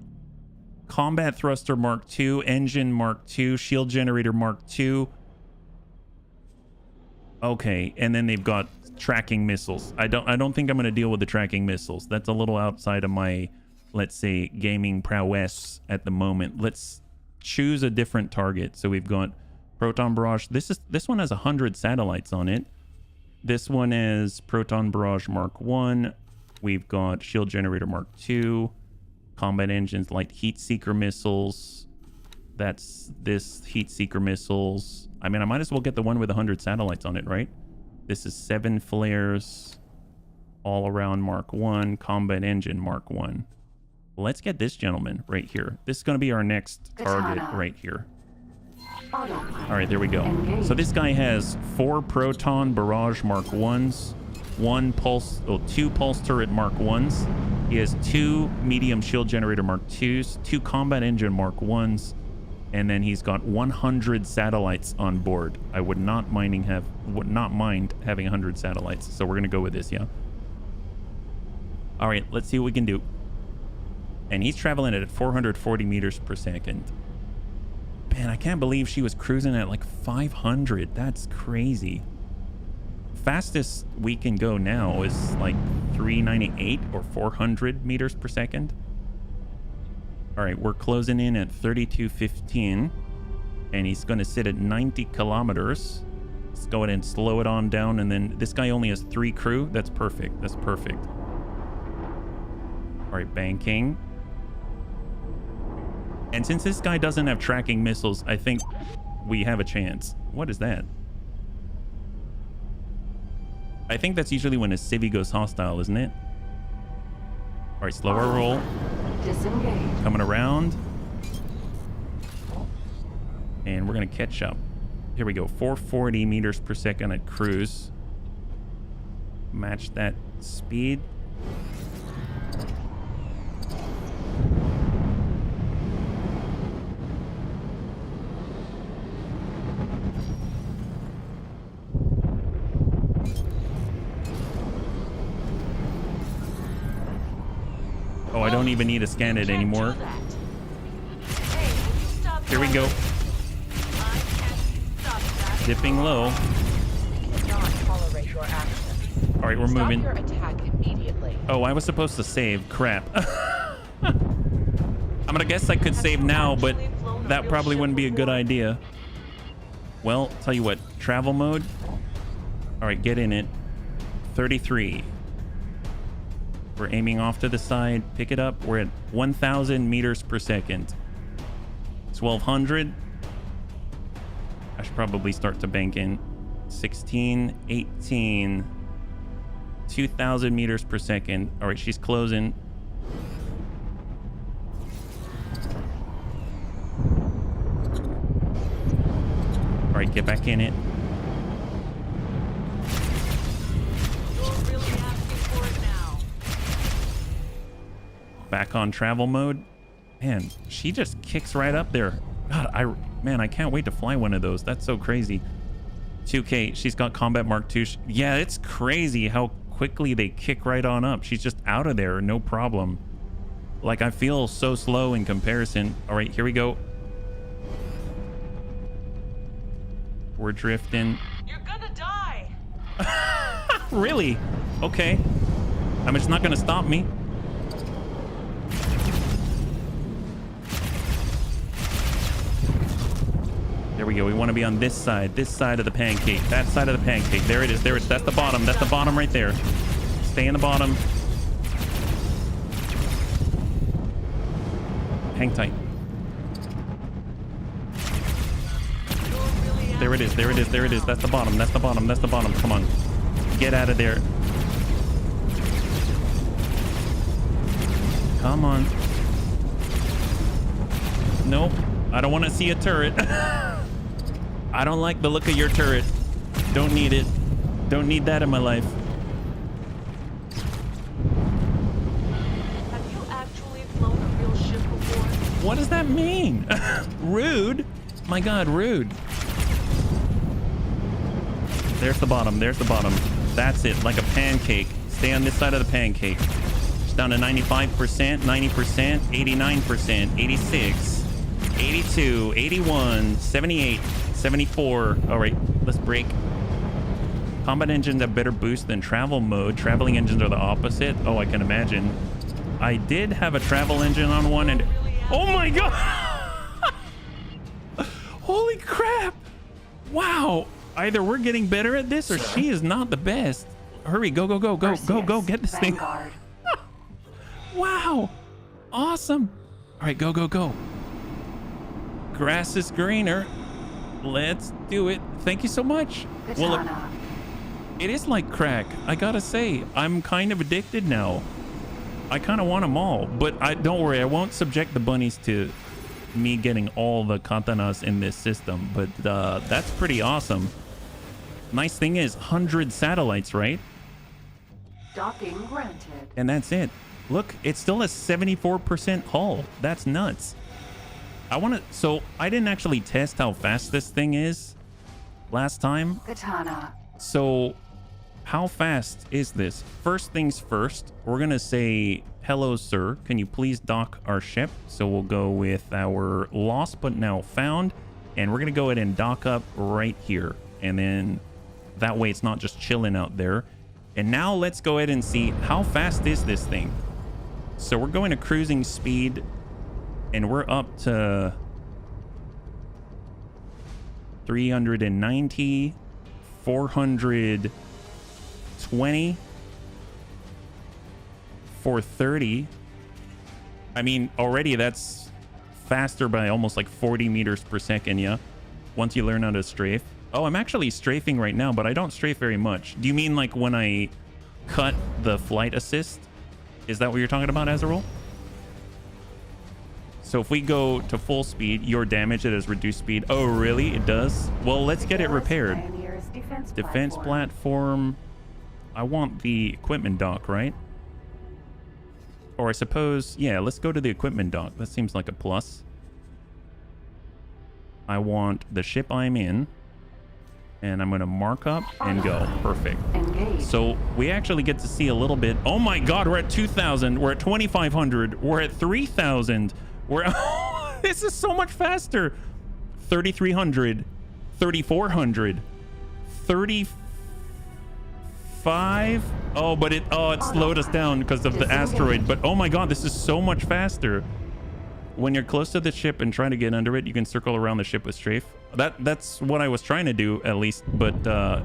Speaker 1: combat thruster Mark II, engine Mark II, shield generator Mark II. Okay, and then they've got tracking missiles. I don't think I'm going to deal with the tracking missiles. That's a little outside of my, let's say, gaming prowess at the moment. Let's choose a different target. So we've got proton barrage. This one has 100 satellites on it. This one is proton barrage Mark 1. We've got shield generator Mark 2. Combat engines, light heat seeker missiles. That's this heat seeker missiles. I mean, I might as well get the one with 100 satellites on it, right? This is 7 flares, all around Mark 1, combat engine Mark 1. Let's get this gentleman right here. This is going to be our next target right here. All right, there we go. So this guy has 4 proton barrage Mark 1s, 2 pulse turret Mark 1s. He has 2 medium shield generator Mark 2s, 2 combat engine Mark 1s, and then he's got 100 satellites on board. I would not mind having 100 satellites. So we're gonna go with this, yeah. All right, let's see what we can do. And he's traveling at 440 meters per second. Man, I can't believe she was cruising at like 500. That's crazy. Fastest we can go now is like 398 or 400 meters per second. All right, we're closing in at 3215, and he's going to sit at 90 kilometers. Let's go ahead and slow it on down, and then this guy only has 3 crew. That's perfect. That's perfect. All right, banking. And since this guy doesn't have tracking missiles, I think we have a chance. What is that? I think that's usually when a civvy goes hostile, isn't it? All right, slower roll.
Speaker 4: Disengage.
Speaker 1: Coming around. And we're going to catch up. Here we go. 440 meters per second at cruise. Match that speed. Oh, I don't even need to scan it anymore. Here we go. Dipping low. All right, we're moving. Oh, I was supposed to save. Crap. I'm gonna guess I could save now, but that probably wouldn't be a good idea. Well, tell you what, travel mode. All right, get in it. 33. We're aiming off to the side. Pick it up. We're at 1,000 meters per second. 1,200. I should probably start to bank in. 16, 18, 2,000 meters per second. All right, she's closing. All right, get back in it. Back on travel mode. Man, she just kicks right up there. God, man, I can't wait to fly one of those. That's so crazy. 2K, she's got combat mark 2. Yeah, it's crazy how quickly they kick right on up. She's just out of there, no problem. Like, I feel so slow in comparison. All right, here we go. We're drifting.
Speaker 3: You're gonna die.
Speaker 1: Really? Okay. I mean, it's not gonna stop me. There we go. We want to be on this side of the pancake, that side of the pancake. There it is. There it is. That's the bottom. That's the bottom right there. Stay in the bottom. Hang tight. There it is. There it is. There it is. That's the bottom. That's the bottom. That's the bottom. Come on. Get out of there. Come on. Nope. I don't want to see a turret. I don't like the look of your turret. Don't need it. Don't need that in my life.
Speaker 3: Have you actually flown a real ship before?
Speaker 1: What does that mean? Rude. My God, rude. There's the bottom. There's the bottom. That's it. Like a pancake. Stay on this side of the pancake. It's down to 95%, 90%, 89%, 86, 82, 81, 78. 74. All right, let's break. Combat engines have better boost than travel mode. Traveling engines are the opposite. Oh, I can imagine. I did have a travel engine on one and... Oh my God! Holy crap! Wow. Either we're getting better at this or she is not the best. Hurry, go, go, go, go, go, go. Get this thing. Wow. Awesome. All right, go, go, go. Grass is greener. Let's do it. Thank you so much. Well, it is like crack. I gotta say, I'm kind of addicted now. I kind of want them all, but don't worry. I won't subject the bunnies to me getting all the katanas in this system, but that's pretty awesome. Nice thing is 100 satellites, right?
Speaker 4: Docking granted.
Speaker 1: And that's it. Look, it's still a 74% hull. That's nuts. So I didn't actually test how fast this thing is last time.
Speaker 4: Katana.
Speaker 1: So how fast is this? First things first, we're going to say, hello, sir. Can you please dock our ship? So we'll go with our lost but now found. And we're going to go ahead and dock up right here. And then that way it's not just chilling out there. And now let's go ahead and see how fast is this thing. So we're going to cruising speed. And we're up to 390, 420, 430. I mean, already that's faster by almost like 40 meters per second, yeah? Once you learn how to strafe. Oh, I'm actually strafing right now, but I don't strafe very much. Do you mean like when I cut the flight assist? Is that what you're talking about, Azarul? So if we go to full speed, your damage, it has reduced speed. Oh, really? It does? Well, let's get it repaired. Defense platform. I want the equipment dock, right? Or I suppose, yeah, let's go to the equipment dock. That seems like a plus. I want the ship I'm in. And I'm going to mark up and go. Perfect. So we actually get to see a little bit. Oh my God, we're at 2,000. We're at 2,500. We're at 3,000. We're this is so much faster. 3,300, 3,400, 35. Oh, but it slowed us down because of the asteroid. But oh my God, this is so much faster. When you're close to the ship and trying to get under it, you can circle around the ship with strafe. That's what I was trying to do, at least. But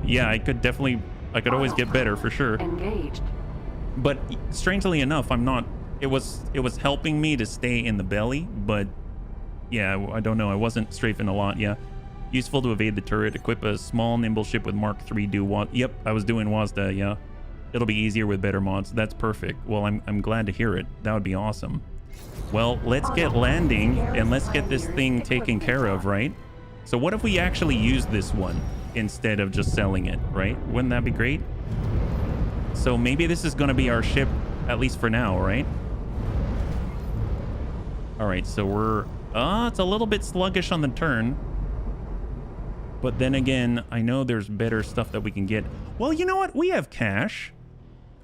Speaker 1: yeah, I could always get better for sure.
Speaker 4: Engaged.
Speaker 1: But strangely enough, I'm not. It was helping me to stay in the belly, but yeah, I don't know. I wasn't strafing a lot. Yeah, useful to evade the turret. Equip a small nimble ship with Mark III. Yep, I was doing WASDA. Yeah, it'll be easier with better mods. That's perfect. Well, I'm glad to hear it. That would be awesome. Well, let's get landing and let's get this thing taken care of, right? So what if we actually use this one instead of just selling it, right? Wouldn't that be great? So maybe this is going to be our ship, at least for now, right? All right, so we're... it's a little bit sluggish on the turn. But then again, I know there's better stuff that we can get. Well, you know what? We have cash.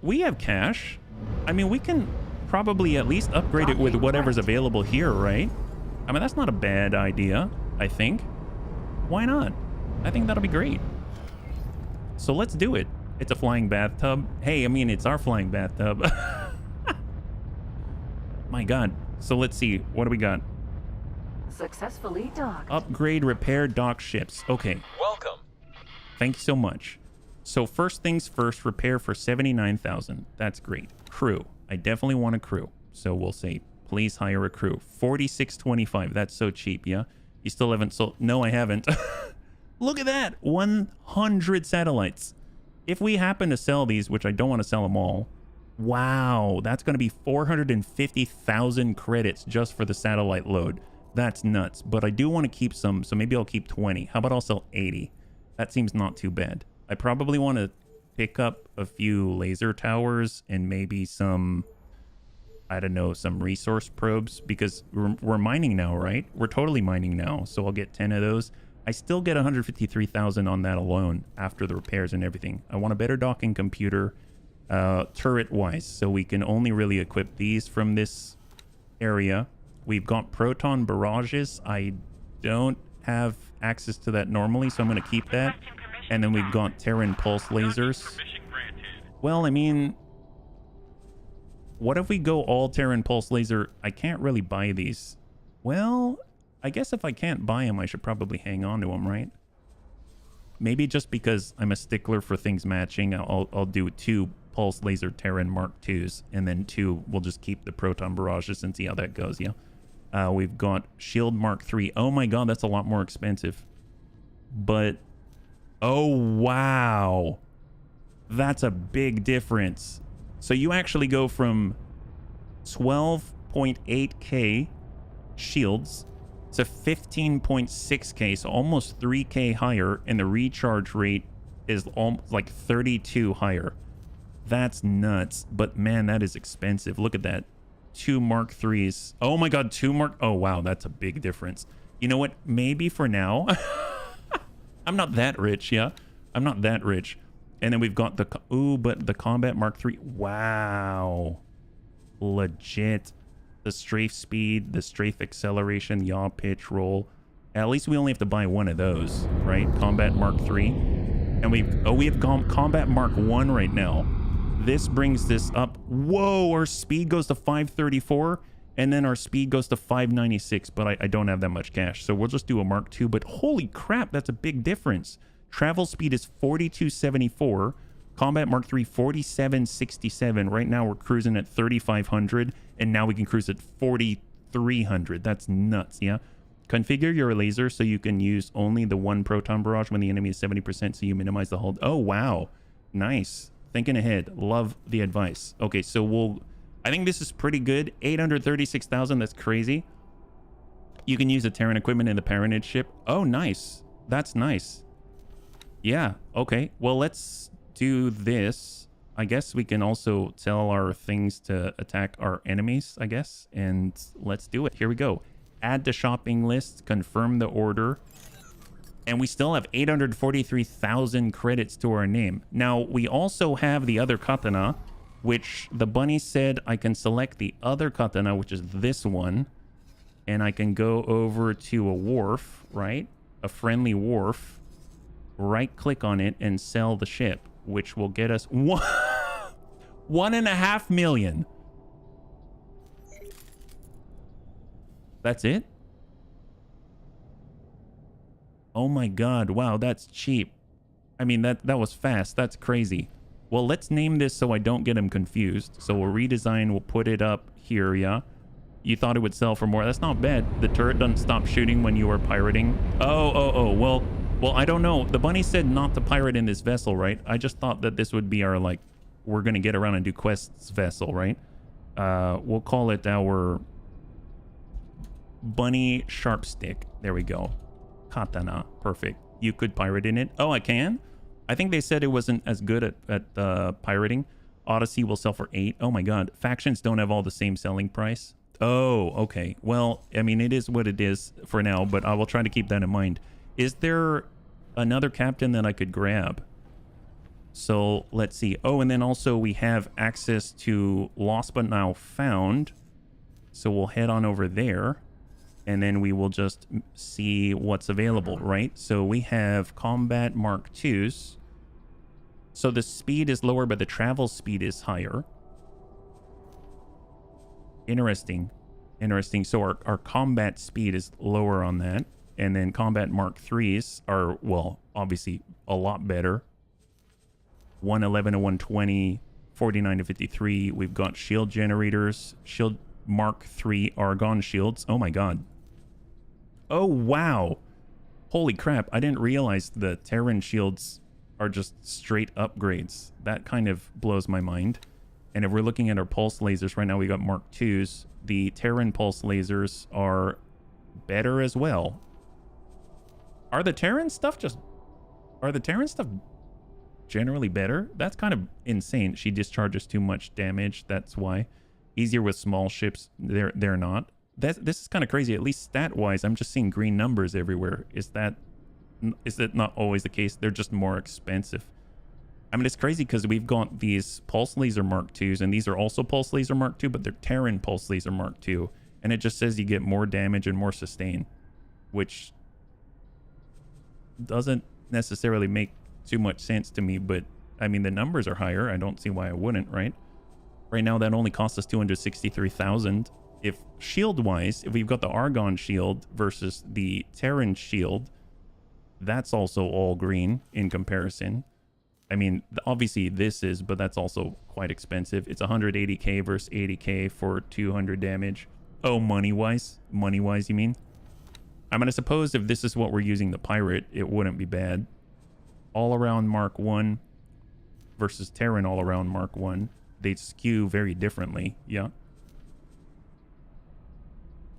Speaker 1: We have cash. I mean, we can probably at least upgrade it with whatever's available here, right? I mean, that's not a bad idea, I think. Why not? I think that'll be great. So let's do it. It's a flying bathtub. Hey, I mean, it's our flying bathtub. My God. So let's see. What do we got?
Speaker 4: Successfully docked.
Speaker 1: Upgrade, repair, dock ships. Okay.
Speaker 2: Welcome.
Speaker 1: Thank you so much. So first things first, repair for 79,000. That's great. Crew. I definitely want a crew. So we'll say, please hire a crew. 4625. That's so cheap, yeah? You still haven't sold? No, I haven't. Look at that. 100 satellites. If we happen to sell these, which I don't want to sell them all, wow, that's going to be 450,000 credits just for the satellite load. That's nuts. But I do want to keep some, so maybe I'll keep 20. How about I'll sell 80? That seems not too bad. I probably want to pick up a few laser towers and maybe some, I don't know, some resource probes, because we're mining now, right? We're totally mining now. So I'll get 10 of those. I still get 153,000 on that alone after the repairs and everything. I want a better docking computer, turret-wise, so we can only really equip these from this area. We've got proton barrages. I don't have access to that normally, so I'm going to keep that. And then we've got Terran pulse lasers. Well, I mean, what if we go all Terran pulse laser? I can't really buy these. Well, I guess if I can't buy them, I should probably hang on to them, right? Maybe just because I'm a stickler for things matching, I'll do 2 pulse laser Terran Mark IIs, and then 2, we'll just keep the proton barrages and see how that goes, yeah? We've got Shield Mark III. Oh my God, that's a lot more expensive. But, oh wow. That's a big difference. So you actually go from 12.8k shields to 15.6k, so almost 3k higher, and the recharge rate is almost like 32 higher. That's nuts. But man, that is expensive. Look at that. 2 Mark IIIs. Oh my God, 2 Mark... Oh wow, that's a big difference. You know what? Maybe for now... I'm not that rich, yeah? I'm not that rich. And then we've got the... Ooh, but the Combat Mark III... Wow. Legit. The strafe speed, the strafe acceleration, yaw, pitch, roll. At least we only have to buy one of those, right? Combat Mark III. And we have Combat Mark I right now. This brings this up. Whoa, our speed goes to 534, and then our speed goes to 596, but I don't have that much cash, so we'll just do a Mark II. But holy crap, that's a big difference. Travel speed is 4274. Combat Mark III, 4767. Right now we're cruising at 3500, and now we can cruise at 300. That's nuts, yeah? Configure your laser so you can use only the one proton barrage when the enemy is 70%, so you minimize the hold. Oh, wow. Nice. Thinking ahead. Love the advice. Okay, so I think this is pretty good. 836,000. That's crazy. You can use the Terran equipment in the parentage ship. Oh, nice. That's nice. Yeah. Okay. Well, let's do this. I guess we can also tell our things to attack our enemies, I guess. And let's do it. Here we go. Add to shopping list. Confirm the order. And we still have 843,000 credits to our name. Now, we also have the other katana, which the bunny said I can select the other katana, which is this one. And I can go over to a wharf, right? A friendly wharf. Right-click on it and sell the ship, which will get us 1.5 million. That's it? Oh my god, wow, that's cheap. I mean, that was fast. That's crazy. Well, let's name this so I don't get them confused. So we'll redesign, we'll put it up here, yeah? You thought it would sell for more. That's not bad. The turret doesn't stop shooting when you are pirating. Oh, well, I don't know. The bunny said not to pirate in this vessel, right? I just thought that this would be our, like, we're going to get around and do quests vessel, right? We'll call it our bunny sharp stick. There we go. Katana. Perfect. You could pirate in it. Oh, I can? I think they said it wasn't as good at pirating. Odyssey will sell for 8. Oh my god. Factions don't have all the same selling price. Oh, okay. Well, I mean, it is what it is for now, but I will try to keep that in mind. Is there another captain that I could grab? So let's see. Oh, and then also we have access to Lost But Now Found. So we'll head on over there. And then we will just see what's available, right? So we have Combat Mark IIs. So the speed is lower, but the travel speed is higher. Interesting. So our combat speed is lower on that. And then Combat Mark IIIs are, well, obviously a lot better. 111 to 120, 49 to 53. We've got shield generators, shield Mark III Argon shields. Oh my god. Oh, wow. Holy crap. I didn't realize the Terran shields are just straight upgrades. That kind of blows my mind. And if we're looking at our pulse lasers right now, we got Mark IIs. The Terran pulse lasers are better as well. Are the Terran stuff generally better? That's kind of insane. She discharges too much damage. That's why. Easier with small ships. They're not. This is kind of crazy. At least stat-wise, I'm just seeing green numbers everywhere. Is that not always the case? They're just more expensive. I mean, it's crazy because we've got these Pulse Laser Mark IIs, and these are also Pulse Laser Mark II, but they're Terran Pulse Laser Mark II. And it just says you get more damage and more sustain, which doesn't necessarily make too much sense to me, but I mean, the numbers are higher. I don't see why I wouldn't, right? Right now, that only costs us 263,000. If shield-wise, if we've got the Argon shield versus the Terran shield, that's also all green in comparison. I mean, obviously this is, but that's also quite expensive. It's 180k versus 80k for 200 damage. Oh, money-wise? Money-wise, you mean? I mean, I suppose if this is what we're using the pirate, it wouldn't be bad. All-around Mark 1 versus Terran all-around Mark 1. They skew very differently, yeah.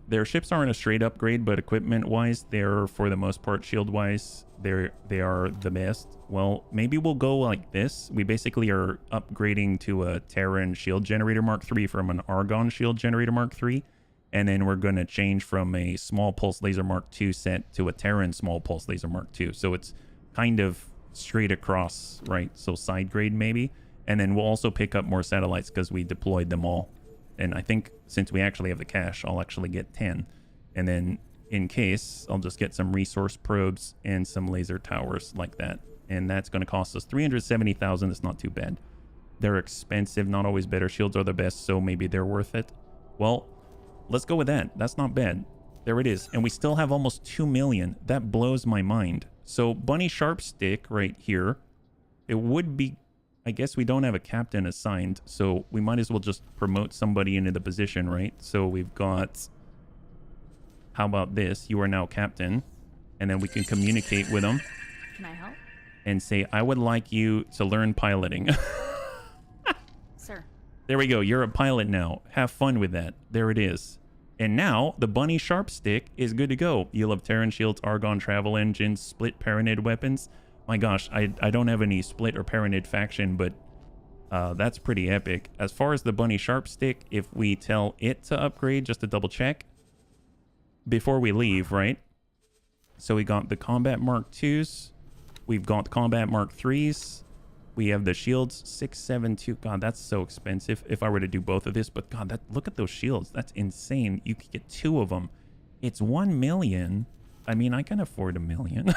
Speaker 1: Their ships aren't a straight upgrade, but equipment-wise, they're, for the most part, shield-wise, they are the best. Well, maybe we'll go like this. We basically are upgrading to a Terran shield generator Mark III from an Argon shield generator Mark III. And then we're going to change from a small pulse laser Mark II set to a Terran small pulse laser Mark II. So it's kind of straight across, right? So side grade maybe. And then we'll also pick up more satellites because we deployed them all. And I think since we actually have the cash, I'll actually get 10. And then in case, I'll just get some resource probes and some laser towers like that. And that's going to cost us 370,000. That's not too bad. They're expensive, not always better. Shields are the best, so maybe they're worth it. Well, let's go with that. That's not bad. There it is. And we still have almost 2 million. That blows my mind. So Bunny Sharp Stick right here, it would be, I guess we don't have a captain assigned, so we might as well just promote somebody into the position, right? So we've got How about this? You are now captain. And then we can communicate with them.
Speaker 7: Can I help?
Speaker 1: And say, I would like you to learn piloting.
Speaker 7: Sir.
Speaker 1: There we go. You're a pilot now. Have fun with that. There it is. And now the bunny sharp stick is good to go. You'll have Terran shields, Argon travel engines, split Paranid weapons. My gosh, I don't have any split or Paranid faction, but that's pretty epic. As far as the bunny sharp stick, if we tell it to upgrade, just to double check before we leave, right? So we got the Combat Mark 2s. We've got Combat Mark 3s. We have the shields 672. God, that's so expensive if I were to do both of this. But God, look at those shields. That's insane. You could get 2 of them. It's 1 million. I mean, I can afford $1 million.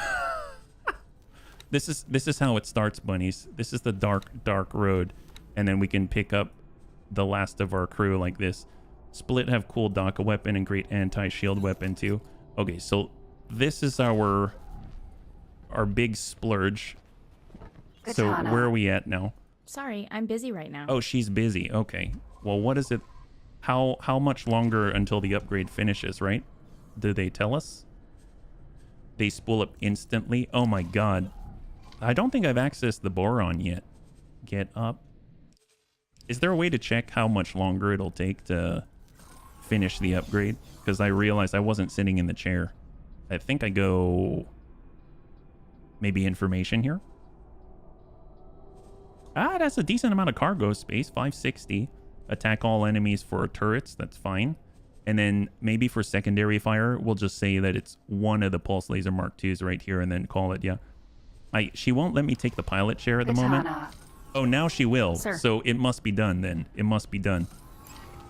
Speaker 1: This is how it starts, bunnies. This is the dark road. And then we can pick up the last of our crew like this. Split have cool DACA weapon and great anti-shield weapon too. Okay, so this is our big splurge. So where are we at now?
Speaker 7: Sorry, I'm busy right now.
Speaker 1: Oh, she's busy. Okay. Well, what is it? How much longer until the upgrade finishes, right? Do they tell us? They spool up instantly. Oh my god. I don't think I've accessed the boron yet. Get up. Is there a way to check how much longer it'll take to finish the upgrade? Because I realized I wasn't sitting in the chair. I think I go... maybe information here? Ah, that's a decent amount of cargo space. 560. Attack all enemies for turrets. That's fine. And then maybe for secondary fire, we'll just say that it's one of the Pulse Laser Mark IIs right here and then call it, yeah. She won't let me take the pilot chair at the moment. Oh, now she will.
Speaker 7: Sir.
Speaker 1: So it must be done then. It must be done.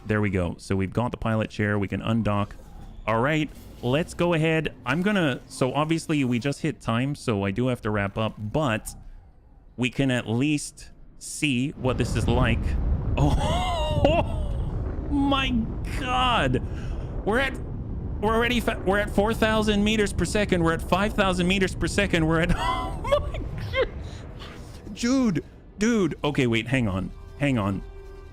Speaker 1: There we go. So we've got the pilot chair. We can undock. All right, let's go ahead. I'm gonna... So obviously we just hit time, so I do have to wrap up. But we can at least see what this is like. Oh, my God. We're at 4,000 meters per second. We're at 5,000 meters per second. We're at... Oh, my God. Dude. Okay, wait, hang on.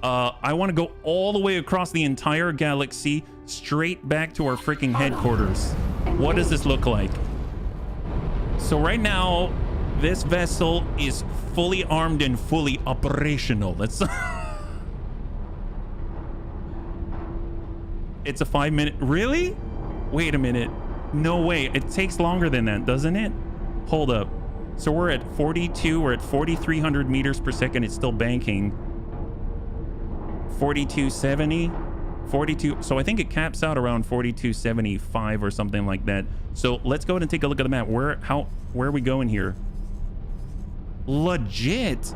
Speaker 1: I want to go all the way across the entire galaxy, straight back to our freaking headquarters. What does this look like? So right now, this vessel is fully armed and fully operational. Let's... It's a 5-minute... Really? Wait a minute. No way. It takes longer than that, doesn't it? Hold up. So we're at 42. We're at 4,300 meters per second. It's still banking. 4270. 42. So I think it caps out around 4275 or something like that. So let's go ahead and take a look at the map. Where are we going here? Legit.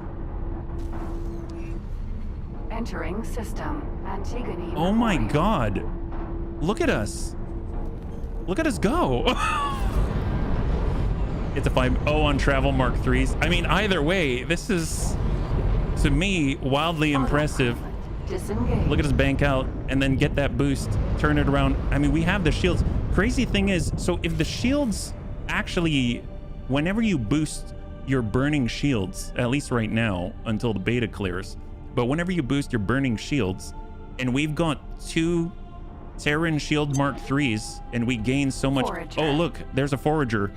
Speaker 4: Entering system. Antigone.
Speaker 1: Oh my God. Look at us. Look at us go. It's a 5. Oh, on travel Mark 3s. I mean, either way, this is, to me, wildly impressive.
Speaker 4: Disengage.
Speaker 1: Look at us bank out and then get that boost. Turn it around. I mean, we have the shields. Crazy thing is, so if the shields actually, whenever you boost your burning shields, at least right now, until the beta clears, but whenever you boost your burning shields, and we've got 2 Terran Shield Mark 3s, and we gain so much...
Speaker 4: Forager.
Speaker 1: Oh, look, there's a Forager.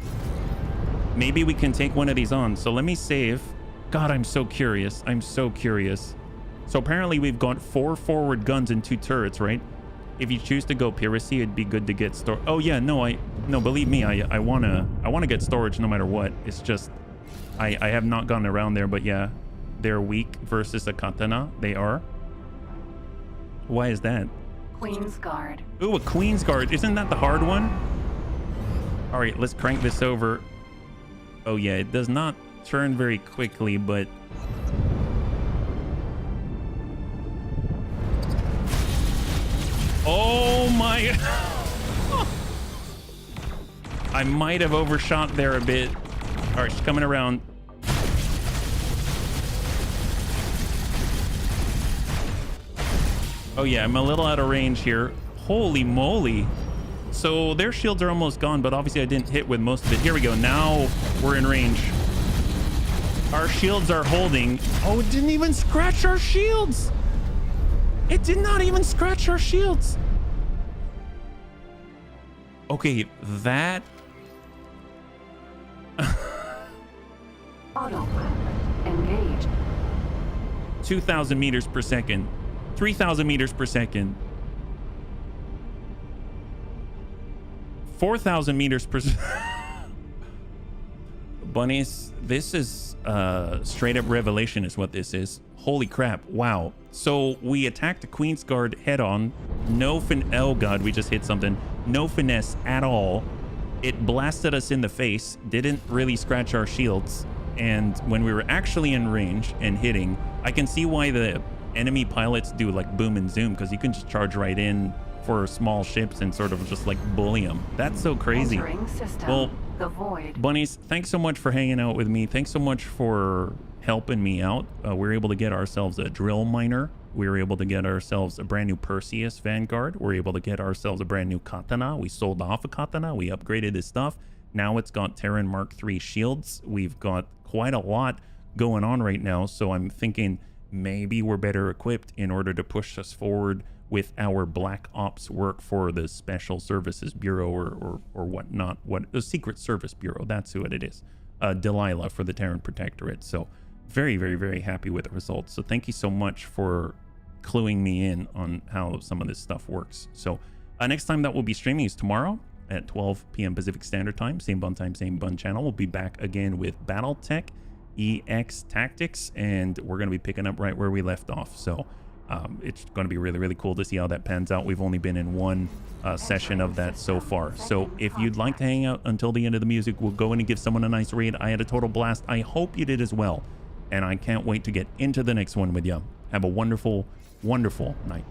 Speaker 1: Maybe we can take one of these on. So let me save. God, I'm so curious. So apparently we've got 4 forward guns and 2 turrets, right? If you choose to go piracy, it'd be good to get storage. Oh yeah, no, believe me, I wanna get storage no matter what. It's just I have not gone around there, but yeah, they're weak versus a katana. They are. Why is that?
Speaker 4: Queen's Guard.
Speaker 1: Ooh, a Queen's Guard. Isn't that the hard one? All right, let's crank this over. Oh yeah, it does not turn very quickly, but... Oh my... I might have overshot there a bit. All right, she's coming around. Oh yeah, I'm a little out of range here. Holy moly. So their shields are almost gone, but obviously I didn't hit with most of it. Here we go. Now we're in range. Our shields are holding. Oh, it didn't even scratch our shields. It did not even scratch our shields. Okay, that...
Speaker 4: Autopilot engaged.
Speaker 1: 2,000 meters per second. 3,000 meters per second. 4,000 meters per second. Bunnies, this is straight up revelation is what this is. Holy crap. Wow. So we attacked the Queen's Guard head on. No oh god, we just hit something. No finesse at all. It blasted us in the face. Didn't really scratch our shields. And when we were actually in range and hitting, I can see why the enemy pilots do like boom and zoom, because you can just charge right in for small ships and sort of just like bully them. That's so crazy. Well,
Speaker 4: the void.
Speaker 1: Bunnies, thanks so much for hanging out with me. Thanks so much for helping me out. We were able to get ourselves a drill miner. We were able to get ourselves a brand new Perseus Vanguard. We were able to get ourselves a brand new katana. We sold off a katana. We upgraded his stuff. Now it's got Terran Mark III shields. We've got quite a lot going on right now. So I'm thinking maybe we're better equipped in order to push us forward with our Black Ops work for the Special Services Bureau or whatnot. The Secret Service Bureau, that's what it is. Delilah for the Terran Protectorate. So very, very, very happy with the results. So thank you so much for cluing me in on how some of this stuff works. So next time that we'll be streaming is tomorrow at 12 p.m. Pacific Standard Time. Same bun time, same bun channel. We'll be back again with Battletech EX Tactics, and we're going to be picking up right where we left off. So it's going to be really, really cool to see how that pans out. We've only been in one session of that so far. So if you'd like to hang out until the end of the music, we'll go in and give someone a nice raid. I had a total blast. I hope you did as well. And I can't wait to get into the next one with you. Have a wonderful, wonderful night.